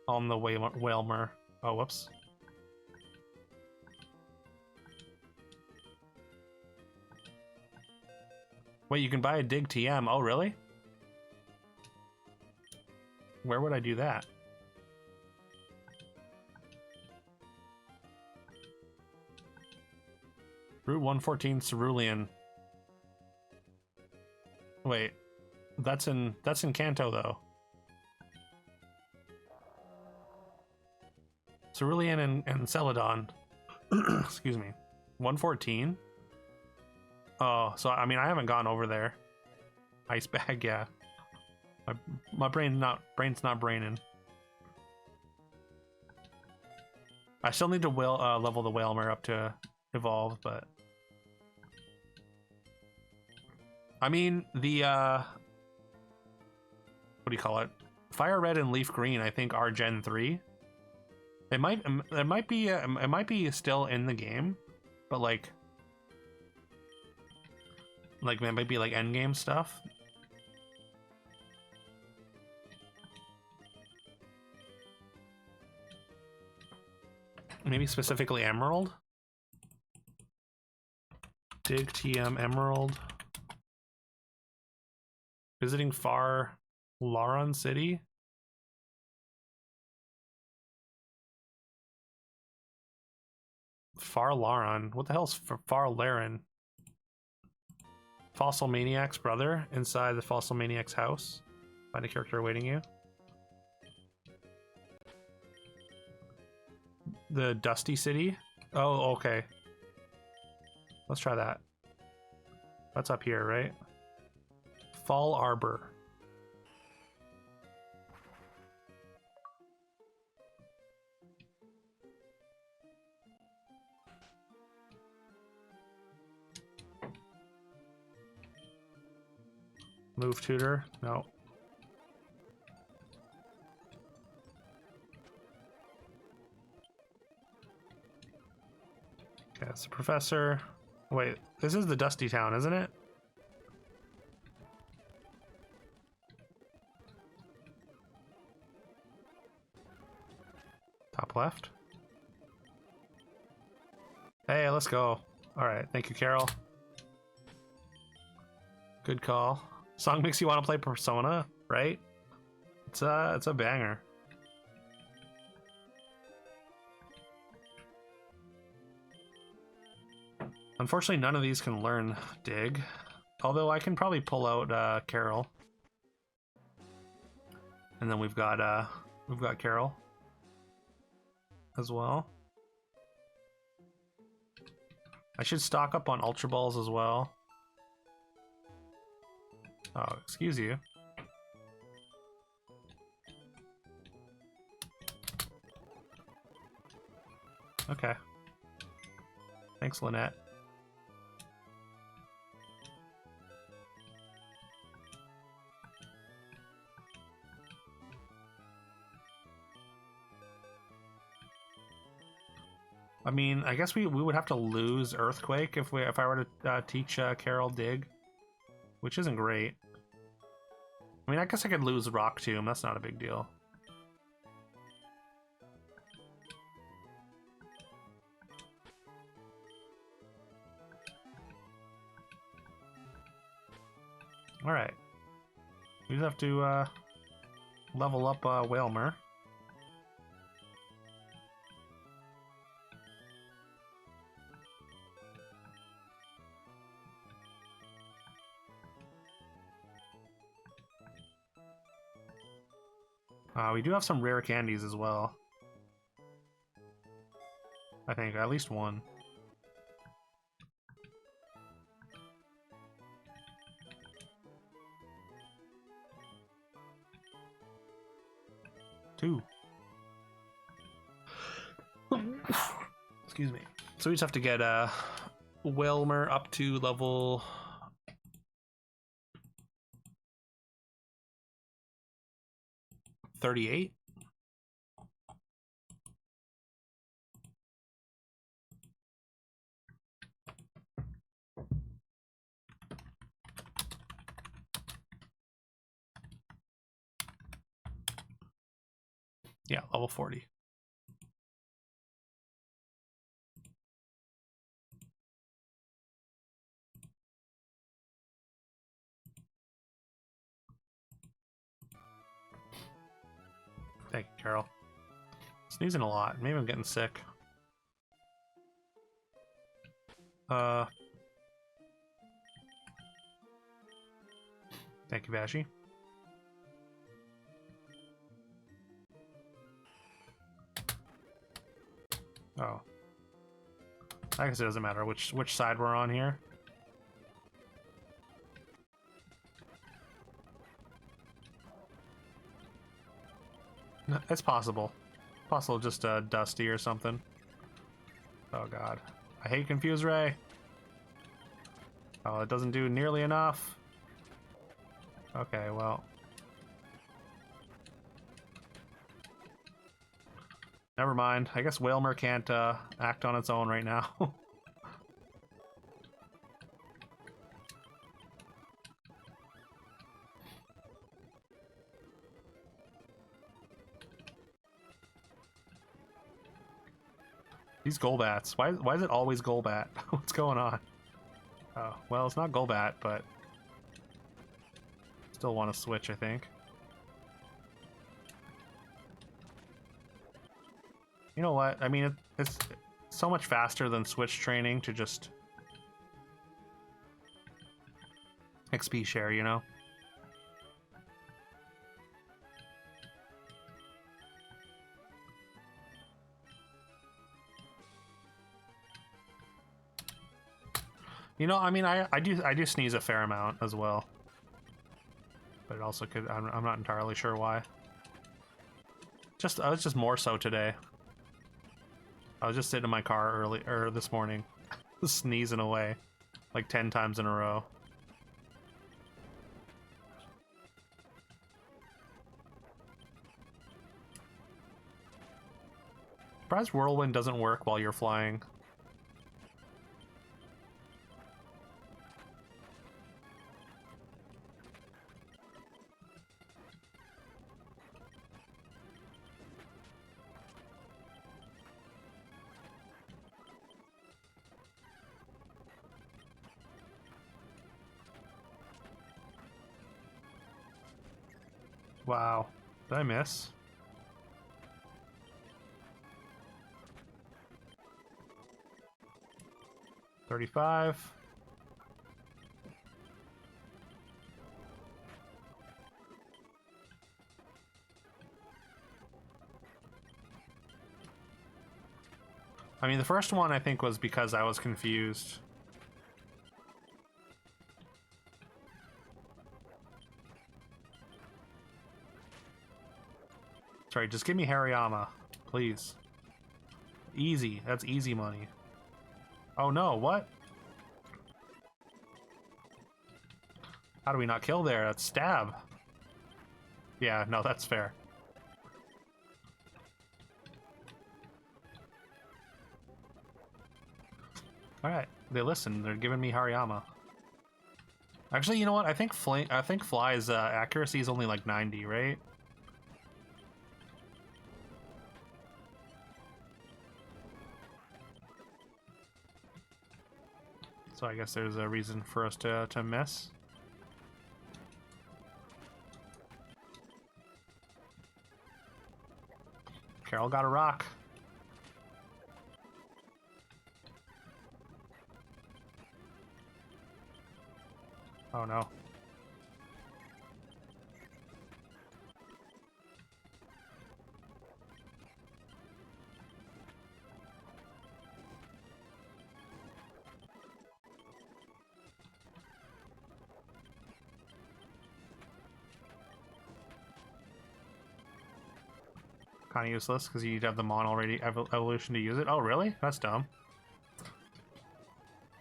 On the Whalmer. Oh, whoops. Wait, you can buy a Dig TM. Oh, really? Where would I do that? Route 114 Cerulean. Wait, that's in Kanto though. Cerulean and Celadon. Excuse me. 114? Oh, so I mean I haven't gone over there. Ice Bag, yeah. My brain's not braining. I still need to level the Whalmer up to evolve, but I mean the what do you call it? Fire Red and Leaf Green I think are Gen 3. It might be still in the game, but like it might be like end game stuff. Maybe specifically Emerald? Dig TM Emerald. Visiting Far Laron City? Far Laron? What the hell's Far Laren? Fossil Maniac's brother inside the Fossil Maniac's house. Find a character awaiting you. The Dusty City? Oh, okay. Let's try that. That's up here, right? Fall Arbor. Move tutor? No. Okay, that's the professor. Wait, this is the Dusty Town, isn't it? Top left. Hey, let's go. All right, thank you, Carol. Good call. Song makes you want to play Persona, right? It's a banger. Unfortunately, none of these can learn Dig. Although I can probably pull out Carol. And then we've got Carol as well. I should stock up on Ultra Balls as well. Oh, excuse you. Okay. Thanks, Lynette. I mean, I guess we would have to lose Earthquake if I were to teach Carol Dig, which isn't great. I mean, I guess I could lose Rock Tomb. That's not a big deal. All right. We just have to level up Whalmer. We do have some rare candies as well. I think, at least one. Two. Excuse me. So we just have to get Whalmer up to level 38. Yeah, level 40. Thank you, Carol. Sneezing a lot. Maybe I'm getting sick. Thank you, Vashi. Oh. I guess it doesn't matter which side we're on here. No, it's possible. Possible just Dusty or something. Oh god. I hate Confuse Ray. Oh, it doesn't do nearly enough. Okay, well. Never mind. I guess Whalmer can't act on its own right now. These Golbats. Why is it always Golbat? What's going on? Oh, well, it's not Golbat, but still want to switch, I think. You know what? I mean, it's so much faster than switch training to just XP share, you know? You know, I mean, I do sneeze a fair amount as well, but it also could. I'm not entirely sure why. I was just more so today. I was just sitting in my car this morning, sneezing away, like 10 times in a row. Surprised Whirlwind doesn't work while you're flying. Wow. Did I miss? $35. I mean, the first one I think was because I was confused. Sorry, just give me Hariyama, please. Easy. That's easy money. Oh no, what? How do we not kill there? That's stab. Yeah, no, that's fair. Alright, they listen. They're giving me Hariyama. Actually, you know what? I think Fly's accuracy is only like 90, right? So I guess there's a reason for us to miss. Carol got a rock. Oh no. Kind of useless because you need to have the Mon already evolution to use it. Oh really? That's dumb.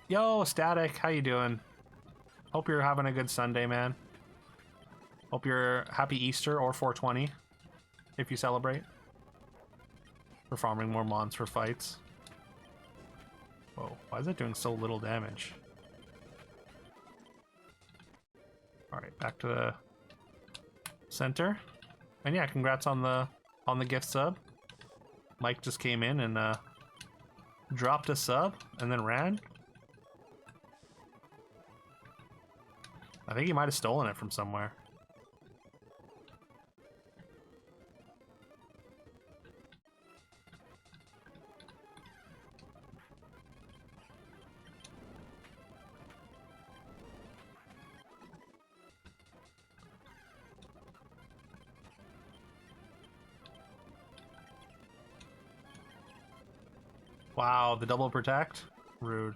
Yo, Static, how you doing? Hope you're having a good Sunday, man. Hope you're happy Easter or 420 if you celebrate. We're farming more mons for fights. Whoa, why is it doing so little damage? Alright, back to the center. And yeah, congrats on the gift sub. Mike just came in and dropped a sub and then ran. I think he might have stolen it from somewhere. Wow, the double protect? Rude.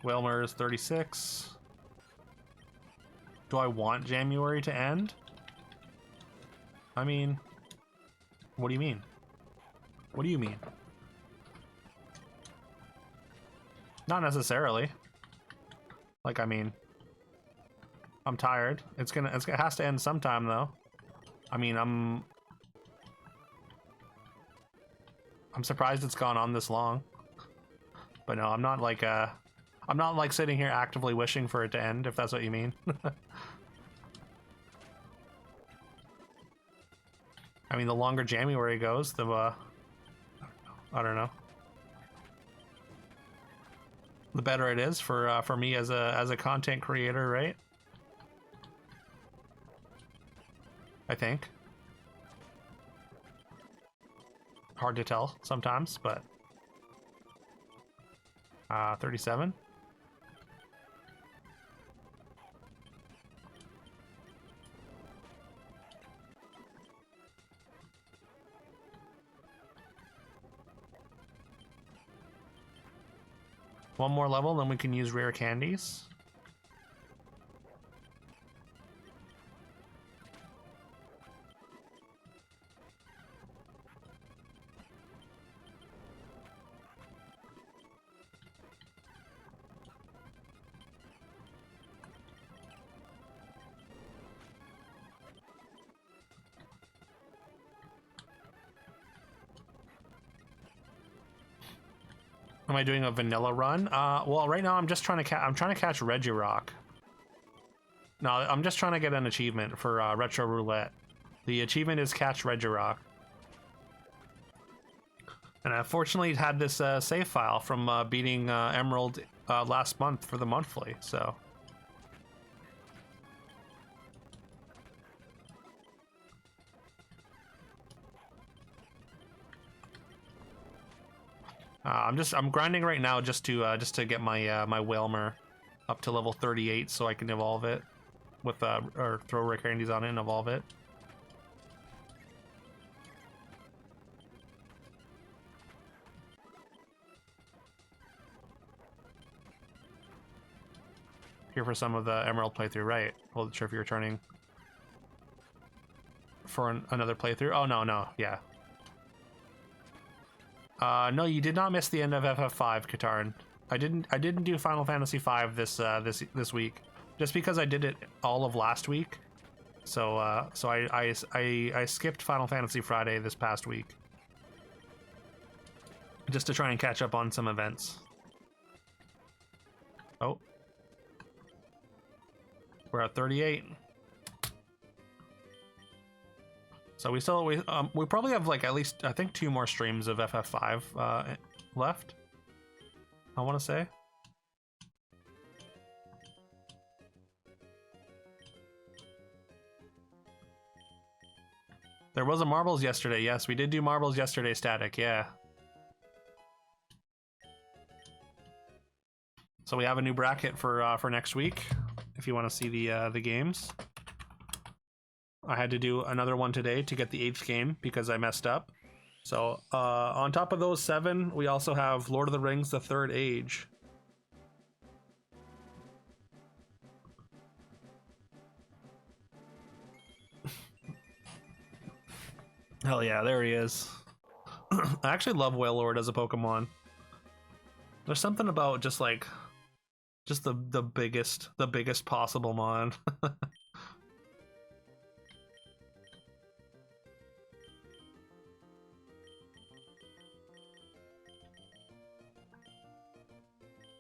Wilmer is 36. Do I want Jamuary to end? I mean, what do you mean? What do you mean? Not necessarily. Like, I mean, I'm tired. It has to end sometime though. I mean, I'm surprised it's gone on this long. But no, I'm not like sitting here actively wishing for it to end, if that's what you mean. I mean, the longer January goes, the I don't know. The better it is for me as a content creator, right? I think. Hard to tell sometimes, but 37. One more level, then we can use rare candies. Am I doing a vanilla run? Well, right now I'm just trying to catch Regirock. No, I'm just trying to get an achievement for Retro Roulette. The achievement is catch Regirock. And I fortunately had this save file from beating Emerald last month for the monthly, so. I'm grinding right now just to get my my Whalmer up to level 38 so I can evolve it with or throw rare candies on it and evolve it. Here for some of the Emerald playthrough, right? Wasn't sure if you were returning for another playthrough. Oh no, yeah. No, you did not miss the end of FF5, Katarn. I didn't do Final Fantasy V this week, just because I did it all of last week. So I skipped Final Fantasy Friday this past week just to try and catch up on some events. Oh, we're at 38. So we probably have like at least I think 2 more streams of FF5 left. I want to say. There was a marbles yesterday. Yes, we did do marbles yesterday. Static, yeah. So we have a new bracket for next week. If you want to see the games, I had to do another one today to get the 8th game because I messed up. So on top of those 7, we also have Lord of the Rings: The Third Age. Hell yeah, there he is. I actually love Wailord as a Pokemon. There's something about just the biggest possible mon.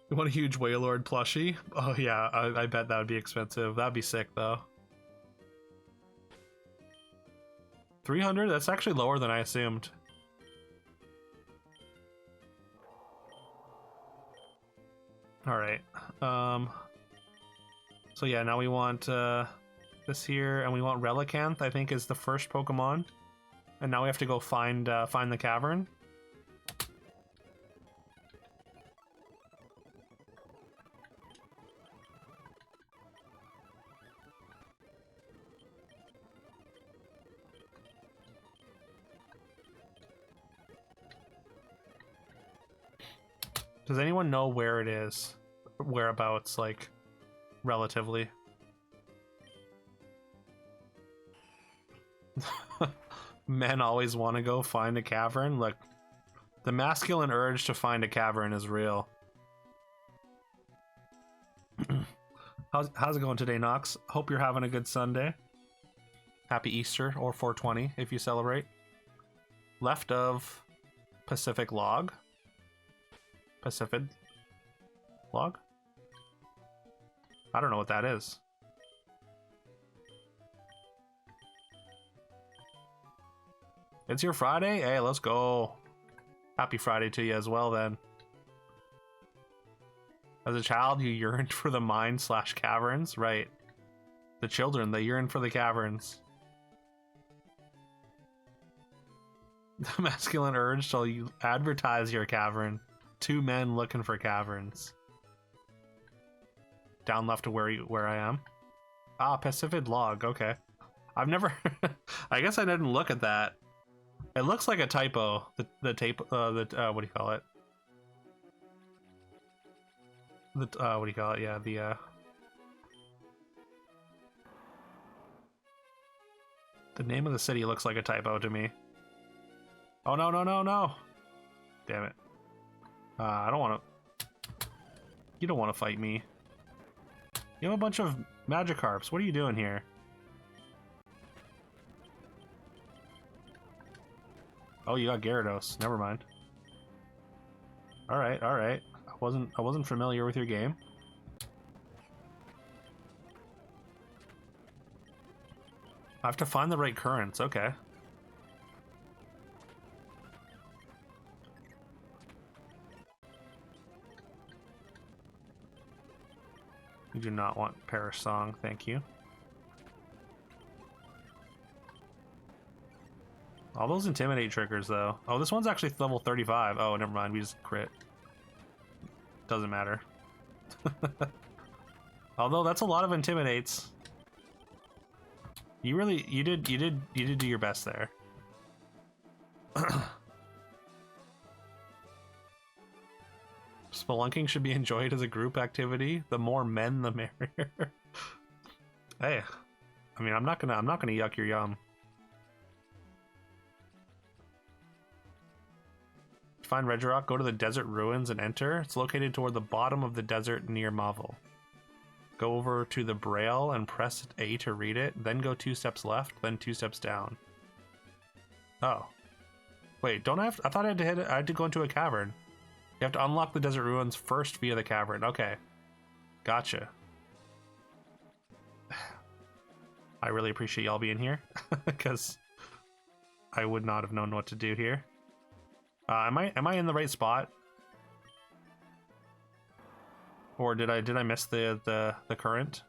You want a huge Wailord plushie? Oh yeah, I bet that would be expensive. That'd be sick though. 300? That's actually lower than I assumed. Alright. So yeah, now we want this here, and we want Relicanth, I think is the first Pokemon. And now we have to go find the cavern. Does anyone know where it is? Whereabouts, like, relatively? Men always want to go find a cavern. Look, the masculine urge to find a cavern is real. How's it going today, Nox? Hope you're having a good Sunday. Happy Easter, or 420 if you celebrate. Left of Pacific Log. Pacific Log? I don't know what that is. It's your Friday? Hey, let's go. Happy Friday to you as well, then. As a child, you yearned for the mine/caverns? Right. The children, they yearn for the caverns. The masculine urge shall you advertise your cavern. 2 men looking for caverns. Down left to where I am. Ah, Pacific Log, okay. I've never... I guess I didn't look at that. It looks like a typo. The tape, what do you call it? What do you call it? Yeah, the name of the city looks like a typo to me. Oh, no, no, no, no! Damn it. I don't want to... You don't want to fight me. You have a bunch of Magikarps. What are you doing here? Oh, you got Gyarados. Never mind. Alright, alright. I wasn't familiar with your game. I have to find the right currents. Okay. You do not want Parish Song, thank you. All those Intimidate triggers, though. Oh, this one's actually level 35. Oh, never mind, we just crit. Doesn't matter. Although, that's a lot of Intimidates. You did do your best there. Spelunking should be enjoyed as a group activity. The more men, the merrier. Hey, I mean, I'm not gonna yuck your yum. Find Regirock, go to the desert ruins and enter. It's located toward the bottom of the desert near Mavel. go over to the braille and press A to read it, then go 2 steps left, then 2 steps down. Oh. Wait, don't I have to, I thought I had to hit it, I had to go into a cavern. You have to unlock the desert ruins first via the cavern. Okay. Gotcha. I really appreciate y'all being here, because I would not have known what to do here. Am I in the right spot? Or did I miss the current?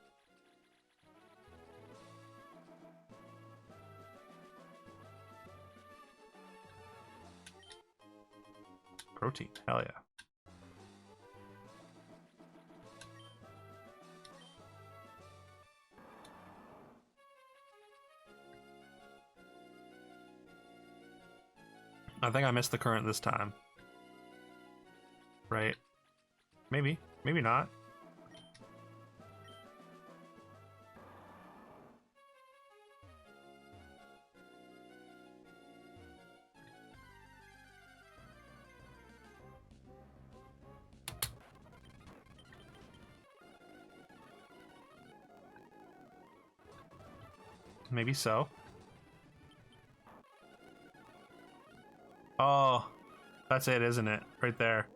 Protein, hell yeah. I think I missed the current this time. Right. Maybe. Maybe not. Maybe so. Oh, that's it, isn't it? Right there.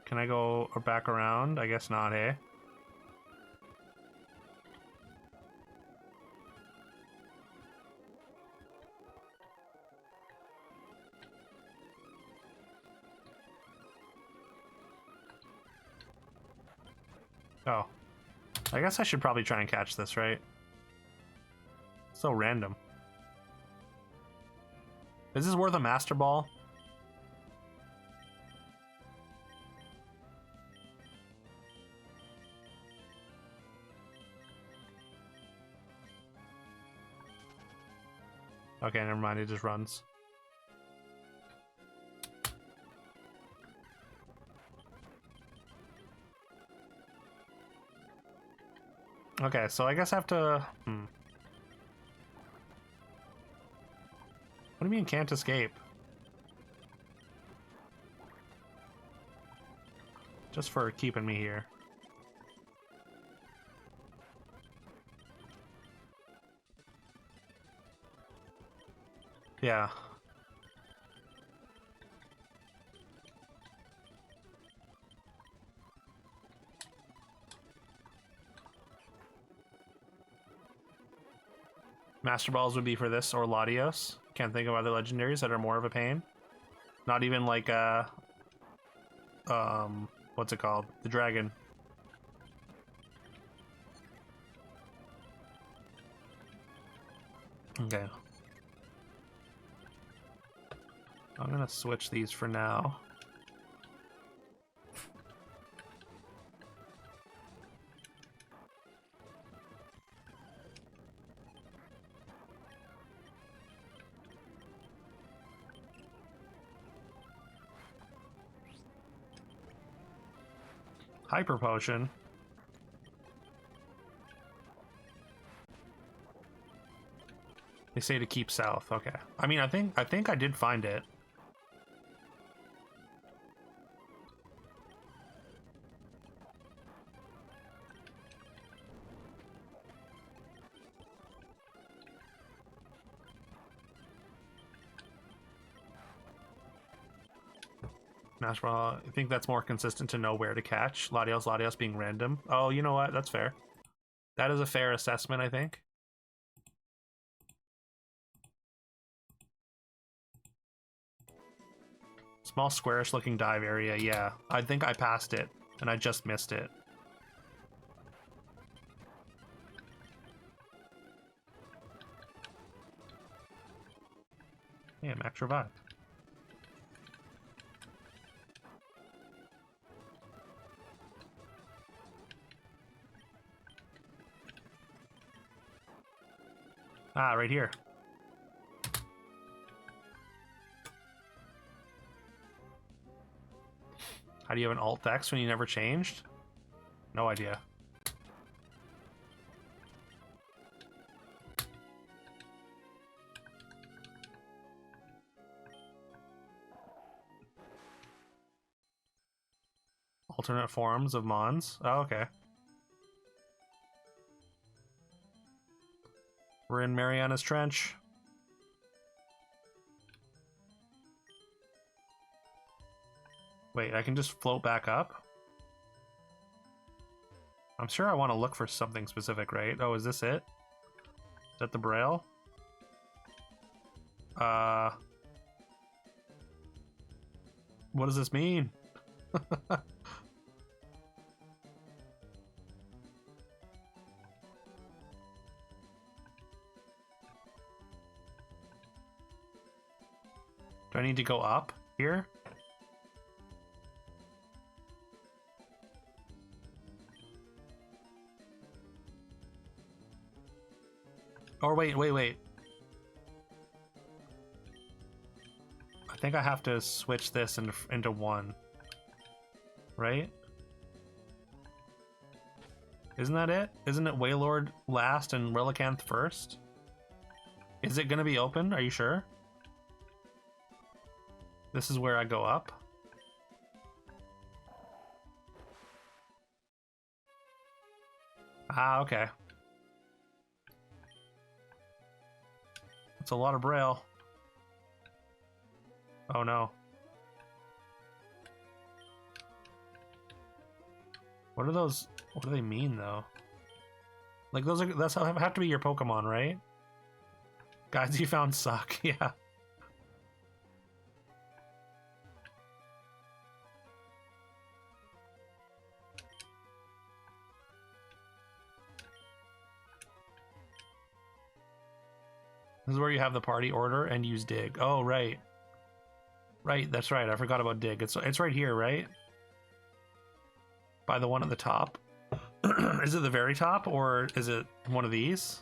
Can I go back around? I guess not, eh? Oh. I guess I should probably try and catch this, right? So random. Is this worth a Master Ball? Okay, never mind, it just runs. Okay, so I guess I have to... What do you mean can't escape? Just for keeping me here. Yeah. Master Balls would be for this or Latios. Can't think of other legendaries that are more of a pain. Not even like what's it called? The dragon. Okay. I'm gonna switch these for now. Hyper Potion. They say to keep south. Okay. I mean, I think I did find it. Master Ball, I think that's more consistent to know where to catch. Latios being random. Oh, you know what? That's fair. That is a fair assessment, I think. Small squarish looking dive area, yeah. I think I passed it, and I just missed it. Yeah, max revive. Ah, right here. How do you have an alt X when you never changed? No idea. Alternate forms of Mons. Oh, okay. We're in Mariana's Trench. Wait, I can just float back up? I'm sure I want to look for something specific, right? Oh, is this it? Is that the Braille? What does this mean? Do I need to go up here? Or wait. I think I have to switch this into one. Right? Isn't that it? Isn't it Waylord last and Relicanth first? Is it gonna be open? Are you sure? This is where I go up? Ah, okay. It's a lot of Braille. Oh no. What are those? What do they mean though? Like that's how have to be your Pokemon, right? Guys you found suck, yeah. This is where you have the party order and use dig. Oh, right. Right, that's right. I forgot about dig. It's right here, right? By the one at the top. Is it the very top or is it one of these?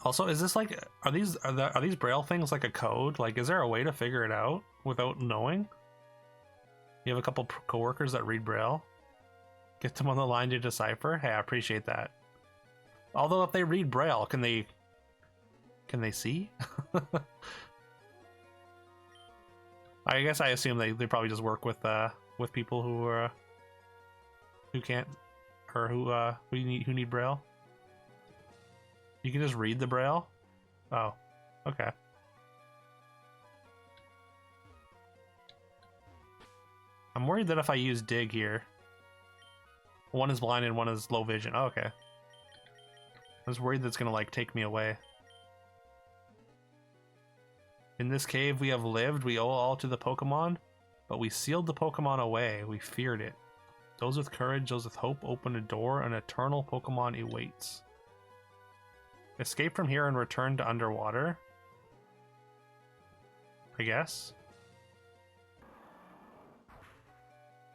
Also, is this like are these Braille things like a code? Like, is there a way to figure it out without knowing? You have a couple coworkers that read Braille. Get them on the line to decipher. Hey, I appreciate that. Although, if they read Braille, can they see? I guess I assume they probably just work with people who can't or who need Braille. You can just read the Braille? Oh, okay. I'm worried that if I use dig here, one is blind and one is low vision. Oh, okay. I was worried that's gonna like take me away. In this cave we have lived, we owe all to the Pokemon, but we sealed the Pokemon away, we feared it. Those with courage, those with hope open a door, an eternal Pokemon awaits. Escape from here and return to underwater. I guess.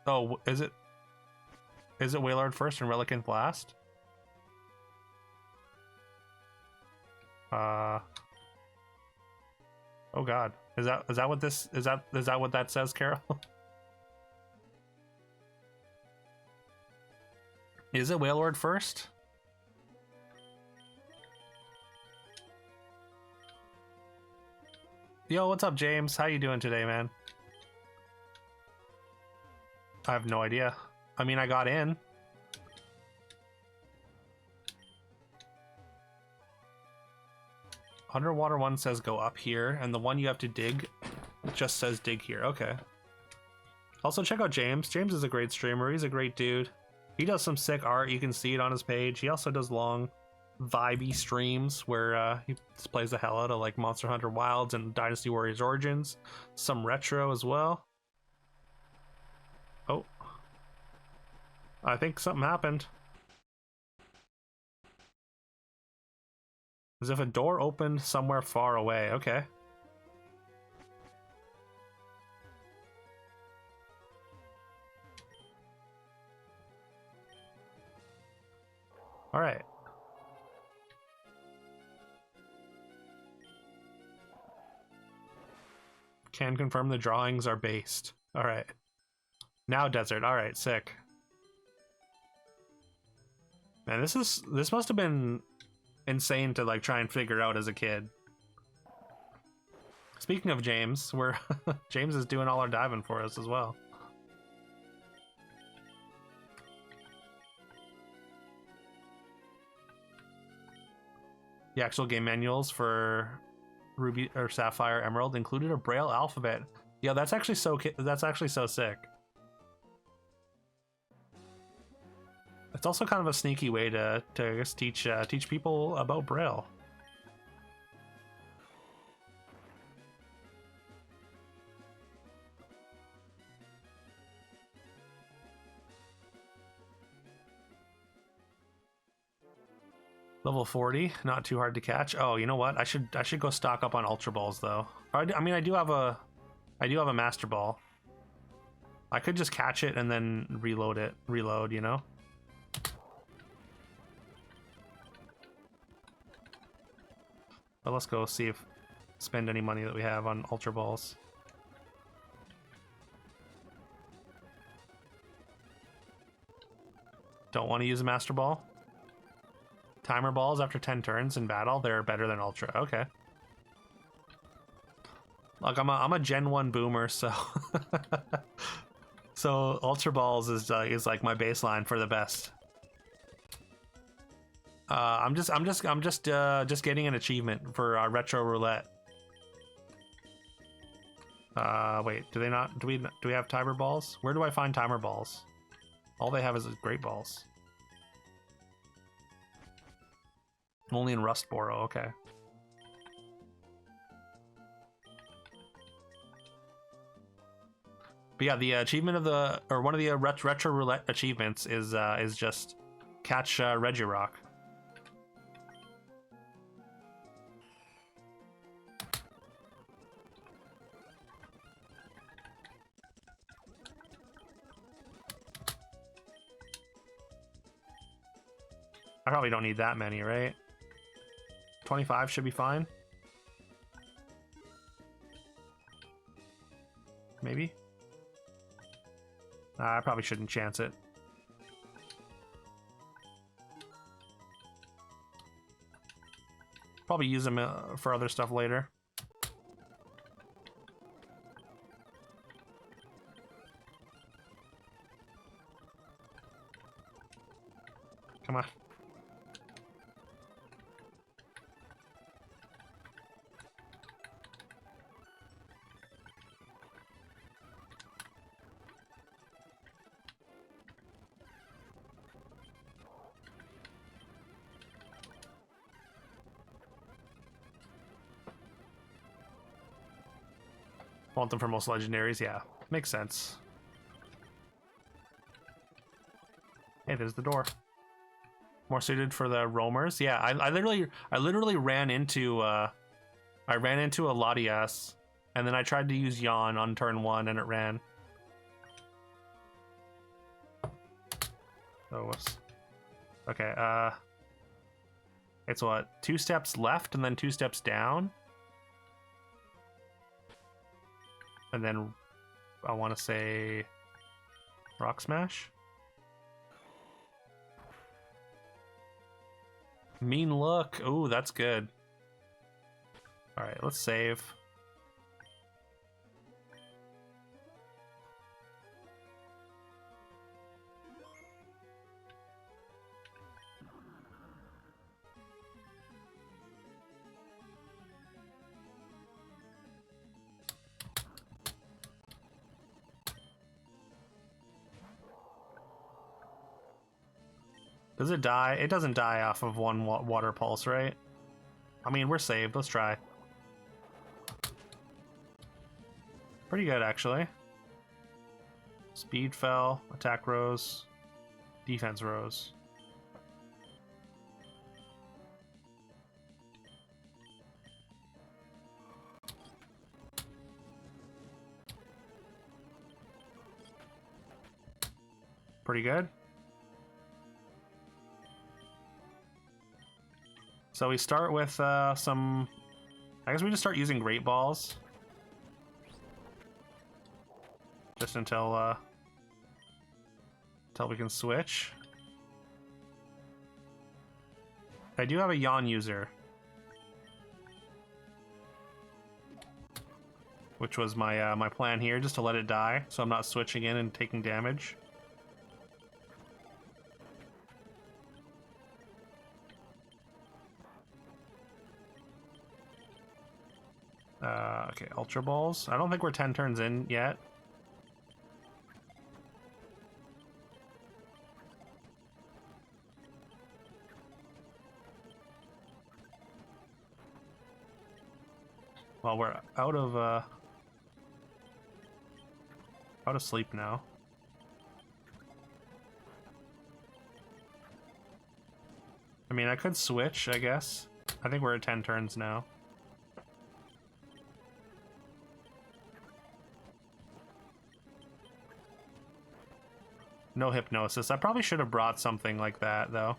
Oh, is it Wailord first and Relicanth last? Oh god. Is that what this is that what that says, Carol? Is it Wailord first? Yo, what's up, James? How you doing today, man? I have no idea. I mean, I got in. Underwater one says go up here, and the one you have to dig just says dig here. Okay. Also, check out James. James is a great streamer. He's a great dude. He does some sick art. You can see it on his page. He also does long, vibey streams where he plays the hell out of like Monster Hunter Wilds and Dynasty Warriors Origins. Some retro as well. Oh. I think something happened. As if a door opened somewhere far away. Okay. All right. Can confirm the drawings are based. All right. Now desert. All right, sick. Man, this must have been insane to like try and figure out as a kid. Speaking of James, we're James is doing all our diving for us as well. The actual game manuals for Ruby or Sapphire Emerald included a Braille alphabet. Yeah, that's actually so sick. It's also kind of a sneaky way to just teach people about Braille. Level 40, not too hard to catch. Oh, you know what? I should go stock up on Ultra Balls though. I mean, I do have a Master Ball. I could just catch it and then reload, you know? But let's go see if spend any money that we have on Ultra Balls. Don't want to use a Master Ball. Timer balls after 10 turns in battle, they're better than Ultra. Okay. Look, I'm a Gen 1 boomer, so so Ultra Balls is like my baseline for the best. I'm just getting an achievement for Retro Roulette. Wait, do we have timer balls? Where do I find timer balls? All they have is great balls. Only in Rustboro, okay. But yeah, the achievement of one of the Retro Roulette achievements is just catch Regirock. I probably don't need that many, right? 25 should be fine. Maybe. I probably shouldn't chance it. Probably use them for other stuff later. Come on. Want them for most legendaries, yeah. Makes sense. Hey, there's the door. More suited for the roamers. Yeah, I literally ran into a Latias, and then I tried to use Yawn on turn 1 and it ran. Oh, whoops. Okay, it's what, 2 steps left and then 2 steps down? And then I want to say Rock Smash. Mean look. Ooh, that's good. All right, let's save. Does it die? It doesn't die off of one water pulse, right? I mean, we're saved. Let's try. Pretty good, actually. Speed fell, attack rose, defense rose. Pretty good. So we start with some... I guess we just start using Great Balls. Just until until we can switch. I do have a yawn user, which was my my plan here, just to let it die, so I'm not switching in and taking damage. Okay, Ultra Balls. I don't think we're 10 turns in yet. Well, we're out of sleep now. I mean, I could switch, I guess. I think we're at 10 turns now. No hypnosis. I probably should have brought something like that, though.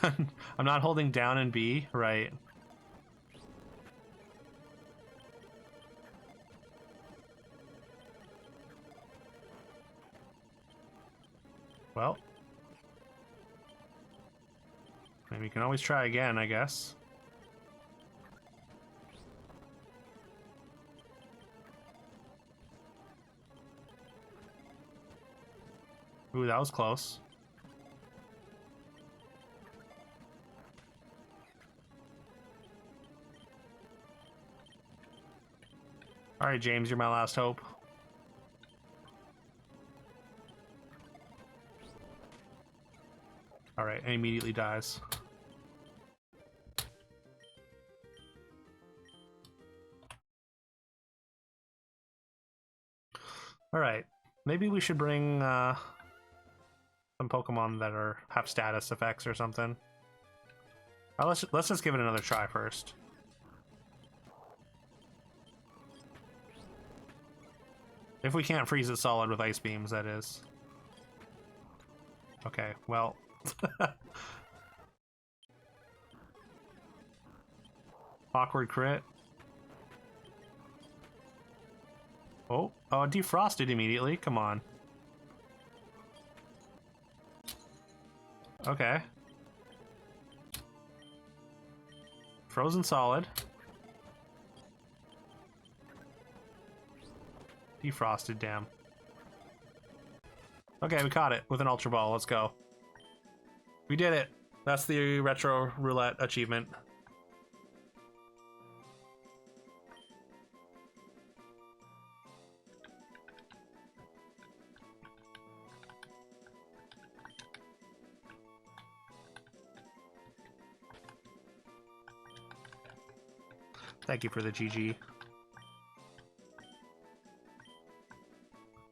I'm not holding down and B, right. Well. Maybe you can always try again, I guess. Ooh, that was close. Alright, James, you're my last hope. Alright, and immediately dies. Alright, maybe we should bring some Pokemon that have status effects or something. Let's just give it another try first. If we can't freeze it solid with Ice Beams, that is. Okay, well... Awkward crit. Oh, defrosted immediately. Come on. Okay. Frozen solid. Defrosted, damn. Okay, we caught it with an Ultra Ball. Let's go. We did it. That's the Retro Roulette achievement. Thank you for the GG.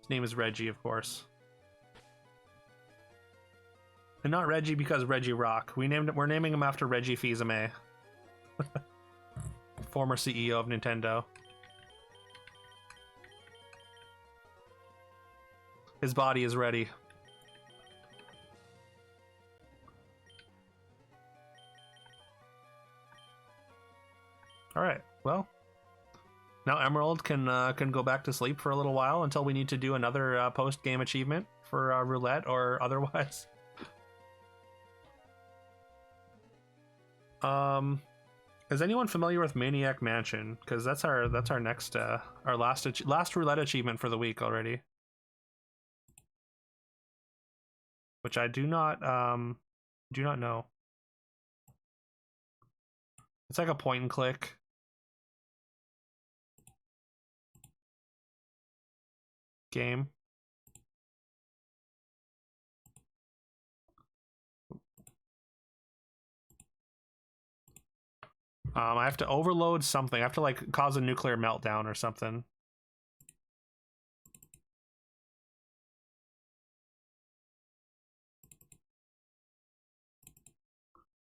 His name is Reggie, of course. And not Reggie because Reggie Rock. We're naming him after Reggie Fils-Aimé. Former CEO of Nintendo. His body is ready. Alright, well. Now Emerald can go back to sleep for a little while until we need to do another post-game achievement for roulette or otherwise. Is anyone familiar with Maniac Mansion? Because that's our next our last roulette achievement for the week already. Which I do not know. It's like a point and click game. I have to overload something. I have to like cause a nuclear meltdown or something.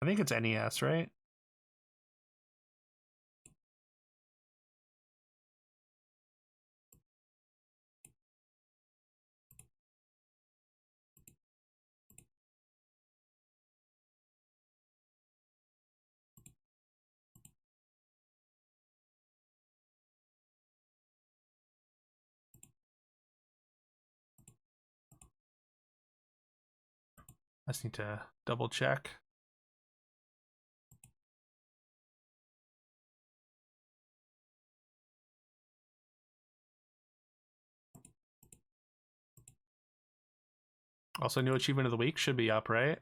I think it's NES, right? I just need to double check. Also, new achievement of the week should be up, right?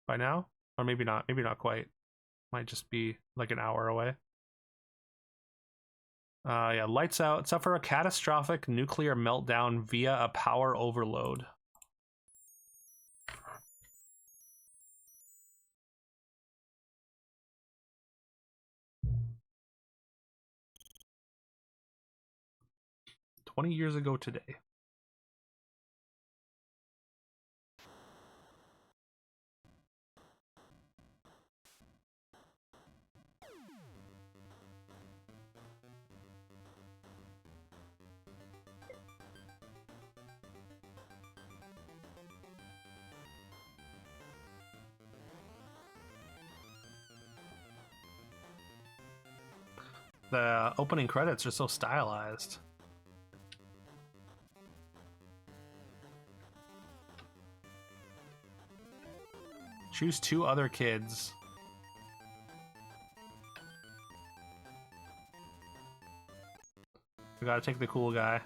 By now? Or maybe not. Maybe not quite. Might just be like an hour away. Yeah, lights out. Suffer a catastrophic nuclear meltdown via a power overload. "20 years ago today." The opening credits are so stylized. Choose 2 other kids. We gotta take the cool guy.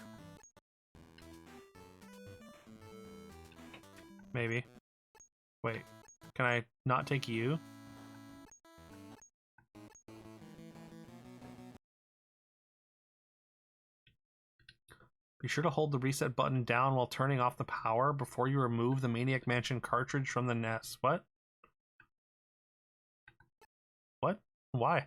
Maybe. Wait, can I not take you? Be sure to hold the reset button down while turning off the power before you remove the Maniac Mansion cartridge from the NES. What? What? Why?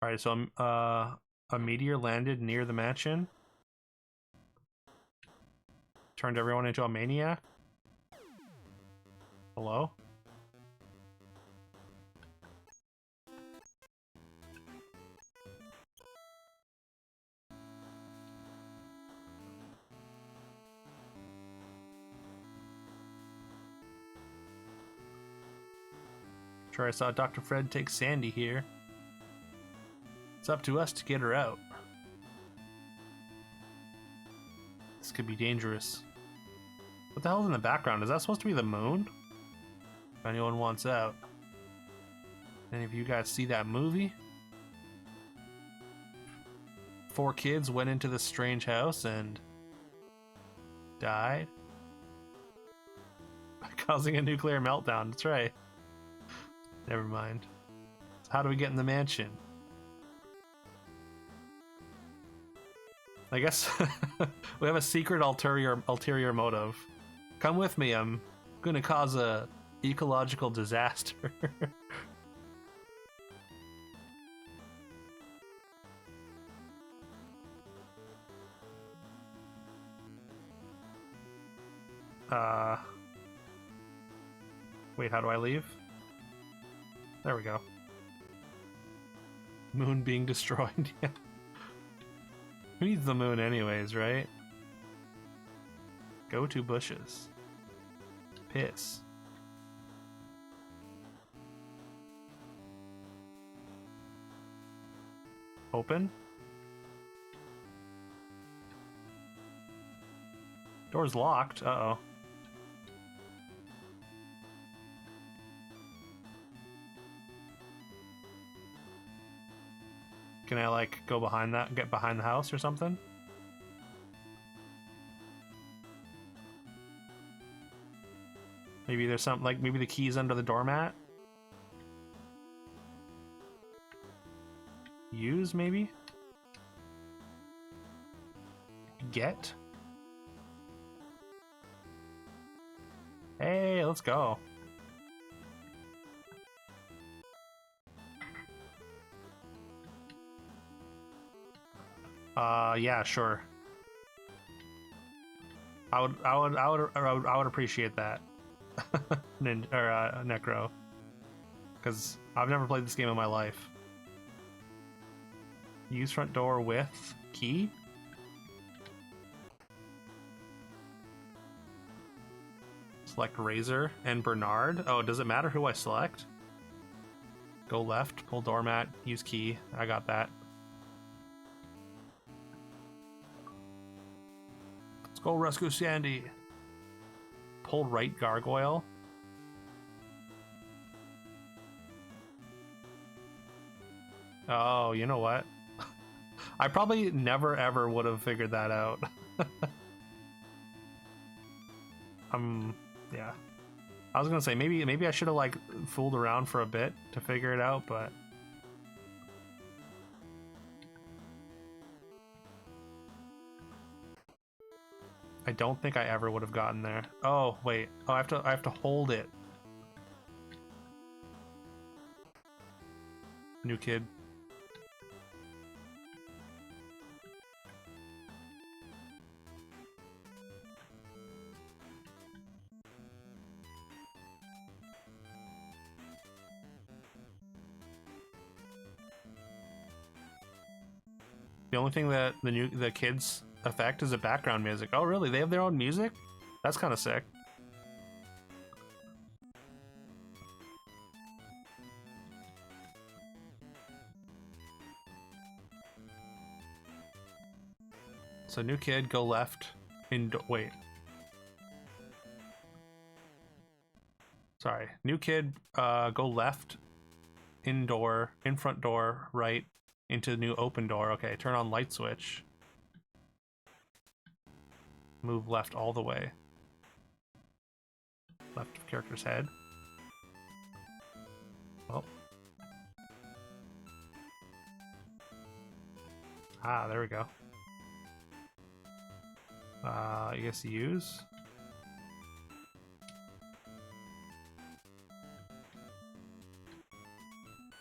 Alright, so a meteor landed near the mansion. Turned everyone into a maniac. Hello? Sure, I saw Dr. Fred take Sandy here. It's up to us to get her out. This could be dangerous. What the hell's in the background? Is that supposed to be the moon? If anyone wants out. Any of you guys see that movie? 4 kids went into this strange house and died. Causing a nuclear meltdown. That's right. Never mind. So how do we get in the mansion? I guess we have a secret ulterior motive. Come with me, I'm gonna cause a ecological disaster. Wait, how do I leave? There we go. Moon being destroyed. Yeah. Who needs the moon anyways, right? Go to bushes. Piss. Open. Door's locked. Uh-oh. Can I, like, go behind that, get behind the house or something? Maybe there's something, like, maybe the key's under the doormat? Use, maybe? Get? Hey, let's go. Yeah, sure. I would appreciate that. Necro. Because I've never played this game in my life. Use front door with key? Select Razor and Bernard. Oh, does it matter who I select? Go left, pull doormat, use key. I got that. go rescue Sandy. Pull right gargoyle. Oh, you know what? I probably never ever would have figured that out. Yeah. I was gonna say maybe I should have like fooled around for a bit to figure it out, but I don't think I ever would have gotten there. Oh wait, oh I have to hold it. New kid. The only thing that the kids affect is the background music. Oh really? They have their own music? That's kind of sick. So new kid, go left. Wait. Sorry. New kid, go left. Indoor, in front door, right. Into the new open door. Okay, turn on light switch. Move left all the way. Left of character's head. Oh. Ah, there we go. I guess use.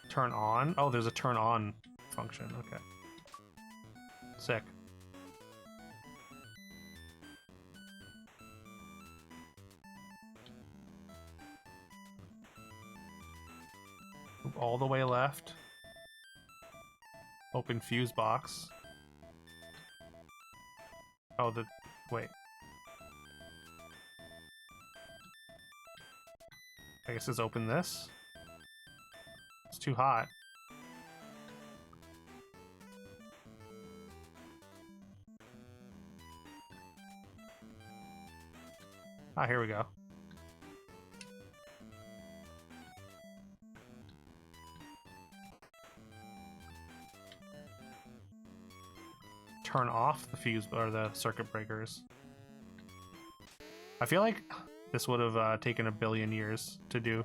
Turn on. Oh, there's a turn on function. Okay. Sick. Move all the way left. Open fuse box. Oh, wait. I guess it's open this. It's too hot. Ah, here we go. Turn off the fuse or the circuit breakers. I feel like this would have taken a billion years to do.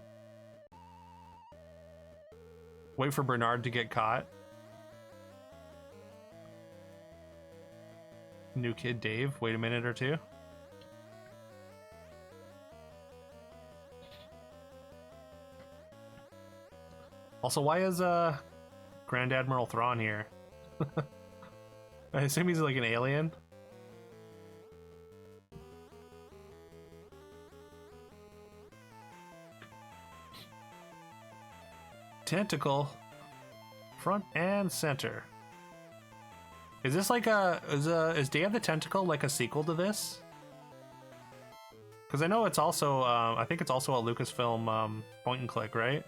Wait for Bernard to get caught. New kid Dave, wait a minute or two. Also, why is Grand Admiral Thrawn here? I assume he's like an alien. Tentacle, front and center. Is this like is Day of the Tentacle like a sequel to this? Because I know it's also I think it's also a Lucasfilm point and click, right?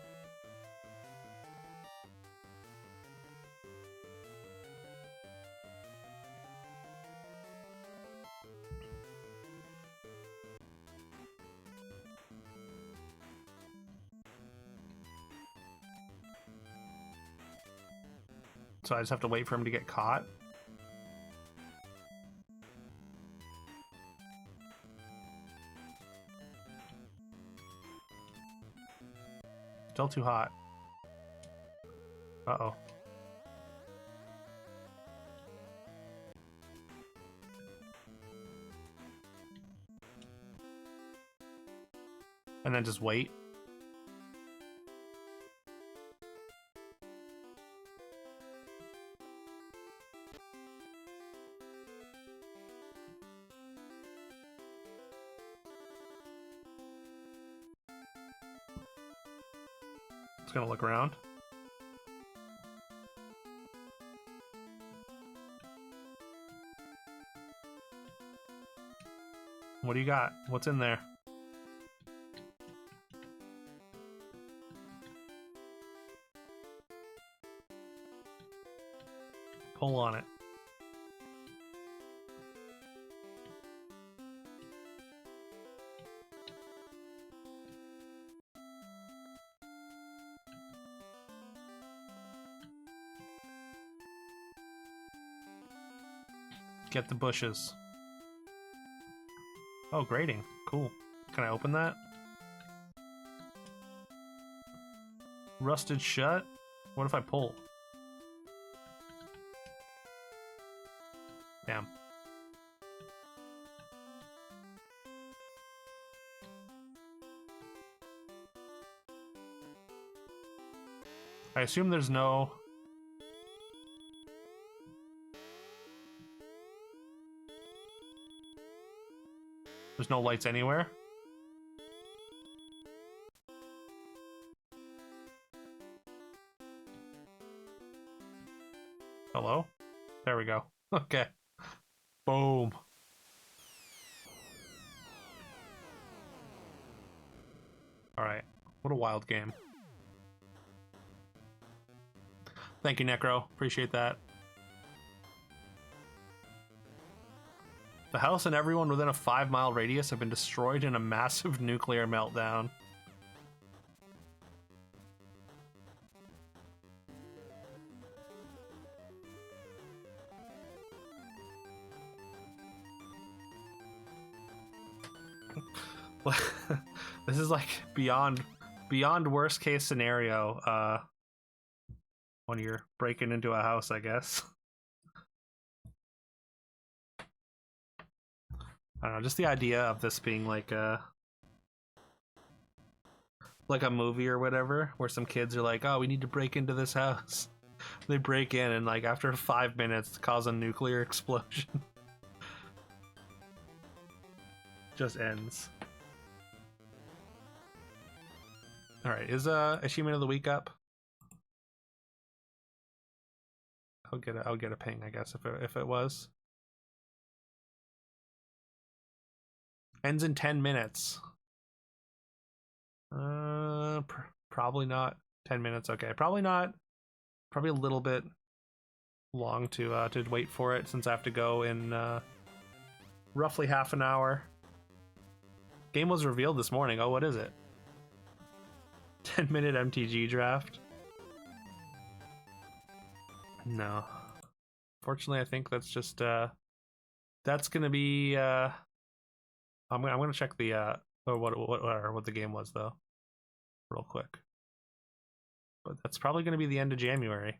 So I just have to wait for him to get caught. Still too hot. Uh-oh. And then just wait. It's gonna look around. What do you got? What's in there? Pull on it. Get the bushes. Oh, grading. Cool. Can I open that? Rusted shut? What if I pull? Damn. I assume there's no... There's no lights anywhere? Hello? There we go. Okay. Boom. Alright. What a wild game. Thank you, Necro. Appreciate that. The house and everyone within a 5-mile radius have been destroyed in a massive nuclear meltdown. This is like beyond worst case scenario when you're breaking into a house, I guess. I don't know, just the idea of this being like a movie or whatever, where some kids are like, oh, we need to break into this house. They break in and like after 5 minutes cause a nuclear explosion. Just ends. Alright, is Achievement of the Week up? I'll get a ping, I guess, if it was. Ends in 10 minutes. Probably not 10 minutes. Okay, probably not. Probably a little bit long to wait for it since I have to go in roughly half an hour. Game was revealed this morning. Oh, what is it? 10-minute MTG draft. No. Fortunately, I think that's just that's gonna be I'm gonna check the what the game was though, real quick. But that's probably gonna be the end of January.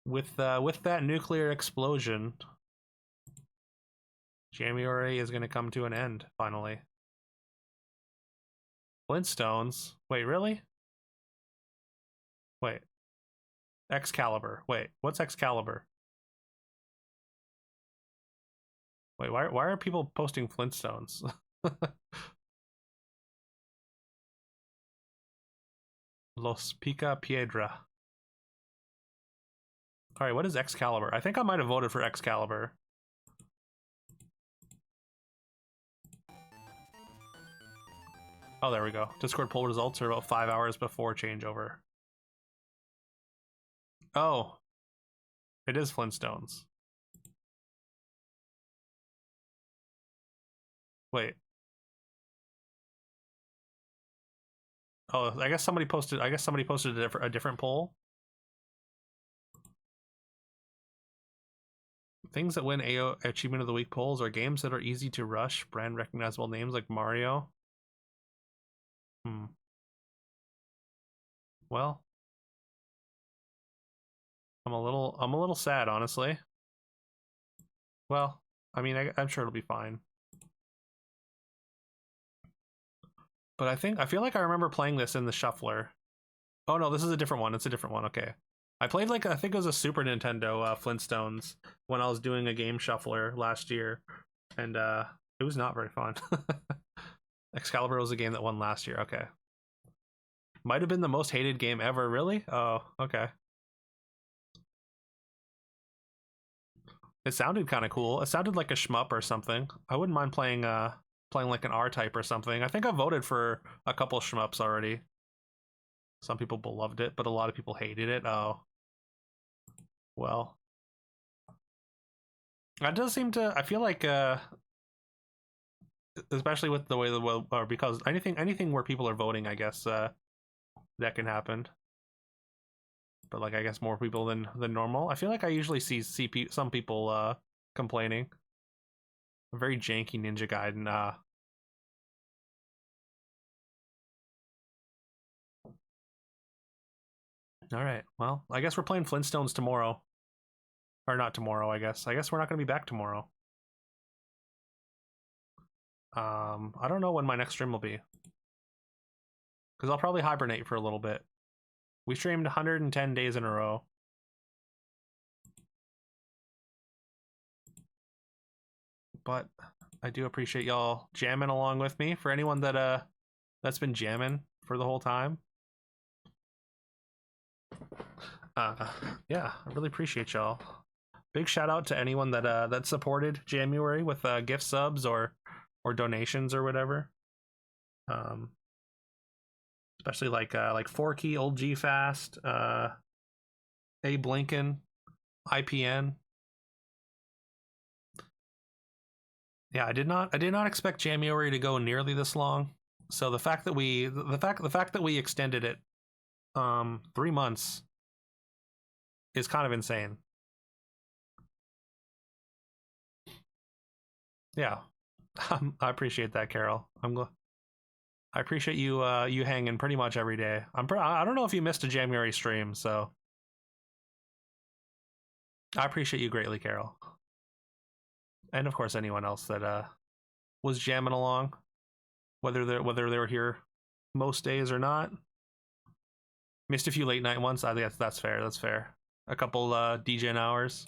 With that nuclear explosion, January is gonna come to an end finally. Flintstones. Wait, really? Wait. Excalibur. Wait, what's Excalibur? Wait, why are people posting Flintstones? Los Pica Piedra. Alright, what is Excalibur? I think I might have voted for Excalibur. Oh, there we go. Discord poll results are about 5 hours before changeover. Oh. It is Flintstones. Wait. Oh, I guess somebody posted a different poll. Things that win AO Achievement of the Week polls are games that are easy to rush, brand recognizable names like Mario. Well, I'm a little sad, honestly. Well, I mean, I'm sure it'll be fine. But I feel like I remember playing this in the shuffler. Oh no, this is a different one. It's a different one. Okay. I played like, I think it was a Super Nintendo Flintstones when I was doing a game shuffler last year. And it was not very fun. Excalibur was a game that won last year. Okay. Might have been the most hated game ever, really? Oh, okay. It sounded kind of cool. It sounded like a shmup or something. I wouldn't mind playing like an R-type or something. I think I voted for a couple shmups already. Some people loved it, but a lot of people hated it. Oh. Well. That does seem to... I feel like... especially with the way or because anything where people are voting, I guess that can happen. but like I guess more people than normal. I feel like I usually see some people complaining. A very janky Ninja Gaiden. All right. Well, I guess we're playing Flintstones tomorrow. Or not tomorrow, I guess. I guess we're not going to be back tomorrow. I don't know when my next stream will be. Because I'll probably hibernate for a little bit. We streamed 110 days in a row. But I do appreciate y'all jamming along with me. For anyone that that's been jamming for the whole time. Yeah, I really appreciate y'all. Big shout out to anyone that that supported Jamuary with gift subs or donations or whatever. Especially like Forky, Old G Fast, Abe Lincoln, IPN. Yeah, I did not expect Jamuary to go nearly this long. So the fact that we extended it 3 months is kind of insane. Yeah. I appreciate that, Carol. I appreciate you you hanging pretty much every day. I don't know if you missed a January stream, so I appreciate you greatly, Carol. And of course anyone else that was jamming along, whether they were here most days or not. Missed a few late night ones. I think that's fair. That's fair. A couple DJing hours.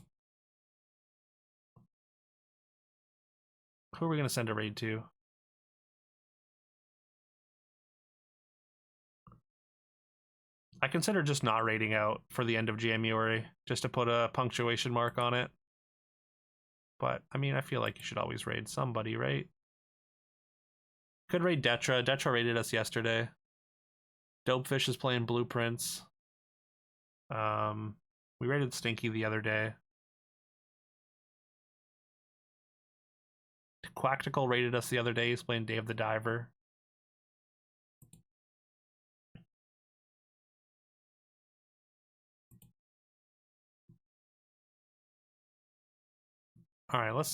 Who are we gonna send a raid to? I consider just not raiding out for the end of January, just to put a punctuation mark on it. But I mean, I feel like you should always raid somebody, right? Could raid Detra. Detra raided us yesterday. Dopefish is playing Blueprints. We raided Stinky the other day. Quactical raided us the other day. He's playing Dave the Diver. All right, let's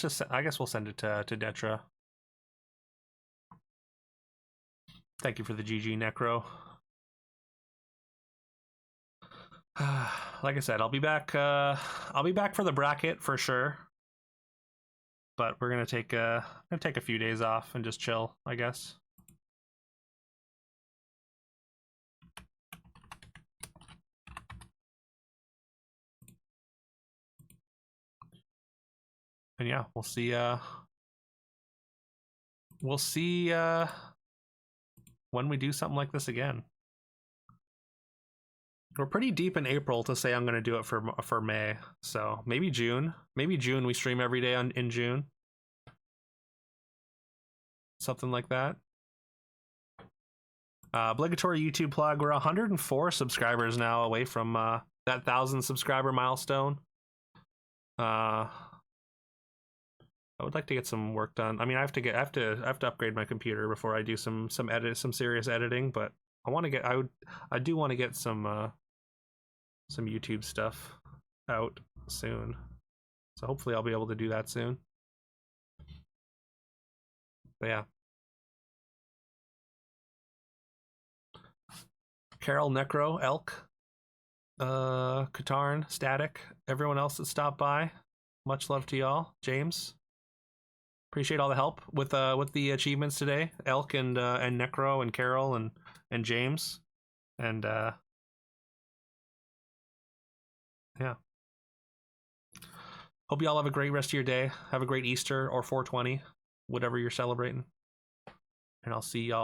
just, I guess we'll send it to Detra. Thank you for the GG Necro. Like I said, I'll be back for the bracket for sure. But we're gonna take a few days off and just chill, I guess. And yeah, we'll see when we do something like this again. We're pretty deep in April to say I'm going to do it for May, so maybe June. Maybe June we stream every day in June. Something like that. Obligatory YouTube plug. We're 104 subscribers now away from that 1,000 subscriber milestone. I would like to get some work done. I mean, I have to upgrade my computer before I do some serious editing, but I do want to get some YouTube stuff out soon. So hopefully I'll be able to do that soon. But yeah. Carol, Necro, Elk, Katarn, Static, everyone else that stopped by. Much love to y'all. James. Appreciate all the help with the achievements today. Elk and Necro and Carol and James. And yeah. Hope y'all have a great rest of your day. Have a great Easter or 420, whatever you're celebrating. And I'll see y'all